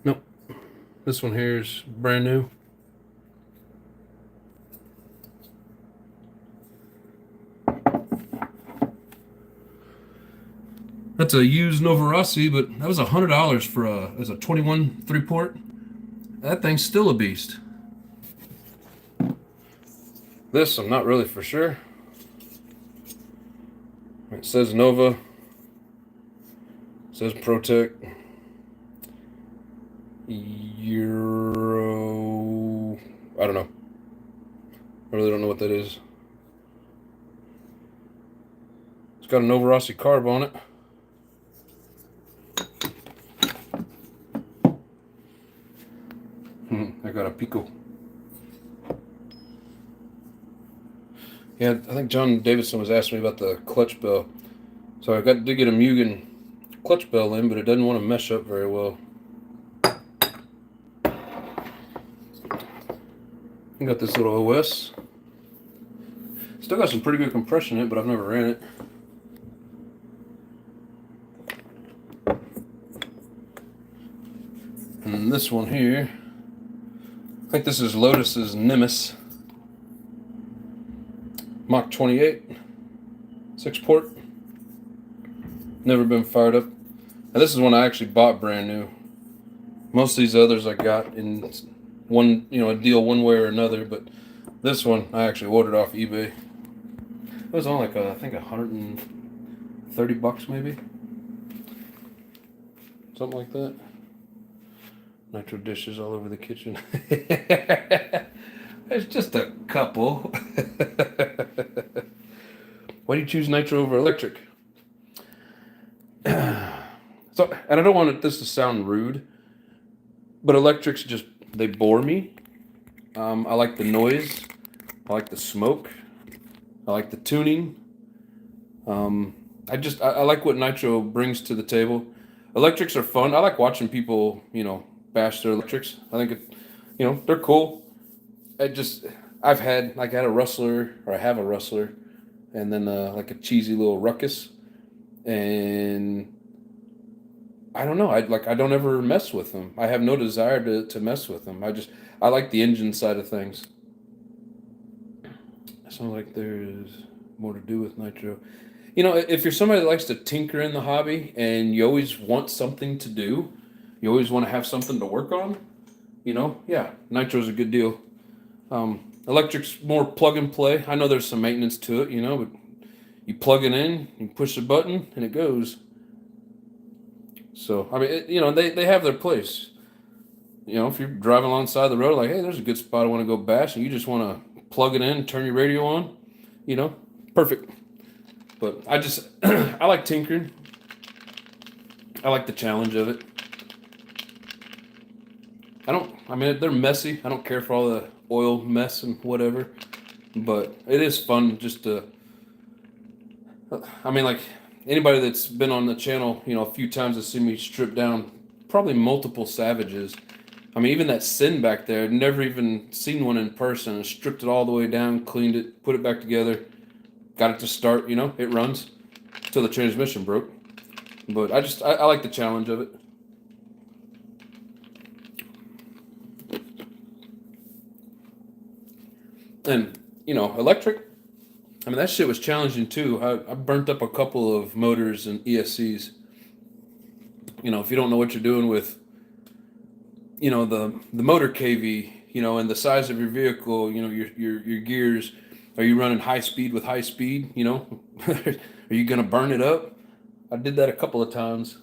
Nope. This one here is brand new. That's a used Novarossi, but that was $100 for as a 21 3-port. That thing's still a beast. This I'm not really for sure. It says Nova. says ProTech Euro. I don't know. I really don't know what that is. It's got a Novorossi carb on it. I got a Pico. Yeah, I think John Davidson was asking me about the clutch bell. So I did get a Mugen clutch bell in, but it doesn't want to mesh up very well. I got this little OS. Still got some pretty good compression in it, but I've never ran it. And this one here, I think this is Lotus's Nimbus Mach 28, 6-port. Never been fired up. And this is one I actually bought brand new. Most of these others I got in one, a deal one way or another, but this one I actually ordered off eBay. It was on like I think $130 maybe, something like that. Nitro dishes all over the kitchen. There's just a couple. Why do you choose nitro over electric? So, and I don't want this to sound rude, but electrics they bore me. I like the noise. I like the smoke. I like the tuning. I like what nitro brings to the table. Electrics are fun. I like watching people, bash their electrics. I think they're cool. I had a Rustler, or I have a Rustler, and then like a cheesy little Ruckus, and I don't know. I don't ever mess with them. I have no desire to mess with them. I like the engine side of things. It sounds like there's more to do with nitro. If you're somebody that likes to tinker in the hobby and you always want something to do, you always want to have something to work on, yeah, nitro's a good deal. Electric's more plug and play. I know there's some maintenance to it, but you plug it in, you push a button, and it goes. So, I mean, they have their place. If you're driving alongside the road, like, hey, there's a good spot I want to go bash, and you just want to plug it in, turn your radio on, perfect. But I like tinkering. I like the challenge of it. They're messy. I don't care for all the oil mess and whatever, but it is fun just to, like anybody that's been on the channel, a few times has seen me strip down probably multiple Savages. Even that Sin back there, I'd never even seen one in person. I stripped it all the way down, cleaned it, put it back together, got it to start, it runs till the transmission broke. But I like the challenge of it. And, electric, that shit was challenging too. I burnt up a couple of motors and ESCs. If you don't know what you're doing with, the motor KV, and the size of your vehicle, your gears, are you running high speed with high speed, are you going to burn it up? I did that a couple of times.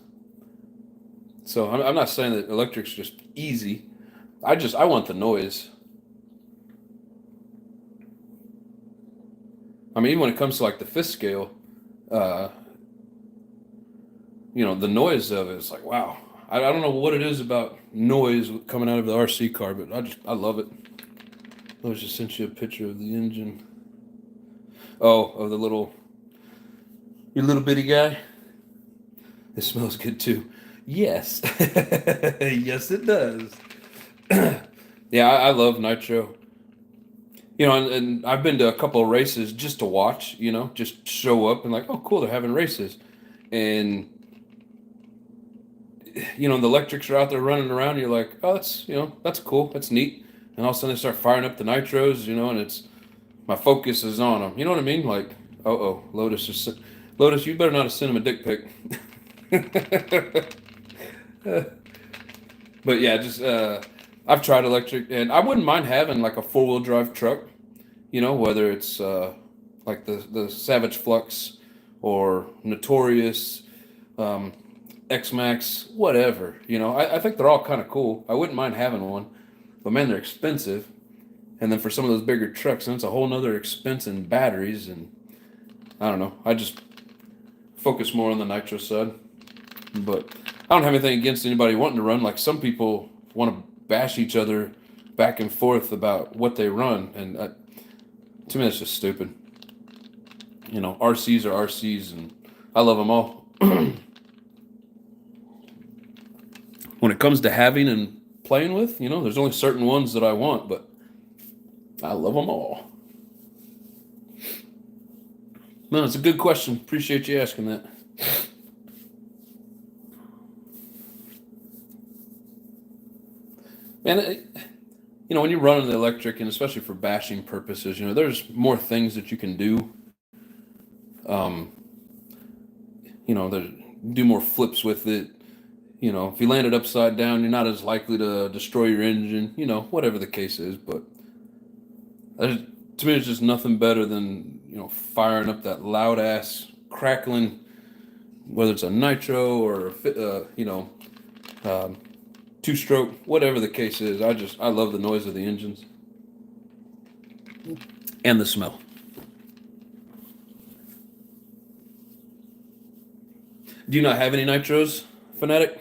So I'm not saying that electric's just easy. I want the noise. Even when it comes to like the fifth scale, the noise of it is like, wow. I don't know what it is about noise coming out of the RC car, but I love it. I was just sent you a picture of the engine. Oh, of your little bitty guy. It smells good too. Yes. Yes, it does. Yeah, I love nitro. And I've been to a couple of races just to watch, just show up and like, oh, cool, they're having races. And, the electrics are out there running around. And you're like, oh, that's cool. That's neat. And all of a sudden they start firing up the nitros, and my focus is on them. You know what I mean? Like, Lotus, you better not have sent him a dick pic. But yeah, I've tried electric, and I wouldn't mind having like a 4-wheel drive truck, whether it's like the Savage Flux or Notorious, X-Max, whatever. You know, I think they're all kind of cool. I wouldn't mind having one, but man, they're expensive. And then for some of those bigger trucks, and it's a whole nother expense in batteries. And I don't know. I just focus more on the nitro side. But I don't have anything against anybody wanting to run. Like some people want to bash each other back and forth about what they run, and to me, that's just stupid. You know, RCs are RCs, and I love them all. When it comes to having and playing with, you know, there's only certain ones that I want, but I love them all. No, it's a good question. Appreciate you asking that. And you know, when you're running the electric, and especially for bashing purposes, you know, there's more things that you can do. Um, you know, do more flips with it. You know, if you land it upside down, you're not as likely to destroy your engine. You know, whatever the case is. But to me, it's just nothing better than, you know, firing up that loud ass crackling, whether it's a nitro or you know, two-stroke, whatever the case is. I love the noise of the engines and the smell. Do you not have any nitros, Fanatic?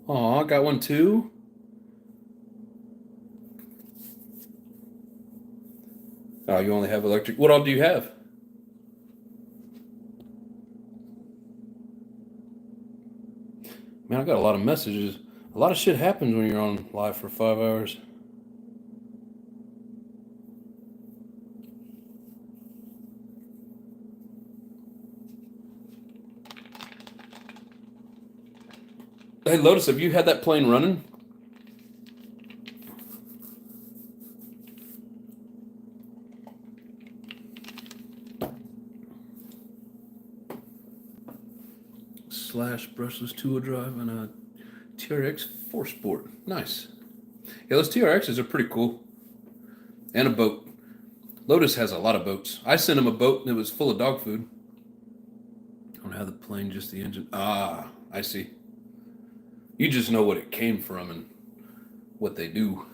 Oh, I got one too. Oh, you only have electric. What all do you have? Man, I got a lot of messages. A lot of shit happens when you're on live for 5 hours. Hey, Lotus, have you had that plane running? Slash brushless two-wheel drive and a TRX 4Sport. Nice. Yeah, those TRXs are pretty cool. And a boat. Lotus has a lot of boats. I sent him a boat that was full of dog food. I don't have the plane, just the engine. Ah, I see. You just know what it came from and what they do.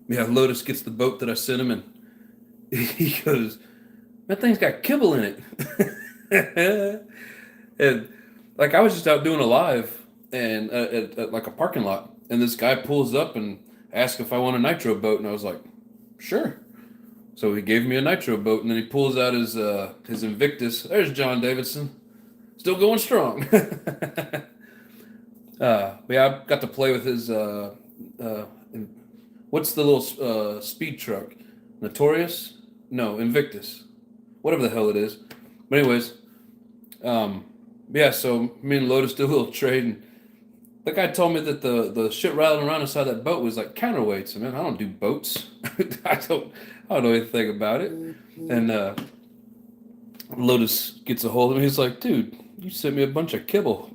Yeah, Lotus gets the boat that I sent him, and he goes, that thing's got kibble in it. And like I was just out doing a live and at like a parking lot, and this guy pulls up and asks if I want a nitro boat, and I was like, sure. So he gave me a nitro boat, and then he pulls out his Invictus. There's John Davidson, still going strong. Yeah, I got to play with his what's the little speed truck? Notorious? No, Invictus. Whatever the hell it is. But anyways, yeah, so me and Lotus did a little trade, and the guy told me that the shit rattling around inside that boat was like counterweights. I mean, I don't do boats. I don't know anything about it. And Lotus gets a hold of me. He's like, dude, you sent me a bunch of kibble.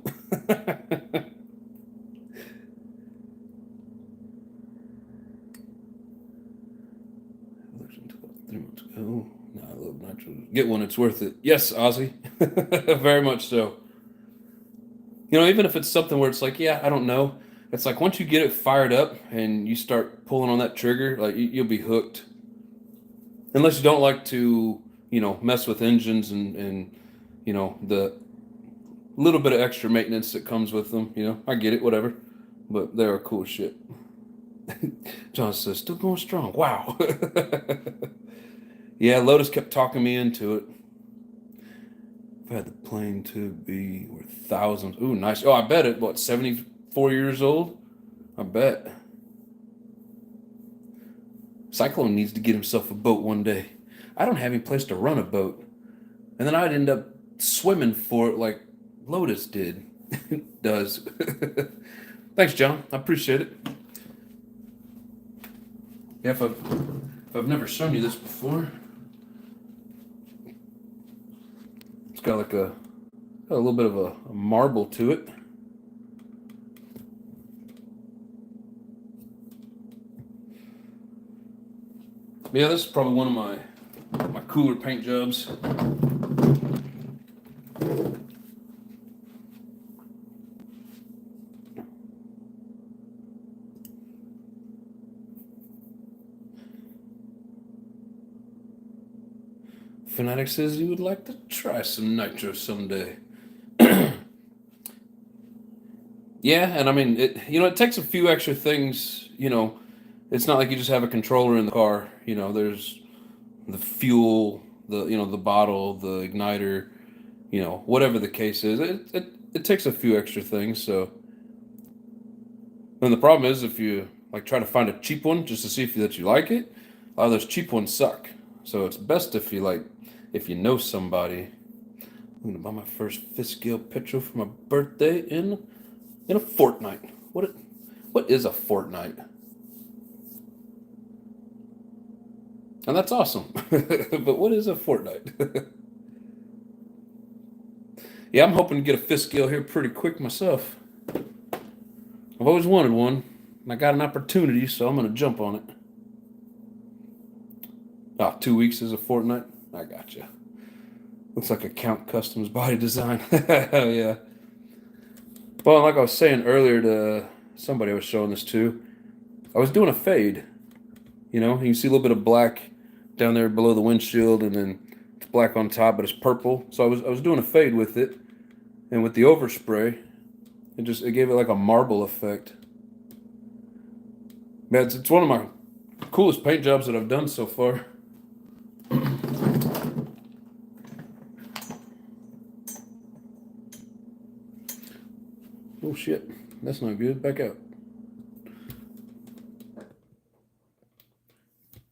Oh, no, I love nitro. Get one, it's worth it. Yes, Ozzy. Very much so. You know, even if it's something where it's like, yeah, I don't know. It's like once you get it fired up and you start pulling on that trigger, like you'll be hooked. Unless you don't like to, you know, mess with engines and you know, the little bit of extra maintenance that comes with them. You know, I get it, whatever. But they are cool shit. John says, still going strong. Wow. Yeah, Lotus kept talking me into it. If I had the plane to be worth thousands. Ooh, nice. Oh, I bet it, what, 74 years old? I bet. Cyclone needs to get himself a boat one day. I don't have any place to run a boat. And then I'd end up swimming for it like Lotus did. Does. Thanks, John. I appreciate it. Yeah, if I've never shown you this before. It's got like a little bit of a marble to it. Yeah, this is probably one of my cooler paint jobs. Fanatic says he would like to try some nitro someday. Yeah, and I mean, it takes a few extra things. It's not like you just have a controller in the car. There's the fuel, the bottle, the igniter, whatever the case is. It takes a few extra things. So, and the problem is if you like try to find a cheap one just to see if that you like it, a lot of those cheap ones suck. So it's best if you know somebody. I'm gonna buy my first fifth scale petrol for my birthday in a fortnight. What is a fortnight? And that's awesome. But what is a fortnight? Yeah, I'm hoping to get a fifth scale here pretty quick myself. I've always wanted one, and I got an opportunity, so I'm gonna jump on it. Ah, 2 weeks is a fortnight. I gotcha. Looks like a Count Customs body design. Hell yeah. Well, like I was saying earlier to somebody I was showing this to, I was doing a fade. You can see a little bit of black down there below the windshield, and then it's black on top, but it's purple. So I was doing a fade with it, and with the overspray, it gave it like a marble effect. Man, it's one of my coolest paint jobs that I've done so far. Oh shit, that's not good. Back out.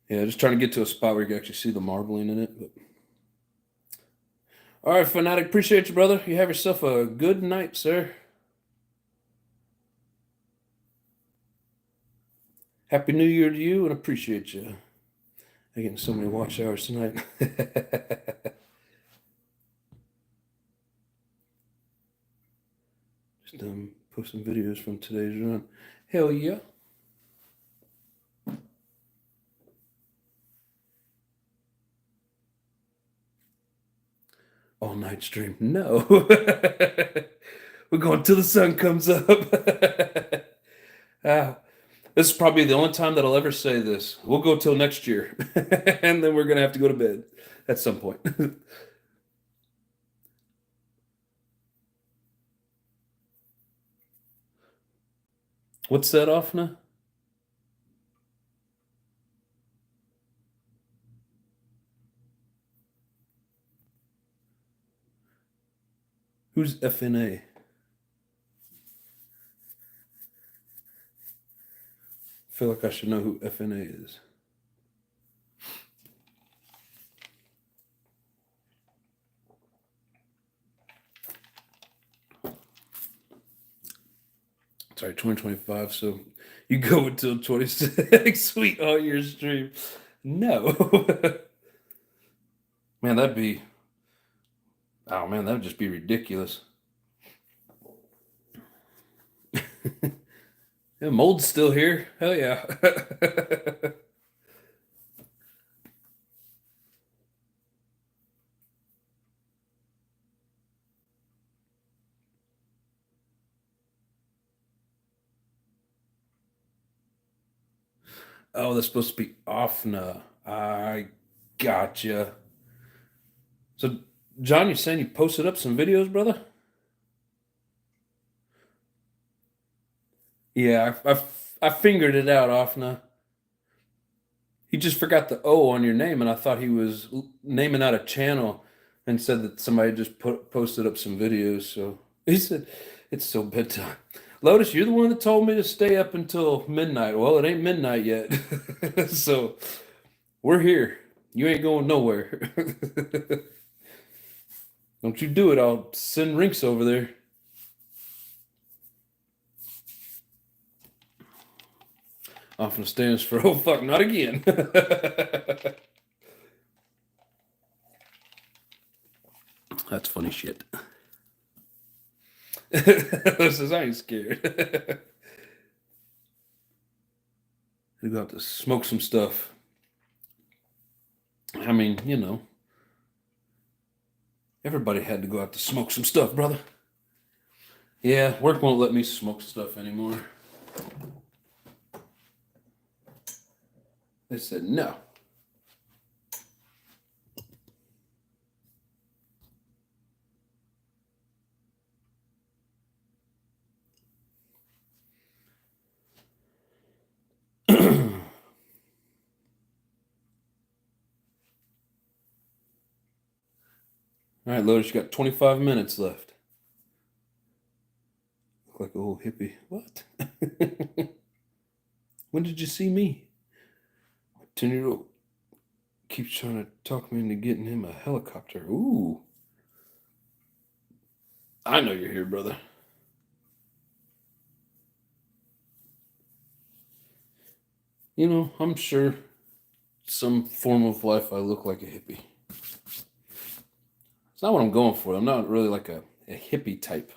Yeah, just trying to get to a spot where you can actually see the marbling in it. But all right, Fanatic, appreciate you, brother. You have yourself a good night, sir. Happy New Year to you, and appreciate you. I'm getting so many watch hours tonight. Just posting videos from today's run. Hell yeah. All night stream. No. We're going till the sun comes up. This is probably the only time that I'll ever say this. We'll go till next year. And then we're going to have to go to bed at some point. What's that, Offna? Who's FNA? I feel like I should know who FNA is. Sorry, 2025. So you go until 26. Sweet all year stream. No. Man, oh man, that would just be ridiculous. Yeah, mold's still here. Hell yeah. Oh, that's supposed to be Offna. I gotcha. So, John, you're saying you posted up some videos, brother? Yeah, I fingered it out, Offna. He just forgot the O on your name, and I thought he was naming out a channel and said that somebody just posted up some videos. So he said, it's still bedtime. Lotus, you're the one that told me to stay up until midnight. Well, it ain't midnight yet. So we're here. You ain't going nowhere. Don't you do it. I'll send Rinks over there. Often stands for, oh fuck, not again. That's funny shit. This is, I ain't scared. We got to smoke some stuff. I mean, you know, everybody had to go out to smoke some stuff, brother. Yeah, work won't let me smoke stuff anymore. They said no. All right, Lotus, you got 25 minutes left. Look like a old hippie. What? When did you see me? 10-year-old keeps trying to talk me into getting him a helicopter. Ooh. I know you're here, brother. You know, I'm sure some form of life I look like a hippie. It's not what I'm going for. I'm not really like a hippie type.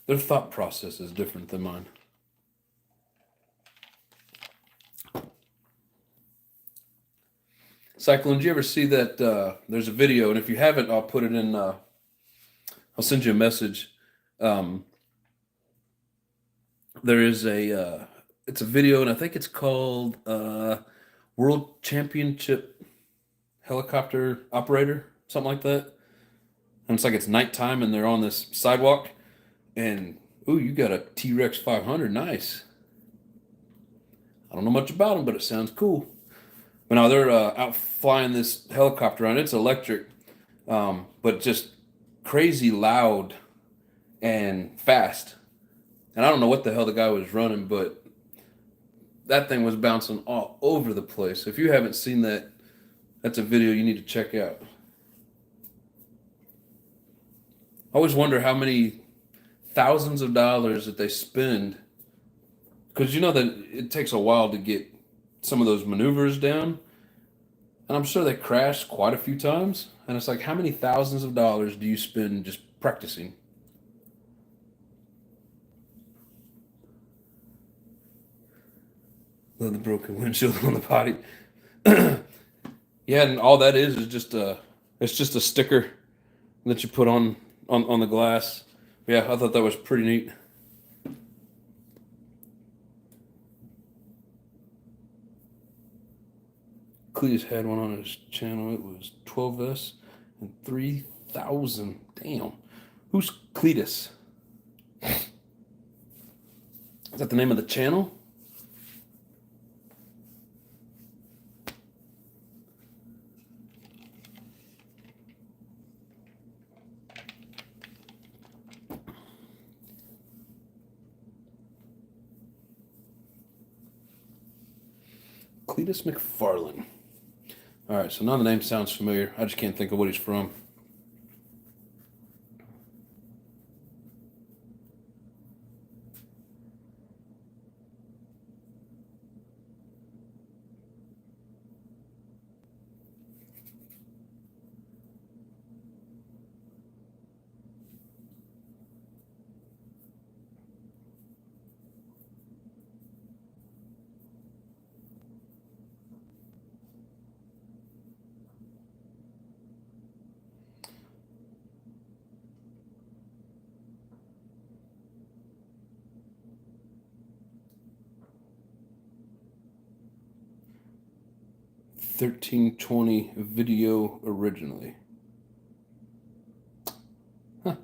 Their thought process is different than mine. Cyclone, did you ever see that? There's a video, and if you haven't, I'll put it in. I'll send you a message. Um, there is a. It's a video, and I think it's called World Championship Helicopter Operator, something like that. And it's like it's nighttime, and they're on this sidewalk, and ooh, you got a T-Rex 500, nice. I don't know much about them, but it sounds cool. But now they're out flying this helicopter around. It's electric, but just crazy loud and fast. And I don't know what the hell the guy was running, but that thing was bouncing all over the place. If you haven't seen that, that's a video you need to check out. I always wonder how many thousands of dollars that they spend, because you know that it takes a while to get some of those maneuvers down. And I'm sure they crashed quite a few times. And it's like, how many thousands of dollars do you spend just practicing? The broken windshield on the body. Yeah, and all that is just it's just a sticker that you put on the glass. Yeah, I thought that was pretty neat. Cletus had one on his channel. It was 12S and 3,000. Damn. Who's Cletus? Is that the name of the channel? Cletus McFarlane. All right, so now the name sounds familiar. I just can't think of what he's from. $13.20 video originally. Huh.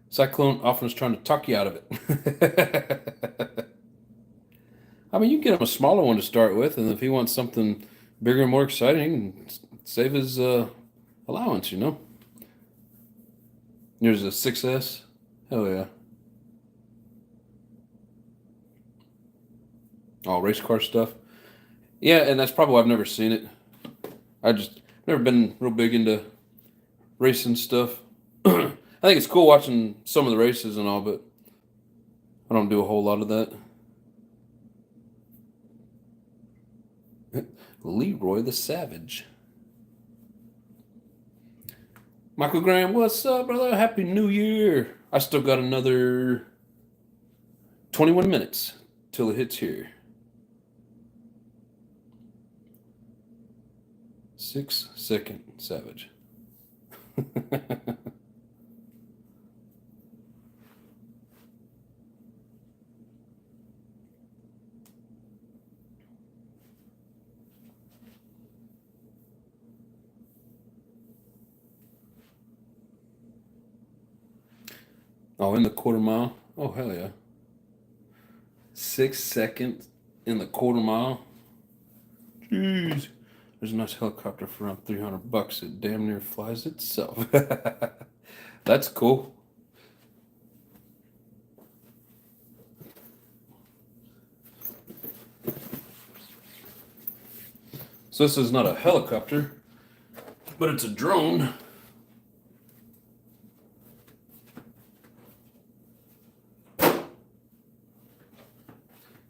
Cyclone often is trying to talk you out of it. I mean, you can get him a smaller one to start with, and if he wants something bigger and more exciting, he can save his allowance, you know? There's a 6S. Hell yeah. All race car stuff. Yeah, and that's probably why I've never seen it. I just never been real big into racing stuff. I think it's cool watching some of the races and all, but I don't do a whole lot of that. Leroy the Savage. Michael Graham, what's up, brother? Happy New Year. I still got another 21 minutes till it hits here. 6-second savage. Oh, in the quarter mile? Oh, hell yeah. 6 seconds in the quarter mile? Jeez. There's a nice helicopter for around $300. It damn near flies itself. That's cool. So this is not a helicopter, but it's a drone.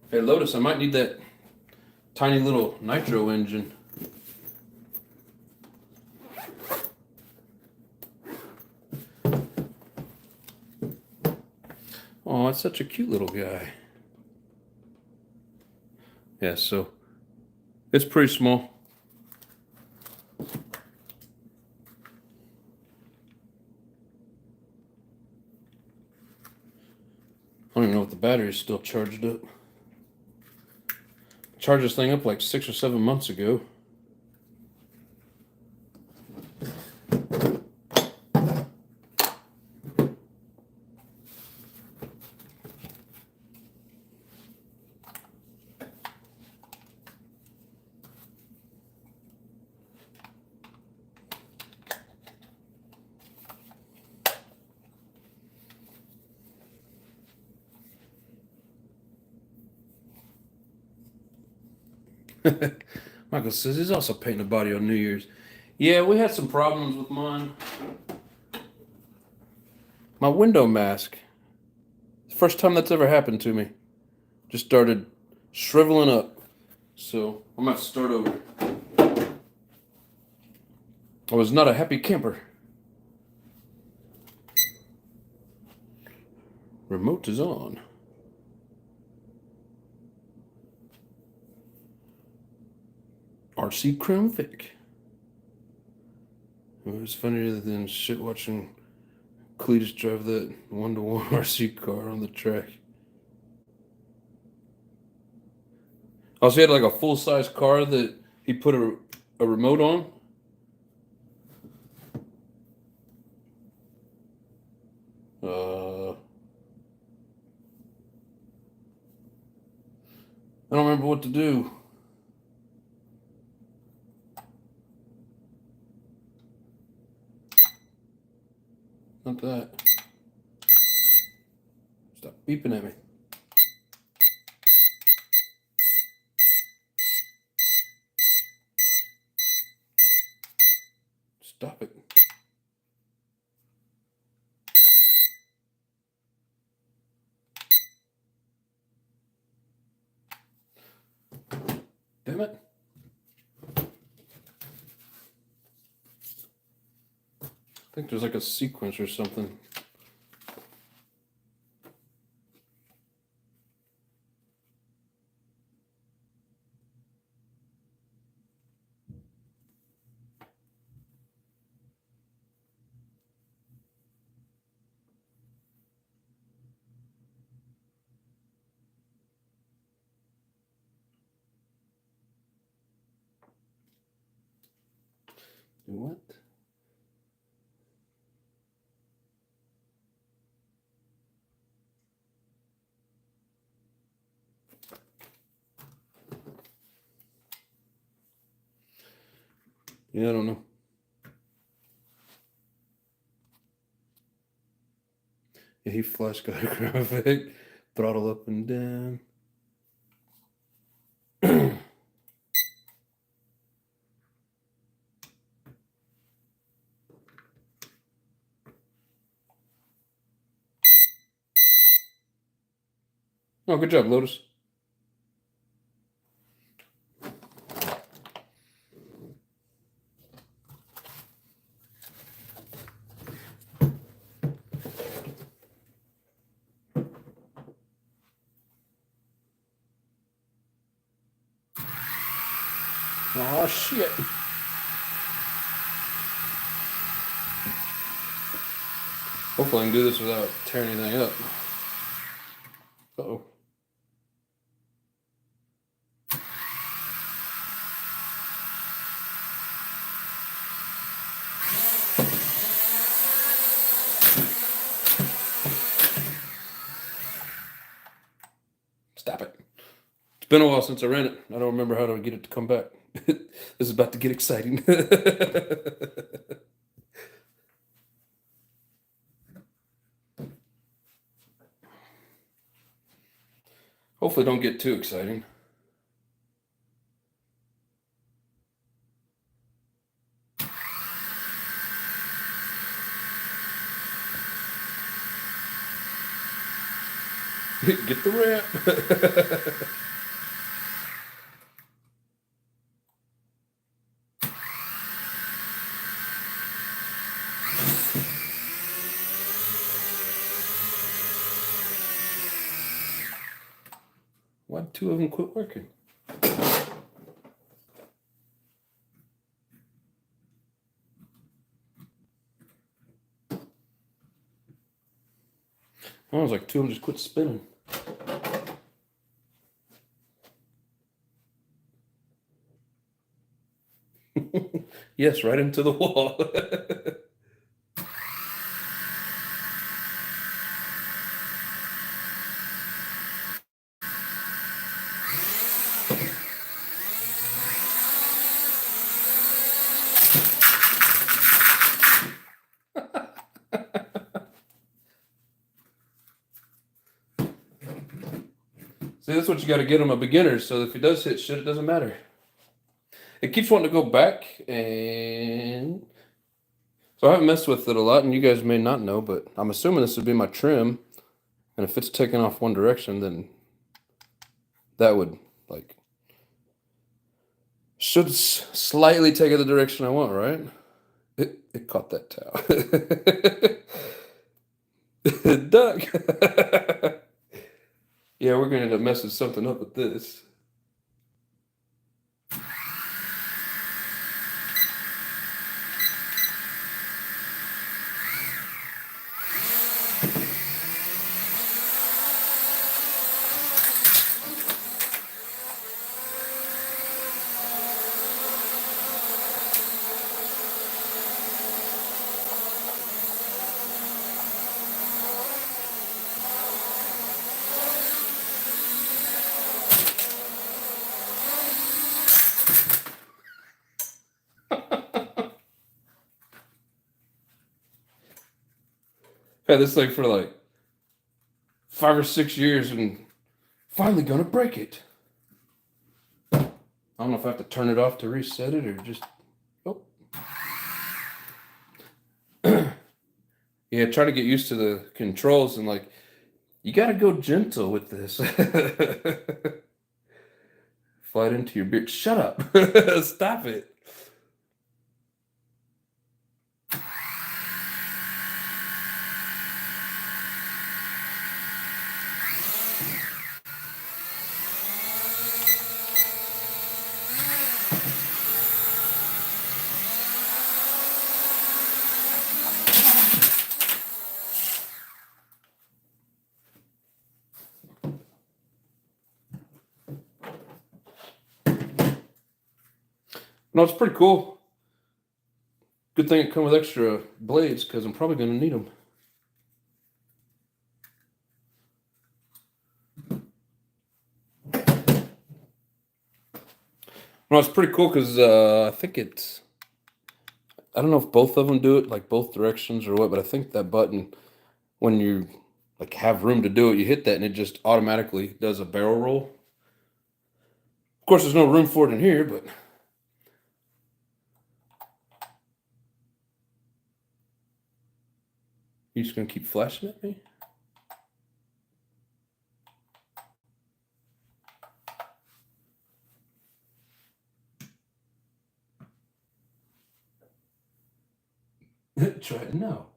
Hey, Lotus, I might need that tiny little nitro engine. Oh, it's such a cute little guy. Yeah, so it's pretty small. I don't even know if the battery's still charged up. Charged this thing up like 6 or 7 months ago. Michael says he's also painting a body on New Year's. Yeah, we had some problems with mine. My window mask. First time that's ever happened to me. Just started shriveling up. So I'm going to start over. I was not a happy camper. Remote is on. RC Crown Vic. It was funnier than shit watching Cletus drive that 1-to-1 RC car on the track. Also, he had like a full-size car that he put a remote on. I don't remember what to do. Not that. Stop beeping at me. Stop it. Damn it. I think there's like a sequence or something. What? Yeah, I don't know. Yeah, he flash got a graphic, throttle up and down. Oh, good job, Lotus. Oh shit. Hopefully I can do this without tearing anything up. Uh-oh. Stop it. It's been a while since I ran it. I don't remember how to get it to come back. This is about to get exciting. Hopefully don't get too exciting. Get the ramp. Why'd two of them quit working? I was like, two of them just quit spinning. Yes, right into the wall. See, that's what you got to get him, a beginner, so if he does hit shit, it doesn't matter. It keeps wanting to go back, and so I haven't messed with it a lot, and you guys may not know, but I'm assuming this would be my trim, and if it's taking off one direction, then that would, like, should slightly take it the direction I want, right? It caught that towel. Duck. Yeah, we're going to end up messing something up with this. Had this thing for like 5 or 6 years and finally gonna break it. I don't know if I have to turn it off to reset it or just, oh. Yeah, try to get used to the controls and like, you gotta go gentle with this. Fly it into your beard. Shut up. Stop it. No, it's pretty cool. Good thing it come with extra blades because I'm probably going to need them. No, it's pretty cool because I think it's, I don't know if both of them do it, like both directions or what, but I think that button, when you like have room to do it, you hit that and it just automatically does a barrel roll. Of course, there's no room for it in here, but you just gonna keep flashing at me? Try it now.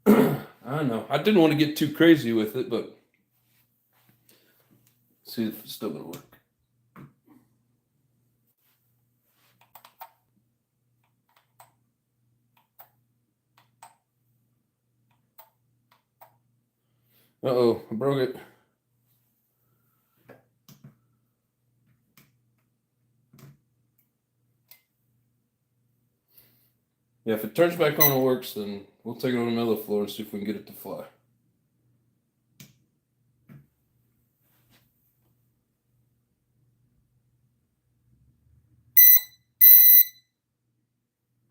I know. I didn't want to get too crazy with it, but see if it's still gonna work. Uh-oh, I broke it. Yeah, if it turns back on and works, then we'll take it on the middle of the floor and see if we can get it to fly.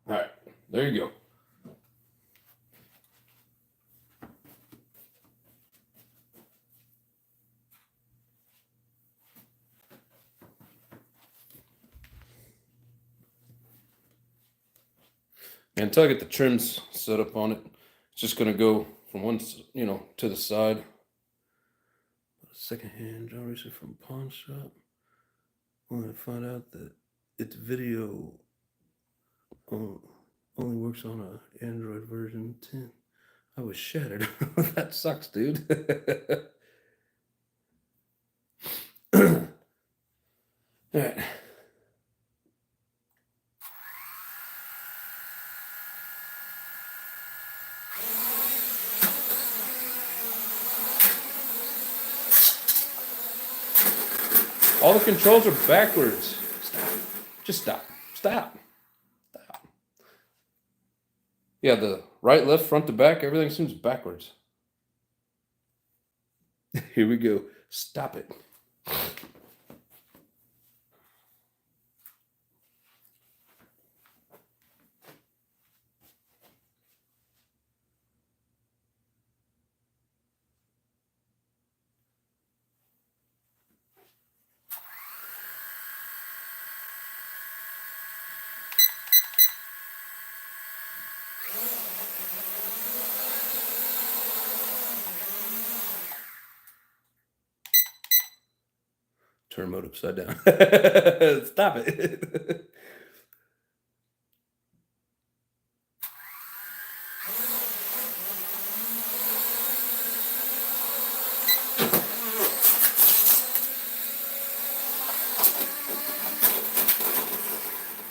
All right, there you go. And until I get the trims set up on it, it's just going to go from one, to the side. Secondhand drum racer from pawn shop. Only to find out that its video only works on a Android version 10. I was shattered. That sucks, dude. All right. All the controls are backwards. Stop. Just stop. Stop. Stop. Yeah, the right, left, front to back, everything seems backwards. Here we go. Stop it. Turn mode upside down. Stop it.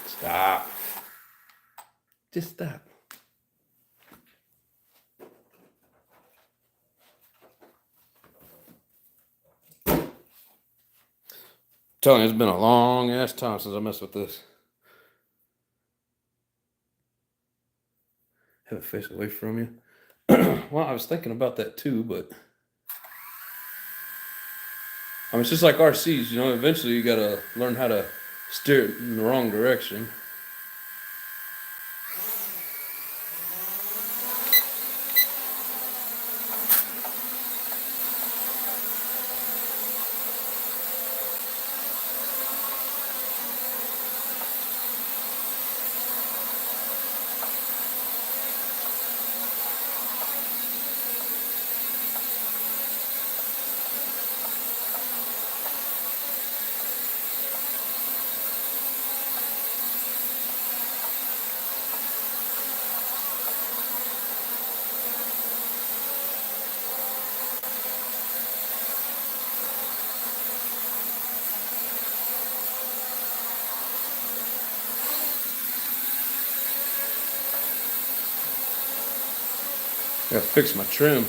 Stop. Just stop. Telling you, it's been a long ass time since I messed with this. Have it face away from you. Well, I was thinking about that too, but I mean, it's just like RCs, eventually you gotta learn how to steer it in the wrong direction. I gotta fix my trim.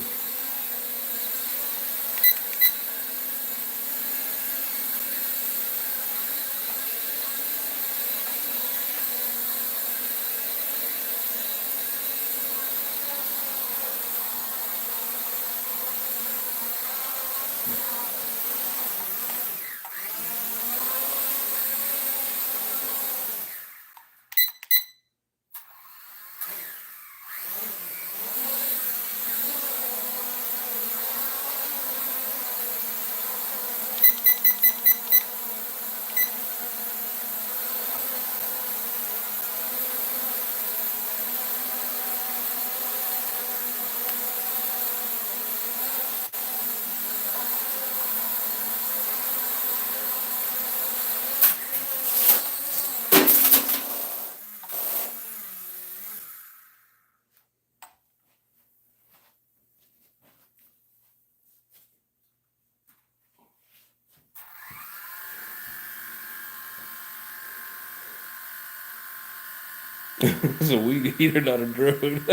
It's a weed eater, not a drone.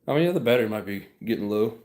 I mean, yeah, the battery might be getting low.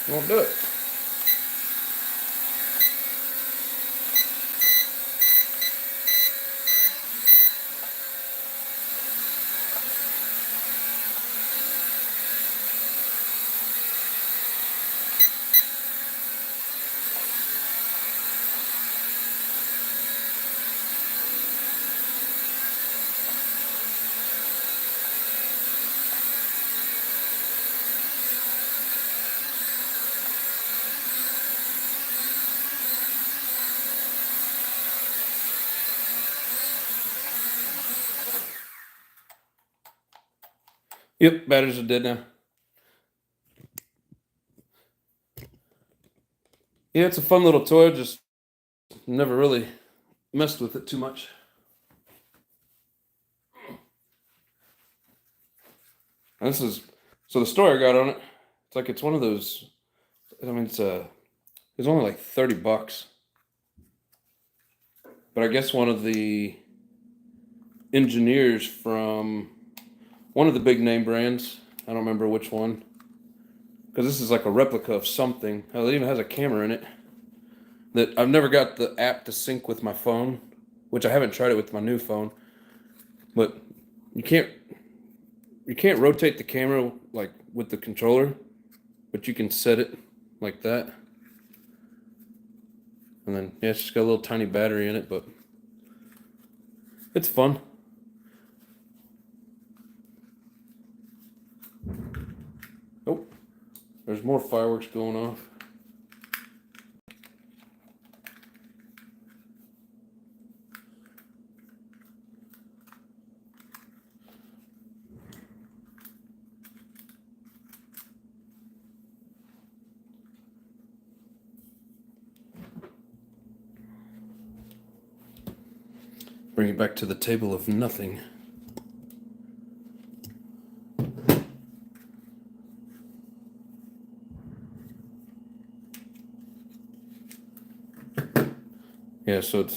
Won't do it. Yep, batteries are dead now. Yeah, it's a fun little toy. Just never really messed with it too much. And this is so the story I got on it. It's like it's one of those. I mean, it's only like $30, but I guess one of the engineers from one of the big name brands. I don't remember which one, because this is like a replica of something. Hell, it even has a camera in it. That I've never got the app to sync with my phone, which I haven't tried it with my new phone. But you can't rotate the camera like with the controller, but you can set it like that. And then yeah, it's just got a little tiny battery in it, but it's fun. Oh, there's more fireworks going off. Bring it back to the table of nothing. Yeah, so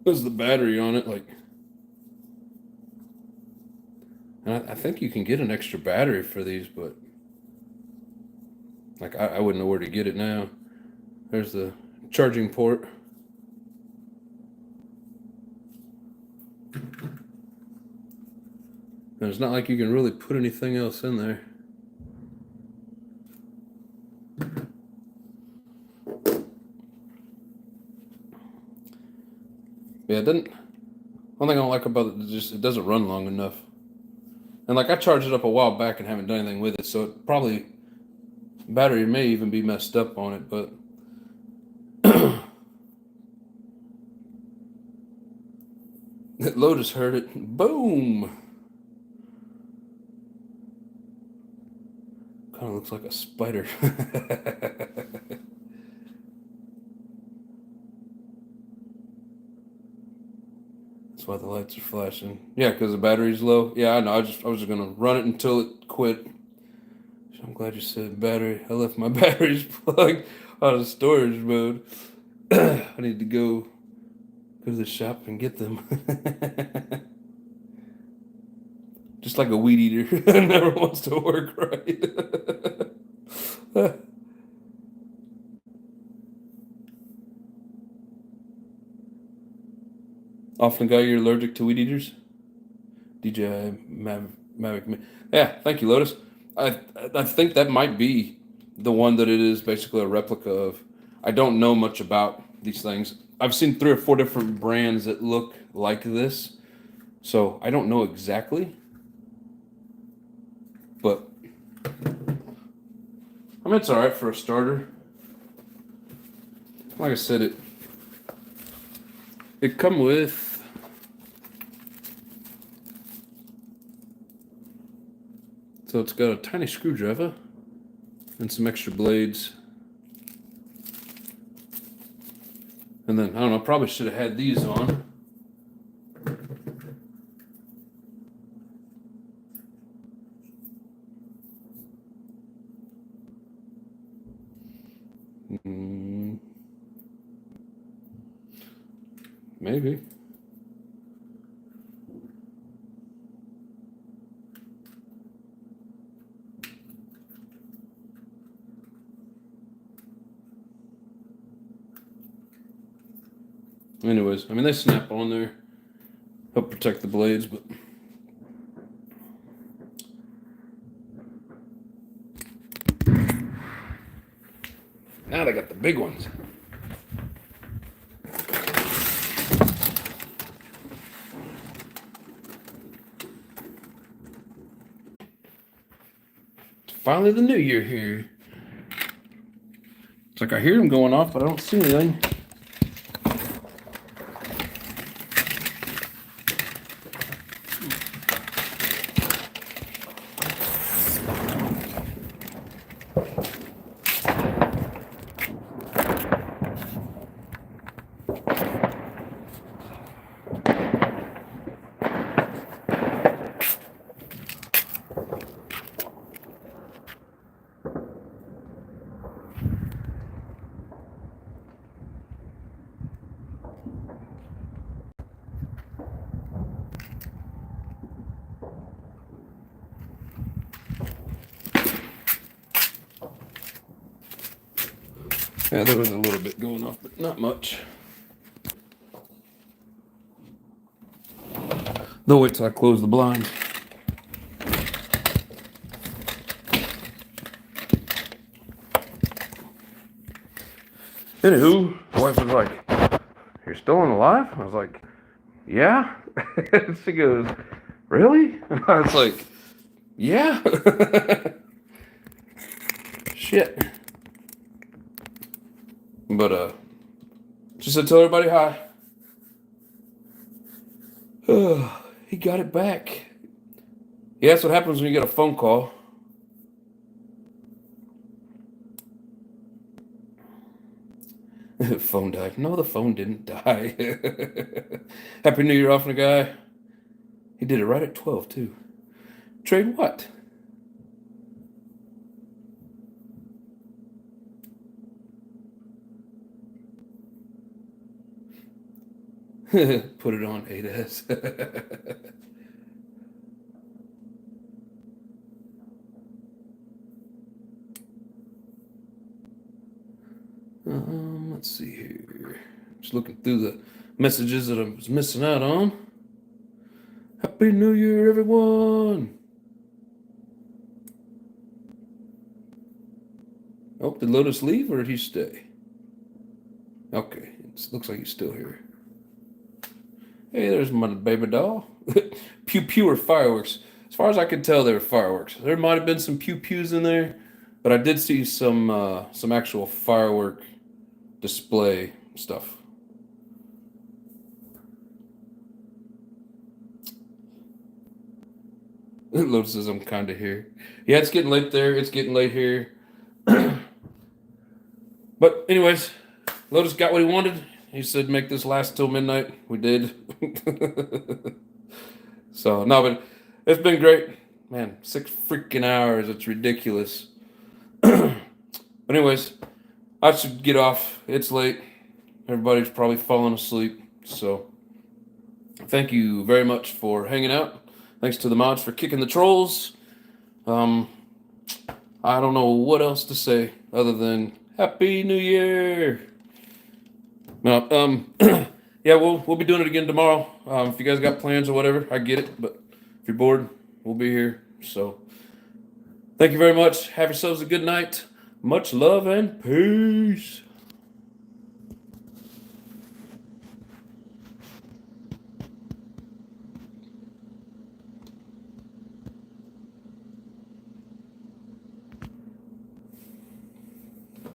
there's the battery on it, like, and I think you can get an extra battery for these, but like I wouldn't know where to get it now. There's the charging port. And it's not like you can really put anything else in there. Yeah, it doesn't. One thing I don't like about it is just it doesn't run long enough. And like I charged it up a while back and haven't done anything with it, so it probably battery may even be messed up on it, but Lotus heard it. Boom! Kind of looks like a spider. That's why the lights are flashing. Yeah, because the battery's low. Yeah, I know. I was just gonna run it until it quit. So I'm glad you said battery. I left my batteries plugged out of storage mode. I need to go to the shop and get them. Just like a weed eater, never wants to work right. Often guy, you're allergic to weed eaters? DJI Mavic. Yeah, thank you, Lotus. I think that might be the one that it is basically a replica of. I don't know much about these things. I've seen 3 or 4 different brands that look like this, so I don't know exactly. But I mean, it's all right for a starter. like I said, it come with so it's got a tiny screwdriver and some extra blades. And then, I don't know, probably should have had these on. Maybe. Anyways, I mean, they snap on there, help protect the blades, but now they got the big ones. It's finally the new year here. It's like I hear them going off, but I don't see anything. Yeah, there was a little bit going off, but not much. They'll wait till I close the blinds. Anywho, my wife was like, "You're still alive?" I was like, "Yeah." She goes, "Really?" And I was like, "Yeah." Shit. But she said, "Tell everybody hi." He got it back. Yeah, that's what happens when you get a phone call. Phone died. No, the phone didn't die. Happy New Year off the guy. He did it right at 12, too. Trade what? Put it on 8S. Let's see here. Just looking through the messages that I was missing out on. Happy New Year, everyone! Oh, did Lotus leave or did he stay? Okay, it looks like he's still here. Hey, there's my baby doll. Pew pew or fireworks. As far as I could tell, they were fireworks. There might have been some pew pews in there, but I did see some actual firework display stuff. Lotus says I'm kind of here. Yeah, it's getting late there. It's getting late here. But anyways, Lotus got what he wanted. He said make this last till midnight. We did. So, no, but it's been great. Man, 6 freaking hours. It's ridiculous. But anyways, I should get off. It's late. Everybody's probably falling asleep. So, thank you very much for hanging out. Thanks to the mods for kicking the trolls. I don't know what else to say other than Happy New Year. No, yeah, we'll be doing it again tomorrow. If you guys got plans or whatever, I get it. But if you're bored, we'll be here. So, thank you very much. Have yourselves a good night. Much love and peace.